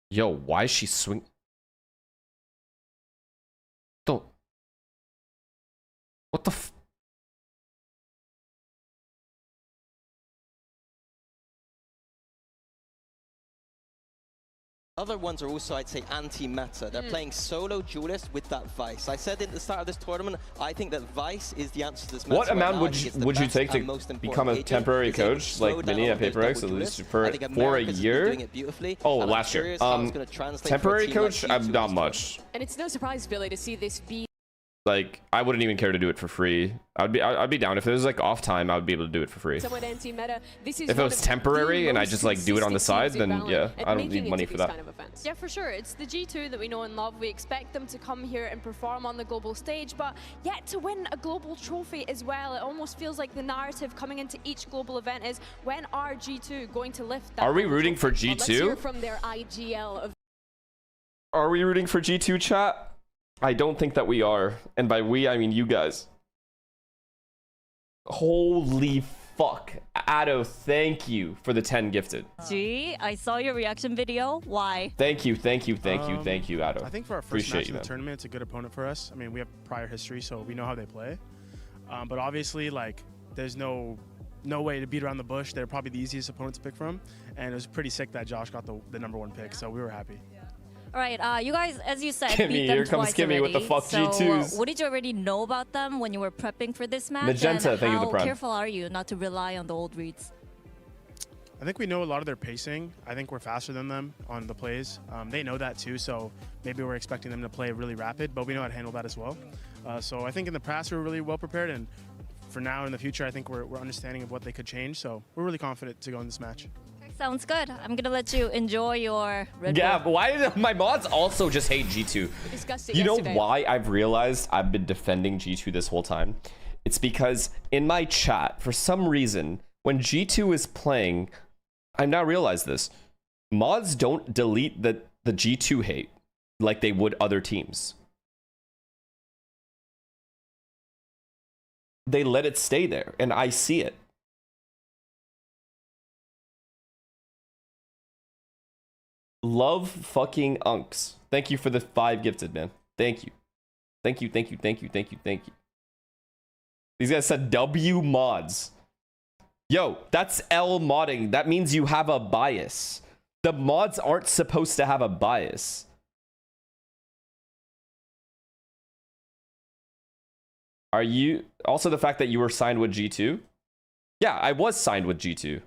Yo, why is she swing? Don't. What the f? Other ones are also, I'd say, anti-meta. They're playing solo duelist with that Vice. I said at the start of this tournament, I think that Vice is the answer to this meta. What right amount now. I think it's the would you best take to and most important become a agent. temporary It's able to coach slow like down Vinny at on those PaperX, double at least duelists. for I think a Americas has been year? doing it beautifully, Oh, and I'm last year. curious how it's gonna translate for a Temporary team like coach? G2 Not this much. And it's no surprise, Billy, to see this be Like, I wouldn't even care to do it for free. I'd be down if it was like off time. I would be able to do it for free. somewhat anti-meta. This is If it one was of the temporary and I most just like do it on the side, consistent then teams in yeah, Valorant at I don't making need it money to for these that. kind of events. Yeah, for sure. It's the G2 that we know and love. We expect them to come here and perform on the global stage, but yet to win a global trophy as well. It almost feels like the narrative coming into each global event is, when are G2 going to lift that? Are we global rooting for trophy? Well, let's hear G2? from their IGL of Are we rooting for G2, chat? I don't think that we are. And by we, I mean you guys. Holy fuck. Ado, thank you for the 10 gifted. Gee, I saw your reaction video. Why? Thank you, thank you, thank you, thank you, Ado. I think for our first Appreciate match you, in the man. tournament, it's a good opponent for us. I mean, we have prior history, so we know how they play. But obviously, like, there's no way to beat around the bush. They're probably the easiest opponent to pick from, and it was pretty sick that Josh got the #1 pick, so we were happy. All right, you guys, as you said, Kimmy, beat them here comes twice Kimmy with the already. fuck so, G2s. what did you already know about them when you were prepping for this match? Magenta, and thank you for the how prime. careful are you not to rely on the old reads? I think we know a lot of their pacing. I think we're faster than them on the plays. They know that too, so maybe we're expecting them to play really rapid, but we know how to handle that as well. So I think in the past we were really well prepared, and for now in the future, I think we're understanding of what they could change, so we're really confident to go in this match. Sounds good. I'm gonna let you enjoy your Red Yeah, Bull. but why did my mods also just hate G2? You know why I've realized I've been defending G2 this whole time? It's because in my chat, for some reason, when G2 is playing, I've now realized this. Mods don't delete the G2 hate like they would other teams. They let it stay there, and I see it. Love fucking unks. Thank you for the 5 gifted, man. Thank you. Thank you, thank you, thank you, thank you, thank you. These guys said W mods. Yo, that's L modding. That means you have a bias. The mods aren't supposed to have a bias. Are you... Also the fact that you were signed with G2? Yeah, I was signed with G2.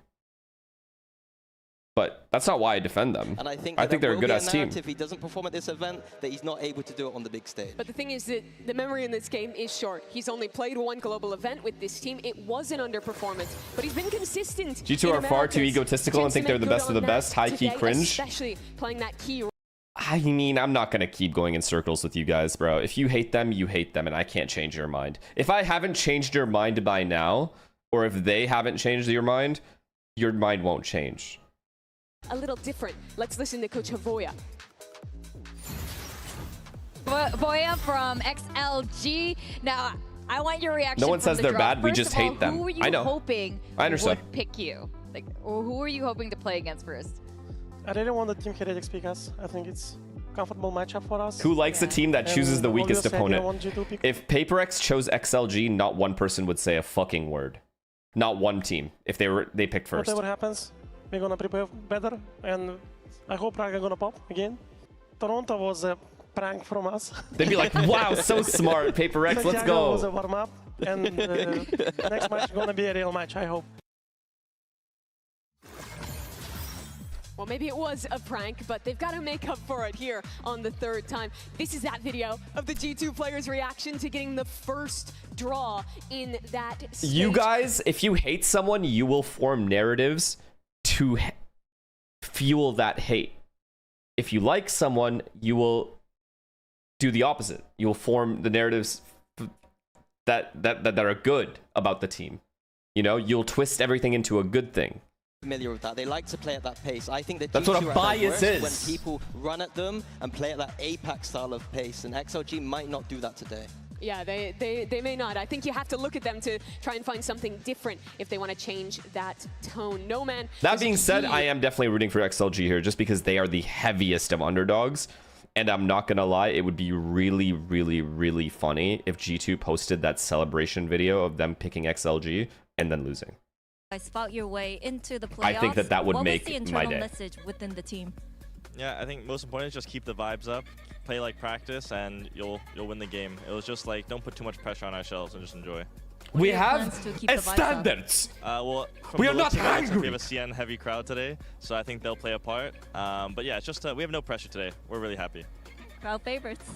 But that's not why I defend them. And I think they're a good-ass team. If he doesn't perform at this event, that he's not able to do it on the big stage. But the thing is that the memory in this game is short. He's only played 1 global event with this team. It was an underperformance, but he's been consistent. G2 are far too egotistical and think they're the best of the best. High-key cringe. Especially playing that key. I mean, I'm not going to keep going in circles with you guys, bro. If you hate them, you hate them, and I can't change your mind. If I haven't changed your mind by now, or if they haven't changed your mind won't change. A little different. Let's listen to Coach Havoya. Voya from XLG. Now, I want your reaction. No one says they're bad. We just hate them. Who were you I know. hoping I understand. would pick you? Like, or who are you hoping to play against first? I really want the team Heretics pick us. I think it's a comfortable matchup for us. Who likes a team that chooses the weakest opponent? If PaperX chose XLG, not one person would say a fucking word. Not one team. If they picked first. Whatever happens, we're gonna prepare better, and I hope Praga gonna pop again. Toronto was a prank from us. They'd be like, wow, so smart, PaperX, let's go. Was a warm up, and next match gonna be a real match, I hope. Well, maybe it was a prank, but they've got to make up for it here on the 3rd time. This is that video of the G2 players' reaction to getting the first draw in that stage. You guys, if you hate someone, you will form narratives to fuel that hate. If you like someone, you will do the opposite. You will form the narratives that are good about the team. You know, you'll twist everything into a good thing. Familiar with that. They like to play at that pace. I think that that's what a bias is. When people run at them and play at that APAC style of pace, and XLG might not do that today. Yeah, they may not. I think you have to look at them to try and find something different if they want to change that tone. No man. That being said, I am definitely rooting for XLG here just because they are the heaviest of underdogs. And I'm not going to lie, it would be really, really, really funny if G2 posted that celebration video of them picking XLG and then losing. I spot your way into the playoffs. I think that would make the my internal day. message within the team? Yeah, I think most important is just keep the vibes up, play like practice, and you'll win the game. It was just like, don't put too much pressure on ourselves and just enjoy. We have standards. Well, we are not angry. We have a CN heavy crowd today, so I think they'll play a part. But yeah, it's just we have no pressure today. We're really happy. Crowd favorites.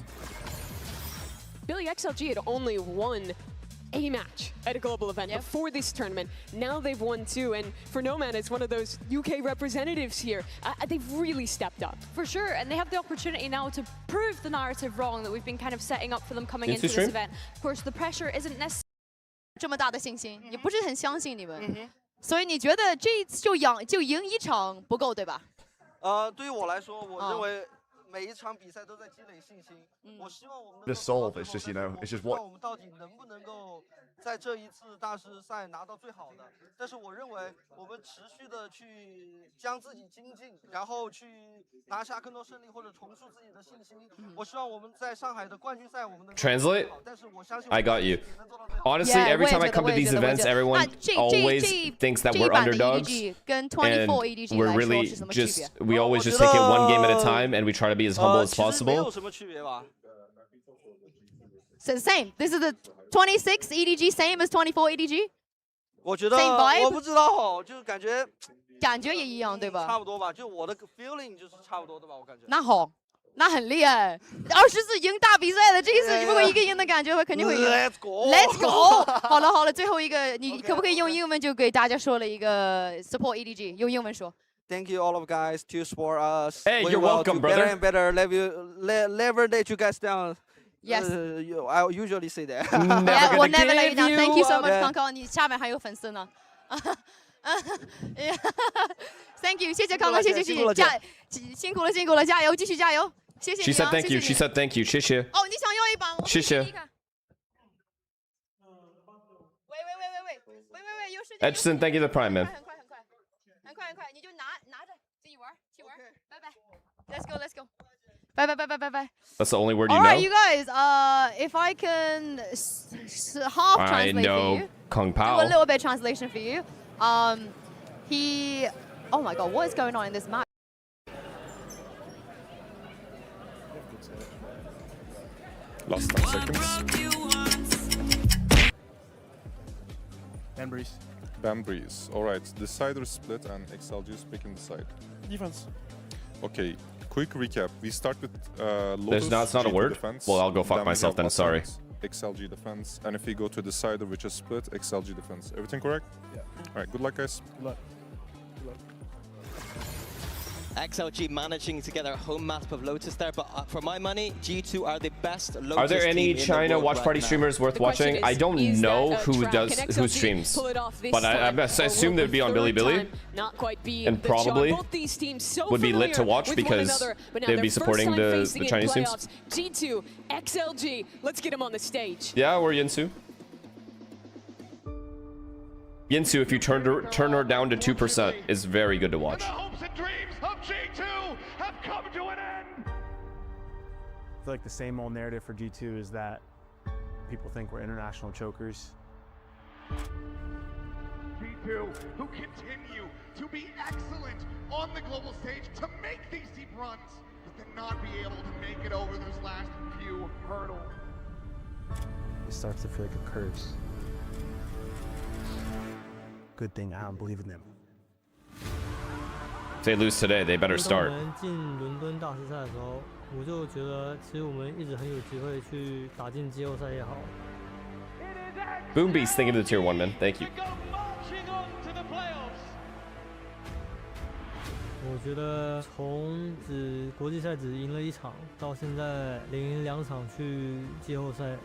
Billy, XLG had only won a match at a global event before this tournament. Now they've won 2, and for Nomad, it's one of those UK representatives here. They've really stepped up. For sure, and they have the opportunity now to prove the narrative wrong that we've been kind of setting up for them coming into this event. Of course, the pressure isn't necessarily 这么大的信心，也不是很相信你们，所以你觉得这就赢一场不够，对吧？对于我来说，我认为每一场比赛都在积累信心。我希望我们 The solve is just, you know, it's just what 我们到底能不能够在这一次大师赛拿到最好的？但是我认为我们持续的去将自己精进，然后去拿下更多胜利或者重塑自己的信心。我希望我们在上海的冠军赛我们能 Translate? I got you. Honestly, every time I come to these events, everyone always thinks that we're underdogs. And we're really just, we always just take it one game at a time and we try to be as humble as possible. So same. This is the 26 EDG, same as 24 EDG. 我觉得 Same vibe? 我不知道哦，就感觉也一样，对吧？差不多吧，就我的 feeling 就是差不多的吧，我感觉。那好，那很厉害。24赢大比赛的，这一次如果一个赢的感觉，肯定会赢。Let's go！ 好了好了，最后一个，你可不可以用英文就给大家说了一个 support EDG， 用英文说。Thank you all of guys to support us. Hey, you're welcome, brother. Better and better. Never let you guys down. Yes. I usually say that. Yeah, we'll never let you down. Thank you so much, Kong. 你下面还有粉丝呢。Thank you， 谢谢康哥，谢谢，辛苦了，加油，继续加油，谢谢你啊。 She said thank you. She said thank you. 谢谢。哦，你想要一把？谢谢。喂，有时间。 Edson, thank you the prime, man. 很快，你就拿着自己玩，去玩，拜拜。Let's go. Bye. That's the only word you know. Alright, you guys. If I can half translate I know for you, Kung do a Pao. little bit translation for you. He. Oh my God, what is going on in this match? Lost 10 seconds. Ban Breeze. Alright, the side is split and XLG is picking the side. Defense. Okay, quick recap. We start with Lotus, It's not a G2 word? defense, Well, I'll go fuck we myself have then, sorry. XLG defense, and if we go to the side which is split, XLG defense. Everything correct? Yeah. Alright, good luck guys. Good luck. XLG managing to get their home map of Lotus there, but for my money, G2 are the best Lotus Are there any team China in the world watch party right streamers worth watching? I don't know who streams, but I assume they'd be on Bilibili, and probably would be lit to watch because they'd be supporting the Chinese teams. G2, XLG, let's get him on the stage. Yeah, or Yinsu. Yinsu, if you turn her down to 2%, is very good to watch. The hopes and dreams of G2 have come to an end. I feel like the same old narrative for G2 is that people think we're international chokers. G2, who continue to be excellent on the global stage to make these deep runs, but then not be able to make it over those last few hurdles. It starts to feel like a curse. Good thing I don't believe in them. If they lose today, they better start. 进伦敦大师赛的时候，我就觉得其实我们一直很有机会去打进季后赛也好。Boom Beast, thank you to the tier 1, man. Thank you. 我觉得从国际赛只赢了1场，到现在连赢2场去季后赛，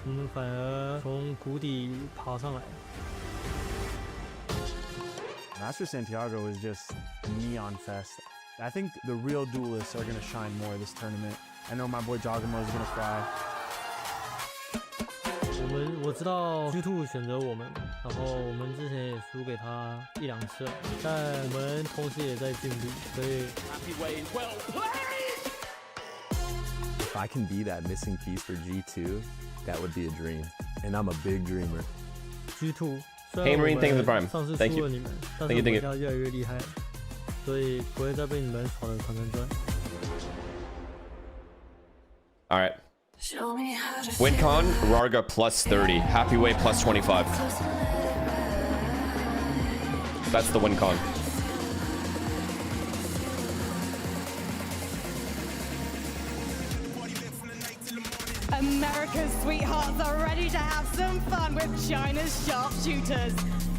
我们反而从谷底爬上来。 Master Santiago is just neon fest. I think the real duelists are going to shine more this tournament. I know my boy Jogamo is going to fly. 我知道 G2 选择我们，然后我们之前也输给他1、2次，但我们同时也在进步，所以。If I can be that missing piece for G2, that would be a dream, and I'm a big dreamer. G2。 Hey Marine, thank you for the prime. Thank you. Thank you, thank you. 越来越厉害，所以不会再被你们耍得团团转。All right. WinCon, Rarga plus 30. Happy Way plus 25. That's the WinCon. America's sweethearts are ready to have some fun with China's sharpshooters.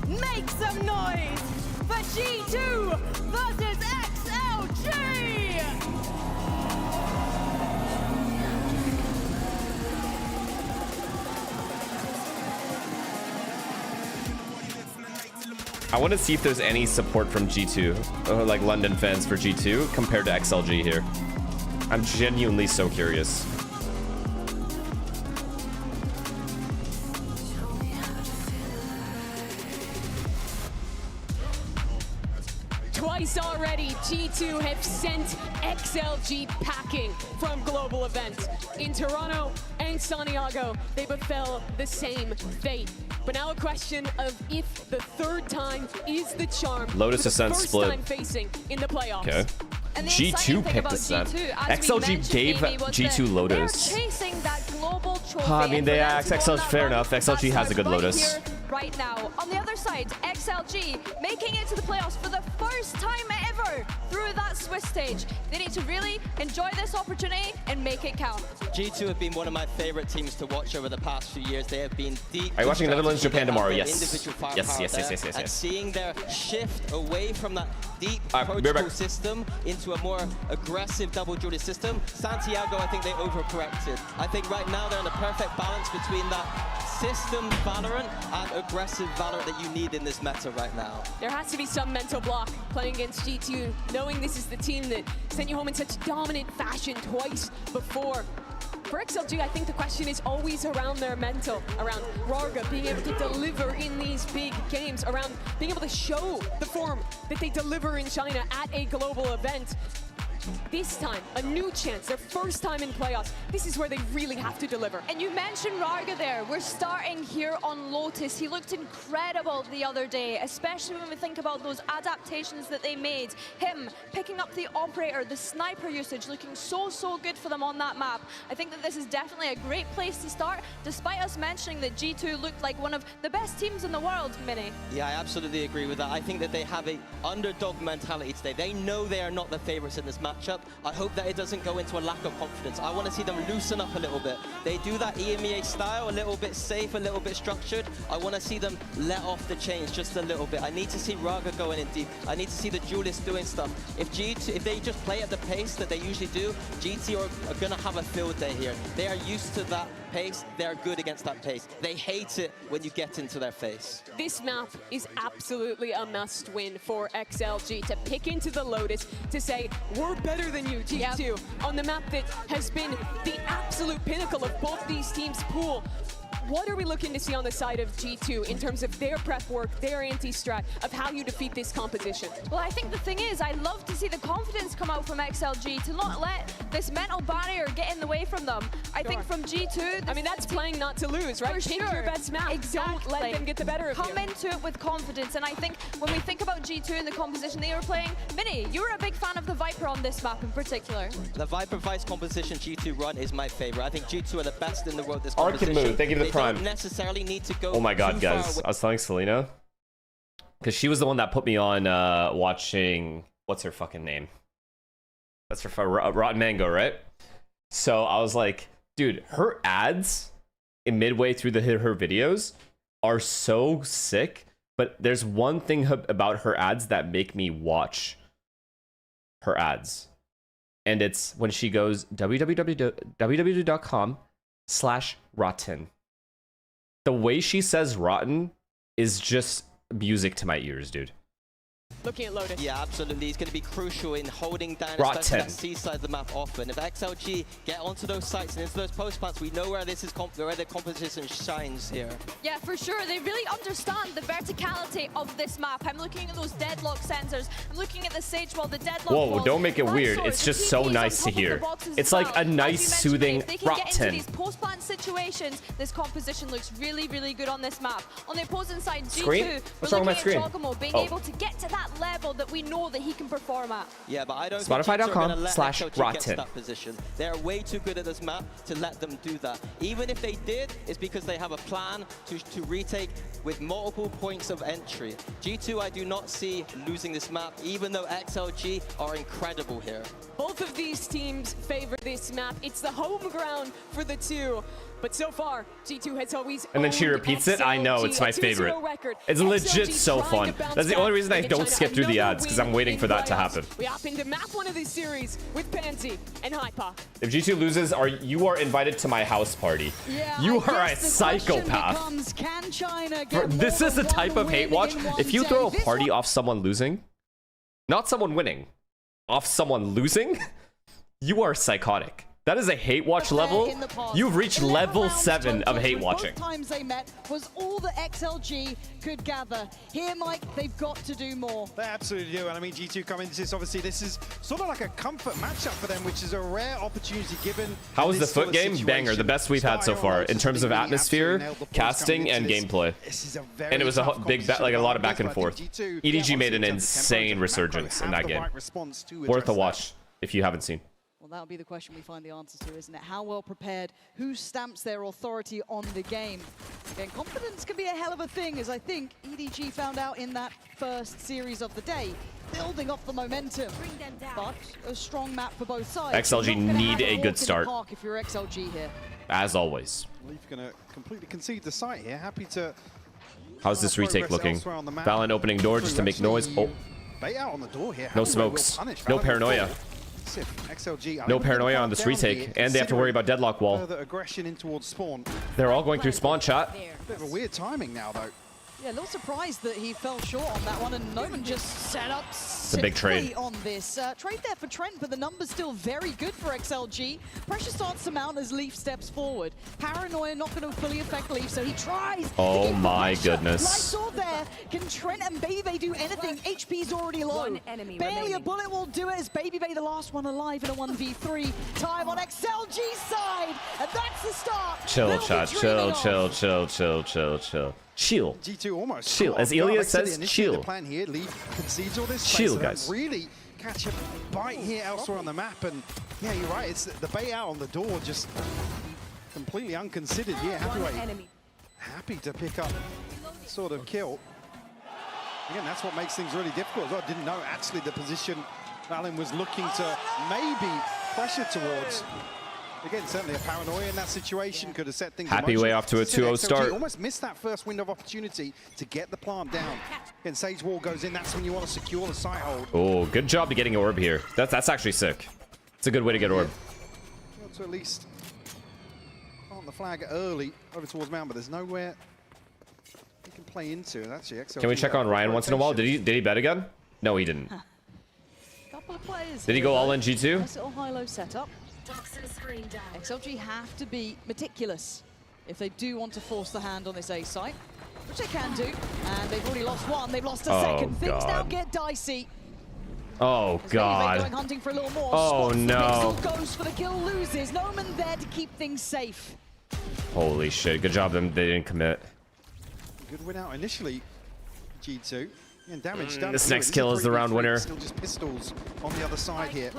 Make some noise for G2 versus XLG! I want to see if there's any support from G2, or like London fans for G2 compared to XLG here. I'm genuinely so curious. Twice already, G2 have sent XLG packing from global events. In Toronto and Santiago, they befell the same fate. But now a question of if the third time is the charm. Lotus for the Ascent first split. time facing in the playoffs. Okay. G2 picked Ascent. XLG gave G2 Lotus. I mean, they XLG, fair enough. XLG has a good Lotus. Right now, on the other side, XLG making it to the playoffs for the first time ever. through that Swiss stage. They need to really enjoy this opportunity and make it count. G2 have been one of my favorite teams to watch over the past few years. They have been deep. Are you watching Netherlands, Japan tomorrow? Yes. Yes. And seeing their shift away from that deep protocol system into a more aggressive double duelist system, Santiago, I think they overcorrected. I think right now they're in the perfect balance between that system Valorant and aggressive Valorant that you need in this meta right now. There has to be some mental block playing against G2, knowing this is the team that sent you home in such dominant fashion twice before. For XLG, I think the question is always around their mental, around Rarga being able to deliver in these big games, around being able to show the form that they deliver in China at a global event. This time, a new chance, their first time in playoffs. This is where they really have to deliver. And you mentioned Rarga there. We're starting here on Lotus. He looked incredible the other day, especially when we think about those adaptations that they made. Him picking up the operator, the sniper usage, looking so good for them on that map. I think that this is definitely a great place to start, despite us mentioning that G2 looked like one of the best teams in the world, Mini. Yeah, I absolutely agree with that. I think that they have a underdog mentality today. They know they are not the favorites in this matchup. I hope that it doesn't go into a lack of confidence. I want to see them loosen up a little bit. They do that EMEA style, a little bit safe, a little bit structured. I want to see them let off the chains just a little bit. I need to see Rarga going in deep. I need to see the duelists doing stuff. If they just play at the pace that they usually do, GT are going to have a field day here. They are used to that pace. They're good against that pace. They hate it when you get into their face. This map is absolutely a must-win for XLG to pick into the Lotus, to say, we're better than you, G2, on the map that has been the absolute pinnacle of both these teams' pool. What are we looking to see on the side of G2 in terms of their prep work, their anti-strat, of how you defeat this composition? Well, I think the thing is, I love to see the confidence come out from XLG, to not let this mental barrier get in the way from them. I think from G2... I mean, that's playing not to lose, right? Pick your best map. Exactly. Don't let them get the better of you. Come into it with confidence, and I think when we think about G2 and the composition they were playing, Vinny, you were a big fan of the Viper on this map in particular. The Viper Vice composition G2 run is my favorite. I think G2 are the best in the world this Arcade composition. move, thank you for the prime. Don't necessarily need to go Oh my god, too far guys. away. I was telling Selena, because she was the one that put me on watching, what's her fucking name? That's her Rotten Mango, right? So I was like, dude, her ads in midway through her videos are so sick, but there's one thing about her ads that make me watch her ads. And it's when she goes www.com/rotten. The way she says rotten is just music to my ears, dude. Looking at Lotus. Yeah, absolutely. It's going to be crucial in holding down Rotten. especially that C side of the map often. If XLG get onto those sites and into those post plants, we know where this is where the competition shines here. Yeah, for sure. They really understand the verticality of this map. I'm looking at those deadlock sensors. I'm looking at the sage wall, the deadlock Whoa, walls, don't make it the weird. swords, It's the just so TPs nice on to top of the hear. boxes It's as like well. a As you nice, mentioned, soothing if they can get into rotten. these post-plant situations, this composition looks really good on this map. On the opposing side, G2, Screen? What's wrong with my we're looking screen? at Giacomo being Oh. able to get to that level that we know that he can perform at. Yeah, but I don't think G2 are Spotify.com going to let XLG get to /rotten. that position. They're way too good at this map to let them do that. Even if they did, it's because they have a plan to retake with multiple points of entry. G2, I do not see losing this map, even though XLG are incredible here. Both of these teams favor this map. It's the home ground for the two. But so far, G2 has always And then she owned repeats it. I know, it's XLG, my a 2-0 favorite. record. It's legit XLG so trying fun. to bounce That's the back, only reason I making don't China skip through the another ads, because win I'm waiting in for that to playoffs. happen. We hop into map one of this series with Pansy and Hypa. If G2 loses, you are invited to my house party. You are a psychopath. Can China Bro, get this more is the than type one of hate win watch. in one If you day? throw a This party off someone losing, not someone winning, off someone losing, you are psychotic. That is a hate watch level. in the past. You've reached 11 level rounds 7 of total, hate when watching. Both times they met was all that XLG could gather. Here, Mike, they've got to do more. They absolutely do, and I mean, G2 coming into this, obviously, this is sort of like a comfort matchup for them, which is a rare opportunity given. How was the this sort foot of game? situation. Banger, the best we've had so far in terms of atmosphere, casting, and gameplay. And it was a big, like a lot of back and forth. EDG made an insane resurgence in that game. Worth a watch if you haven't seen. Well, that'll be the question we find the answers to, isn't it? How well prepared? Who stamps their authority on the game? Again, confidence can be a hell of a thing, as I think EDG found out in that first series of the day. building off the momentum. But a strong map for both sides. XLG You're not gonna need have a walk good in the start. park if you're XLG here. As always. Leaf gonna completely concede the site here. Happy to. How's this retake looking? Valen opening door just to make noise. Oh. Bait out on the door here. No smokes. No paranoia. No paranoia on this retake. And they have to worry about deadlock wall. Further aggression in towards spawn. They're all going through spawn chat. Bit of a weird timing now, though. Yeah, a little surprised that he fell short on that one, and Noman just set up a big trade. sickly on this. Trade there for Trent, but the numbers still very good for XLG. Pressure starts to mount as Leaf steps forward. Paranoia not going to fully affect Leaf, so he tries. Oh my goodness. Lysor there. Can Trent and Baby do anything? HP's already low. Barely a bullet will do it as Baby the last one alive in a 1v3. Time on XLG's side, and that's the start. Chill, chat. Chill. Chill. G2 almost. Chill. As Ilya says, chill. The plan here, Leaf concedes all this Chill, space, guys. Really catch a bite here elsewhere on the map, and yeah, you're right. It's the bait out on the door, just completely unconsidered here. Happy to pick up sort of kill. Again, that's what makes things really difficult as well. Didn't know actually the position Valen was looking to maybe pressure towards. Again, certainly a paranoia in that situation could have set things Happy in motion. way off to a 2-0 start. Almost missed that first window of opportunity to get the plant down. Again, Sage Wall goes in. That's when you want to secure the site hold. Oh, good job to getting orb here. That's actually sick. It's a good way to get orb. Yeah. To at least plant the flag early over towards Mount, but there's nowhere he can play into. Actually, XLG, Can we check on Ryan once in a while? Did he bet again? No, he didn't. Couple of players. Did he go all in G2? Nice little high-low setup. XLG have to be meticulous if they do want to force the hand on this A site, which they can do. And they've already lost one. They've lost a second. Things now get dicey. Oh, Going God. hunting for a little more. Oh, Spots the no. pixel, goes for the kill, loses. Noman there to keep things safe. Holy shit. Good job them. They didn't commit. Good win out initially, G2. And damage done. This next kill is the round winner. Still just pistols on the other side here.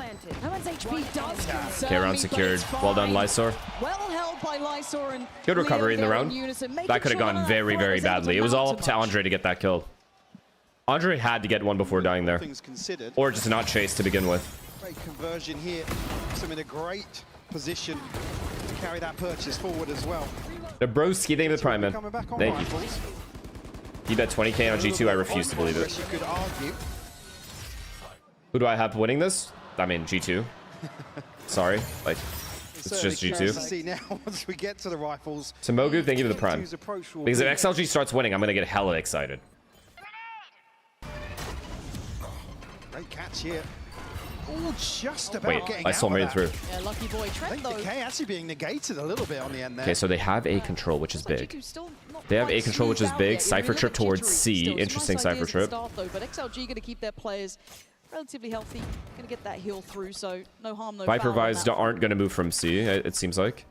Noman's HP does concern Okay, round me, but secured. it's Well done, fine. Lysor. Well held by Lysor and Good recovery in the Leo round. there in unison, making That could have sure gone that very, threat very was able badly. to It was all mount up to Andre to get that kill. Andre had to get one before dying there. Things considered. Or just not chase to begin with. Great conversion here. Puts him in a great position to carry that purchase forward as well. The broski, thank you for the prime, man. Coming back on Thank you. rifles. He bet 20k on G2. I refuse to believe it. You could argue. Who do I have winning this? I mean, G2. Sorry. Like, it's just G2. See now once we get to the rifles. So Mogu, thank you for the prime. G2's approach will Because if be- XLG starts winning, I'm going to get hella excited. Great catch here. Oh, just about Wait, getting I still out of made it that. through. Yeah, lucky boy I Trent think though. the K actually being negated a little bit on the end there. Okay, so they have A control, which is big. G2's still not They have quite A control, which is smoothed out big. yet. Cypher You're a trip little bit towards jittery C. still. Some Interesting nice Cypher ideas at the trip. start, though, but XLG going to keep their players relatively healthy. Going to get that heal through, so no harm, no Viper foul on Vibes that aren't going to move from C, it seems like.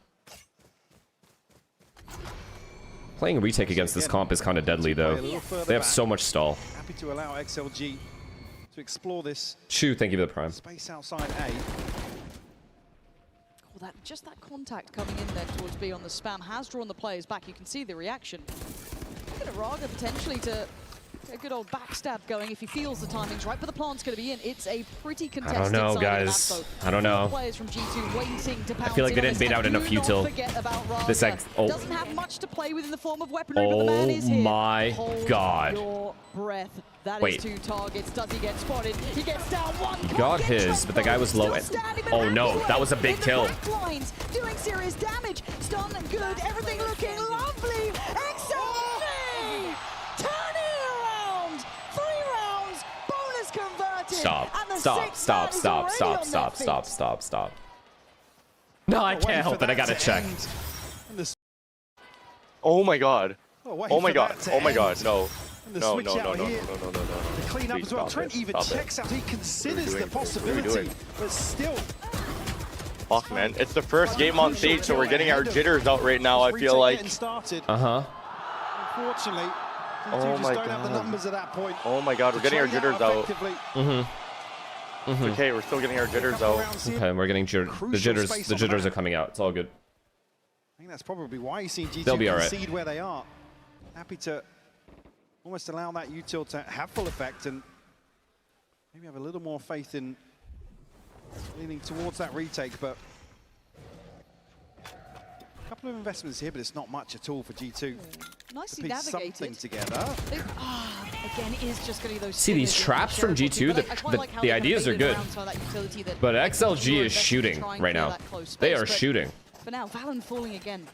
Playing retake against this comp is kind of deadly, though. They have so much stall. Happy to allow XLG to explore this Chew, thank you for the prime. space outside A. Well, just that contact coming in there towards B on the spam has drawn the players back. You can see the reaction. Look at Raga potentially to get a good old backstab going if he feels the timing's right, but the plant's going to be in. It's a pretty contested I don't know, side of the map, guys. though. I don't know. Players from G2 waiting to I pounce feel like they in on didn't this, bait out and enough do not util. forget about Raga. This oh. Doesn't have much to play with in the form of weaponry, but the man is here. Oh my Hold God. your breath. That Wait. is 2 targets. Does he get spotted? He gets down one. He got his, but the guy was low. Oh no, that was a big kill. Lines, doing serious damage. Stun good. Everything looking lovely. XLG turning around. 3 rounds. Bonus converted. Stop. And the Stop. 6th Stop. man is Stop. already Stop. on Stop. their Stop. feet. Stop. Stop. No, I can't help it. I gotta check. Oh my god. Oh my god. Oh my god. No. And the No, switch no, no, out no, no, here. no, no, no, no. The clean up Please as well. stop Trent it. even Stop it. checks out. He considers What are the you doing? What are you possibility, doing? but still. Fuck, man. It's the first game on stage, so we're getting our jitters out right now, I feel like. Uh-huh. Unfortunately, Oh G2 my just don't have the God. numbers at that point. Oh my god, we're getting our To trade jitters out. effectively. Mm-hmm. It's okay, we're still getting our jitters out. Okay, we're getting the jitters. The jitters are coming out. It's all good. I think that's probably why you've seen G2 They'll be all right. concede where they are. Happy to almost allow that util to have full effect and maybe have a little more faith in leaning towards that retake, but a couple of investments here, but it's not much at all for G2. Nicely to piece navigated. something together. Again, it is just going to be those. See these traps from G2. The ideas are good, but XLG is shooting right now. They are shooting. For now, Valen falling again.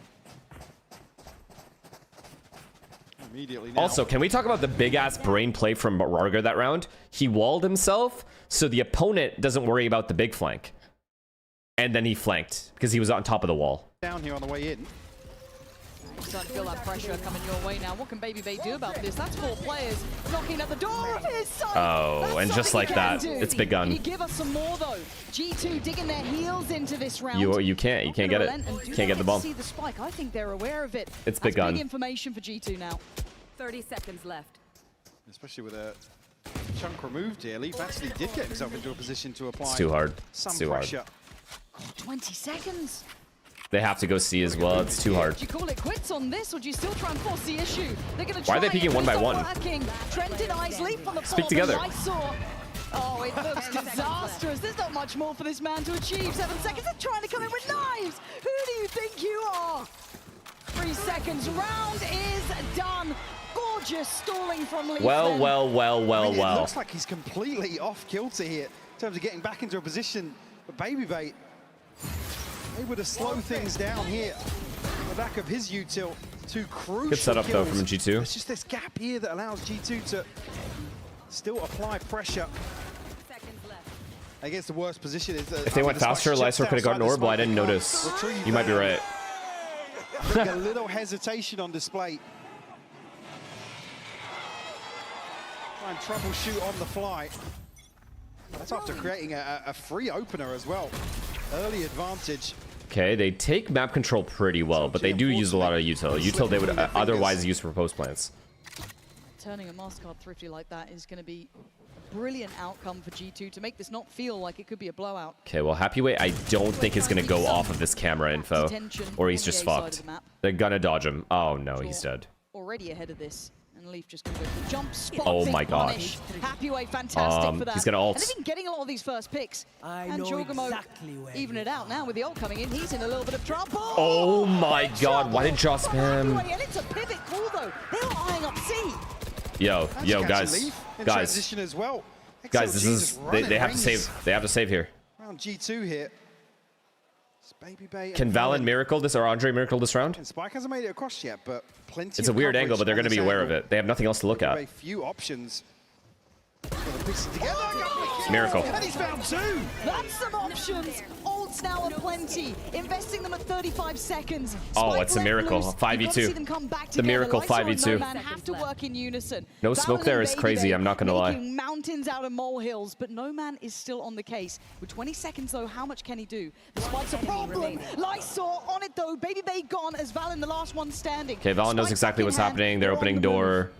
Immediately now. Also, can we talk about the big-ass brain play from Rarga that round? He walled himself, so the opponent doesn't worry about the big flank. And then he flanked, because he was on top of the wall. Down here on the way in. You're starting to feel that pressure coming your way now. What can Baby Bay do about this? That's 4 players knocking at the door of his side. Oh, and just like that, it's begun. Can you give us some more, though? G2 digging their heels into this round. You can't get it. Can't get the bomb. See the spike. I think they're aware of it. It's That's begun. Big information for G2 now. 30 seconds left. Especially with a chunk removed here, Leaf actually did get himself into a position to apply. It's too hard. Some It's too hard. pressure. 20 seconds. They have to go C as well. It's too hard. Do you call it quits on this, or do you still try and force the issue? They're going to Why are they peeking one by one? Trent denies Leaf on the Speak together. Oh, it looks disastrous. There's not much more for this man to achieve. 7 seconds. They're trying to come in with knives. Who do you think you are? 3 seconds. Round is done. Gorgeous stalling from Leaf. Well. It looks like he's completely off kilter here in terms of getting back into a position. But Baby Bay able to slow things down here on the back of his util. 2 crucial Good setup though kills. from G2. It's just this gap here that allows G2 to still apply pressure against the worst position. If they went faster, Lysor could have gotten orb. Well, I didn't notice. You might be right. I think a little hesitation on display. Try and troubleshoot on the fly. That's after creating a free opener as well. Early advantage. Okay, they take map control pretty well, but they do use a lot of util. Util they would otherwise use for post plants. Turning a Mastercard thrifty like that is going to be a brilliant outcome for G2 to make this not feel like it could be a blowout. Okay, well, Happyway, I don't think is going to go off of this camera info, or he's just fucked. They're gonna dodge him. Oh no, he's dead. Already ahead of this. And Leaf just going to go for the jump spot. Oh my gosh. Happyway, fantastic for that. He's gonna ult. And they've been getting a lot of these first picks. And Jorgamo even it out now with the ult coming in. He's in a little bit of trouble. Oh my god, why did Jaw spam? And it's a pivot call though. They are eyeing up C. Yo, guys, As well. guys, this is they have to save. They have to save here. Round G2 here. Baby Bay Can Valen miracle this or Andre miracle this round? And Spike hasn't made it across yet, but plenty. It's a weird angle, but they're going to be aware of it. They have nothing else to look at. A few options. Miracle. And he's found 2. That's some options. Ults now aplenty. Investing them at 35 seconds. Oh, it's a miracle. 5v2. The miracle 5v2. Have to work in unison. No smoke there is crazy. I'm not going to lie. Mountains out of molehills, but no man is still on the case. With 20 seconds though, how much can he do? The spike's a problem. Lysor on it though. Baby Bay gone as Valen the last one standing. Okay, Valen knows exactly what's happening. They're opening door.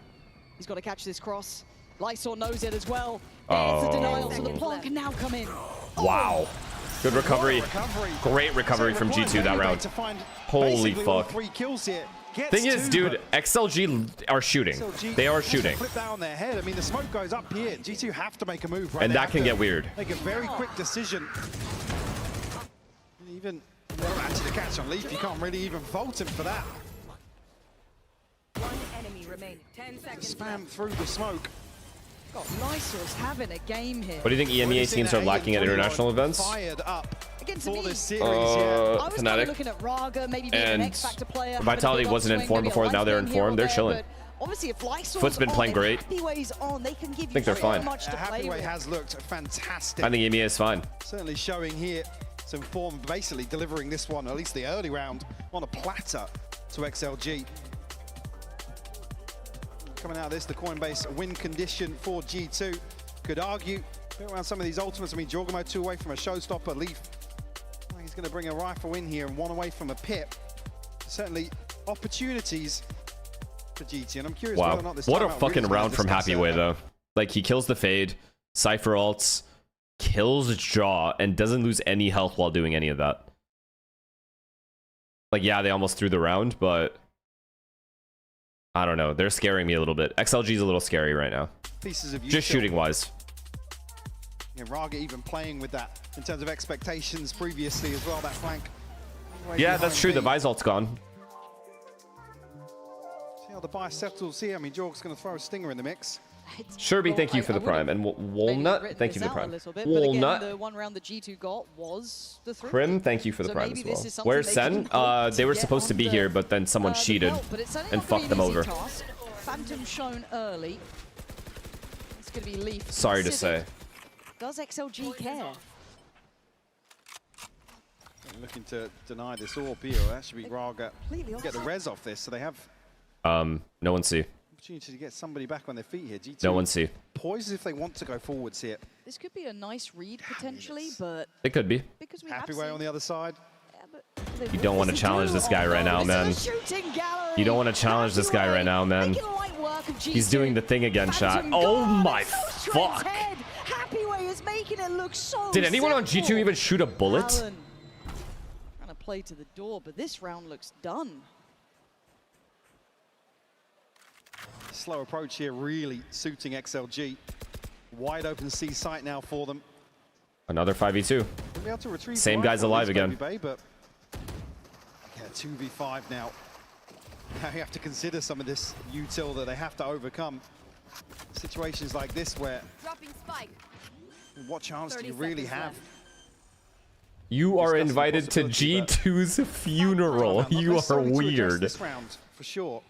He's got to catch this cross. Lysor knows it as well. There's the denial, so the plan can now come in. Wow. Good recovery. Great recovery from G2 that round. Holy fuck. Thing is, dude, XLG are shooting. They are shooting. Flip that on their head. I mean, the smoke goes up here. G2 have to make a move right and that can get weird. Make a very quick decision. And even actually the catch on Leaf, you can't really even fault him for that. One enemy remaining. 10 seconds. Spam through the smoke. Lysor's having a game here. What do you think EMEA teams are lacking at international events? Fired up against for this series, I was Fnatic. looking at Raga, maybe being an X-Factor player. Vitality wasn't informed before, now they're informed. They're chilling. Obviously, if Lysor's Foot's been playing great. Happyway's on, they can give I think they're fine. much to play Happyway with. has looked fantastic. I think EMEA is fine. Certainly showing here some form, basically delivering this one, at least the early round, on a platter to XLG. Coming out of this, the Coinbase win condition for G2. Could argue around some of these ultimates. I mean, Jorgamo 2 away from a showstopper. Leaf, he's going to bring a rifle in here and 1 away from a pit. Certainly opportunities for GT, and I'm curious whether or not this What a timeout fucking really round from discuss Happyway, though. Like, he kills the Fade, Cypher ults, kills Jaw, and doesn't lose any health while doing any of that. Like, yeah, they almost threw the round, but I don't know. They're scaring me a little bit. XLG's a little scary right now. Pieces of just shooting-wise. Yeah, Raga even playing with that in terms of expectations previously as well, that flank. Right Yeah, that's true. The Visolt's gone. See how the buy settles here. I mean, Jorg's going to throw a stinger in the mix. Sherby, thank you for the prime. And Walnut, thank you for the prime. Walnut. The one round that G2 got was the 3. Prim, thank you for the So prime maybe as well. this is something Where's they Sen? can hope They to were get supposed to on be the- here, but then someone the cheated belt, but it's certainly and not gonna fucked be them an easy over. task. Phantom shown early. It's going to be Leaf. Sorry to considered. say. Does XLG care? They're looking to deny this AWP here. That should be Raga. Get the res off this, so they have No one see. opportunity to get somebody back on their feet here. G2 No one see. poised if they want to go forwards here. This could be a nice read potentially, but It could be. because we Happy have way seen on the other side. You don't want to challenge this guy right now, man. You don't want to challenge this guy right now, man. He's doing the thing again, chat. Oh my fuck. Happyway is making it look so Did anyone on simple. G2 even shoot a bullet? Allen trying to play to the door, but this round looks done. Slow approach here, really suiting XLG. Wide open C site now for them. Another 5v2. They'll be able to retrieve Same the guy's rifle, alive Baby again. Bay, but yeah, 2v5 now. Now you have to consider some of this util that they have to overcome. Situations like this where Dropping spike. what chance do you really have? You are invited to G2's funeral. You are Necessarily to address weird. This round, for sure.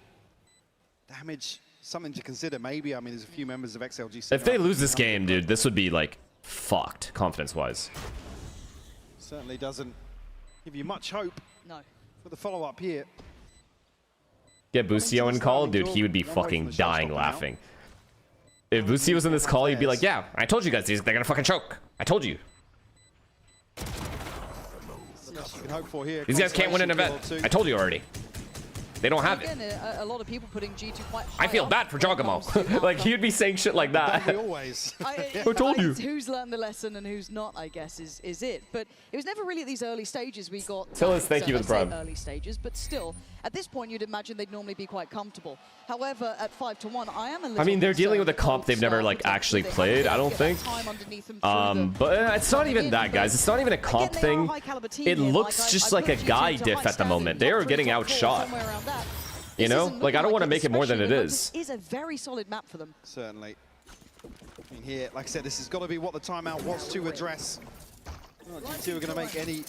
Damage, something to consider maybe. I mean, there's a few members of XLG. If they lose this game, dude, this would be like fucked confidence-wise. Certainly doesn't give you much hope. No. For the follow-up here. Get Busio in call, dude, he would be fucking dying laughing. If Busio was in this call, he'd be like, yeah, I told you guys, they're gonna fucking choke. I told you. You can hope for here. These guys can't win an event. I told you already. They don't have it. Again, a lot of people putting G2 quite high I feel up bad for when it comes to Jogamo. Like, he'd be saying shit like that. Always. I told you. Who's learned the lesson and who's not, I guess, is it. But it was never really at these early stages we got. Tell us thank you for the I say prime. early stages, but still, at this point, you'd imagine they'd normally be quite comfortable. However, at 5-1, I am a little I mean, they're dealing with a concerned comp they've never, like, actually played, I don't think. But it's not even that, guys. It's not even a comp thing. It looks just like a guy diff at the moment. They are getting outshot. You know? Like, I don't want to make it more than it is. This is a very solid map for them. Certainly. I mean, here, like I said, this has got to be what the timeout wants to address. G2 are going to make any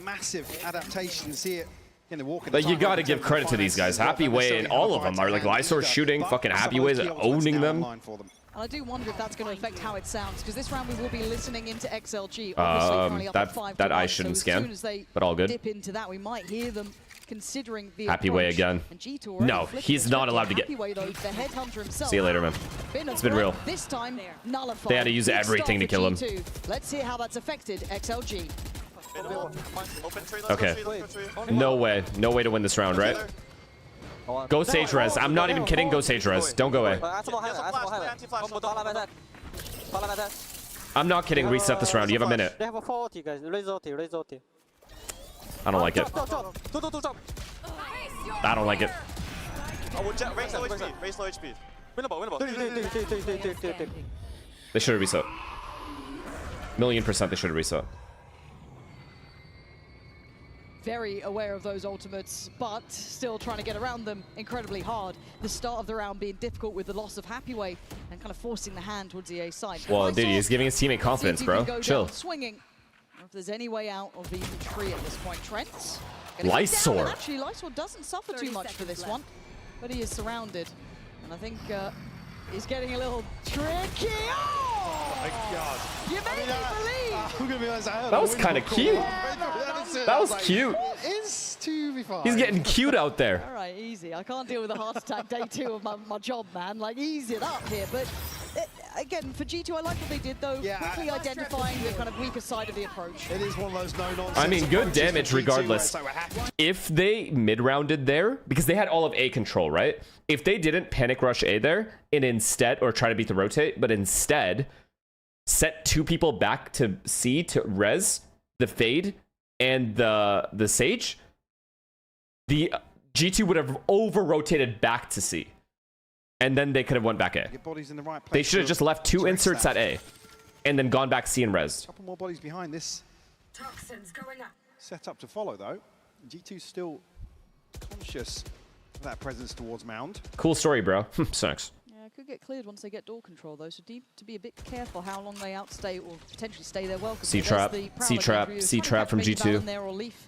massive adaptations here. In the walk But you gotta give credit to these guys. Happy Way and all of them are like Lysor shooting, fucking Happy Ways and owning them. And I do wonder if that's going to affect how it sounds, because this round we will be listening into XLG. Obviously, currently up at 5-1, that I so shouldn't as scan, soon as they but all good. dip into that, we might hear them considering the Happy Way approach. again. And G2 already No, flicking he's the not script. allowed to get. Happy Way, though, the headhunter himself. See you later, man. It's been real. This time, nullified. They had to use Big everything to start kill for him. G2. Let's see how that's affected XLG. Okay. No way. No way to win this round, right? Go Sage Res. I'm not even kidding. Go Sage Res. Don't go away. I'm not kidding. Reset this round. You have a minute. They have a 40, guys. Raise OT. I don't like it. I don't like it. Raise low HP. Win. They should have reset. 1,000,000% they should have reset. Very aware of those ultimates, but still trying to get around them incredibly hard. The start of the round being difficult with the loss of Happy Way and kind of forcing the hand towards the A side. Well, dude, he's giving his teammate confidence, bro. Chill. Swinging. I don't know if there's any way out of the tree at this point. Trent. Lysor. Actually, Lysor doesn't suffer too much for this one, but he is surrounded. And I think he's getting a little tricky. Oh my God. You made me believe. I'm gonna be honest, That was kind of cute. That was cute. It's 2v5. He's getting cute out there. All right, easy. I can't deal with a heart attack day 2 of my job, man. Like, easy it up here. But again, for G2, I like what they did, though. Quickly identifying the kind of weaker side of the approach. It is one of those no-nonsense. I mean, good approaches damage for G2, regardless. where it's like, If they mid-rounded there, because they had all of A control, right? If they didn't panic rush A there, and instead, or try to beat the rotate, but instead set 2 people back to C to res the fade and the Sage, the G2 would have over-rotated back to C. And then they could have went back A. Your body's in the right place They should have to- just left 2 to inserts that. at A. and then gone back C and res. Couple more bodies behind this. Toxins going up. Set up to follow though. G2 still conscious of that presence towards Mound. Cool story, bro. Sucks. Yeah, it could get cleared once they get door control though, so need to be a bit careful how long they outstay or potentially stay there well. C-trap, C-trap, C-trap from G2. There or Leaf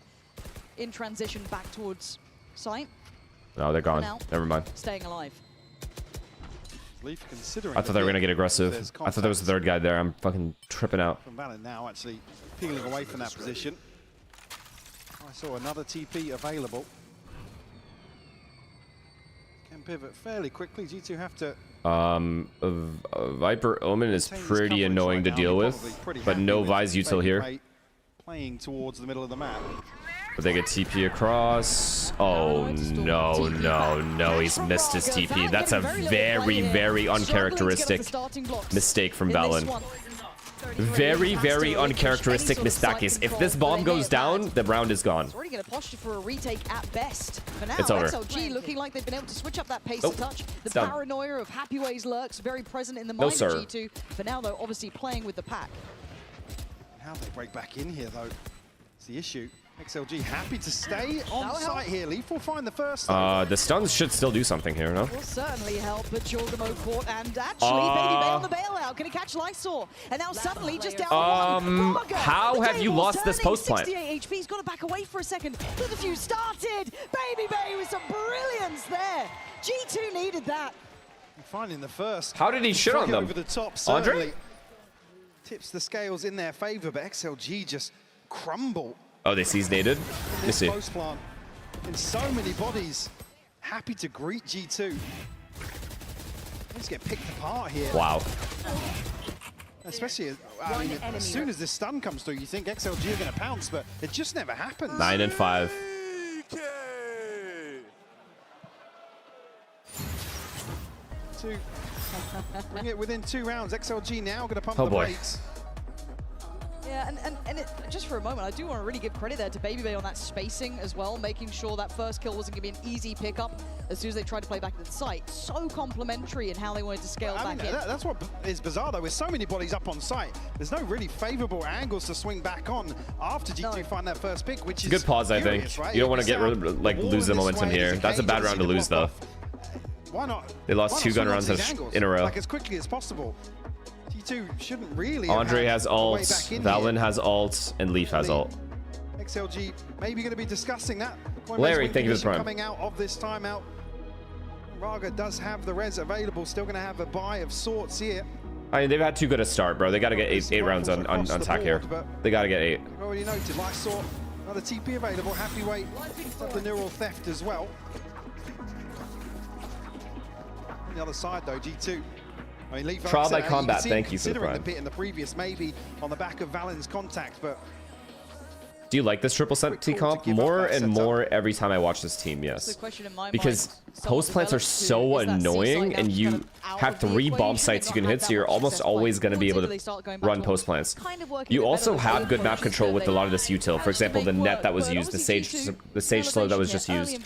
in transition back towards site. No, they're gone. Now, Never mind. staying alive. Leaf considering I thought they were gonna get aggressive. I thought there was a third guy there. I'm fucking tripping out. From Valorant now actually peeling away from that position. I saw another TP available. Can pivot fairly quickly. G2 have to. Viper Omen is pretty annoying to deal with, but no Vi's util here. Playing towards the middle of the map. But they get TP across. Oh no, no, no! He's missed his TP. That's a very, very uncharacteristic mistake from Valen. Very, very uncharacteristic mistakes. If this bomb goes down, the round is gone. It's already going to posture for a retake at best. For now, It's over. XLG looking like they've been able to switch up that pace Oh, a touch. The it's done. paranoia of Happy Ways lurks very present in the No, mind sir. of G2. For now, though, obviously playing with the pack. How they break back in here, though, is the issue. XLG happy to stay on site here. Leaf will find the first. The stuns should still do something here, no? Will certainly help, but Jorgamo caught, and actually, Baby Bay on the bailout. Can he catch Lysor? And now suddenly, just down one. Braga, how the have you table's lost this turning, post plant? 68 HP, he's got to back away for a second. The defuse started. Baby Bay with some brilliance there. G2 needed that. Finding the first. How did he shit on them? Over the top, Andre? certainly. Tips the scales in their favor, but XLG just crumble. Oh, they seasoned. Let me see. Post plant in so many bodies. Happy to greet G2. Let's get picked apart here. Wow. Especially, I mean, as soon as this stun comes through, you think XLG are going to pounce, but it just never happens. 9 and 5. To bring it within 2 rounds. XLG now going to pump Oh, the boy. brakes. Yeah, and just for a moment, I do want to really give credit there to Baby Bay on that spacing as well, making sure that first kill wasn't going to be an easy pickup as soon as they tried to play back to the site. So complimentary in how they wanted to scale back in. That's what is bizarre, though, with so many bodies up on site. There's no really favorable angles to swing back on after G2 find that first pick, which is Good pause, I think. right? You don't want to get lose the momentum here. That's a bad round to lose, though. Why not? They lost 2 gun rounds in a row. Like as quickly as possible. G2 shouldn't really. Andre has ult, Valen has ult, and Leaf has ult. XLG maybe going to be discussing that. Larry, thank you for the prime. Coming out of this timeout. Raga does have the res available, still going to have a buy of sorts here. I mean, they've had too good a start, bro. They got to get 8 rounds on attack here. They got to get 8. I've already noted, Lysor, another TP available. Happy Weight, the neural theft as well. On the other side, though, G2. I mean, Leaf Trial by combat, thank you for the considering prime. the pit in the previous, maybe on the back of Valen's contact, but Do you like this triple T comp? More and more every time I watch this team, yes. Because post plants are so annoying, and you have 3 bomb sites you can hit, so you're almost always going to be able to run post plants. You also have good map control with a lot of this util. For example, the net that was used, the sage slow that was just used.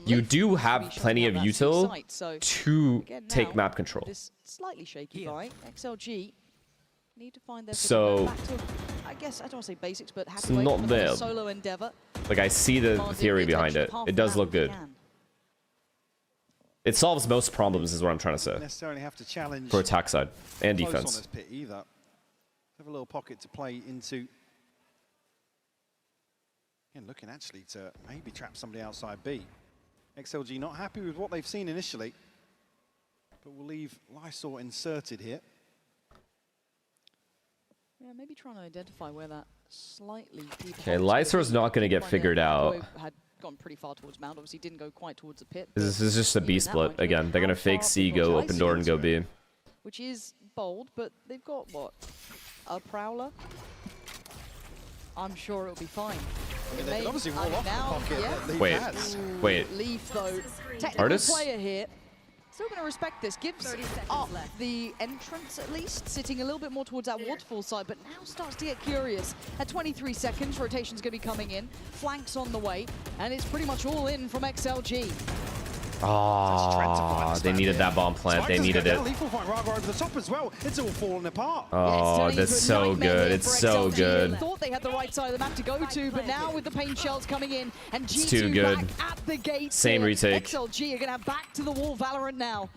You do have plenty of util to take map control. Slightly shaky, right? XLG need to find their So, back to, I guess I don't want to say basics, but it's not there. Solo endeavor. Like, I see the theory behind it. It does look good. It solves most problems, is what I'm trying to say. Necessarily have to challenge For attack side and close defense. on this pit either. Have a little pocket to play into. And looking actually to maybe trap somebody outside B. XLG not happy with what they've seen initially, but we'll leave Lysor inserted here. Yeah, maybe trying to identify where that slightly deeper. Okay, Lysor's not going to get figured out. Had gone pretty far towards Mount. Obviously, didn't go quite towards the pit. This is just a B split again. They're going to fake C, go open door, and go B. Which is bold, but they've got what? A Prowler? I'm sure it'll be fine. They can obviously roll off the pocket that Leaf Wait, has. wait. Leaf, though. Technical Arous? player here. Still going to respect this. Gives up the entrance, at least, sitting a little bit more towards that waterfall side, but now starts to get curious. At 23 seconds, rotation's going to be coming in. Flanks on the way, and it's pretty much all in from XLG. Oh, they needed that bomb plant. They needed it. Oh, that's so good. It's so good. Thought they had the right side of the map to go to, but now with the paint shells coming in and G2 it's too good. back at the gate. Same retake. XLG are gonna have back to the wall Valorant now.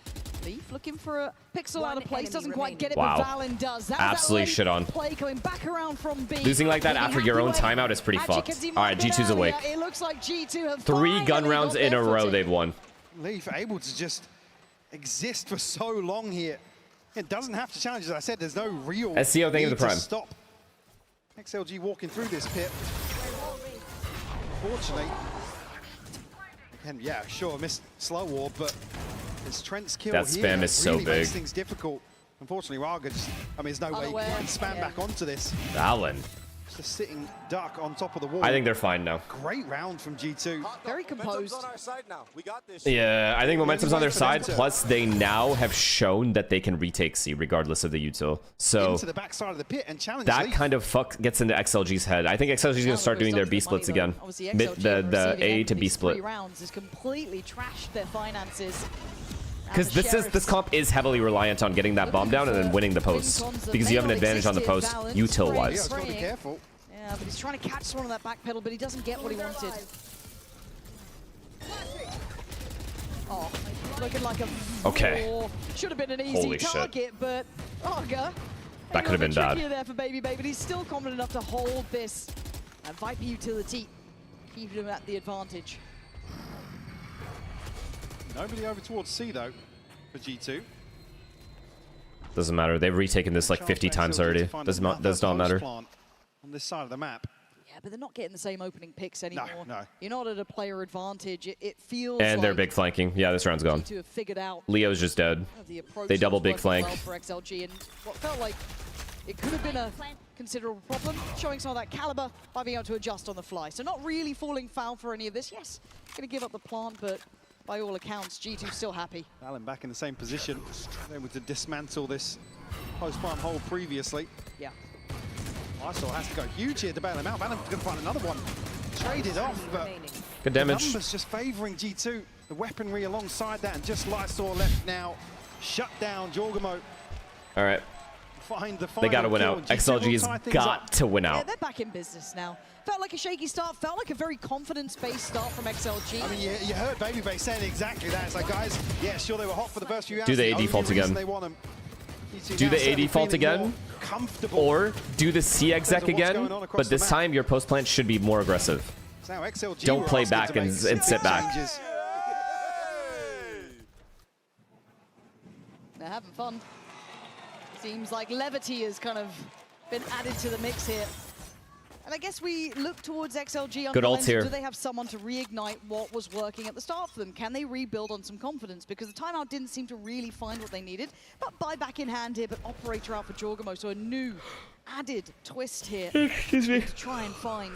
Leaf looking for a pixel out of place, doesn't quite get it, Wow. but Valen does. That Absolutely shit on. play coming back around from B. Losing like that after your own timeout is pretty fucked. All right, G2's awake. It looks like G2 have 3 gun rounds in a row they've won. Leaf able to just exist for so long here. It doesn't have to challenge, as I said, there's no real SCO, thank you for the need to prime. stop XLG walking through this pit. Unfortunately, again, yeah, sure, missed slow wall, but it's Trent's kill That here. spam is so really makes big. things difficult. Unfortunately, Raga just, I mean, there's no way he can spam back onto this. Valen. Just a sitting duck on top of the wall. I think they're fine now. Great round from G2. Very composed. Yeah, I think momentum's on their side. Plus, they now have shown that they can retake C regardless of the util. So Into the backside of the pit and challenge that Leaf. kind of gets into XLG's head. I think XLG's gonna start doing their B splits again. The A to B split. 3 rounds has completely trashed their finances. Because this comp is heavily reliant on getting that bomb down and then winning the post. Because you have an advantage on the post, util-wise. Gotta be careful. Yeah, but he's trying to catch one on that back pedal, but he doesn't get what he wanted. Oh, looking like a Okay. Should have been an easy Holy shit. target, but Raga. That could have been bad. There for Baby Bay, but he's still confident enough to hold this Viper utility, keeping him at the advantage. Nobody over towards C though for G2. Doesn't matter. They've retaken this like 50 times already. Does not matter. On this side of the map. Yeah, but they're not getting the same opening picks anymore. No. You're not at a player advantage. It feels And like they're big flanking. Yeah, this round's gone. G2 have figured out Leo's just dead. the approach They double that's big working flank. well for XLG, and what felt like it could have been a considerable problem, showing some of that caliber by being able to adjust on the fly. So not really falling foul for any of this. Yes, going to give up the plant, but by all accounts, G2 still happy. Valen back in the same position, able to dismantle this post-plant hole previously. Yeah. Lysol has to go huge here to bail him out. Valen's going to find another one. Traded off, but Good damage. the numbers just favouring G2. The weaponry alongside that, and just Lysol left now. Shut down Jorgamo. All right. Find the They got to final win kill, out. and G2 will XLG's tie things got up. to win Yeah, out. they're back in business now. Felt like a shaky start, felt like a very confidence-based start from XLG. I mean, you heard Baby Bay saying exactly that. It's like, guys, yeah, sure, they were hot for the first few rounds. Do the The A only default reason again. they won 'em. G2 Do now the A certainly default feeling again, more comfortable. or do the C exec what's again, going on across but the this map. time your post plant should be more aggressive. So now XLG Don't were play asking back to make and some sit back. changes. They're having fun. Seems like levity has kind of been added to the mix here. And I guess we look towards XLG on Good the ult lens. here. Do they have someone to reignite what was working at the start for them? Can they rebuild on some confidence? Because the timeout didn't seem to really find what they needed. But buyback in hand here, but operator out for Jorgamo. So a new added twist here. Excuse me. To try and find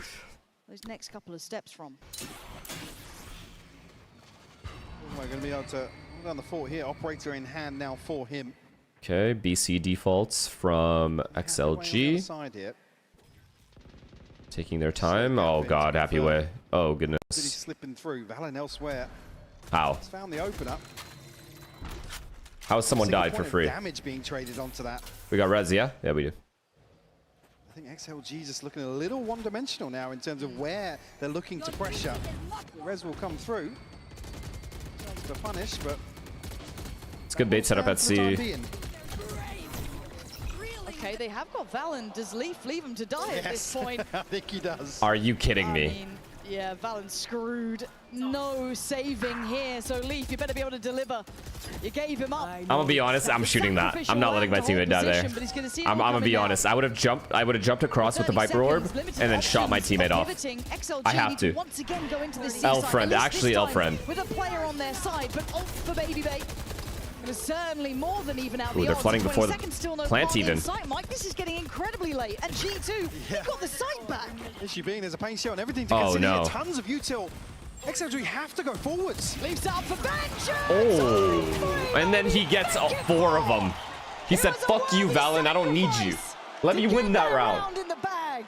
those next couple of steps from. We're going to be able to hold down the fort here. Operator in hand now for him. Okay, BC defaults from XLG. Side here. Taking their time. Oh god, happy way. Oh Did he goodness. slipping through? Valen elsewhere. How? He's found the opener. How has someone Single died for point of free? Damage being traded onto that. We got res, yeah? Yeah, we do. I think XLG is just looking a little one-dimensional now in terms of where they're looking to pressure. The res will come through. The punish, but It's good bait setup at C. Okay, they have got Valen. Does Leaf leave him to die at this point? I think he does. Are you kidding I me? mean, yeah, Valen's screwed. No saving here. So Leaf, you better be able to deliver. You gave him up. I'm gonna be honest, I'm shooting that. I'm not letting my teammate die there. I'm gonna be honest. I would have jumped across with the Viper Orb and then shot my teammate off. I have to. Once again go into this L seaside, friend, at least actually this L time friend. With a player on their side, but off for Baby Bay. It was certainly more than even out. Ooh, they're flooding before the still no plant plant even. in sight. Mike, this is getting incredibly late. And G2, you've got the sight back. Issue being there's a paint shell and everything to Oh, consider no. here. Tons of util. XLG have to go forwards. Leaves out for vengeance. Oh, and then he gets 4 of them. He said, fuck you, Valen, I don't need you. Let me win that round. In the bag.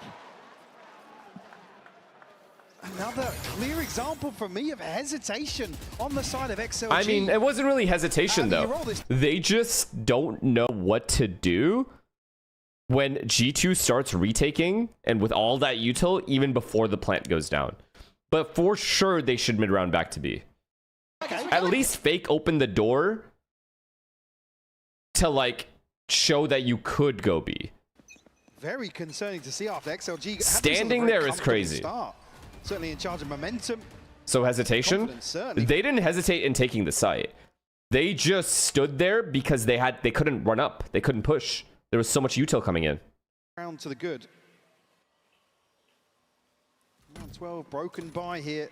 Another clear example for me of hesitation on the side of XLG. I mean, it wasn't really hesitation, though. They just don't know what to do when G2 starts retaking and with all that util, even before the plant goes down. But for sure, they should mid-round back to B. At least fake open the door to, like, show that you could go B. Very concerning to see after XLG. Standing there is crazy. Start. Certainly in charge of momentum. So hesitation? They didn't hesitate in taking the site. They just stood there because they couldn't run up. They couldn't push. There was so much util coming in. Round to the good. Round 12 broken by here.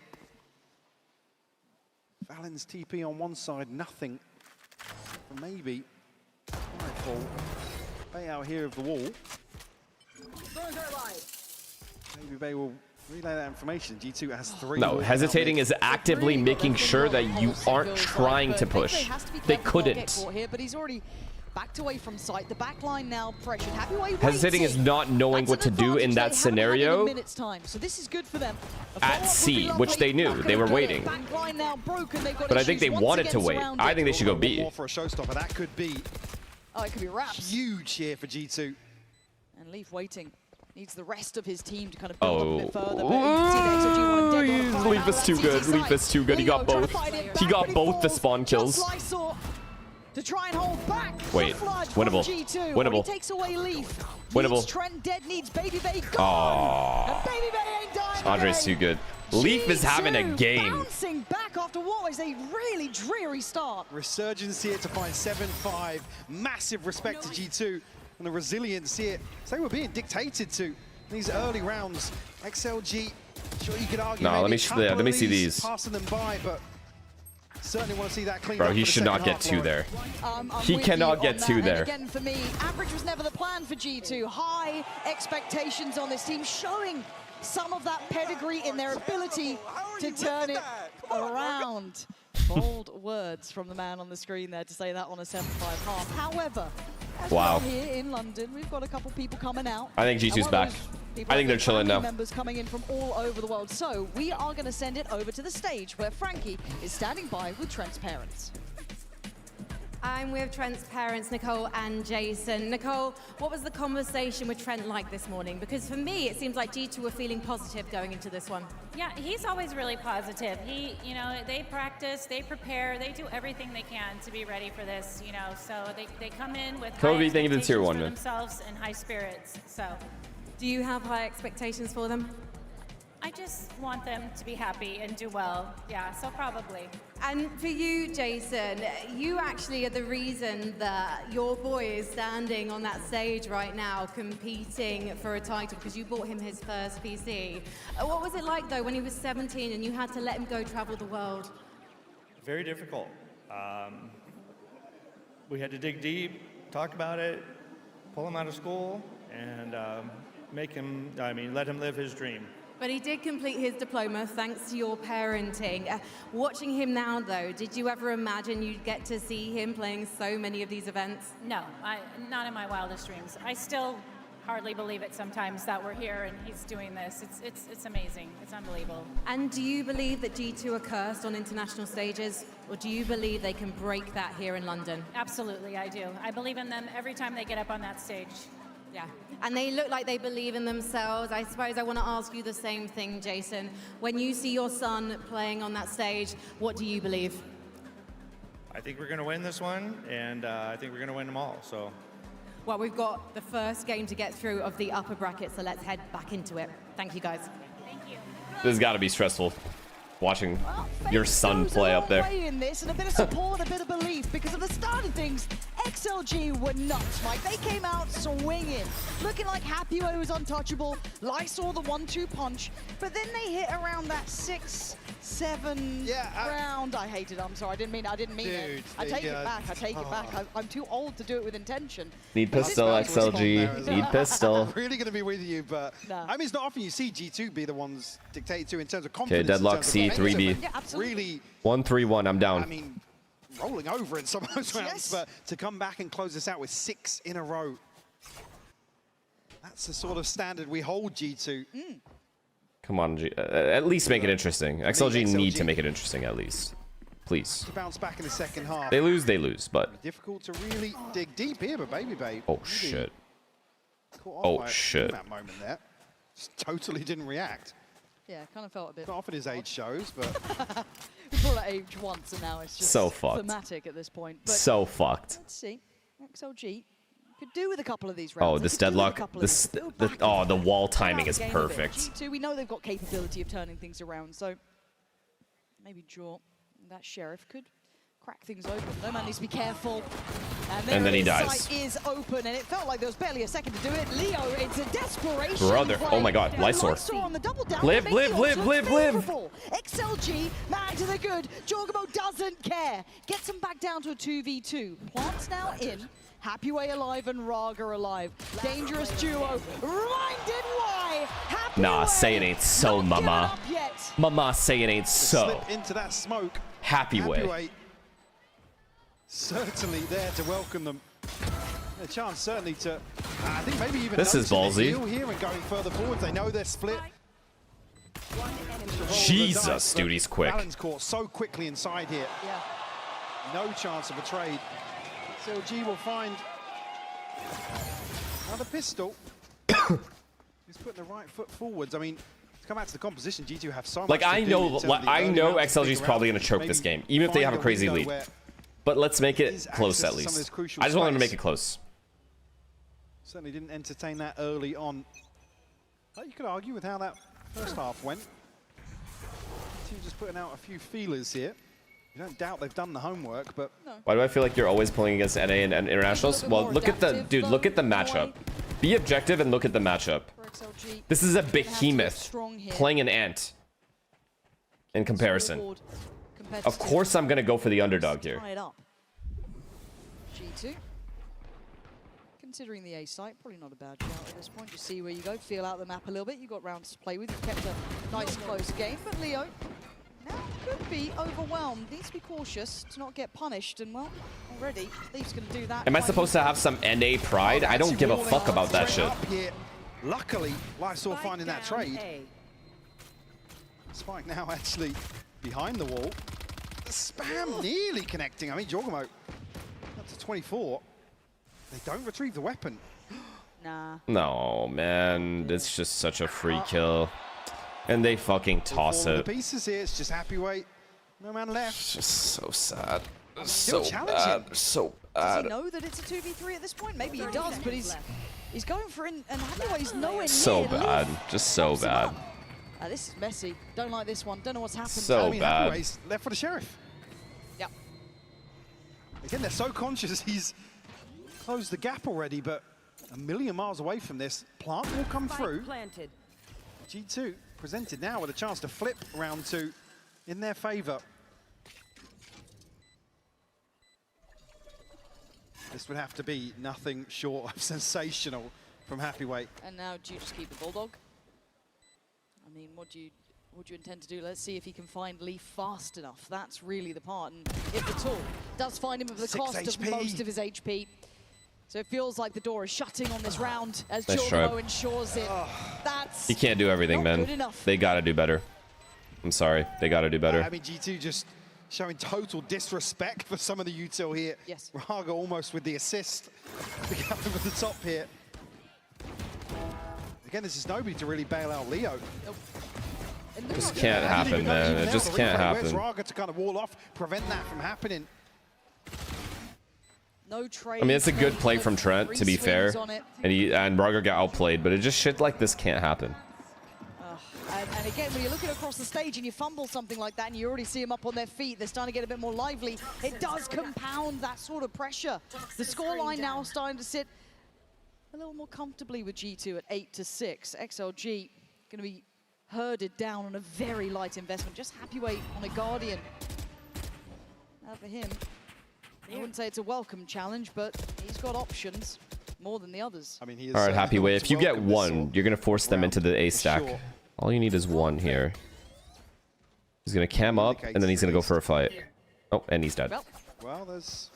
Valen's TP on one side, nothing. Maybe. Fall. Bay out here of the wall. Maybe Bay will relay that information. G2 has 3. No, hesitating is actively making sure that you aren't trying to push. They couldn't. But he's already backed away from sight. The back line now pressured. Hesitating is not knowing what to do in that scenario so this is good for them. at C, which they knew. They were waiting. But I think they wanted to wait. I think they should go B. For a showstopper, that could be it could be wraps. Huge here for G2. And Leaf waiting. Needs the rest of his team to kind of build up a bit further. But you can see the XLG one dead on Leaf is too good. Leaf is too good. He got both. He got both the spawn kills. To try and hold back. Wait, winnable. Winnable. He takes away Leaf. Winnable. Needs Trent dead, needs Baby Bay gone. And Baby Bay ain't dying. Andre's too good. Leaf is having a game. Bouncing back after what was a really dreary start. Resurgence here to find 7-5. Massive respect to G2 and the resilience here. So they were being dictated to these early rounds. XLG, sure you could argue. No, let me see these. Passing them by, but certainly want to see that clean. Bro, he should not get 2 there. He cannot get 2 there. And again, for me, average was never the plan for G2. High expectations on this team, showing some of that pedigree in their ability to turn it around. Bold words from the man on the screen there to say that on a 7-5 half. However, as wow. Here in London, we've got a couple people coming out. I think G2's back. I think they're chilling now. Members coming in from all over the world. So we are going to send it over to the stage where Frankie is standing by with Trent's parents. I'm with Trent's parents, Nicole and Jason. Nicole, what was the conversation with Trent like this morning? Because for me, it seems like G2 were feeling positive going into this one. Yeah, he's always really positive. They practice, they prepare, they do everything they can to be ready for this, so they come in with high expectations for themselves and high spirits, so. Do you have high expectations for them? I just want them to be happy and do well. Yeah, so probably. And for you, Jason, you actually are the reason that your boy is standing on that stage right now competing for a title because you bought him his first PC. What was it like, though, when he was 17 and you had to let him go travel the world? Very difficult. We had to dig deep, talk about it, pull him out of school, and let him live his dream. But he did complete his diploma thanks to your parenting. Watching him now, though, did you ever imagine you'd get to see him playing so many of these events? No, not in my wildest dreams. I still hardly believe it sometimes that we're here and he's doing this. It's amazing. It's unbelievable. And do you believe that G2 are cursed on international stages, or do you believe they can break that here in London? Absolutely, I do. I believe in them every time they get up on that stage. Yeah, and they look like they believe in themselves. I suppose I want to ask you the same thing, Jason. When you see your son playing on that stage, what do you believe? I think we're going to win this one, and I think we're going to win them all, so. Well, we've got the first game to get through of the upper bracket, so let's head back into it. Thank you, guys. Thank you. This has got to be stressful. Watching your son play up there. In this, and a bit of support, a bit of belief, because at the start of things, XLG were nuts, Mike. They came out swinging, looking like Happy when it was untouchable. Lysol the 1-2 punch, but then they hit around that 6-7 round. I hate it. I'm sorry. I didn't mean it. I take it back. I take it back. I'm too old to do it with intention. Need pistol, XLG. Need pistol. I'm really going to be with you, but I mean, it's not often you see G2 be the ones dictated to in terms of confidence. Okay, deadlock C, 3B. Yeah, really 1-3-1. I'm down. I mean, rolling over in some of those rounds, but to come back and close this out with 6 in a row, that's the sort of standard we hold G2. Come on, at least make it interesting. XLG need to make it interesting at least. Please. To bounce back in the second half. They lose, but... Difficult to really dig deep here, but Baby Babe. Oh, shit. Oh, shit. That moment there. Just totally didn't react. Yeah, kind of felt a bit... Not often his age shows, but... We brought that age once, and now it's just so fucked. thematic at this point. But so fucked. Let's see. XLG could do with a couple of these rounds. Oh, this deadlock. The wall timing is perfect. G2, we know they've got capability of turning things around, so maybe draw. That Sheriff could crack things open. No man needs to be careful. And then he dies. Sight is open, and it felt like there was barely a second to do it. Leo, it's a desperation. Brother, play. oh my God, Lysor. On the double down. Live. XLG, man to the good. Jorgamo doesn't care. Gets them back down to a 2v2. Plants now in. Happyway alive and Raga alive. Dangerous duo. Reminded why. Nah, say it ain't so, mama. Mama, say it ain't so. Slip into that smoke. Happyway. Certainly there to welcome them. A chance certainly to, I think maybe even this is ballsy. Here and going further forwards. They know they're split. Jesus, dude, he's quick. Balance caught so quickly inside here. Yeah. No chance of a trade. XLG will find another pistol. He's putting the right foot forwards. I mean, to come out to the composition, G2 have so much like, I know XLG is probably going to choke this game, even if they have a crazy lead. But let's make it close at least. I just want them to make it close. Certainly didn't entertain that early on. But you could argue with how that first half went. G2 just putting out a few feelers here. You don't doubt they've done the homework, but... Why do I feel like you're always playing against NA and internationals? Well, look at the... Dude, look at the matchup. Be objective and look at the matchup. This is a behemoth playing an ant in comparison. Of course I'm going to go for the underdog here. G2. Considering the A site, probably not a bad shout at this point. Just see where you go, feel out the map a little bit. You've got rounds to play with. You've kept a nice close game, but Leo now could be overwhelmed. Needs to be cautious to not get punished, and well, already Leaf's going to do that. Am I supposed to have some NA pride? I don't give a fuck about that shit. Luckily, Lysor finding that trade. Spike now actually behind the wall. The spam nearly connecting. I mean, Jorgamo up to 24. They don't retrieve the weapon. Nah. No, man. It's just such a free kill. And they fucking toss it. The pieces here, it's just Happyway. No man left. It's just so sad. So bad. So bad. Does he know that it's a 2v3 at this point? Maybe he does, but he's going for it, and Happyway's nowhere near. So bad. Just so bad. This is messy. Don't like this one. Don't know what's happened. So bad. Happyway's left for the Sheriff. Yep. Again, they're so conscious he's closed the gap already, but a million miles away from this. Plant will come through. G2 presented now with a chance to flip round 2 in their favor. This would have to be nothing short of sensational from Happyway. And now do you just keep the Bulldog? I mean, what do you intend to do? Let's see if he can find Leaf fast enough. That's really the part, and if at all, does find him at the cost of most of his HP. So it feels like the door is shutting on this round as Jorgamo ensures it. That's You can't do everything, man. They gotta do better. I'm sorry. They gotta do better. I mean, G2 just showing total disrespect for some of the util here. Yes. Raga almost with the assist to get up at the top here. Again, this is nobody to really bail out Leo. Nope. Just can't happen, man. It just can't happen. Where's Raga to kind of wall off, prevent that from happening? No trade. I mean, it's a good play from Trent, to be fair. And Raga got outplayed, but it just shit like this can't happen. And again, when you're looking across the stage and you fumble something like that and you already see them up on their feet, they're starting to get a bit more lively. It does compound that sort of pressure. The scoreline now starting to sit a little more comfortably with G2 at 8-6. XLG going to be herded down on a very light investment. Just Happyway on a Guardian. Now for him, I wouldn't say it's a welcome challenge, but he's got options more than the others. I mean, he is, all right, Happyway. If you get one, you're going to force them into the A stack. Sure. All you need is one here. He's going to cam up, and then he's going to go for a fight. Oh, and he's dead. Well, there's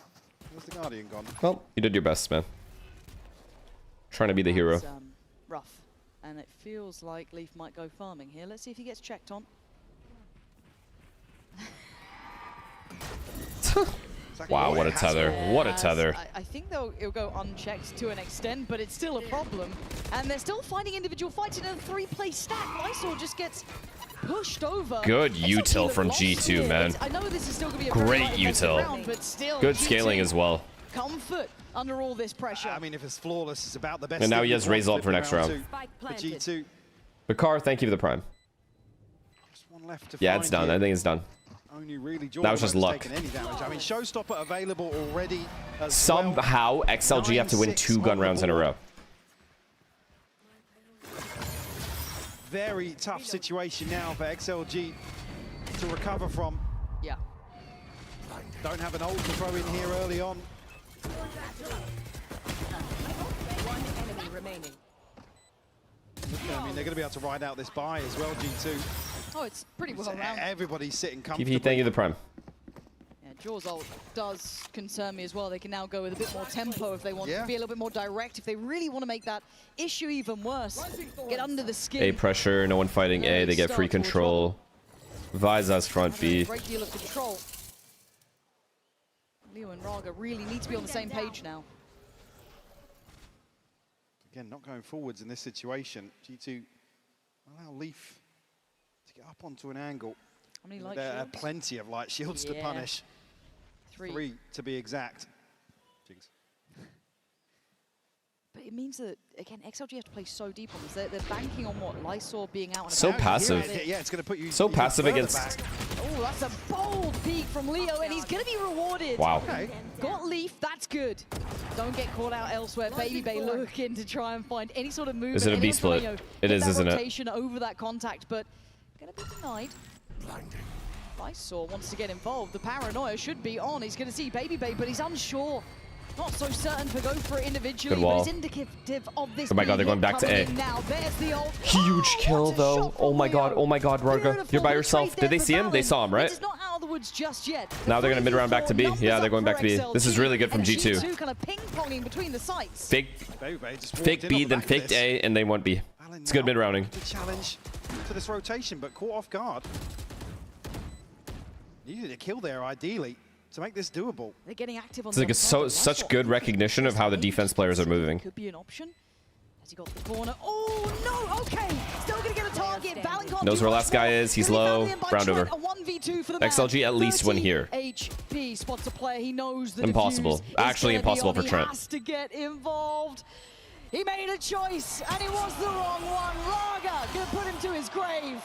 the Guardian gone. Well, you did your best, man. Trying to be the hero. Rough. And it feels like Leaf might go farming here. Let's see if he gets checked on. Wow, what a tether. What a tether. I think it'll go unchecked to an extent, but it's still a problem. And they're still finding individual fights in a 3-play stack. Lysol just gets pushed over. Good util from G2, man. I know this is still going to be a Great very util. round, but still, Good G2 scaling as well. Comfort under all this pressure. I mean, if it's flawless, it's about the best. And now thing he has we've Raise got Alt for next round. For G2. Bakar, thank you for the prime. Just one left to Yeah, find it's done. here. I think it's done. Only really That was just luck. taken any damage. I mean, Showstopper available already. As Somehow, XLG have to win 2 gun rounds in a row. Very tough situation now for XLG to recover from. Yeah. Don't have an ult to throw in here early on. One enemy remaining. I mean, they're going to be able to ride out this buy as well, G2. Oh, it's pretty well rounded. Everybody's sitting comfortably. PP, thank you for the prime. Yeah, Jaws ult does concern me as well. They can now go with a bit more tempo if they want to be a little bit more direct. If they really want to make that issue even worse, get under the skin. A pressure, no one fighting A. They get free control. Viza's front B. Great deal of control. Leo and Raga really need to be on the same page now. Again, not going forwards in this situation. G2 allow Leaf to get up onto an angle. How many light there are shields? plenty of light shields to punish. 3 to be exact. Jinx. But it means that, again, XLG have to play so deep on this. They're banking on what? Lysor being out. So passive. Yeah, it's going to put you So passive against... Oh, that's a bold peek from Leo, and he's going to be rewarded. Wow. Okay. Got Leaf, that's good. Don't get caught out elsewhere. Baby Bay looking to try and find any sort of movement. Is it a B split? It is, isn't it? Rotation over that contact, but going to be denied. Lysor wants to get involved. The paranoia should be on. He's going to see Baby Bay, but he's unsure. Not so certain to go for it individually, Good wall. but it's indicative of this. Oh my god, they're going back to A. Now. There's the ult. Huge kill, though. Oh my god, Raga. You're by yourself. Did they see him? They saw him, right? It's not out of the woods just yet. Now they're going to mid-round back to B. Yeah, they're going back to B. This is really good from G2. G2 kind of ping-ponging between the sites. Fake B, then faked A, and they went B. It's good mid-rounding. The challenge to this rotation, but caught off guard. Needed a kill there, ideally, to make this doable. They're getting active on It's like such good recognition of how the defense players are moving. Could be an option. Has he got the corner? Oh, no, okay. Still going to get a target. Valen Knows where last guy is. He's low. Round over. A 1v2 for the man. XLG at least win here. HP spots a player. He knows that Impossible. Actually impossible for Trent. He has to get involved. He made a choice, and it was the wrong one. Raga going to put him to his grave.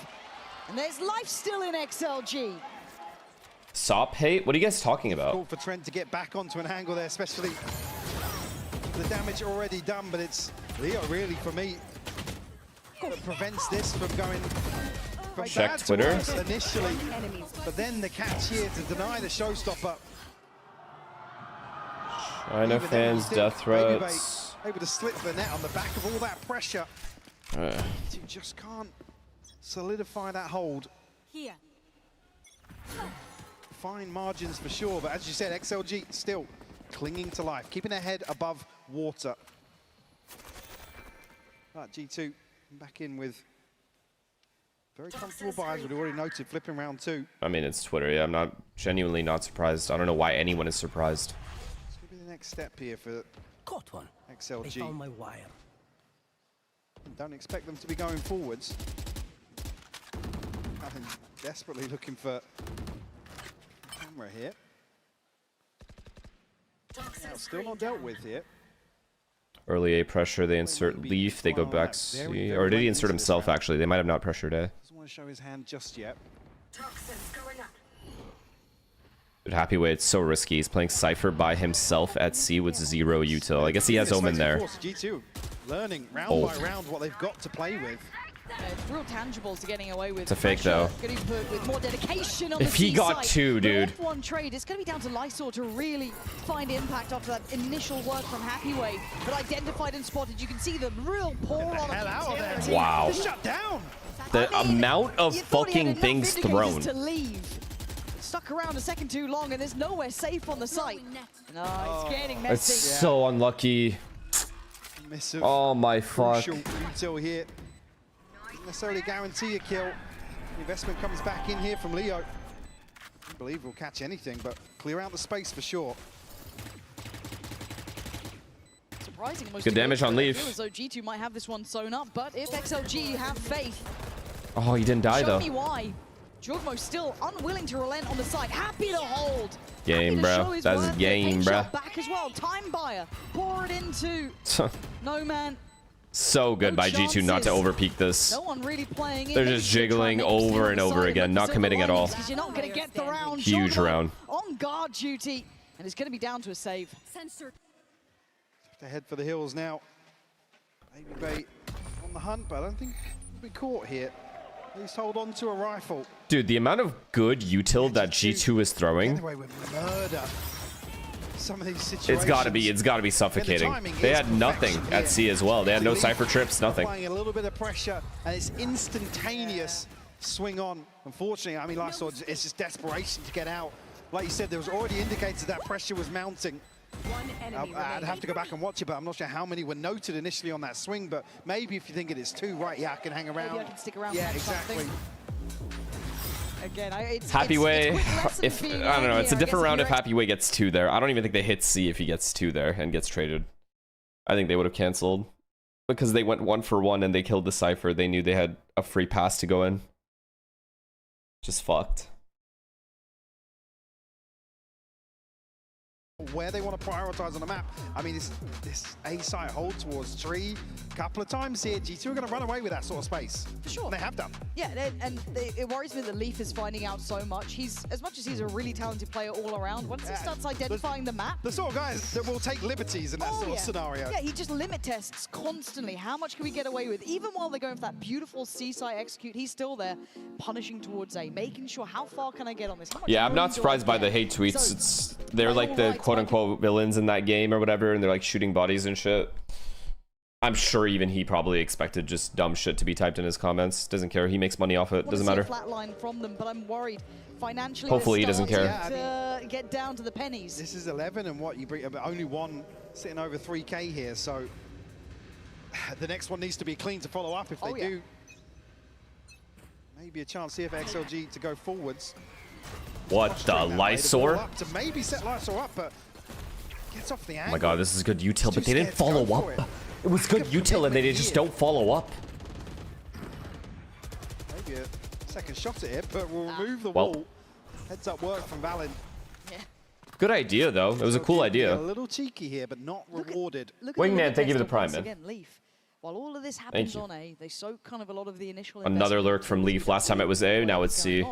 And there's life still in XLG. Sop hate? What are you guys talking about? Called for Trent to get back onto an angle there, especially the damage already done, but it's Leo really, for me, that prevents this from going from Check bad to Twitter. worse initially, but then the catch here to deny the showstopper. China fans, death threats. Able to slip the net on the back of all that pressure. You just can't solidify that hold. Here. Fine margins for sure, but as you said, XLG still clinging to life, keeping their head above water. But G2 back in with very comfortable buys, we've already noted, flipping round 2. I mean, it's Twitter. Yeah, I'm genuinely not surprised. I don't know why anyone is surprised. This could be the next step here for XLG. I found my wire. Don't expect them to be going forwards. I think desperately looking for camera here. Now, still not dealt with here. Early A pressure, they insert Leaf, they go back C. Or did he insert himself, actually? They might have not pressured A. Doesn't want to show his hand just yet. Dude, Happy Way, it's so risky. He's playing Cypher by himself at C with 0 util. I guess he has Omen there. G2 learning round by round what they've got to play with. It's real tangible to getting away with. It's a fake, though. Gonna be put with more dedication on If the he C got side. 2, dude. With one trade, it's going to be down to Lysor to really find impact after that initial work from Happy Way. But identified and spotted, you can see the real pour on of Wow. Shut down. The amount of fucking things thrown. To leave. Stuck around a second too long, and there's nowhere safe on the site. No, it's getting messy. It's so unlucky. Oh my fuck. Crucial util here. necessarily guarantee a kill. The investment comes back in here from Leo. I believe we'll catch anything, but clear out the space for sure. Surprising. Good damage on Leaf. I feel as though G2 might have this one sewn up, but if XLG have faith. Oh, he didn't die though. Show me why. Jugmo still unwilling to relent on the side. Happy to hold. Game, bro. That's a game, bro. Back as well. Time buyer. Pour it into. No man. So good by G2 not to overpeak this. No one really playing. They're just jiggling over and over again, not committing at all. You're not going to get the round. Huge round. On guard duty, and it's going to be down to a save. To head for the hills now. Baby Bay on the hunt, but I don't think we'll be caught here. At least hold on to a rifle. Dude, the amount of good util that G2 is throwing. Anyway, with murder. Some of these situations. It's gotta be suffocating. They had nothing at C as well. They had no cypher trips, nothing. Applying a little bit of pressure, and it's instantaneous swing on. Unfortunately, I mean, like I saw, it's just desperation to get out. Like you said, there was already indicators that pressure was mounting. I'd have to go back and watch it, but I'm not sure how many were noted initially on that swing. But maybe if you think it is two, right? Yeah, I can hang around. Maybe I can stick around. Yeah, exactly. Again, it's Happy Way, if I don't know, it's a different round if Happy Way gets 2 there. I don't even think they hit C if he gets 2 there and gets traded. I think they would have canceled because they went 1 for 1 and they killed the Cypher. They knew they had a free pass to go in. Just fucked. Where they want to prioritize on the map. I mean, this A site hold towards tree a couple of times here. G2 are going to run away with that sort of space. For sure. And they have done. Yeah, it worries me that Leaf is finding out so much. As much as he's a really talented player all around, once he starts identifying the map. The sort of guys that will take liberties in that sort of scenario. Yeah, he just limit tests constantly. How much can we get away with? Even while they're going for that beautiful C site execute, he's still there, punishing towards A, making sure how far can I get on this? Yeah, I'm not surprised by the hate tweets. They're like the quote-unquote villains in that game or whatever, and they're like shooting bodies and shit. I'm sure even he probably expected just dumb shit to be typed in his comments. Doesn't care. He makes money off it. Doesn't matter. Flatline from them, but I'm worried financially. Hopefully he doesn't care. To get down to the pennies. This is 11, and what you bring, but only one sitting over 3K here. So the next one needs to be clean to follow up. If they do, maybe a chance here for XLG to go forwards. What the Lysor? To maybe set Lysor up, but gets off the angle. Oh my god, this is good util, but they didn't follow up. It was good util, and they just don't follow up. Maybe a second shot at it, but we'll remove the wall. Heads up work from Valen. Yeah. Good idea, though. It was a cool idea. A little cheeky here, but not rewarded. Wingman, thank you for the prime, man. Again, Leaf. While all of this happens on A, they soak kind of a lot of the initial. Another lurk from Leaf. Last time it was A, now it's C.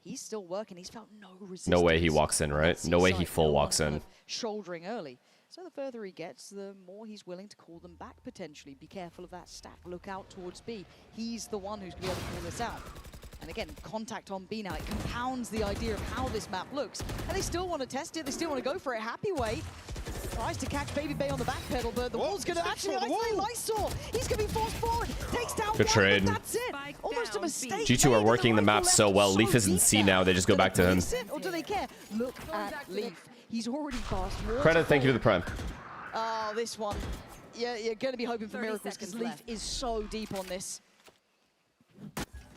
He's still working. He's felt no resistance. No way he walks in, right? No way he full walks in. Shouldering early. So the further he gets, the more he's willing to call them back potentially. Be careful of that stack. Look out towards B. He's the one who's going to be able to pull this out. And again, contact on B now. It compounds the idea of how this map looks. And they still want to test it. They still want to go for it. Happy Way tries to catch Baby Bay on the back pedal, but the wall's going to actually isolate Lysor. He's going to be forced forward. Takes down good trade. That's it. Almost a mistake. G2 are working the map so well. Leaf is in C now. They just go back to him. Or do they care? Look at Leaf. He's already passed. Credit, thank you to the prime. Oh, this one. Yeah, you're going to be hoping for miracles because Leaf is so deep on this.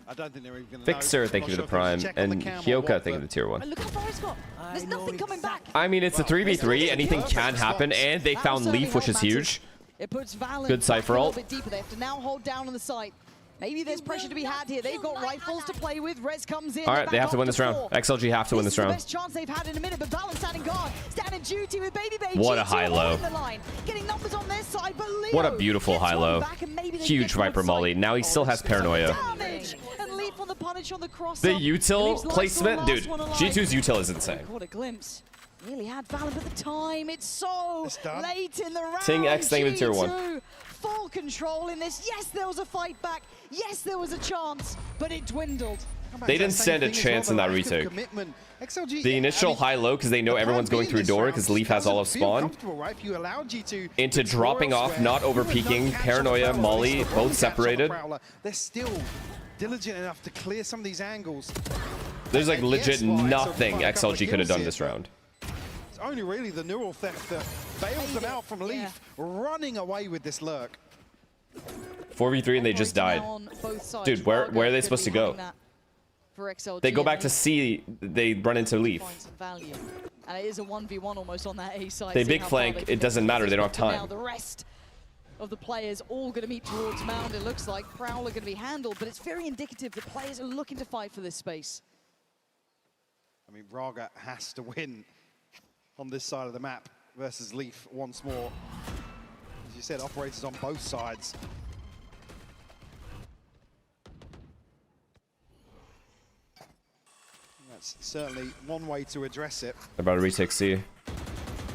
I don't think they're even going to Fixer, thank you to the prime. And Hyoka, thank you to the tier 1. Look how far he's got. There's nothing coming back. I mean, it's a 3v3. Anything can happen. And they found Leaf, which is huge. It puts Valen good Cypher ult. A little bit deeper. They have to now hold down on the site. Maybe there's pressure to be had here. They've got rifles to play with. Res comes in. All right, they have to win this round. XLG have to win this round. This is the best chance they've had in a minute, but Valen standing guard, standing duty with Baby Bay. What a high-low. Getting numbers on their side, but Leo what a beautiful high-low. Huge Viper Molly. Now he still has paranoia. And Leaf on the punish on the cross. The util placement, dude. G2's util is insane. What a glimpse. Nearly had Valen, but the time, it's so late in the round. Ting X, thank you to tier 1. Full control in this. Yes, there was a fight back. Yes, there was a chance, but it dwindled. They didn't stand a chance in that retake. The initial high-low, because they know everyone's going through door, because Leaf has all of spawn, into dropping off, not over-peaking, paranoia, Molly, both separated. They're still diligent enough to clear some of these angles. There's like legit nothing XLG could have done this round. It's only really the neural theft that bails them out from Leaf running away with this lurk. 4v3 and they just died. Dude, where are they supposed to go? They go back to C, they run into Leaf. And it is a 1v1 almost on that A side. They big flank, it doesn't matter, they don't have time. Now the rest of the players all going to meet towards Mound. It looks like Prowler going to be handled, but it's very indicative the players are looking to fight for this space. I mean, Raga has to win on this side of the map versus Leaf once more. As you said, operators on both sides. That's certainly one way to address it. They're about to retake C.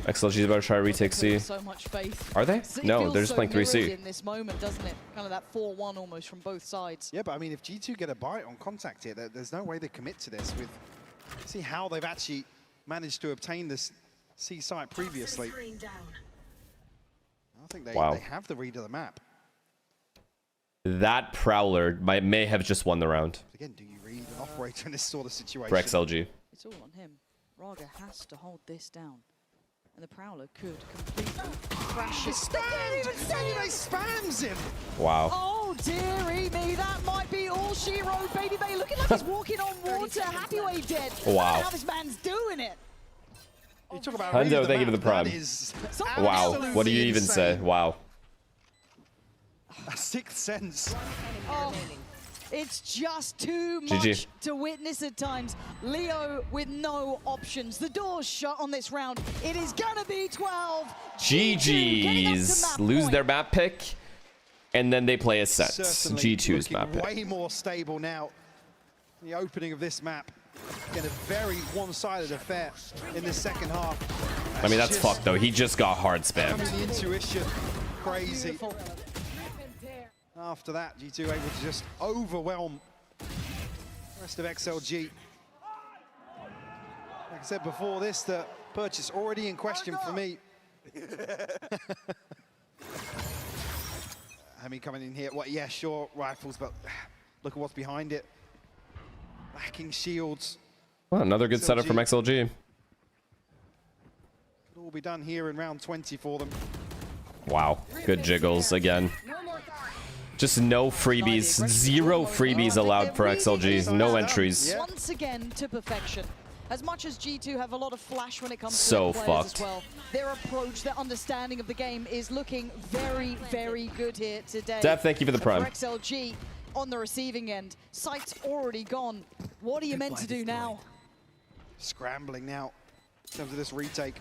XLG is about to try to retake C. So much faith. Are they? No, they're just playing 3C. In this moment, doesn't it? Kind of that 4-1 almost from both sides. Yeah, but I mean, if G2 get a bite on contact here, there's no way they commit to this. With see how they've actually managed to obtain this C site previously. I think they have the read of the map. That Prowler may have just won the round. Again, do you read an operator in this sort of situation? For XLG. It's all on him. Raga has to hold this down. And the Prowler could completely crash it. They spams him! Wow. Oh, dearie me, that might be all she wrote. Baby Bay looking like he's walking on water. Happy way dead. Wow. How this man's doing it. You talk about Hundo, thank you for the prime. Wow. What do you even say? Wow. A sixth sense. Oh, it's just too much GG. to witness at times. Leo with no options. The door's shut on this round. It is gonna be 12. GG's. Lose their map pick, and then they play a set. Certainly G2's map pick. Way more stable now. The opening of this map. Again, a very one-sided affair in the second half. I mean, that's fucked, though. He just got hard spammed. The intuition, crazy. After that, G2 able to just overwhelm the rest of XLG. Like I said before this, the purchase already in question for me. Hemi coming in here. What? Yeah, sure, rifles, but look at what's behind it. Lacking shields. Well, another good setup from XLG. Could all be done here in round 20 for them. Wow. Good jiggles again. Just no freebies. Zero freebies allowed for XLG. No entries. Once again to perfection. As much as G2 have a lot of flash when it comes so to players fucked. as well, their approach, their understanding of the game is looking very, very good here today. Def, thank you for the prime. For XLG on the receiving end, sight's already gone. What are you meant to do now? Scrambling now in terms of this retake.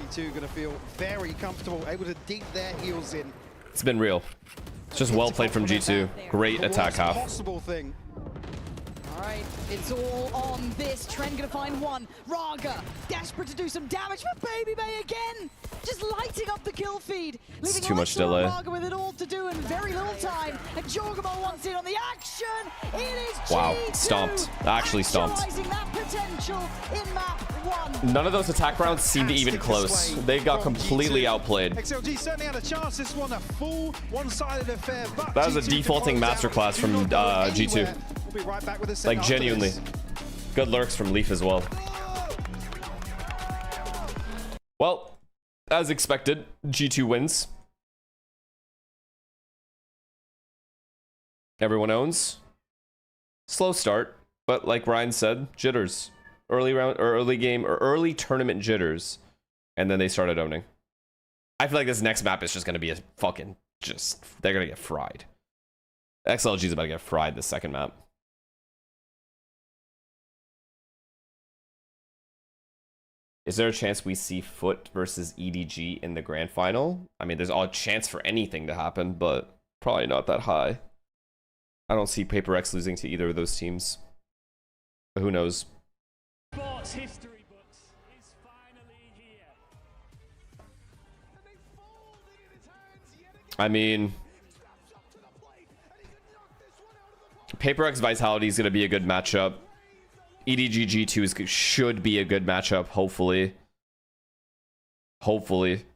G2 going to feel very comfortable, able to dig their heels in. It's been real. It's just well played from G2. Great attack half. Possible thing. All right, it's all on this. Trend gonna find one. Raga, desperate to do some damage, but Baby Bay again, just lighting up the kill feed. It's too much delay. Raga with it all to do in very little time. And Jorgamo wants in on the action. It is Wow, G2 stomped. Actually stomped. actualizing that potential in map 1. None of those attack rounds seemed even close. They got completely outplayed. XLG certainly had a chance. This one a full one-sided affair. But That was a defaulting masterclass from G2. We'll be right back with a Like, genuinely. Good lurks from Leaf as well. Well, as expected, G2 wins. Everyone owns. Slow start, but like Ryan said, jitters. Early round or early game or early tournament jitters. And then they started owning. I feel like this next map is just gonna be a fucking they're gonna get fried. XLG's about to get fried this second map. Is there a chance we see Foot versus EDG in the grand final? I mean, there's all chance for anything to happen, but probably not that high. I don't see Paper X losing to either of those teams. But who knows? Sports history books is finally here. I mean, Paper X Vitality is going to be a good matchup. EDG G2 should be a good matchup, hopefully. Hopefully.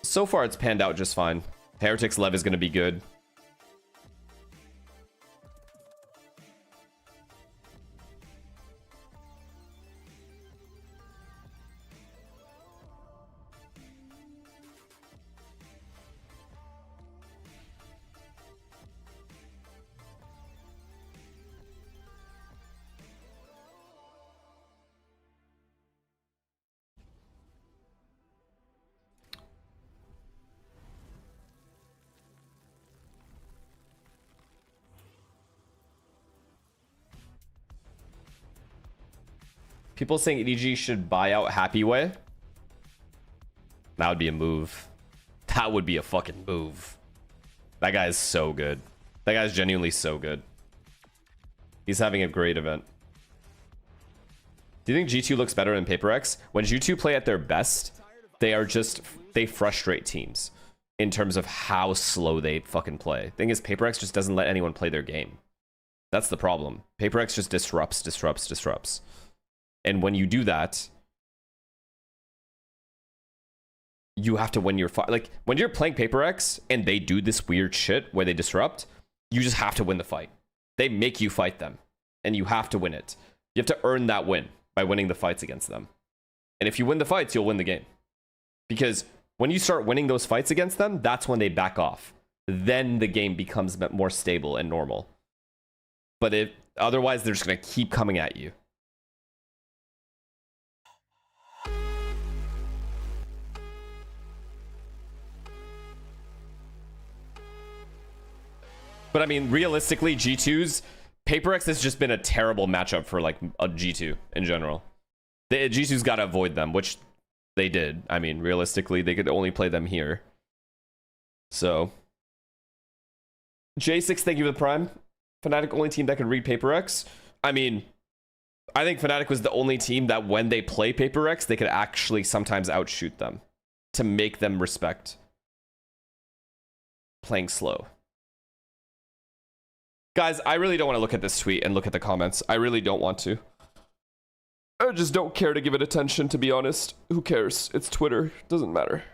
So far, it's panned out just fine. Heretics Lev is going to be good. People saying EDG should buy out Happy Way. That would be a move. That would be a fucking move. That guy is so good. That guy's genuinely so good. He's having a great event. Do you think G2 looks better than PaperX? When G2 play at their best, they frustrate teams in terms of how slow they fucking play. Thing is, PaperX just doesn't let anyone play their game. That's the problem. PaperX just disrupts. And when you do that, you have to win your fight. Like, when you're playing PaperX and they do this weird shit where they disrupt, you just have to win the fight. They make you fight them, and you have to win it. You have to earn that win by winning the fights against them. And if you win the fights, you'll win the game. Because when you start winning those fights against them, that's when they back off. Then the game becomes more stable and normal. But otherwise, they're just going to keep coming at you. But I mean, realistically, G2's PaperX has just been a terrible matchup for like a G2 in general. G2's got to avoid them, which they did. I mean, realistically, they could only play them here. So, J6, thank you for the prime. Fnatic only team that could read PaperX. I mean, I think Fnatic was the only team that when they play PaperX, they could actually sometimes outshoot them to make them respect playing slow. Guys, I really don't want to look at this tweet and look at the comments. I really don't want to. I just don't care to give it attention, to be honest. Who cares? It's Twitter. Doesn't matter.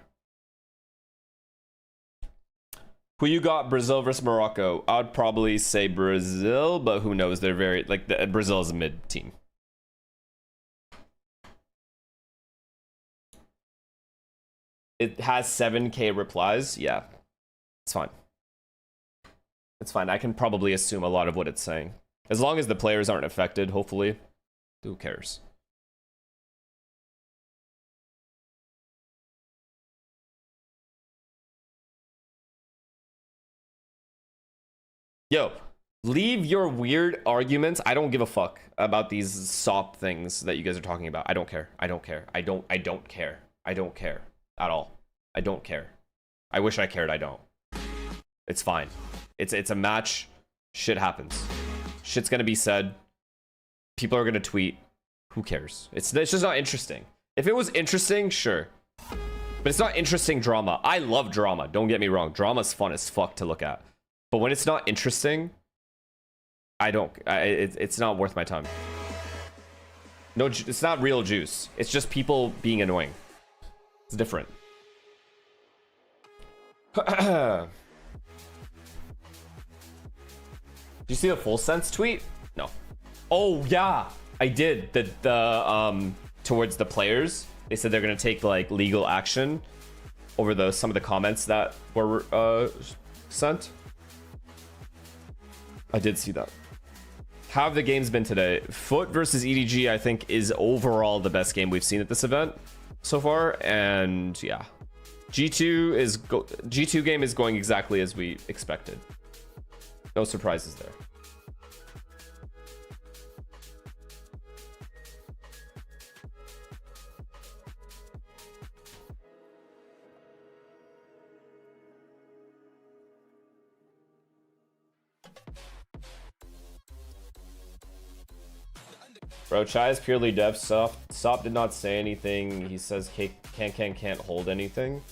Who you got, Brazil versus Morocco? I'd probably say Brazil, but who knows? They're very, like, Brazil is a mid team. It has 7K replies. Yeah, it's fine. It's fine. I can probably assume a lot of what it's saying. As long as the players aren't affected, hopefully. Who cares? Yo, leave your weird arguments. I don't give a fuck about these SOP things that you guys are talking about. I don't care. I don't care. I don't care. I don't care at all. I don't care. I wish I cared. I don't. It's fine. It's a match. Shit happens. Shit's gonna be said. People are gonna tweet. Who cares? It's just not interesting. If it was interesting, sure. But it's not interesting drama. I love drama. Don't get me wrong. Drama's fun as fuck to look at. But when it's not interesting, it's not worth my time. No, it's not real juice. It's just people being annoying. It's different. Did you see the Full Sense tweet? No. Oh yeah, I did. The towards the players, they said they're gonna take like legal action over some of the comments that were sent. I did see that. How have the games been today? Foot versus EDG, I think, is overall the best game we've seen at this event so far, and yeah, G2 game is going exactly as we expected. No surprises there. Bro, Chai is purely dev. Sop did not say anything. He says can't hold anything.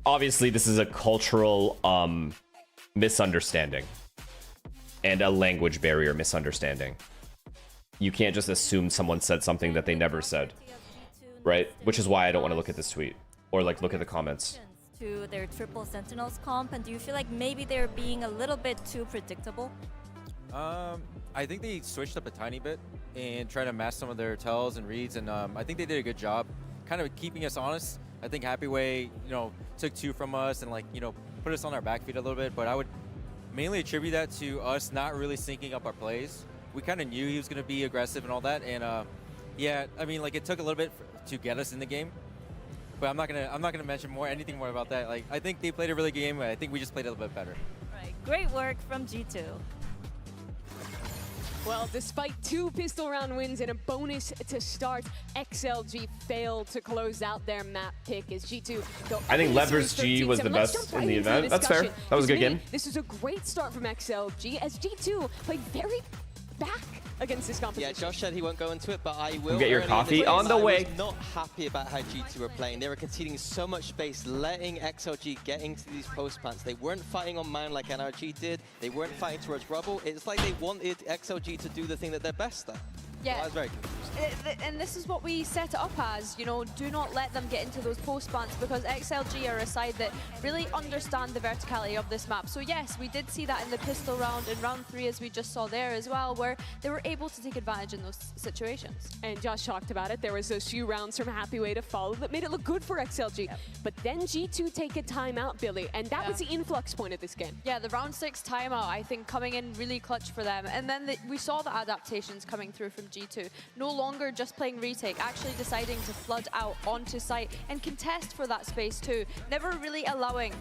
Obviously, this is a cultural misunderstanding and a language barrier misunderstanding. You can't just assume someone said something that they never said, right? Which is why I don't want to look at this tweet or like look at the comments. To their triple sentinels comp, and do you feel like maybe they're being a little bit too predictable? I think they switched up a tiny bit and tried to mask some of their tells and reads, and I think they did a good job kind of keeping us honest. I think Happy Way, you know, took 2 from us and, like, you know, put us on our back feet a little bit, but I would mainly attribute that to us not really syncing up our plays. We kind of knew he was going to be aggressive and all that, and yeah, I mean, like, it took a little bit to get us in the game, but I'm not gonna mention anything more about that. Like, I think they played a really good game. I think we just played a little bit better. Right. Great work from G2. Well, despite 2 pistol round wins and a bonus to start, XLG failed to close out their map pick as G2. I think Levers G was the best in the event. That's fair. That was a good game. This is a great start from XLG as G2 played very back against this competition. Yeah, Josh said he won't go into it, but I will. Get your coffee on the way. I was not happy about how G2 were playing. They were conceding so much space, letting XLG get into these post plants. They weren't fighting on man like NRG did. They weren't fighting towards rubble. It's like they wanted XLG to do the thing that they're best at. Yeah. So I was very confused. And this is what we set it up as, you know, do not let them get into those post plants because XLG are a side that really understand the verticality of this map. So yes, we did see that in the pistol round, in round 3 as we just saw there as well, where they were able to take advantage in those situations. And Josh talked about it, there was those few rounds from Happy Way to follow that made it look good for XLG. Yep. But then G2 take a timeout, Billy, and that was the influx point of this game. Yeah, the round 6 timeout, I think, coming in really clutch for them. And then we saw the adaptations coming through from G2. No longer just playing retake, actually deciding to flood out onto site and contest for that space too. Never really allowing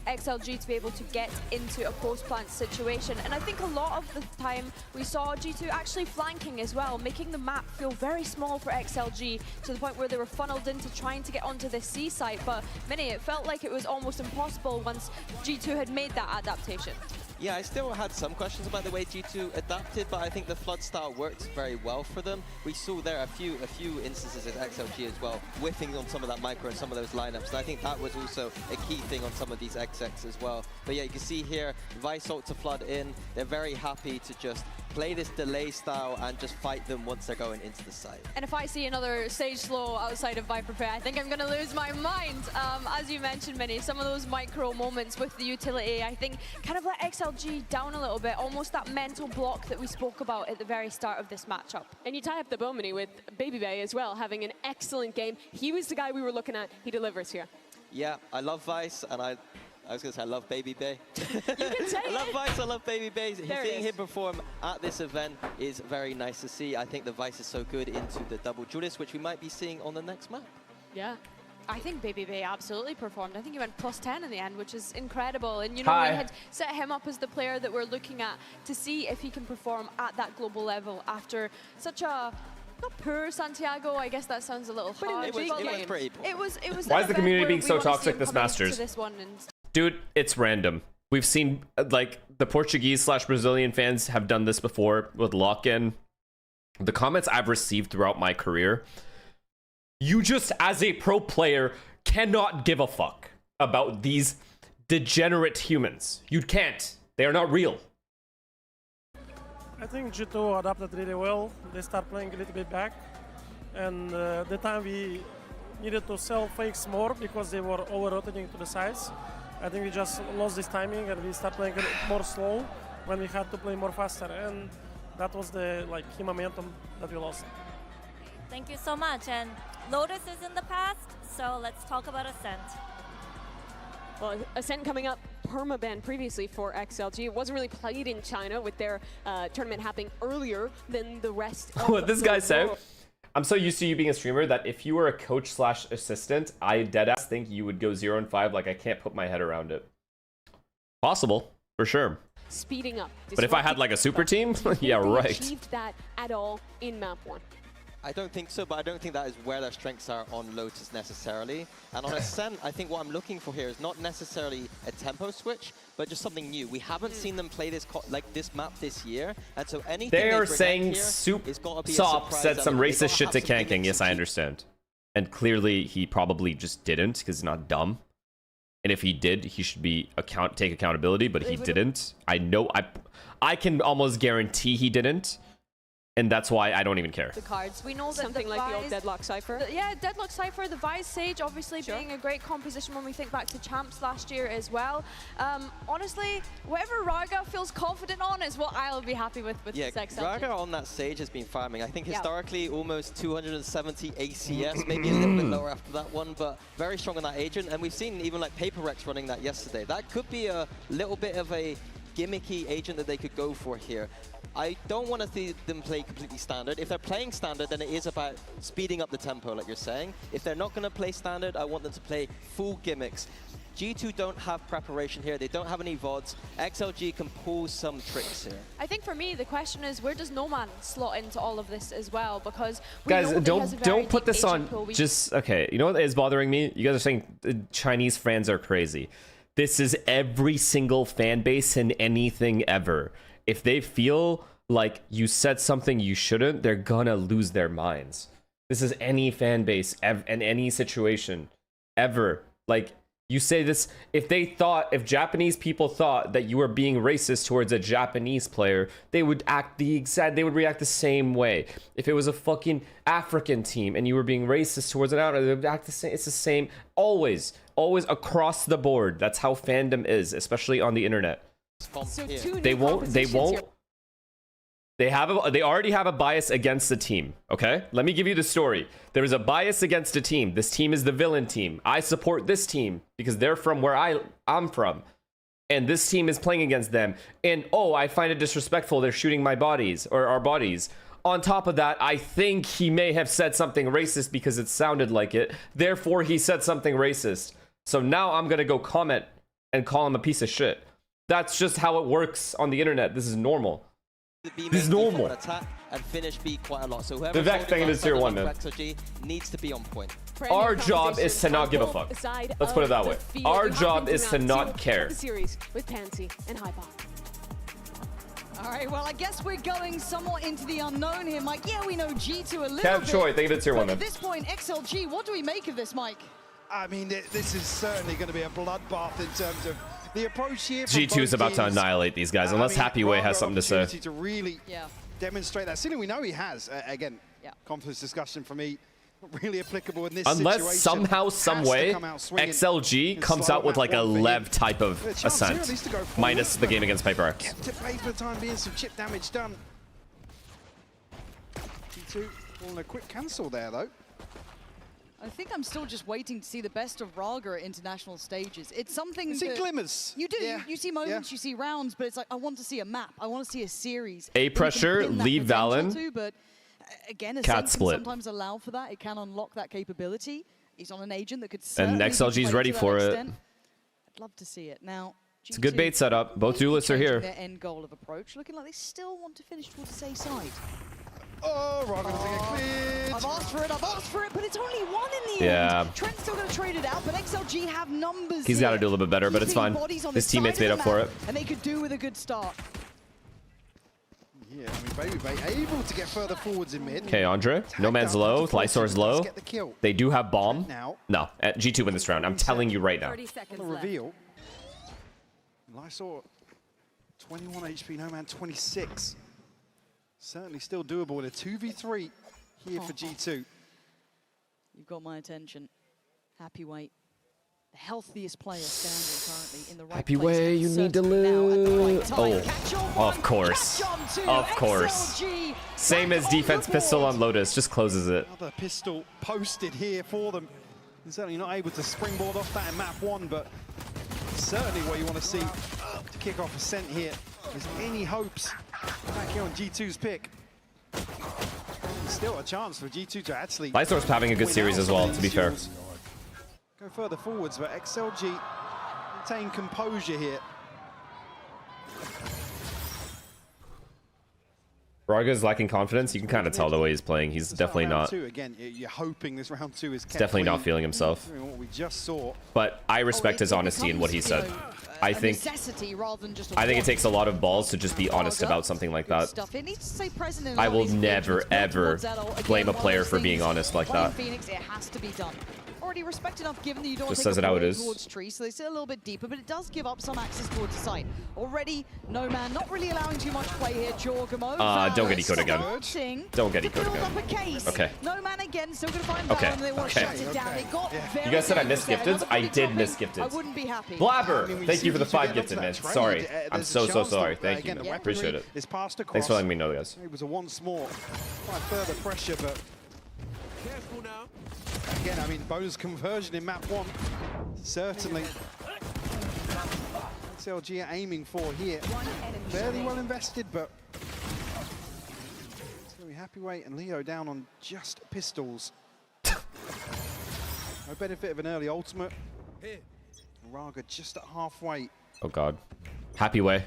XLG to be able to get into a post-plant situation. And I think a lot of the time we saw G2 actually flanking as well, making the map feel very small for XLG to the point where they were funneled into trying to get onto this C site. But Minnie, it felt like it was almost impossible once G2 had made that adaptation. Yeah, I still had some questions about the way G2 adapted, but I think the flood style worked very well for them. We saw there a few instances at XLG as well, whiffing on some of that micro and some of those lineups. And I think that was also a key thing on some of these XX as well. But yeah, you can see here, Vice ult to flood in. They're very happy to just play this delay style and just fight them once they're going into the site. And if I see another stage slow outside of Viper Prey, I think I'm going to lose my mind. As you mentioned, Minnie, some of those micro moments with the utility, I think kind of let XLG down a little bit, almost that mental block that we spoke about at the very start of this matchup. And you tie up the bow, Minnie, with Baby Bay as well, having an excellent game. He was the guy we were looking at. He delivers here. Yeah, I love Vice, and I was going to say I love Baby Bay. You can say I love Vice, I love Baby Bay. Seeing him perform at this event is very nice to see. I think the Vice is so good into the double duelist, which we might be seeing on the next map. Yeah. I think Baby Bay absolutely performed. I think he went +10 in the end, which is incredible. And, you know, we had set him up as the player that we're looking at to see if he can perform at that global level after such a... Not poor Santiago, I guess that sounds a little hard. It was pretty poor. It was Why is the community being so toxic this Masters? Dude, it's random. We've seen, like, the Portuguese/Brazilian fans have done this before with lock-in. The comments I've received throughout my career, you just, as a pro player, cannot give a fuck about these degenerate humans. You can't. They are not real. I think G2 adapted really well. They start playing a little bit back. And the time we needed to sell fakes more because they were over-rotating to the sides. I think we just lost this timing and we start playing a bit more slow when we had to play more faster. And that was the key momentum that we lost. Thank you so much. And Lotus is in the past, so let's talk about Ascent. Well, Ascent coming up, permaban previously for XLG. It wasn't really played in China with their tournament happening earlier than the rest of What this guy said? world. I'm so used to you being a streamer that if you were a coach/assistant, I deadass think you would go 0-5. Like, I can't put my head around it. Possible, for sure. Speeding up. But if I had like a super team, yeah, They right. achieved that at all in map 1. I don't think so, but I don't think that is where their strengths are on Lotus necessarily. And on Ascent, I think what I'm looking for here is not necessarily a tempo switch, but just something new. We haven't seen them play this this map this year, and so anything They are bring saying out here is gotta be a Sop surprise said some element. They racist shit gotta to have something Kanking. Yes, I understand. And clearly he probably just didn't because he's not dumb. And if he did, he should be take accountability, but he didn't. I know, I can almost guarantee he didn't. And that's why I don't even care. The cards. We know that Something like the old Deadlock Cypher? Yeah, Deadlock Cypher, the Vise Sage obviously being a great composition when we think back to Champs last year as well. Honestly, whatever Raga feels confident on is what I'll be happy with this XLG. Raga on that Sage has been farming. I think historically almost 270 ACS, maybe a little bit lower after that one, but very strong on that agent. And we've seen even like Paper Rex running that yesterday. That could be a little bit of a gimmicky agent that they could go for here. I don't want to see them play completely standard. If they're playing standard, then it is about speeding up the tempo, like you're saying. If they're not going to play standard, I want them to play full gimmicks. G2 don't have preparation here. They don't have any VODs. XLG can pull some tricks here. I think for me, the question is, where does No Man slot into all of this as well? Because we guys, know that he has a very don't put deep this agent on. pool. Just okay. You know what is bothering me? You guys are saying Chinese fans are crazy. This is every single fan base in anything ever. If they feel like you said something you shouldn't, they're gonna lose their minds. This is any fan base in any situation ever. Like, you say this, if Japanese people thought that you were being racist towards a Japanese player, they would react the same way. If it was a fucking African team and you were being racist towards an outsider, they would act the same. It's the same, always across the board. That's how fandom is, especially on the internet. So They already have a bias against the team, okay? Let me give you the story. There is a bias against a team. This team is the villain team. I support this team because they're from where I'm from. And this team is playing against them. And, oh, I find it disrespectful. They're shooting my bodies, or our bodies. On top of that, I think he may have said something racist because it sounded like it. Therefore, he said something racist. So now I'm going to go comment and call him a piece of shit. That's just how it works on the internet. This is normal. This is normal. Attack and finish B quite a lot. So The Vec thing is tier 1, man. XLG needs to be on point. Our job is to not give a fuck. Let's put it that way. Our job is to not care. Series with Pansy and Hypop. All right, well, I guess we're going somewhat into the unknown here, Mike. Yeah, we know G2 a little Kev bit. Choi, thank you for tier 1, man. At this point, XLG, what do we make of this, Mike? I mean, this is certainly going to be a bloodbath in terms of the approach here. G2 is about to annihilate these guys, unless Happy Way has something to say. To really demonstrate that. Ceiling we know he has. Again, confidence discussion for me, really applicable in this situation. Unless somehow, some way, XLG comes out with like a Lev type of ascent, minus the game against Paper. Kept it played for the time being, some chip damage done. G2 pulling a quick cancel there, though. I think I'm still just waiting to see the best of Raga at international stages. It's something You see glimmers. You do. You see moments, you see rounds, but it's like, I want to see a map. I want to see a series. A pressure, lead Valen. But again, Cat split. Sometimes allow for that. It can unlock that capability. He's on an agent that could And XLG's ready for it. I'd love to see it. Now, it's a good bait setup. Both duelists are here. Their end goal of approach, looking like they still want to finish towards the safe side. Oh, Raga going to get cleared. I've asked for it, but it's only one in the end. Trent's still going to trade it out, but XLG have numbers. He's got to do a little bit better, but it's fine. His teammates made up for it. And they could do with a good start. Yeah, I mean, Baby able to get further forwards in mid. Okay, Andre. No man's low. Lysor's low. They do have bomb. No, G2 win this round. I'm telling you right now. On the reveal, Lysor 21 HP, No Man 26. Certainly still doable in a 2v3 here for G2. You've got my attention. Happy Way, the healthiest player standing currently in the right Happy place. Way, you need to lose. Oh, of course. Of course. Same as defense pistol on Lotus, just closes it. Another pistol posted here for them. They're certainly not able to springboard off that in map 1, but certainly what you want to see to kick off Ascent here. Is any hopes back here on G2's pick? There's still a chance for G2 to actually... Lysor's having a good series as well, to be fair. Go further forwards, but XLG retain composure here. Raga's lacking confidence. You can kind of tell the way he's playing. He's definitely not. Again, you're hoping this round 2 is kept definitely clean. not feeling himself. What we just saw. But I respect his honesty in what he said. I think it takes a lot of balls to just be honest about something like that. I will never, ever blame a player for being honest like that. Phoenix, it has to be done. Already respect enough given that you don't Just take says it how it is. towards tree, so they sit a little bit deeper, but it does give up some access towards the site. Already, No Man not really allowing too much play here. Jorgamo. Don't get ecoed again. Don't get ecoed again. Okay. No Man again, still gonna find Valorant, and they want to shut it down. They got You guys said I missed gifteds? I did miss I gifteds. wouldn't be happy. Blabber! Thank you for the 5 gifted, man. Sorry. I'm so sorry. Thank you, man. Appreciate it. Thanks for letting me know, guys. It was a once more. Quite further pressure, but... Careful now. Again, I mean, bonus conversion in map 1. Certainly. XLG are aiming for here. Fairly well invested, but... It's going to be Happy Way and Leo down on just pistols. No benefit of an early ultimate. Raga just at halfway. Oh god. Happy way.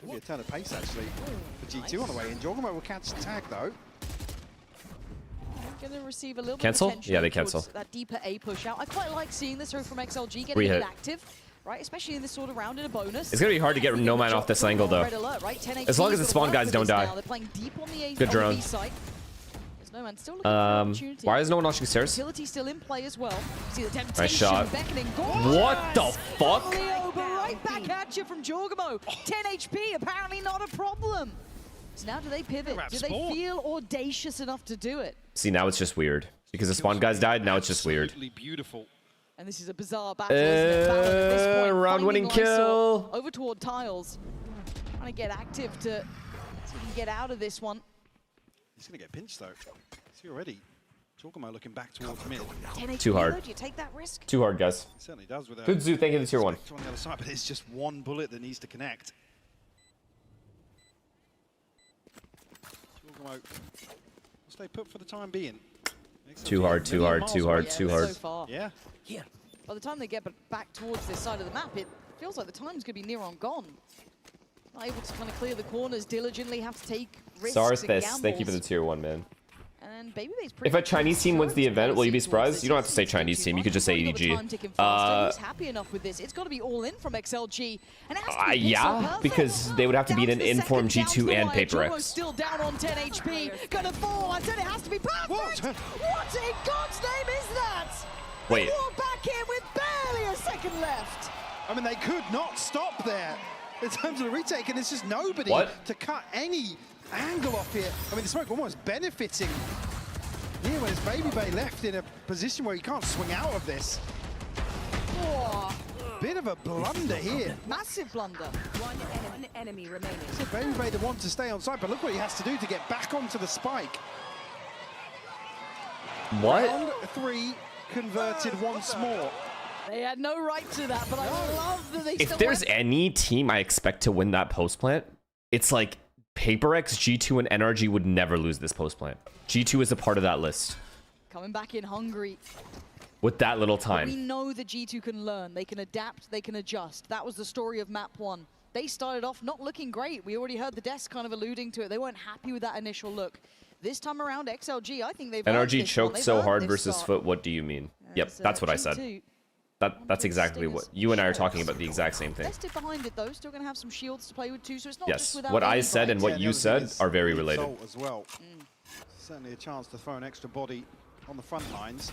Could be a turn of pace actually for G2 on the way in. Jorgamo will catch the tag though. Going to receive a little Cancel? bit of attention. Yeah, they cancel. That deeper A push out. I quite like seeing this from XLG getting a bit active, right? Especially in this sort of round in a bonus. It's going to be hard to get no man off this angle though. Alert, right? As long as the spawn guys don't die. They're playing deep on the Good drone. No man still looking for opportunity. Why is no one watching stairs? Utility still in play as well. See the temptation Nice shot. beckoning. What the fuck? Leo, but right back at you from Jorgamo. 10 HP, apparently not a problem. So now do they pivot? Do they feel audacious enough to do it? See, now it's just weird. Because the spawn guys died, now it's just weird. Beautiful. And this is a bizarre battle, isn't it? Valorant at this point, round-winning kill. Over toward tiles. Trying to get active to see if he can get out of this one. He's going to get pinched though. See already. Jorgamo looking back towards mid. Too hard. Do you take that risk? Too hard, guys. He certainly does with Good Zoo, thank you for the tier 1. On the other side, but it's just one bullet that needs to connect. Jorgamo will stay put for the time being. Too hard, too hard, too hard, too hard. So far. Yeah. By the time they get back towards this side of the map, it feels like the time's going to be near on gone. Not able to kind of clear the corners diligently, have to take risks and gambles. Thank you for the tier 1, man. And Babyface If a Chinese team wins the event, will you be surprised? You don't have to say Chinese team. You could just say EDG. He's happy enough with this. It's got to be all in from XLG. And it has to be Yeah, because they would have to beat an informed G2 and PaperX. Still down on 10 HP. Gonna fall. I said it has to be perfect. What in God's name is that? Wait. They walk back in with barely a second left. I mean, they could not stop there in terms of the retake, and there's just nobody to cut any angle off here. I mean, the smoke almost benefiting here when it's Baby left in a position where he can't swing out of this. Oh. Bit of a blunder here. Massive blunder. One enemy remaining. So Baby the one to stay on site, but look what he has to do to get back onto the spike. What? Round 3 converted once more. They had no right to that, but I love that they If there's any team I expect to win that post plant, it's like PaperX, G2, and NRG would never lose this post plant. G2 is a part of that list. Coming back in hungry. With that little time. We know that G2 can learn. They can adapt. They can adjust. That was the story of map 1. They started off not looking great. We already heard the desk kind of alluding to it. They weren't happy with that initial look. This time around, XLG, I think they've NRG choked so hard versus Foot. What do you mean? Yep, that's what I said. G2. That's exactly what you and I are talking about. The exact same thing. Vested behind it though, still going to have some shields to play with too, so it's not Yes, just without what I any said fight. and what you said are very related. As well. Certainly a chance to throw an extra body on the front lines.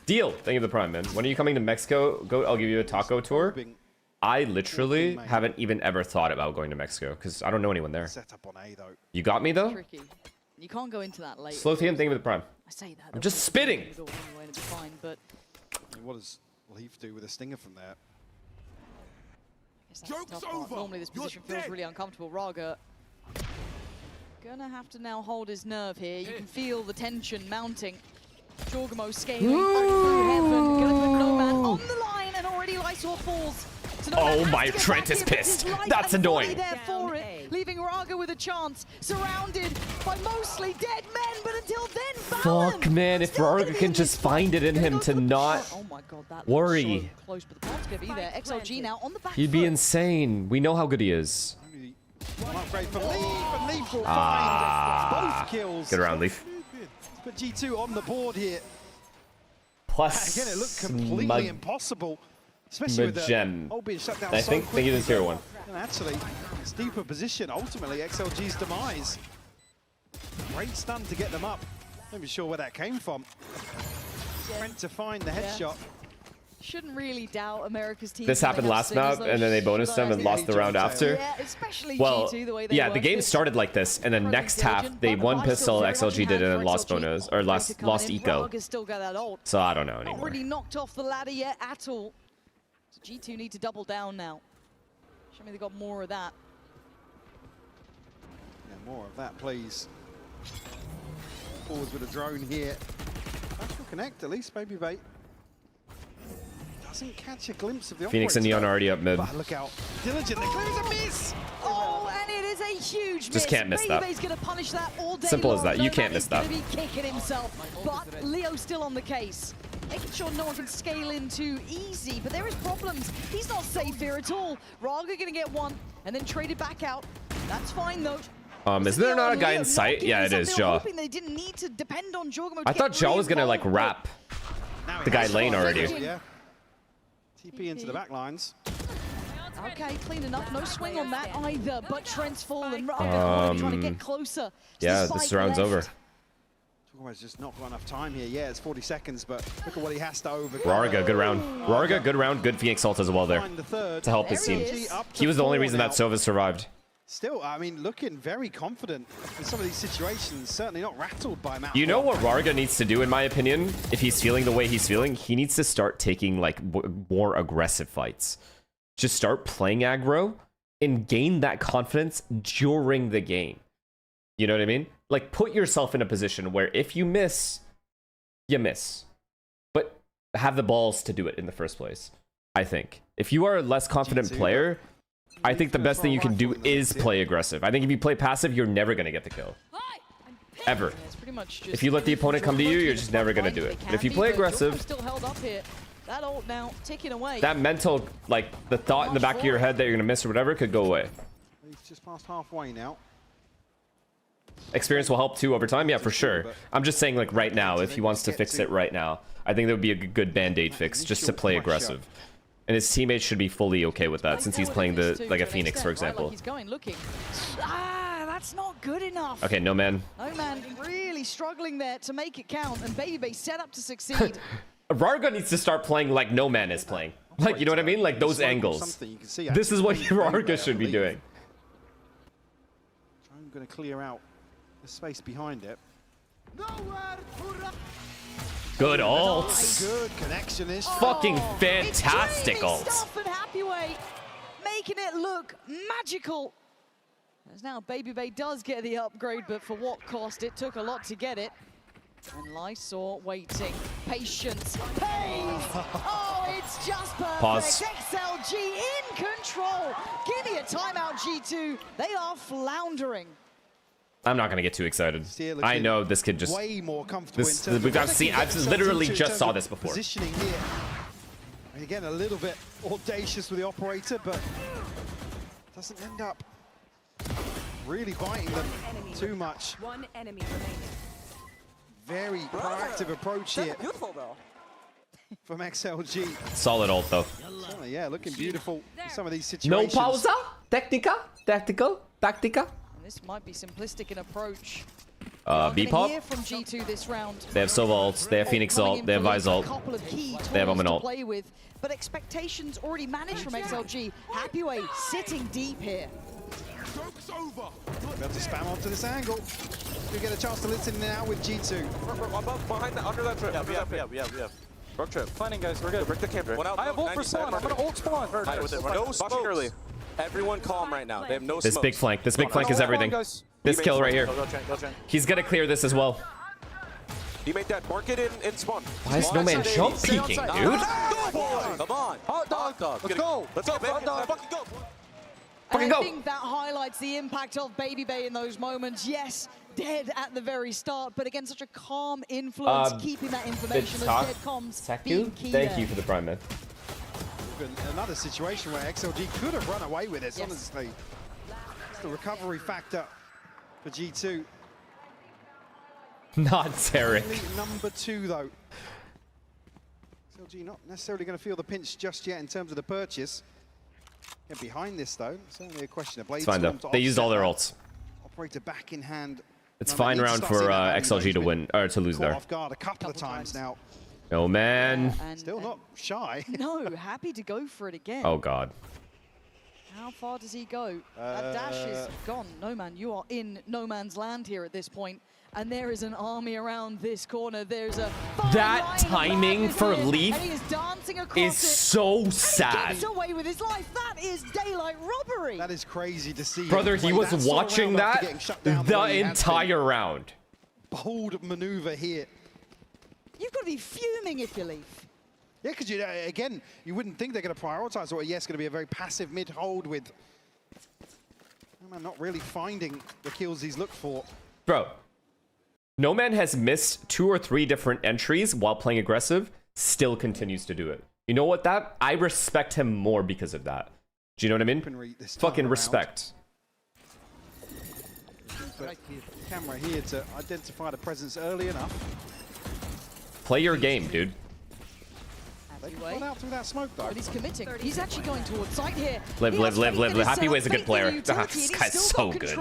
Deal. Thank you for the prime, man. When are you coming to Mexico? I'll give you a taco tour. I literally haven't even ever thought about going to Mexico because I don't know anyone there. Set up on A though. You got me though? Tricky. You can't go into that late. Slow TM, thank you for the prime. I say that. I'm just spitting. Anyway, it'll be fine, but I mean, what does Leaf do with a stinger from there? I guess that's the tough part. Normally this position feels really uncomfortable. Raga gonna have to now hold his nerve here. You can feel the tension mounting. Jorgamo scaling through heaven. Gonna put no man on the line, and already Lysor falls. Oh, my Trent is pissed. That's annoying. There for it, leaving Raga with a chance, surrounded by mostly dead men, but until then, Fuck, man, if Raga can just find it in him to not worry. So close, but the plant's gonna be there. XLG now on the back He'd be foot. insane. We know how good he is. One upgrade for Leaf, and Leaf will find both kills. Good round, Leaf. But G2 on the board here. Plus, again, it looked completely impossible. Especially with the all being shut down I so think quickly. this tier 1. And actually, it's deeper position, ultimately, XLG's demise. Great stun to get them up. Not even sure where that came from. Trent to find the headshot. Shouldn't really doubt America's team. This happened last map, and then they bonused them and lost the round after. Yeah, especially well, G2, the way they yeah, the worked game it. started like this, and then next half they won pistol, XLG did, and then lost bonus or lost eco. Raga's still got that ult. So I don't know Not anymore. really knocked off the ladder yet at all. So G2 need to double down now. Show me they got more of that. Yeah, more of that, please. Forwards with a drone here. That will connect, at least, Baby Bait. Doesn't catch a glimpse of the Phoenix and Neon are already up mid. But look out. Diligent, the clears a miss! Oh, and it is a huge miss. Just can't miss that. Baby's gonna punish that all day Simple as long. that. You No can't man miss is that. gonna be kicking himself, but Leo's still on the case. Making sure no one can scale in too easy, but there is problems. He's not safe here at all. Raga gonna get one, and then traded back out. That's fine though. Is there not a guy in sight? Yeah, it is, Jaw. They didn't need to depend on Jorgamo. I thought Jaw was gonna like wrap the guy lane already. Yeah. TP into the back lines. Okay, clean enough. No swing on that either, but Trent's fallen. Raga trying to get closer. Yeah, this round's over. Jorgamo's just not got enough time here. Yeah, it's 40 seconds, but look at what he has to overcome. Rarga, good round. Rarga, good round. Good Phoenix ult as well there to help his team. He was the only reason that Sova survived. Still, I mean, looking very confident in some of these situations. Certainly not rattled by Maono. You know what Rarga needs to do, in my opinion? If he's feeling the way he's feeling, he needs to start taking like more aggressive fights. Just start playing aggro and gain that confidence during the game. You know what I mean? Like, put yourself in a position where if you miss, you miss. But have the balls to do it in the first place, I think. If you are a less confident player, I think the best thing you can do is play aggressive. I think if you play passive, you're never going to get the kill. Ever. If you let the opponent come to you, you're just never going to do it. But if you play aggressive, Still held up here. That ult now ticking away. that mental, like, the thought in the back of your head that you're going to miss or whatever could go away. He's just past halfway now. Experience will help too over time, yeah, for sure. I'm just saying, like, right now, if he wants to fix it right now, I think that would be a good band-aid fix, just to play aggressive. And his teammates should be fully okay with that, since he's playing like a Phoenix, for example. He's going looking. That's not good enough. Okay, no man. No man really struggling there to make it count, and Baby set up to succeed. Rarga needs to start playing like no man is playing. Like, you know what I mean? Like those angles. This is what Rarga should be doing. I'm going to clear out the space behind it. Good ults. Good connection is fucking fantastic really ults. And Happy Way making it look magical. As now Baby Bay does get the upgrade, but for what cost? It took a lot to get it. And Lysor waiting. Patience pays. Oh, it's just perfect. Pause. XLG in control. Give me a timeout, G2. They are floundering. I'm not gonna get too excited. I know this kid just. Way more comfortable. I've literally just saw this before. Positioning here. And again, a little bit audacious with the operator, but doesn't end up really biting them too much. One enemy remaining. Very proactive approach here. Beautiful though. From XLG. Solid ult though. Certainly, yeah, looking beautiful in some of these No situations. pausa? Tactica? And this might be simplistic in approach. B-pop? Hear from G2 this round. They have Sova ults, they have Phoenix ult, they have Vice ult, they have Omen ult. Play with, but expectations already managed from XLG. Happy Way sitting deep here. About to spam onto this angle. You get a chance to listen now with G2. Above, behind that, under that trip. Yeah, we have. Rock trip. Finding guys, we're good. Break the camper. I have ult for spawn. I'm gonna ult spawn. No smokes. Early. Everyone calm right now. They have no smokes. This big flank is everything. This kill right here. Go train. He's gonna clear this as well. You make that. Mark it in spawn. Why is no man jump peeking, dude? Come on. Hot dog. Let's go. Let's go, baby. Fucking go. And I think that highlights the impact of Baby Bay in those moments. Yes, dead at the very start, but again, such a calm influence, keeping that information as dead comms being key Thank you for the prime, man. Another situation where XLG could have run away with this, honestly. It's the recovery factor for G2. Not Tarek. Number 2, though. XLG not necessarily going to feel the pinch just yet in terms of the purchase. Get behind this, though. Certainly a question of blade. It's fine, though. They used all their ults. Operator back in hand. It's fine round for XLG to win, or to lose there. Off guard a couple of times now. No man. Still not shy. No, happy to go for it again. Oh god. How far does he go? That dash is gone. No man, you are in no man's land here at this point. And there is an army around this corner. There's a that timing for Leaf is so sad. He gets away with his life. That is daylight robbery. That is crazy to see. Brother, he was watching that the entire round. Bold maneuver here. You've got to be fuming if you leave. Yeah, because again, you wouldn't think they're going to prioritize. Or yes, going to be a very passive mid hold with Man, not really finding the kills he's looked for. Bro, No Man has missed 2 or 3 different entries while playing aggressive, still continues to do it. You know what? That I respect him more because of that. Do you know what I mean? Fucking respect. But camera here to identify the presence early enough. Play your game, dude. Got out through that smoke though. But he's committing. He's actually going towards site here. Live. Happy Way's a good player. This guy's so good.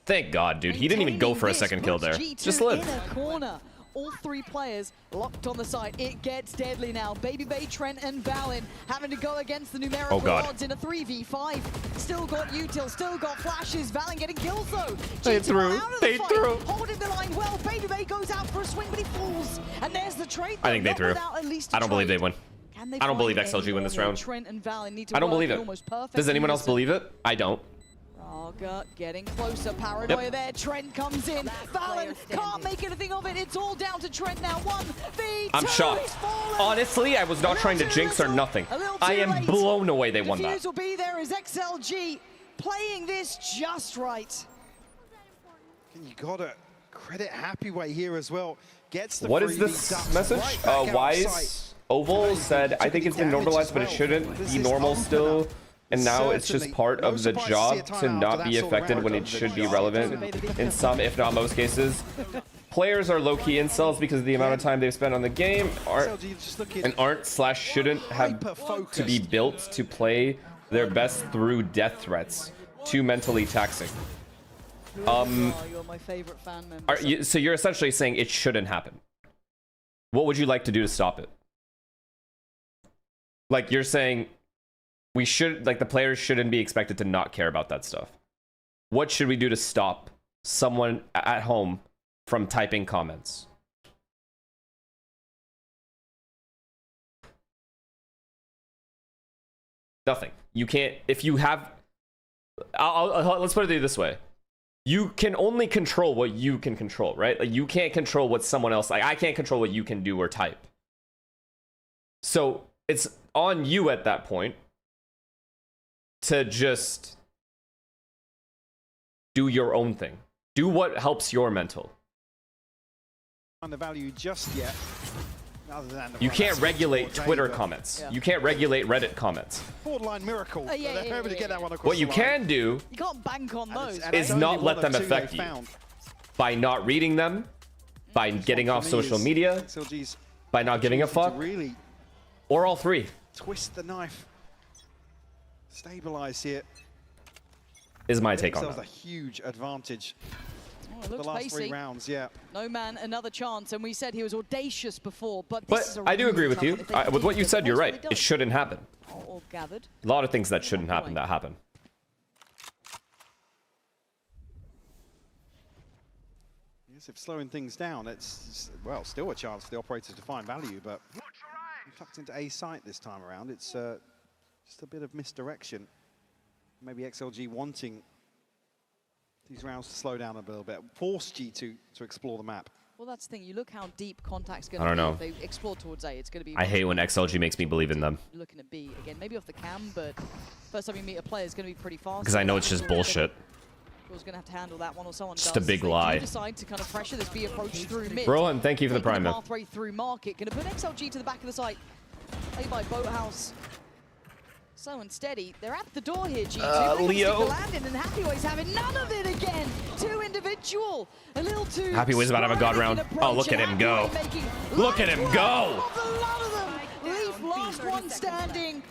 Thank God, dude. He didn't even go for a second kill there. Just live. In a corner. All 3 players locked on the site. It gets deadly now. Baby Bay, Trent, and Valen having to go against the numerical odds in a 3v5. Still got util, still got flashes. Valen getting kills though. They threw. Holding the line well. Baby Bay goes out for a swing, but he falls. And there's the trade. I think they threw. I don't believe they win. I don't believe XLG win this round. Trent and Valen need to I don't believe it. Does anyone else believe it? I don't. Raga getting closer. Paranoia there. Trent comes in. Valen can't make anything of it. It's all down to Trent now. 1v2. I'm shocked. Honestly, I was not trying to jinx or nothing. I am blown away they won that. The fuse will be there as XLG playing this just right. And you gotta credit Happy Way here as well. Gets the what is this message? Wise Oval said, I think it's been normalized, but it shouldn't be normal still. And now it's just part of the job to not be affected when it should be relevant in some, if not most cases. Players are low-key incels because of the amount of time they've spent on the game aren't/shouldn't have to be built to play their best through death threats. Too mentally taxing. You're my favorite fan member. So you're essentially saying it shouldn't happen. What would you like to do to stop it? Like you're saying we should, like the players shouldn't be expected to not care about that stuff. What should we do to stop someone at home from typing comments? Nothing. You can't, if you have, let's put it this way. You can only control what you can control, right? Like you can't control what someone else, like I can't control what you can do or type. So it's on you at that point to just do your own thing. Do what helps your mental. On the value just yet. Other than you can't regulate Twitter comments. You can't regulate Reddit comments. Borderline miracle. They're able to get that one across what you can do you can't bank on those. is not let them affect you. By not reading them, by getting off social media, by not giving a fuck, or all 3. Twist the knife. Stabilize here. Is my take on that. that. A huge advantage. Oh, it looks the last pacey. 3 rounds, yeah. No Man, another chance, and we said he was audacious before, but I do agree with you. With what you said, you're right. It shouldn't happen. All gathered. A lot of things that shouldn't happen that happen. Yes, if slowing things down, it's, well, still a chance for the operators to find value, but tucked into A site this time around. It's just a bit of misdirection. Maybe XLG wanting these rounds to slow down a little bit, force G2 to explore the map. Well, that's the thing. You look how deep contact's going to be. I don't know. If they explore towards A, it's going to be... I hate when XLG makes me believe in them. Looking at B again, maybe off the cam, but first time you meet a player is going to be pretty fast. Because I know it's just bullshit. Who's going to have to handle that one, or someone just does. a big lie. They decide to kind of pressure this B approach through mid. Rohan, thank you for the prime, man. Pathway through market, going to put XLG to the back of the site. Played by Boathouse. Slow and steady. They're at the door here, G2. Leo. Landing, and Happy Way's having none of it again. 2 individual. A little too. Happy Way's about to have a god round. Oh, look at him go. Look at him go. Leaf, last one standing.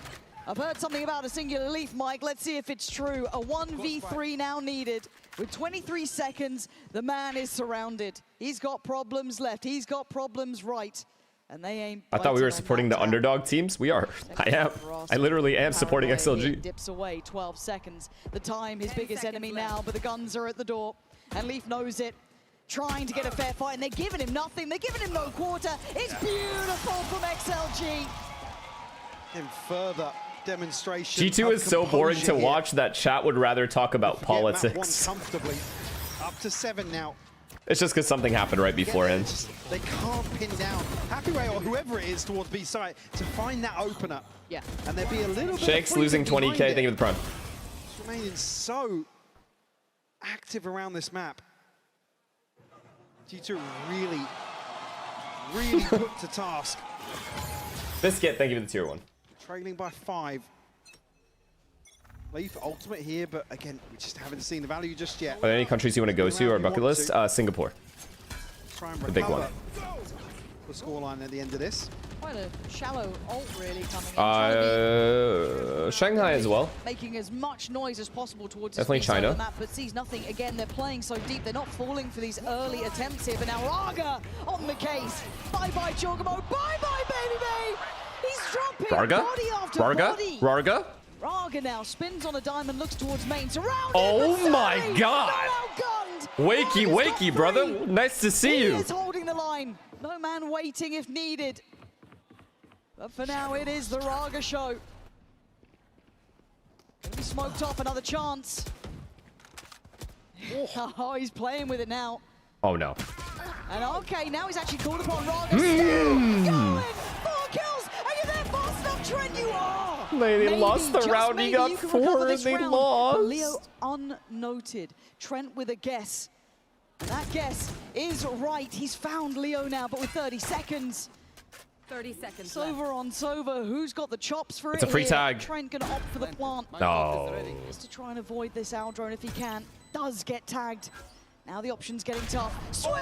I've heard something about a singular Leaf, Mike. Let's see if it's true. A 1v3 now needed. With 23 seconds, the man is surrounded. He's got problems left. He's got problems right. And they ain't. I thought we were supporting the underdog teams. We are. I am. I literally am supporting XLG. Dips away, 12 seconds. The time, his biggest enemy now, but the guns are at the door. And Leaf knows it. Trying to get a fair fight, and they're giving him nothing. They're giving him no quarter. It's beautiful from XLG. In further demonstration. G2 is so boring to watch that chat would rather talk about politics. Comfortably. Up to 7 now. It's just because something happened right beforehand. They can't pin down Happy Way or whoever it is towards B site to find that opener. Yeah. And there'd be a little bit Shakes losing 20k. Thank you for the prime. It's remaining so active around this map. G2 really put to task. Biscuit, thank you for the tier 1. Trailing by 5. Leaf ultimate here, but again, we just haven't seen the value just yet. Are there any countries you want to go to or bucket list? Singapore. Try and the big one. The scoreline at the end of this. Quite a shallow ult really coming in. Shanghai as well. Making as much noise as possible towards Definitely his side China. of the map, but sees nothing. Again, they're playing so deep. They're not falling for these early attempts here. But now Raga on the case. Bye-bye, Jorgamo. Bye-bye, baby babe. He's dropping body after body. Raga now spins on a diamond, looks towards main. Surrounded. Oh my god. Wakey, brother. Nice to see you. He is holding the line. No man waiting if needed. But for now, it is the Raga show. Gonna be smoked off, another chance. Oh, he's playing with it now. Oh no. And okay, now he's actually called upon Raga. Still going. 4 kills. Are you there fast enough, Trent? You are. They lost the round. He got 4 and they lost. But Leo unnoted. Trent with a guess. And that guess is right. He's found Leo now, but with 30 seconds. 30 seconds Sova on Sova. Who's got the chops for it? It's a free here? tag. Trent gonna opt for the plant. No. Just to try and avoid this owl drone if he can. Does get tagged. Now the option's getting tough. Swing!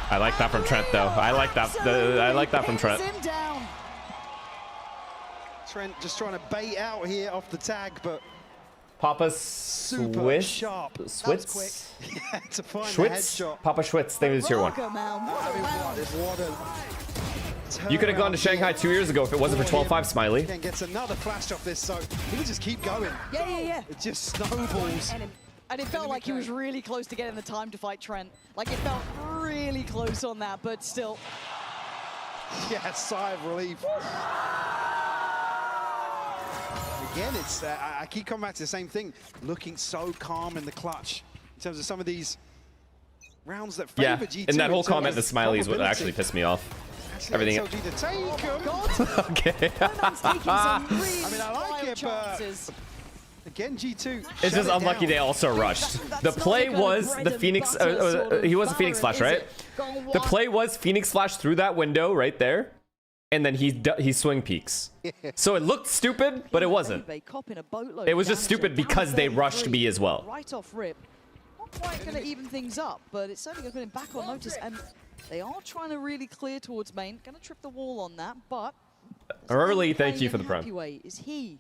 I like that from Trent though. I like that. I like that from Trent. Him down. Trent just trying to bait out here off the tag, but Papa super sharp. Switz? Yeah, to find the Schwitz? headshot. Papa Schwitz, thank you for tier 1. You could have gone to Shanghai 2 years ago if it wasn't for 12-5, Smiley. Again, gets another flash off this, so he can just keep going. Yeah. It just snowballs. And it felt like he was really close to getting the time to fight Trent. Like, it felt really close on that, but still. Yeah, sigh of relief. Again, it's I keep coming back to the same thing. Looking so calm in the clutch in terms of some of these rounds that favor G2. And that whole comment, the Smiley, is what actually pissed me off. Everything. XLG to take him. Okay. I mean, I like it, but again, G2. It's just unlucky they also rushed. The play was the Phoenix. He was a Phoenix Flash, right? The play was Phoenix Flash through that window right there, and then he swing peaks. So it looked stupid, but it wasn't. It was just stupid because they rushed B as well. Right off rip. Not quite going to even things up, but it's certainly going to put him back on notice. And they are trying to really clear towards main. Going to trip the wall on that, but Early, thank you for the prime. Is he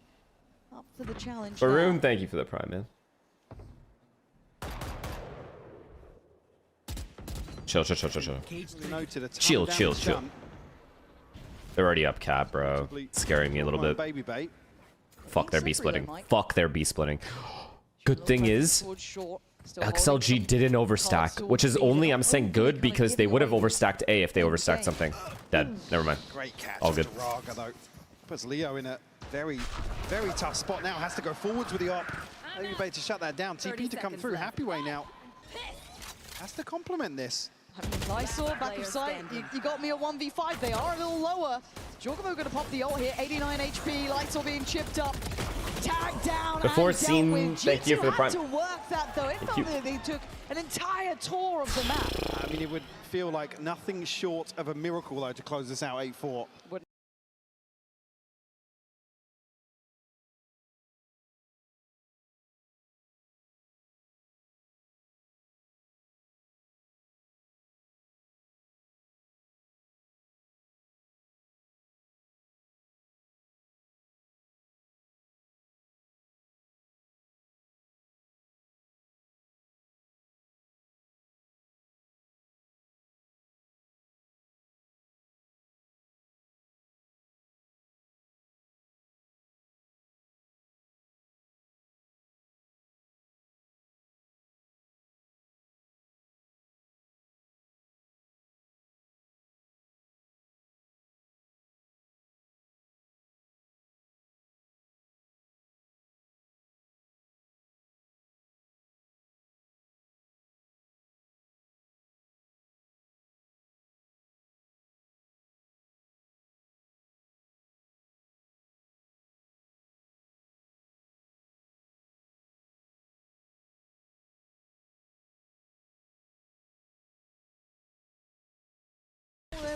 up for the challenge? Baroom, thank you for the prime, man. Chill. Chill. They're already up cap, bro. It's scaring me a little bit. Baby bait. Fuck, they're B splitting. Fuck, they're B splitting. Good thing is, XLG didn't overstack, which is only, I'm saying good, because they would have overstacked A if they overstacked something. Dead. Never mind. Great catch. All good. Raga, though. Puts Leo in a very tough spot now. Has to go forwards with the op. Baby bait to shut that down. TP to come through. Happy way now. Has to complement this. Lysol, back of sight. You got me a 1v5. They are a little lower. Jorgamo going to pop the ult here. 89 HP. Lysol being chipped up. Tag down. Before and scene, thank you for the prime. Had to work that though. It felt that they took an entire tour of the map. I mean, it would feel like nothing short of a miracle though to close this out 8-4.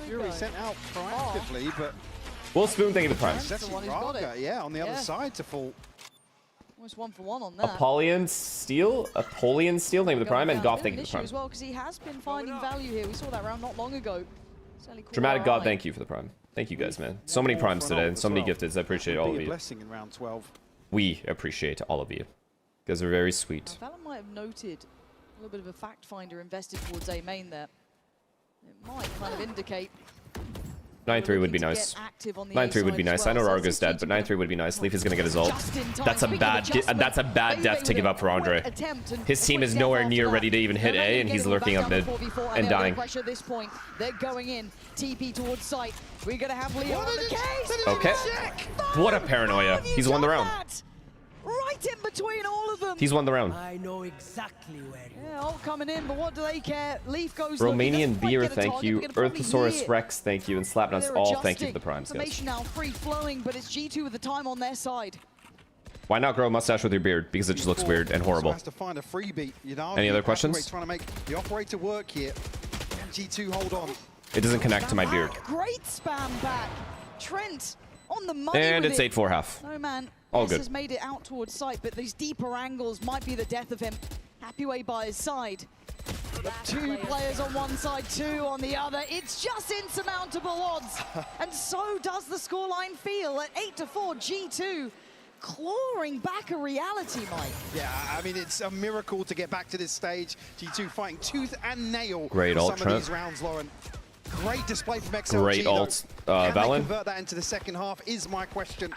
Fury sent out proactively, but Will Spoon, thank you for the prime. that's Raga, yeah, on the other side to fall. Almost 1 for 1 on that. Apollyon Steel, thank you for the prime, and Goff, thank you for the prime. As well, because he has been finding value here. We saw that round not long ago. Dramatic God, thank you for the prime. Thank you guys, man. So many primes today and so many gifteds. I appreciate all of you. Blessing in round 12. We appreciate all of you. You guys are very sweet. Valor might have noted a little bit of a fact finder invested towards A main there. It might kind of indicate 9-3 would be nice. 9-3 would be nice. I know Argo's dead, but 9-3 would be nice. Leaf is gonna get his ult. That's a bad death to give up for Andre. His team is nowhere near ready to even hit A, and he's lurking up mid and dying. Pressure at this point. They're going in. TP towards site. We're gonna have Leo on the case. Okay. What a paranoia. He's won the round. Right in between all of them. He's won the round. I know exactly where. Yeah, all coming in, but what do they care? Leaf goes. Romanian Beer, thank you. Earthosaurus Rex, thank you. And Slapnuts all, thank you for the primes, guys. Information now free flowing, but it's G2 with the time on their side. Why not grow a mustache with your beard? Because it just looks weird and horrible. Has to find a freebie, you know? Any other questions? Trying to make the operator work here. G2 hold on. It doesn't connect to my beard. Great spam back. Trent on the money. And with it's 8-4 half. No man. All good. Has made it out towards sight, but these deeper angles might be the death of him. Happyway by his side. Two players on one side, two on the other. It's just insurmountable odds. And so does the scoreline feel at 8-4 G2. Clawing back a reality, Mike. Yeah, I mean, it's a miracle to get back to this stage. G2 fighting tooth and nail. Great ult, some of these rounds, Lauren. Great display from XLG. Great ult, Can they Valen. convert that into the second half is my question.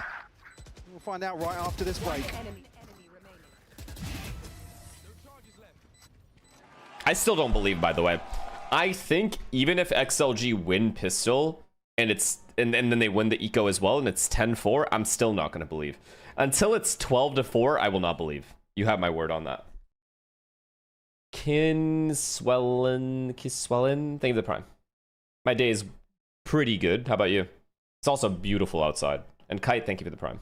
We'll find out right after this break. I still don't believe, by the way. I think even if XLG win pistol and it's and then they win the eco as well and it's 10-4, I'm still not going to believe. Until it's 12-4, I will not believe. You have my word on that. Kiswellen, thank you for the prime. My day is pretty good. How about you? It's also beautiful outside. And Kite, thank you for the prime.